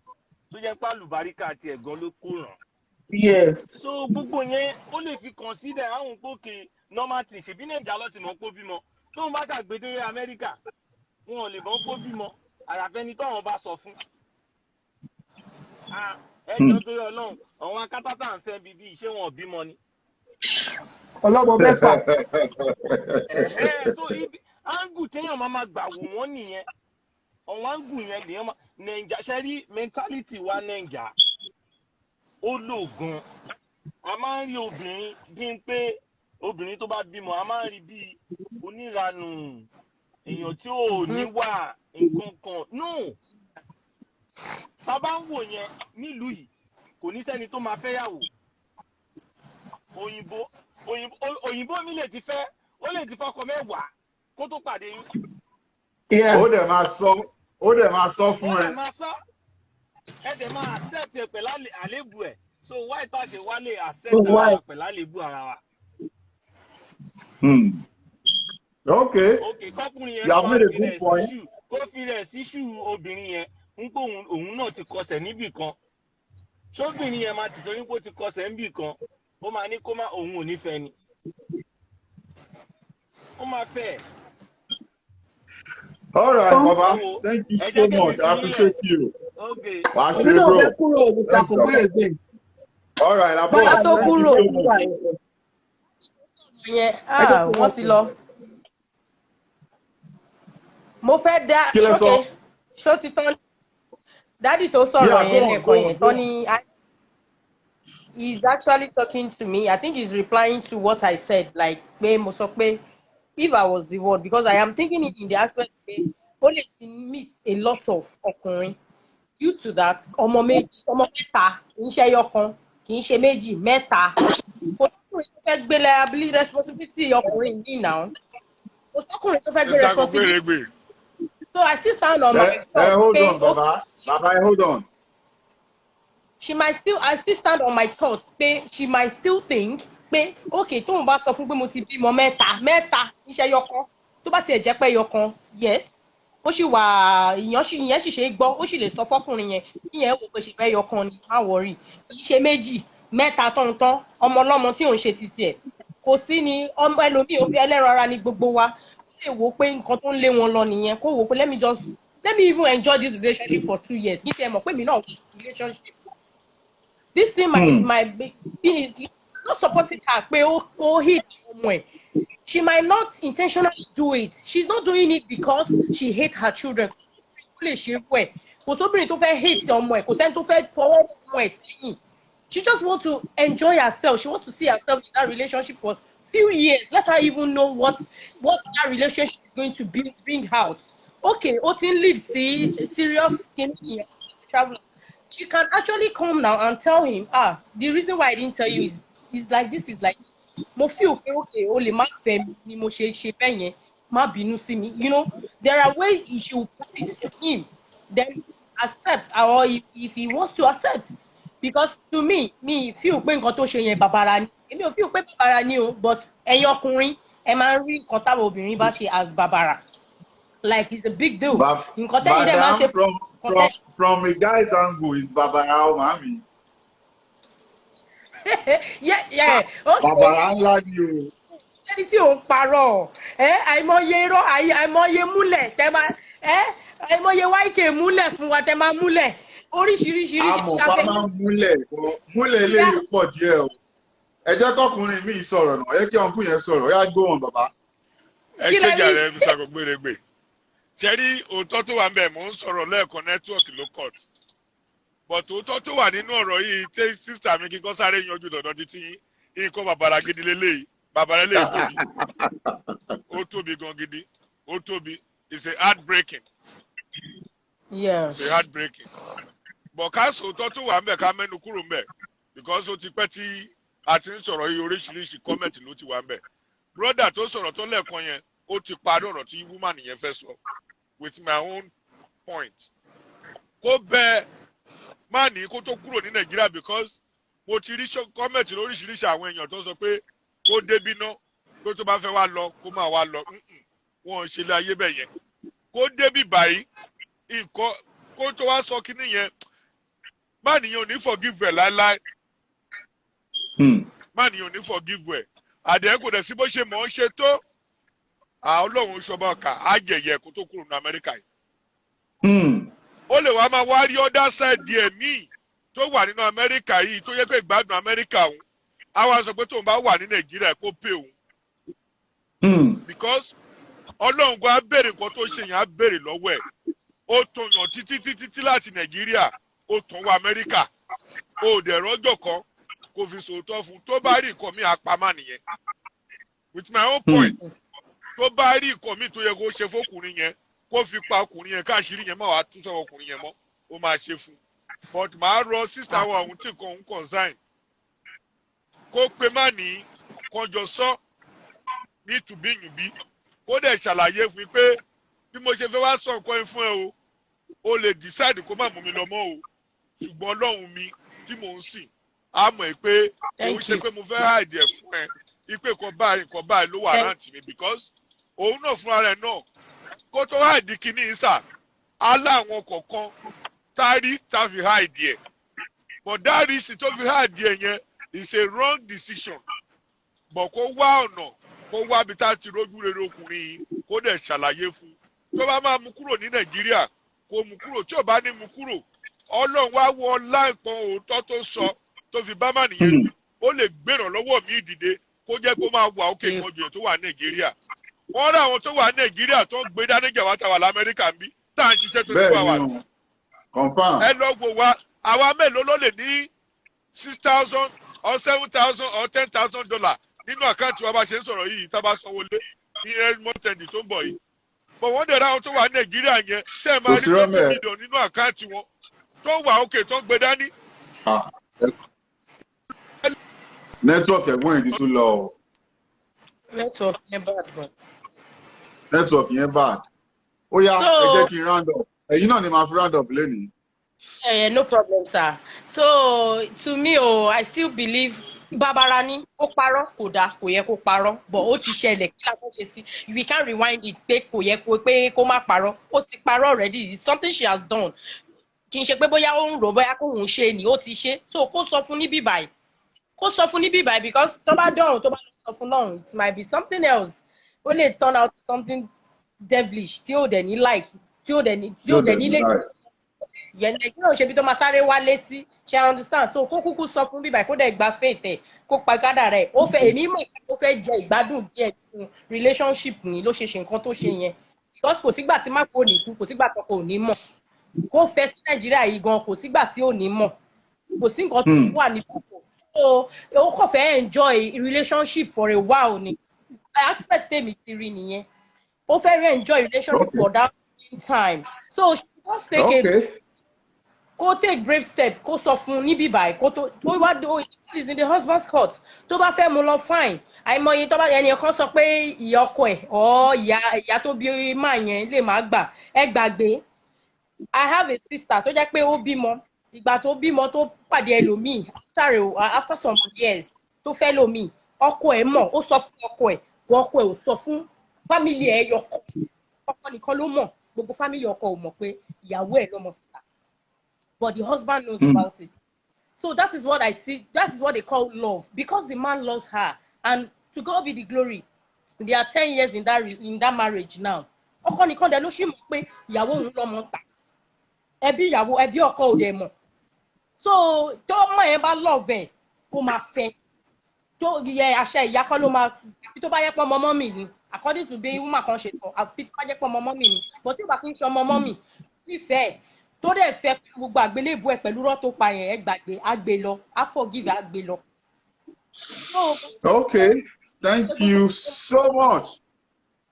tó jẹ́ pé àlùbáríkà àti ẹ̀gan ló kó ràn. Yes. So gbogbo yẹn ó lè fi consider àwọn òkè normal thing ṣèbí nàìjíríà lọ́ọ́ ti mọ̀ pé ó bímọ tóun bá ṣàgbédé Amẹ́ríkà wọn ò lè mọ̀ pé ó bímọ àyàfẹ́ni tóun bá sọ fún. Ẹjọ́ tó yọ lọ́hùn àwọn akátátà ń fẹ́ bíbí iṣẹ́ wọn bímọ ni. Ọlọ́mọ mẹ́fà. So ibi angu téèyàn máa gbà wò wọ́n nìyẹn ọ̀wọ́n angu yẹn lèèyàn máa nàìjà ṣẹ́rí mentality wa nàìjà ó lò gan. A máa ń rí obìnrin bí n pé obìnrin tó bá bímọ a máa ń rí bí oníranù èèyàn tí ò níwà nǹkan kan no. Bàbá ń wò yẹn nílùú yìí kò ní sẹ́ni tó máa fẹ́yàwó. Òyìnbó mi lè ti fẹ́ ó lè ti fọkọ mẹ́wàá kó tó pàdé yín. Ó dẹ̀ máa sọ fún ẹ. Ó dẹ̀ máa sọ ẹ dẹ̀ máa accept ẹ pẹ̀lú àlébù ẹ̀ so why tá ṣe wá lè accept ara pẹ̀lú àlébù ara wa. Okay. Kọ́kùnrin yẹn You have made a good point. kó fi rẹ̀ sí ṣù obìnrin yẹn ń pé òun náà ti kọsẹ̀ níbì kan sóbìnrin yẹn máa ti sọ wípé ó ti kọsẹ̀ níbì kan ó máa ní kó má òun ò ní fẹ́ ni ó máa fẹ́. All right, Baba. Thank you so much. I appreciate you. Okay. Wàá ṣe bro. Thanks, Baba. All right, I boss. Thank you so much. Wọ́n ti lọ. Mo fẹ́ dá ṣó ti tán. Daddy tó sọ̀rọ̀ yẹn lẹ́ẹ̀kan yẹn tán ni he's actually talking to me. I think he's replying to what I said like pé mo sọ pé if I was the one because I am thinking it in the aspect pé ó lè ti meet a lot of ọkùnrin due to that ọmọ mẹ́ta kì í ṣe ẹyọkan kì í ṣe méjì mẹ́ta kò sọ́kùnrin tó fẹ́ gbé liability responsibility ọkùnrin yìí náà kò sọ́kùnrin tó fẹ́ gbé responsibility. So I still stand on my thought. Hold on, Baba. Baba, hold on. I still stand on my thought. She might still think, okay, tóun bá sọ fún pé mo ti bímọ mẹ́ta, iṣẹ́ yọkan. Tó bá tiẹ̀ jẹ́ pé yọkan, yes. Ó sì wà ìyẹn sì ṣe é gbọ́, ó sì lè sọ fọ́kùnrin yẹn, ìyẹn wò pé ṣe fẹ́ yọkan ni, má worry. Kì í ṣe méjì, mẹ́ta tọ̀ntọ̀n, ọmọ ọlọ́mọ tí òun ṣe titi ẹ̀. Kò sí ni ọmọ ẹlòmíì ó bí ẹlẹ́ran ara ní gbogbo wa. Lè wò pé nǹkan tó ń lé wọn lọ nìyẹn kó wò pé let me even enjoy this relationship for 2 years kí n tiẹ̀ mọ̀ pé mi náà wà relationship this thing might be not supporting her pé ó hit ọmọ ẹ̀ she might not intentionally do it she's not doing it because she hates her children kó lè ṣe é wẹ̀ kò sóbìnrin tó fẹ́ hate ọmọ ẹ̀ kò sẹ́ni tó fẹ́ fọwọ́ ọmọ ẹ̀ sẹ́yìn she just want to enjoy herself she wants to see herself in that relationship for few years let her even know what that relationship is going to bring out okay ó ti ń lead sí serious travel she can actually come now and tell him the reason why I didn't tell you is like this mo feel okay o lè má fẹ́ mi ni mo ṣe bẹ́ẹ̀ yẹn má bínú sí mi you know there are ways she will put it to him then accept or if he wants to accept because to me feel pé nǹkan tó ṣe yẹn bàbàrà ni èmi ò feel pé bàbàrà ni o but ẹ̀yin ọkùnrin ẹ máa ń rí nǹkan táwọn obìnrin bá ṣe as bàbàrà like it's a big deal nǹkan tẹ́yìn dẹ̀ máa ṣe from a guy's angle is bàbàrà o màmí. yeah bàbàrà ńlá ni o. ẹni tí ò ń parọ́ àìmọye irọ́ àìmọye múlẹ̀ tẹ́ máa àìmọye wáìkè múlẹ̀ fún wa tẹ́ máa múlẹ̀ oríṣiríṣi. àmọ́ bá máa ń múlẹ̀ eléyìí pọ̀ díẹ̀ o ẹ jẹ́ kọkùnrin mi sọ̀rọ̀ náà ẹ kí ọkùnrin yẹn sọ̀rọ̀ yá gbóhùn bàbá. ẹ ṣe jàre mr Gbèrègbè ṣẹ́rí òótọ́ tó wà ń bẹ̀ mò ń sọ̀rọ̀ lẹ́ẹ̀kan nẹ́tíwọ̀kì ló cut but òótọ́ tó wà nínú ọ̀rọ̀ yìí tẹ́ sísítà mi kíkọ́ sáré yanjú dandan títí nǹkan bàbàrà gidi lélẹ́yìí bàbàrà lè tóbi ó tóbi gan gidi ó tóbi it's a heartbreaking. Yeah. it's a heartbreaking. but ká sòótọ́ tó wà ń bẹ̀ ká mẹ́nu kúrò ń bẹ̀ because ó ti pẹ́ tí a ti ń sọ̀rọ̀ yìí oríṣiríṣi kọ́mẹ̀ntì ló ti wà ń bẹ̀. broda tó sọ̀rọ̀ tó lẹ́ẹ̀kan yẹn ó ti parí ọ̀rọ̀ tí woman yẹn fẹ́ sọ with my own point. Kó bẹ má ní kó tó kúrò ní Nàìjíríà because mo ti rí comment lóríṣiríṣi àwọn èèyàn tó sọ pé kó débi ná pé tó bá fẹ́ wá lọ kó máa wá lọ. Wọn ò ṣe lé ayé bẹ́ẹ̀ yẹn. Kó débi báyìí nǹkan kó tó wá sọ kíní yẹn má nìyẹn ò ní forgive ẹ̀ láéláé. Má nìyẹn ò ní forgive ẹ̀. Àdéhùn kò dẹ̀ sí bó ṣe mọ̀ ọ́n ṣe tó. Ọlọ́run ṣọba ọkà á jẹ̀yẹ kó tó kúrò ní Amẹ́ríkà yìí. Ó lè wá máa wá rí other side díẹ̀ míì tó wà nínú Amẹ́ríkà yìí tó yẹ pé ìgbádùn Amẹ́ríkà òun á wá sọ pé tóun bá wà ní Nàìjíríà kó pè òun. Because Ọlọ́run gan á béèrè nǹkan tó ṣe yẹn á béèrè lọ́wọ́ ẹ̀. Ó tàn yàn títí láti Nàìjíríà ó tàn wá Amẹ́ríkà. Ó dẹ̀ rọ́jò kan kò fi sòótọ́ fún tó bá rí nǹkan mi àpamọ́ nìyẹn. With my own point tó bá rí nǹkan mi tó yẹ kó ṣe fókùnrin yẹn kó fi pa ọkùnrin yẹn káàṣírí yẹn má wàá tún sọ̀rọ̀ ọkùnrin yẹn mọ́ ó máa ṣe fún but màá rọ sísá wa òun tí nǹkan òun consign kó pe má ní kọjọ sọ ní tùbíyùnbí kó dẹ̀ ṣàlàyé fún pé bí mo ṣe fẹ́ wá sọ nǹkan yẹn fún ẹ o lè decide kó má mú mi lọ mọ́ o ṣùgbọ́n Ọlọ́run mi tí mò ń sìn á mọ̀ pé òun ṣe pé mo fẹ́ hide ẹ̀ fún ẹ ipe nǹkan báyìí ló wà rántí mi because òun náà fúnra rẹ̀ náà kó tó hide kìíní ìsà aláwọn kọ̀ọ̀kan tárí tá fi hide ẹ̀ but that reason tó fi hide ẹ̀ yẹn is a wrong decision but kó wá ọ̀nà kó wá bí tá a ti rójú rere ọkùnrin yìí kó dẹ̀ ṣàlàyé fún tó bá máa mú kúrò ní Nàìjíríà kó mú kúrò tí ò bá ní mú kúrò Ọlọ́run wá wọ láìpọn òótọ́ tó sọ tó fi bá má nìyẹn ó lè gbèrò lọ́wọ́ mi dìde kó jẹ́ kó máa wà òkè ìkọjú tó wà Nàìjíríà wọ́n rí àwọn tó wà Nàìjíríà tó ń gbé dání jàwá tàwa l'Amẹ́ríkà ń bí tá à ń ṣiṣẹ́ tó ti wà wà. ẹ lọ wò wá àwa mélòó ló lè ní $6,000 or $7,000 or $10,000 nínú àkáǹtì wa bá ṣe ń sọ̀rọ̀ yìí tá a bá sanwó lé ní mọ́tẹ́ndì tó ń bọ̀ yìí. bọ̀ wọ́n dẹ̀ ra àwọn tó wà Nàìjíríà yẹn tẹ́ ẹ máa rí $20 million nínú àkáǹtì wọn tó wà òkè tó ń gbé dání. Network ẹ̀gbọ́n yìí ti tún lọ o. Network yẹn bad gan. Network yẹn bad. Ó yá ẹ jẹ́ kí n round up. Ẹ̀yin náà ni màá fi round up lénìí. No problem, sir. So to me, I still believe Babarani ó parọ́ kò dáa kò yẹ kó parọ́ but ó ti ṣẹlẹ̀ kí la kó ṣe sí we can't rewind it pé kò yẹ kó má parọ́ ó ti parọ́ already it's something she has done kì í ṣe pé bóyá ó ń rò bóyá kó òun ṣe ni ó ti ṣe so kó sọ fún ní bíbáyìí because tó bá dọ̀rùn tó bá sọ fún náà it might be something else ó lè turn out something devilish tí ò dẹ̀ ní like tí ò dẹ̀ ní lè yẹn nàìjíríà ò ṣe bí tó máa sáré wálé sí ṣe understand so kó kúkú sọ fún bíbáyìí kó dẹ̀ gba faith ẹ̀ kó pa gádà rẹ̀ ó fẹ́ èmi mọ̀ ó fẹ́ jẹ ìgbádùn díẹ̀ nínú relationship ni ló ṣe nǹkan tó ṣe yẹn because kò sígbà tí má kò ní kú kò sígbà tó kò ní mọ̀ kó fẹ́ sí nàìjíríà yìí gan kò sígbà tí ò ní mọ̀ kò sí nǹkan tó wà ní púpọ̀ so ó kàn fẹ́ enjoy relationship for a while ni aspect tèmi ti rí nìyẹn ó fẹ́ enjoy relationship for that time so she just take kó take brave step kó sọ fún níbí báyìí kó tó wá is in the husband's court tó bá fẹ́ mú lọ fine àìmọye tó bá ẹnì kan sọ pé ìyá ọkọ ẹ̀ ọ̀ ìyá tó bí máa yẹn lè má gbà ẹ gbàgbé I have a sister tó jẹ́ pé ó bímọ ìgbà tó bímọ tó pàdé ẹlòmíì after some years tó fẹ́ lòmíì ọkọ ẹ̀ mọ̀ ó sọ fún ọkọ ẹ̀ ò sọ fún family ẹ̀ yọkọ ọkọ nìkan ló mọ̀ gbogbo family ọkọ ò mọ̀ pé ìyàwó ẹ̀ ló mọ̀ síta. But the husband knows about it. So that is what I see. That is what they call love. Because the man loves her. And to God be the glory. They are 10 years in that marriage now. Ọkọ nìkan dẹ̀ ló ṣì mọ̀ pé ìyàwó òun lọ́mọ ta. Ẹbí ọkọ ò dẹ̀ mọ̀. So tó ọmọ yẹn bá love ẹ̀ kó máa fẹ́. Tó yẹ àṣẹ ìyá kọ́ ló máa àfi tó bá yẹ pọ́ ọmọ mọ́mì ni. According to bí woman kan ṣe tán àfi tó bá yẹ pọ́ ọmọ mọ́mì ni. But tí ó bá kí ń ṣe ọmọ mọ́mì nífẹ̀ẹ́ tó dẹ̀ fẹ́ gbogbo àgbélébùú ẹ̀ pẹ̀lú rọ́ tó pa yẹn ẹ gbàgbé á gbé lọ á forgive á gbé lọ. Okay, thank you so much.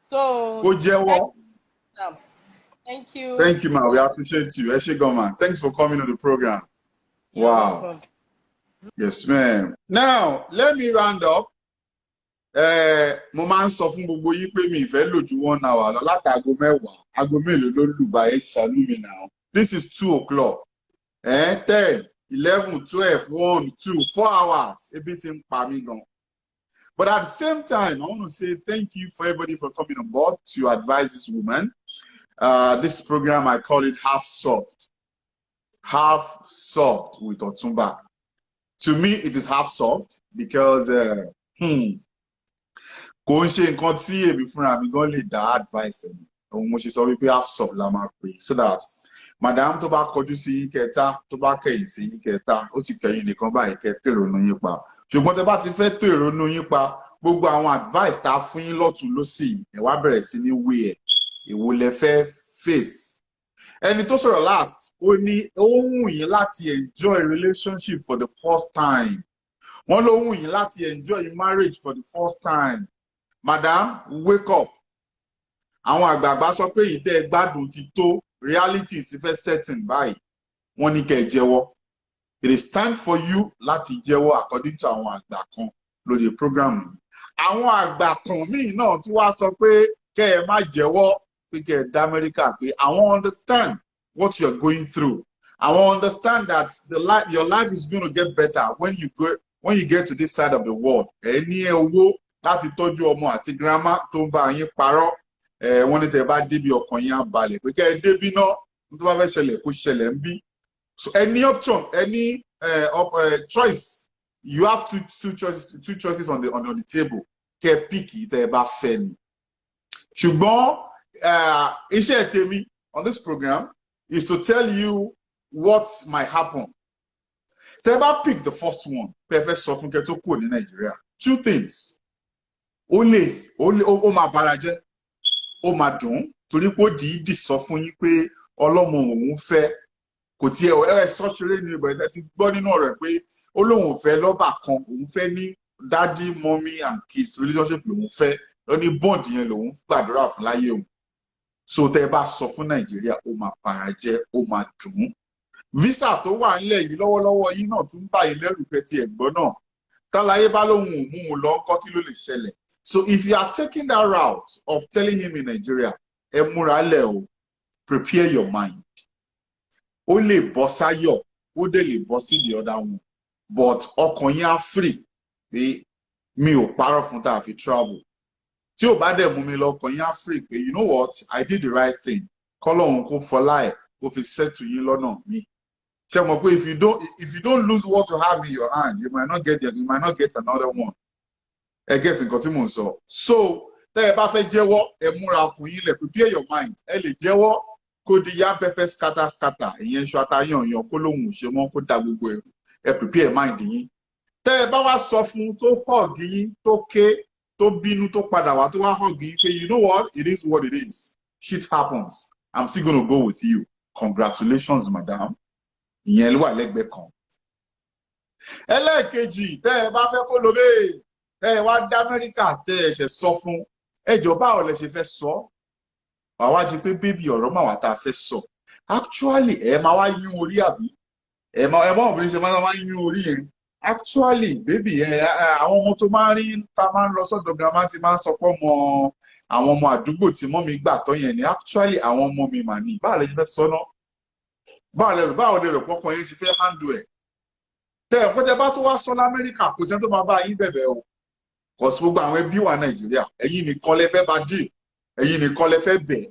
So kò jẹ́wọ́. Thank you. Thank you, ma. We appreciate you. Ẹ ṣé gan, ma. Thanks for coming to the program. Wow. Yes, ma'am. Now, let me round up. mo máa ń sọ fún gbogbo yín pé mi ìfẹ́ lò ju 1 hour lọ láti aago 10 aago mélòó ló lù báyìí ṣàánú mi náà. This is 2 o'clock 10 11 12 1 2 4 hours ebi ti ń pa mí gan. But at the same time, I want to say thank you for everybody for coming on board to advise this woman. This program, I call it Half Soft with Otumba. To me, it is half soft because kò ń ṣe nǹkan tí èmi fúnra mi gan lè dá advice ẹni òun mo ṣe sọ wípé half soft la máa pè so that madam tó bá kọjú sí yín kẹta tó bá kẹ̀yìn sí yín kẹta ó ti kẹ̀yìn nìkan báyìí kẹ tó ìrònú yín pa ṣùgbọ́n tẹ bá ti fẹ́ tó ìrònú yín pa gbogbo àwọn advice tá a fún yín lọ́tún lósì ẹ wá bẹ̀rẹ̀ sí ní wé ẹ̀ èwo lẹ fẹ́ face. Ẹni tó sọ̀rọ̀ last ó ní ó wù yín láti enjoy relationship for the first time wọ́n ló wù yín láti enjoy marriage for the first time. Madam, wake up. Àwọn àgbààgbà sọ pé ìtẹ́ gbádùn ti tó reality ti fẹ́ setting báyìí wọ́n ní kẹ́ jẹ́wọ́. It is time for you láti jẹ́wọ́ according to àwọn àgbà kan lórí program. Àwọn àgbà kan míì náà tún wá sọ pé kẹ́ ẹ má jẹ́wọ́ pé kẹ́ ẹ dá Amẹ́ríkà pé àwọn understand what you are going through. Àwọn understand that your life is going to get better when you get to this side of the world. Ẹ ní owó láti tọ́jú ọmọ àti grandma tó ń bá yín parọ́ wọ́n ní tẹ́ bá débi ọkàn yín á balẹ̀ pé kẹ́ ẹ débi náà tó bá fẹ́ ṣẹlẹ̀ kó ṣẹlẹ̀ ń bí. So any option, any choice, you have two choices on the table. Kẹ́ ẹ pick tẹ́ ẹ bá fẹ́ ni. Ṣùgbọ́n iṣẹ́ tèmi on this program is to tell you what might happen. Tẹ́ ẹ bá pick the first one pé ẹ fẹ́ sọ fún kẹ́ tó kúrò ní Nàìjíríà. 2 things. Ó máa bara jẹ́ ó máa dùn torí pé ó dìídì sọ fún yín pé ọlọ́mọ òun fẹ́ kò tiẹ̀ ẹ sọ́ṣeré ní ibẹ̀ ẹ ti gbọ́ nínú ọ̀rọ̀ pé ó lóun fẹ́ lọ́bà kan òun fẹ́ ní daddy mommy and kids relationship lòun fẹ́ ó ní bond yẹn lòun gbàdúrà fún láyé òun so tẹ́ ẹ bá sọ fún Nàìjíríà ó máa bara jẹ́ ó máa dùn. Visa tó wà nílẹ̀ yìí lọ́wọ́lọ́wọ́ yìí náà tún bá yín lẹ́rù pé ti ẹ̀gbọ́n náà tálayé bá lóun ò mú un lọ ńkọ́ kí ló lè ṣẹlẹ̀. So if you are taking that route of telling him in Nigeria, prepare your mind. Ó lè bọ́ sáyọ̀, ó dẹ̀ lè bọ́ sí the other one. But ọkàn yín á free pé mi ò parọ́ fún tá a fi travel. Tí ò bá dẹ̀ mú mi lọ, ọkàn yín á free pé you know what, I did the right thing. Kọ́lọ́hun kó fọlá ẹ̀ kó fi settle yín lọ́nà mi. Ṣé mo pé if you don't lose what you have in your hand, you might not get another one. Ẹ get nǹkan tí mò ń sọ. So tẹ́ ẹ bá fẹ́ jẹ́wọ́ ẹ múra ọkùnrin yín lẹ̀ prepare your mind. Ẹ lè jẹ́wọ́ kó di yam pepper scatter ìyẹn iṣu atayan kó lóhùn ṣe mọ́ kó da gbogbo ẹ̀rù ẹ prepare mind yín. Tẹ́ ẹ bá wá sọ fún tó hug yín tó ké tó bínú tó padà wá tó wá hug yín pé you know what it is what it is shit happens I'm still gonna go with you congratulations madam ìyẹn ló wà lẹ́gbẹ̀ẹ́ kan. Ẹlẹ́ẹ̀kejì tẹ́ ẹ bá fẹ́ kó lo bẹ́ẹ̀ ẹ wá dá Amẹ́ríkà tẹ́ ẹ ṣe sọ fún ẹjọ́ báwo lẹ ṣe fẹ́ sọ wàá jí pé bébì ọ̀rọ̀ máa wà tá a fẹ́ sọ actually ẹ máa wá yún orí àbí ẹ máa obìnrin ṣe máa yún orí yẹn actually bébì àwọn ọmọ tó máa ń rí ta máa ń lọ sọ́dọ̀ grandma ti máa ń sọ pé àwọn ọmọ àdúgbò tí mọ́mí gbà tọ́ yẹn ni actually àwọn ọmọ mi mà ní báwo lẹ ṣe fẹ́ sọ náà báwo lẹ rò pọ́kàn yẹn ṣe fẹ́ handle ẹ̀ tẹ́ ẹ̀ pé bá tó wá sọ l'Amẹ́ríkà kò sẹ́ni tó máa bá yín bẹ̀bẹ̀ o kò sí gbogbo àwọn ẹbí wa Nàìjíríà ẹ̀yin nìkan lẹ fẹ́ bá dì ẹ̀yin nìkan lẹ fẹ́ bẹ̀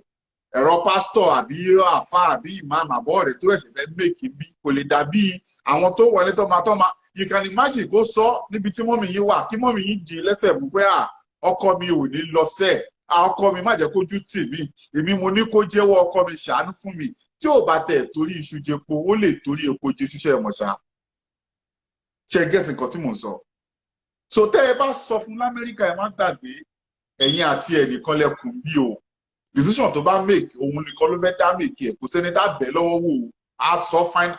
ẹ̀rọ pásítọ̀ àbí àfá àbí ìmáàmù àbọ̀ rẹ̀ tó ẹ̀sẹ̀ fẹ́ mèkì bí kò lè dàbí àwọn tó wọlé tó máa you can imagine kó sọ níbi tí mọ́mì yín wà kí mọ́mì yín dì lẹ́sẹ̀ mú pé ọkọ mi ò ní lọ sẹ́ẹ̀ ọkọ mi má jẹ́ kójú tì mí èmi mo ní kó jẹ́wọ́ ọkọ mi ṣàánú fún mi tí ò bá tẹ̀ torí iṣu jẹpo ó lè torí epo jẹ ṣiṣẹ́ ẹ̀mọ̀ṣá ṣe gẹ́sì nǹkan tí mò ń sọ. So tẹ́ ẹ bá sọ fún l'Amẹ́ríkà ẹ má gbàgbé ẹ̀yin àti ẹnìkan lẹ́kùn bí o decision tó bá make òun nìkan ló fẹ́ dá make ẹ̀ kò sẹ́ni dá bẹ́ẹ̀ lọ́wọ́ wò ó á sọ fine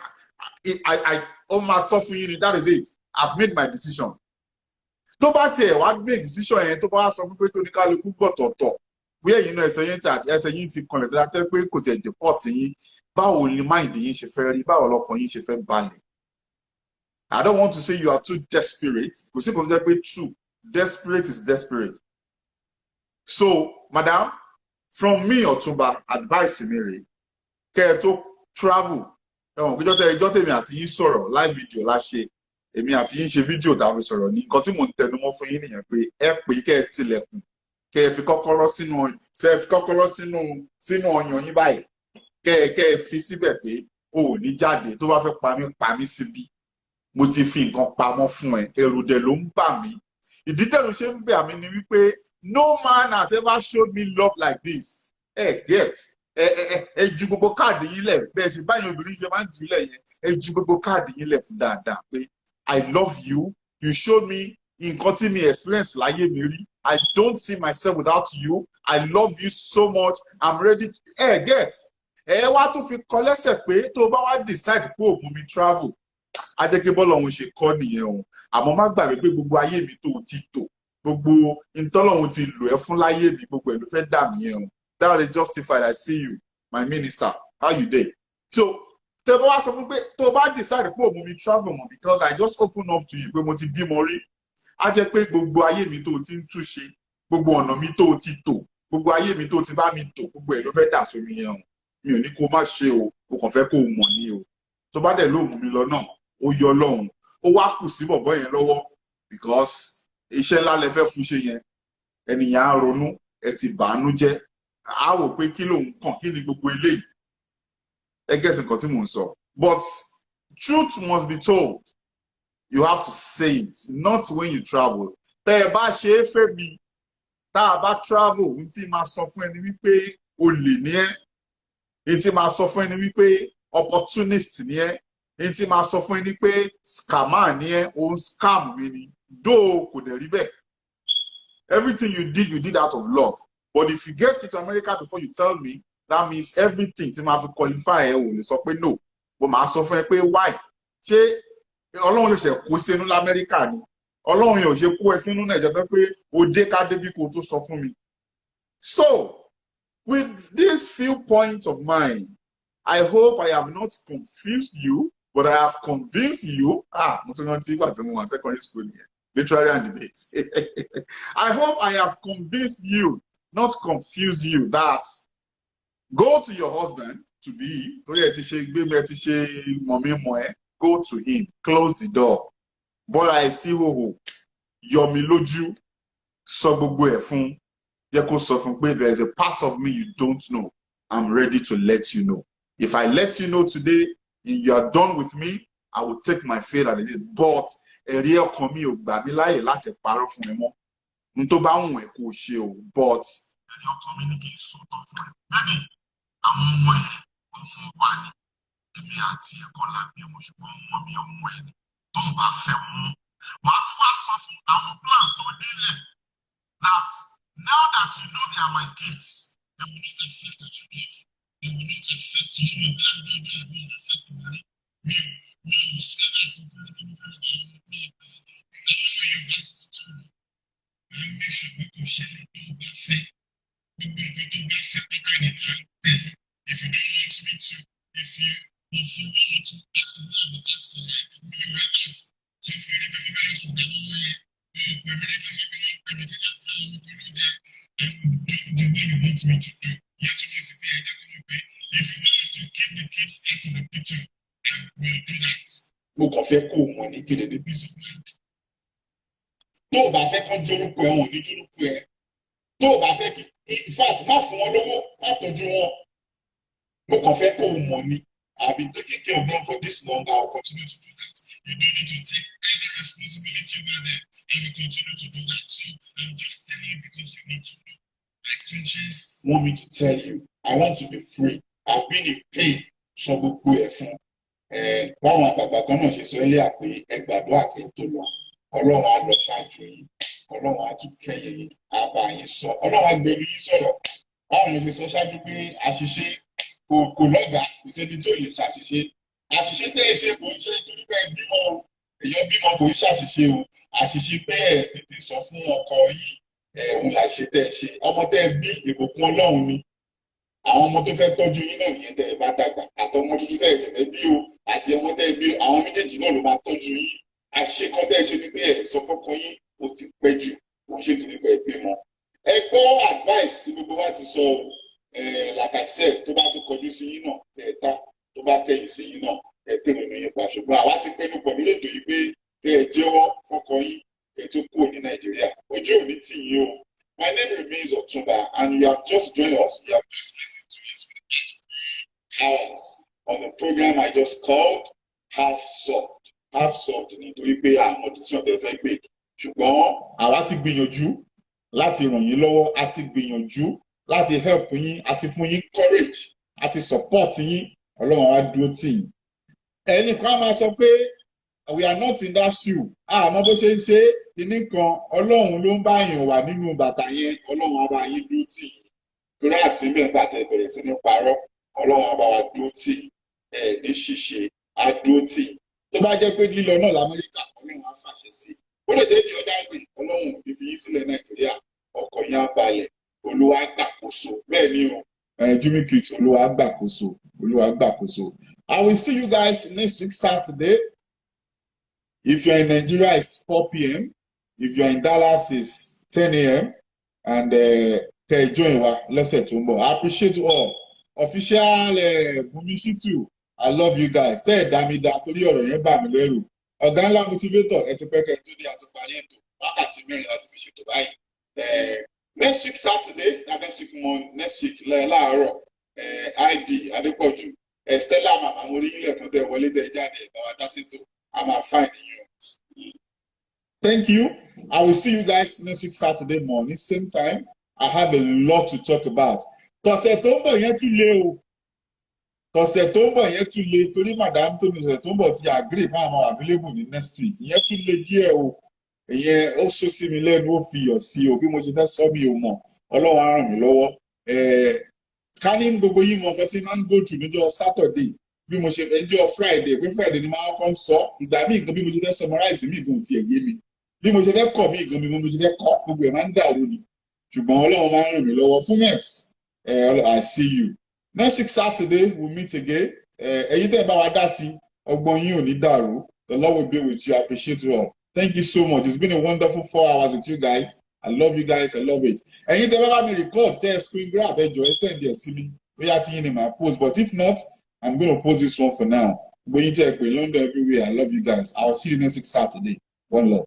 ó máa sọ fún yín ni that is it I've made my decision. Tó bá tiẹ̀ wá make decision yẹn tó bá wá sọ fún pé tó ní kálukú gbọ̀tọ̀ọ̀tọ̀ bóyá ẹ̀yin náà ẹsẹ̀ yín ti kanlẹ̀ dáadáa tẹ́ pé kò tiẹ̀ deport yín báwo ni mind yín ṣe fẹ́ rí báwo lọkàn yín ṣe fẹ́ balẹ̀. I don't want to say you are too desperate kò sí kò tó jẹ́ pé true desperate is desperate. So, madam, from me, Otumba, advice me, kẹ́ tó travel. Ìjọ́ tèmi àti yín sọ̀rọ̀ live video láṣẹ. Èmi àti yín ṣe fídíò tá a fi sọ̀rọ̀ ní nǹkan tí mò ń tẹnumọ́ fún yín nìyẹn pé ẹ pé kẹ́ ẹ tilẹ̀kùn, kẹ́ ẹ fi kọ́kọ́rọ́ sínú ọyàn yín báyìí. Kẹ́ ẹ fi síbẹ̀ pé o ò ní jáde, tó bá fẹ́ pa mí síbí. Mo ti fi nǹkan pamọ́ fún ẹ, ẹ̀rù dẹ̀ ló ń bà mí. Ìdí tẹ̀lú ṣe ń bẹ̀ mí ni wípé no man has ever showed me love like this. Get. Ẹ ju gbogbo káàdì yín lẹ̀ bẹ́ẹ̀ ṣe báyìí obìnrin ṣe máa ń jù lẹ̀ yẹn. Ẹ ju gbogbo káàdì yín lẹ̀ fún dáadáa pé I love you. You showed me nǹkan tí mi experience láyé mi rí. I don't see myself without you. I love you so much. I'm ready to get. Ẹ wá tún fi kọ lẹ́sẹ̀ pé tó bá wá decide pé òun mi travel. Adékébọ́lá òun ṣe kọ́ nìyẹn o. Àmọ́ má gbàgbé pé gbogbo ayé mi tó ti tò. Gbogbo ìtọ́lọ́hun ti lò ẹ́ fún láyé mi gbogbo ẹ̀ ló fẹ́ dà mí yẹn o. That is justified. I see you, my minister. How you dey? So, tẹ́ bá wá sọ fún pé tó bá decide pé òun mi travel mọ́ because I just open up to you pé mo ti bímọ rí. Á jẹ́ pé gbogbo ayé mi tó ti ń túṣe, gbogbo ọ̀nà mi tó ti tò, gbogbo ayé mi tó ti bá mi tò, gbogbo ẹ̀ ló fẹ́ dà sómi yẹn o. Mi ò ní kó má ṣe o, o kàn fẹ́ kó o mọ̀ ní o. Tó bá dẹ̀ lóòmù mi lọ náà, ó yọ Ọlọ́run. Ó wá kù sí bọ̀bọ́ yẹn lọ́wọ́ because iṣẹ́ ńlá lẹ fẹ́ fún ṣe yẹn. Ẹnìyàn á ronú, ẹ ti bàánú jẹ́. Á wò pé kí lòun kàn, kí ni gbogbo eléyìí. Ẹ gẹ́sì nǹkan tí mò ń sọ. But truth must be told. You have to say it, not when you travel. Tẹ́ ẹ bá ṣe é fẹ́ mi, tá a bá travel, ohun tí máa sọ fún ẹni wípé olè ni ẹ́. Ohun tí máa sọ fún ẹni wípé opportunist ni ẹ́. Ohun tí máa sọ fún ẹni pé scammer ni ẹ́, òun scam mi ni. Though kò dẹ̀ rí bẹ́ẹ̀. Everything you did out of love. But if you get to America before you tell me, that means everything tí máa fi qualify ẹ ò lè sọ pé no. But màá sọ fún ẹ pé why? Ṣé Ọlọ́run ṣe kó sínú l'Amẹ́ríkà ni? Ọlọ́run yóò ṣe kó ẹ sínú Nàìjíríà pé o dé ká débi kó tó sọ fún mi. So, with these few points of mine, I hope I have not confused you, but I have convinced you. Mo tún rántí ìgbà tí mo wà secondary school yẹn. Literary and debate. I hope I have convinced you, not confuse you, that go to your husband to be, go to him, close the door. But I see who yomi lójú, sọ gbogbo ẹ̀ fún, jẹ́ kó sọ fún pé there is a part of me you don't know. I'm ready to let you know. If I let you know today, and you are done with me, I will take my fate at it. But ẹ̀rí ọkàn mi ò gbà mí láyè láti parọ́ fún ẹ mọ́. N tó bá wùn ẹ́ kó ṣe o, but ẹ̀rí ọkàn mi ní kí n sọ̀tọ̀ fún ẹ. Bẹ́ẹ̀ni, àwọn ọmọ yẹn, ọmọ wa ni. Èmi àti ẹ̀kọ́ la bí ọmọ ṣùgbọ́n ọmọ mi ọmọ ẹ̀ ni. Tó bá fẹ́ wọn, màá tún wá sọ fún àwọn plans tó nílẹ̀ that now that you know they are my kids, they will not affect your life. They will not affect you. They will affect me. Me, so make sure we go share it to the faith. If you don't want me to, if you want to act in love with that side, we will have so very so that we will do the way you want me to do. You have to listen to me. If you want us to keep the kids out of the picture, I will do that. Mo kàn fẹ́ kó o mọ̀ ní kéde the peace of mind. Tó o bá fẹ́ kán jórúkọ ẹ̀ wọ̀n ní jórúkọ ẹ̀. Tó o bá fẹ́ kí, in fact, má fún wọn lówó, má tọ́jú wọn. Mo kàn fẹ́ kó o mọ̀ ní. I've been taking care of them for this long. I will continue to do that. You don't need to take any responsibility over them. I will continue to do that too. I'm just telling you because you need to know. My conscience want me to tell you. I want to be free. I've been in pain. So gbogbo ẹ̀ fún. Báwọn àgbààgbà kan náà ṣe sọ ilé àpè ẹgbàdo àkè tó lọ. Ọlọ́run á lọ ṣáájú yín. Ọlọ́run á tún kẹ́yìn yín. Á bá yín sọ. Ọlọ́run á gbèrú yín sọ̀rọ̀. Báwọn mo ṣe sọ ṣáájú pé àṣìṣe kò lọ́gàá, kò sẹ́ni tí ò lè ṣàṣìṣe. Àṣìṣe tẹ́ ẹ ṣe kò ń ṣe torí pé ẹ bímọ o. Èèyàn bímọ kò ń ṣàṣìṣe o. Àṣìṣe pé ẹ tètè sọ fún ọkọ yìí. Òun la ṣe tẹ́ ẹ ṣe. Ọmọ tẹ́ ẹ bí ìbùkún Ọlọ́run ni. Àwọn ọmọ tó fẹ́ tọ́jú yín náà nìyẹn tẹ́ ẹ bá dàgbà. Àtọmọ tuntun tẹ́ ẹ fẹ́ bí o. Àti ọmọ tẹ́ ẹ bí àwọn méjèèjì náà ló máa tọ́jú yín. Àṣìṣe kan tẹ́ ẹ ṣe ni pé ẹ sọ fọ́kọ yín ó ti pẹ́ jù kò ṣe torí pé bímọ. Ẹ gbọ́ advice tí gbogbo wa ti sọ like I said tó bá tún kọjú sí yín náà kẹta tó bá kẹ́yìn sí yín náà tẹ̀lé ní ipa ṣùgbọ́n àwa ti pẹ́nu pọ̀ nílé ètò yìí pé kẹ́ ẹ jẹ́wọ́ fọkọ yín kẹ́ tó kúrò ní Nàìjíríà ojú òní tì yín o. My name remains Otunba and you have just joined us. You have just listened to us for the past 4 hours on the program I just called Half Solved. Half Solved nítorí pé àwọn decision tẹ́ fẹ́ gbé ṣùgbọ́n àwa ti gbìyànjú láti ràn yín lọ́wọ́ a ti gbìyànjú láti help yín àti fún yín courage àti support yín Ọlọ́run á dúró tì yín. Ẹnì kan máa sọ pé we are not in that shoe àmọ́ bó ṣe ń ṣe kíní kan Ọlọ́run ló ń bá yàn wà nínú bàtà yẹn Ọlọ́run á bá yín dúró tì yín torí àsìmẹ́ nígbà tẹ́ bẹ̀rẹ̀ sí ní parọ́ Ọlọ́run á bá wa dúró tì yín ní ṣíṣe á dúró tì yín tó bá jẹ́ pé lílọ náà l'Amẹ́ríkà Ọlọ́run á fàṣẹ sí ó lè dé ní ọjà ìgbè Ọlọ́run ò ní fi yín sílẹ̀ Nàìjíríà ọkọ̀ yín á balẹ̀ Olúwa gbàkóso bẹ́ẹ̀ ni o Jimmy Kids Olúwa gbàkóso Olúwa gbàkóso. I will see you guys next week Saturday. If you're in Nigeria, it's 4 p.m. If you're in Dallas, it's 10 a.m. And join wa lọ́sẹ̀ tó ń bọ̀. I appreciate you all. Official Bumishitu, I love you guys. Tẹ́ ẹ̀ dá mi dá torí ọ̀rọ̀ yẹn bà mí lẹ́rù. Ọ̀gá ńlá motivator ẹ ti pẹ́kẹ́ tó ní àtúparí ètò wákàtí mẹ́rin láti fi ṣètò báyìí. Next week Saturday, next week láàárọ̀ ID Adépọ̀jù. Stella màmá mo rí ilẹ̀ kan tẹ wọlé tẹ jáde ẹ̀ bá wa dá sí tó a máa find you. Thank you. I will see you guys next week Saturday morning same time. I have a lot to talk about. Tọ̀sẹ̀ tó ń bọ̀ yẹn tún lé o. Tọ̀sẹ̀ tó ń bọ̀ yẹn tún lé torí madam tó ní ọ̀sẹ̀ tó ń bọ̀ ti agree máa ma available ní next week. Ìyẹn tún lé díẹ̀ o. Ìyẹn ó sọ sí mi lẹ́nu ó fi iyọ̀ sí o bí mo ṣe fẹ́ sọ mi ò mọ̀. Ọlọ́run á ràn mí lọ́wọ́. Ká ní gbogbo yìí mọ nǹkan tí máa ń go through níjọ́ Saturday bí mo ṣe ẹjọ́ Friday pé Friday ni máa kọ́ ń sọ ìgbà míì gan bí mo ṣe fẹ́ summarize mi gan ti ẹ̀yẹ mi bí mo ṣe fẹ́ kọ́ mi gan bí mo ṣe fẹ́ kọ́ gbogbo ẹ̀ máa ń dàrú ni ṣùgbọ́n Ọlọ́run máa ń ràn mí lọ́wọ́ fún next I see you next week Saturday we meet again ẹ̀yin tẹ́ ẹ bá wa dá sí ọgbọ́n yín ò ní dàrú the Lord will be with you I appreciate you all thank you so much it's been a wonderful 4 hours with you guys. I love you guys. I love it. And if they ever me record, tell screen grab, send there, see me. We are seeing in my post. But if not, I'm going to post this one for now. Going to take London everywhere. I love you guys. I'll see you next week Saturday. One love.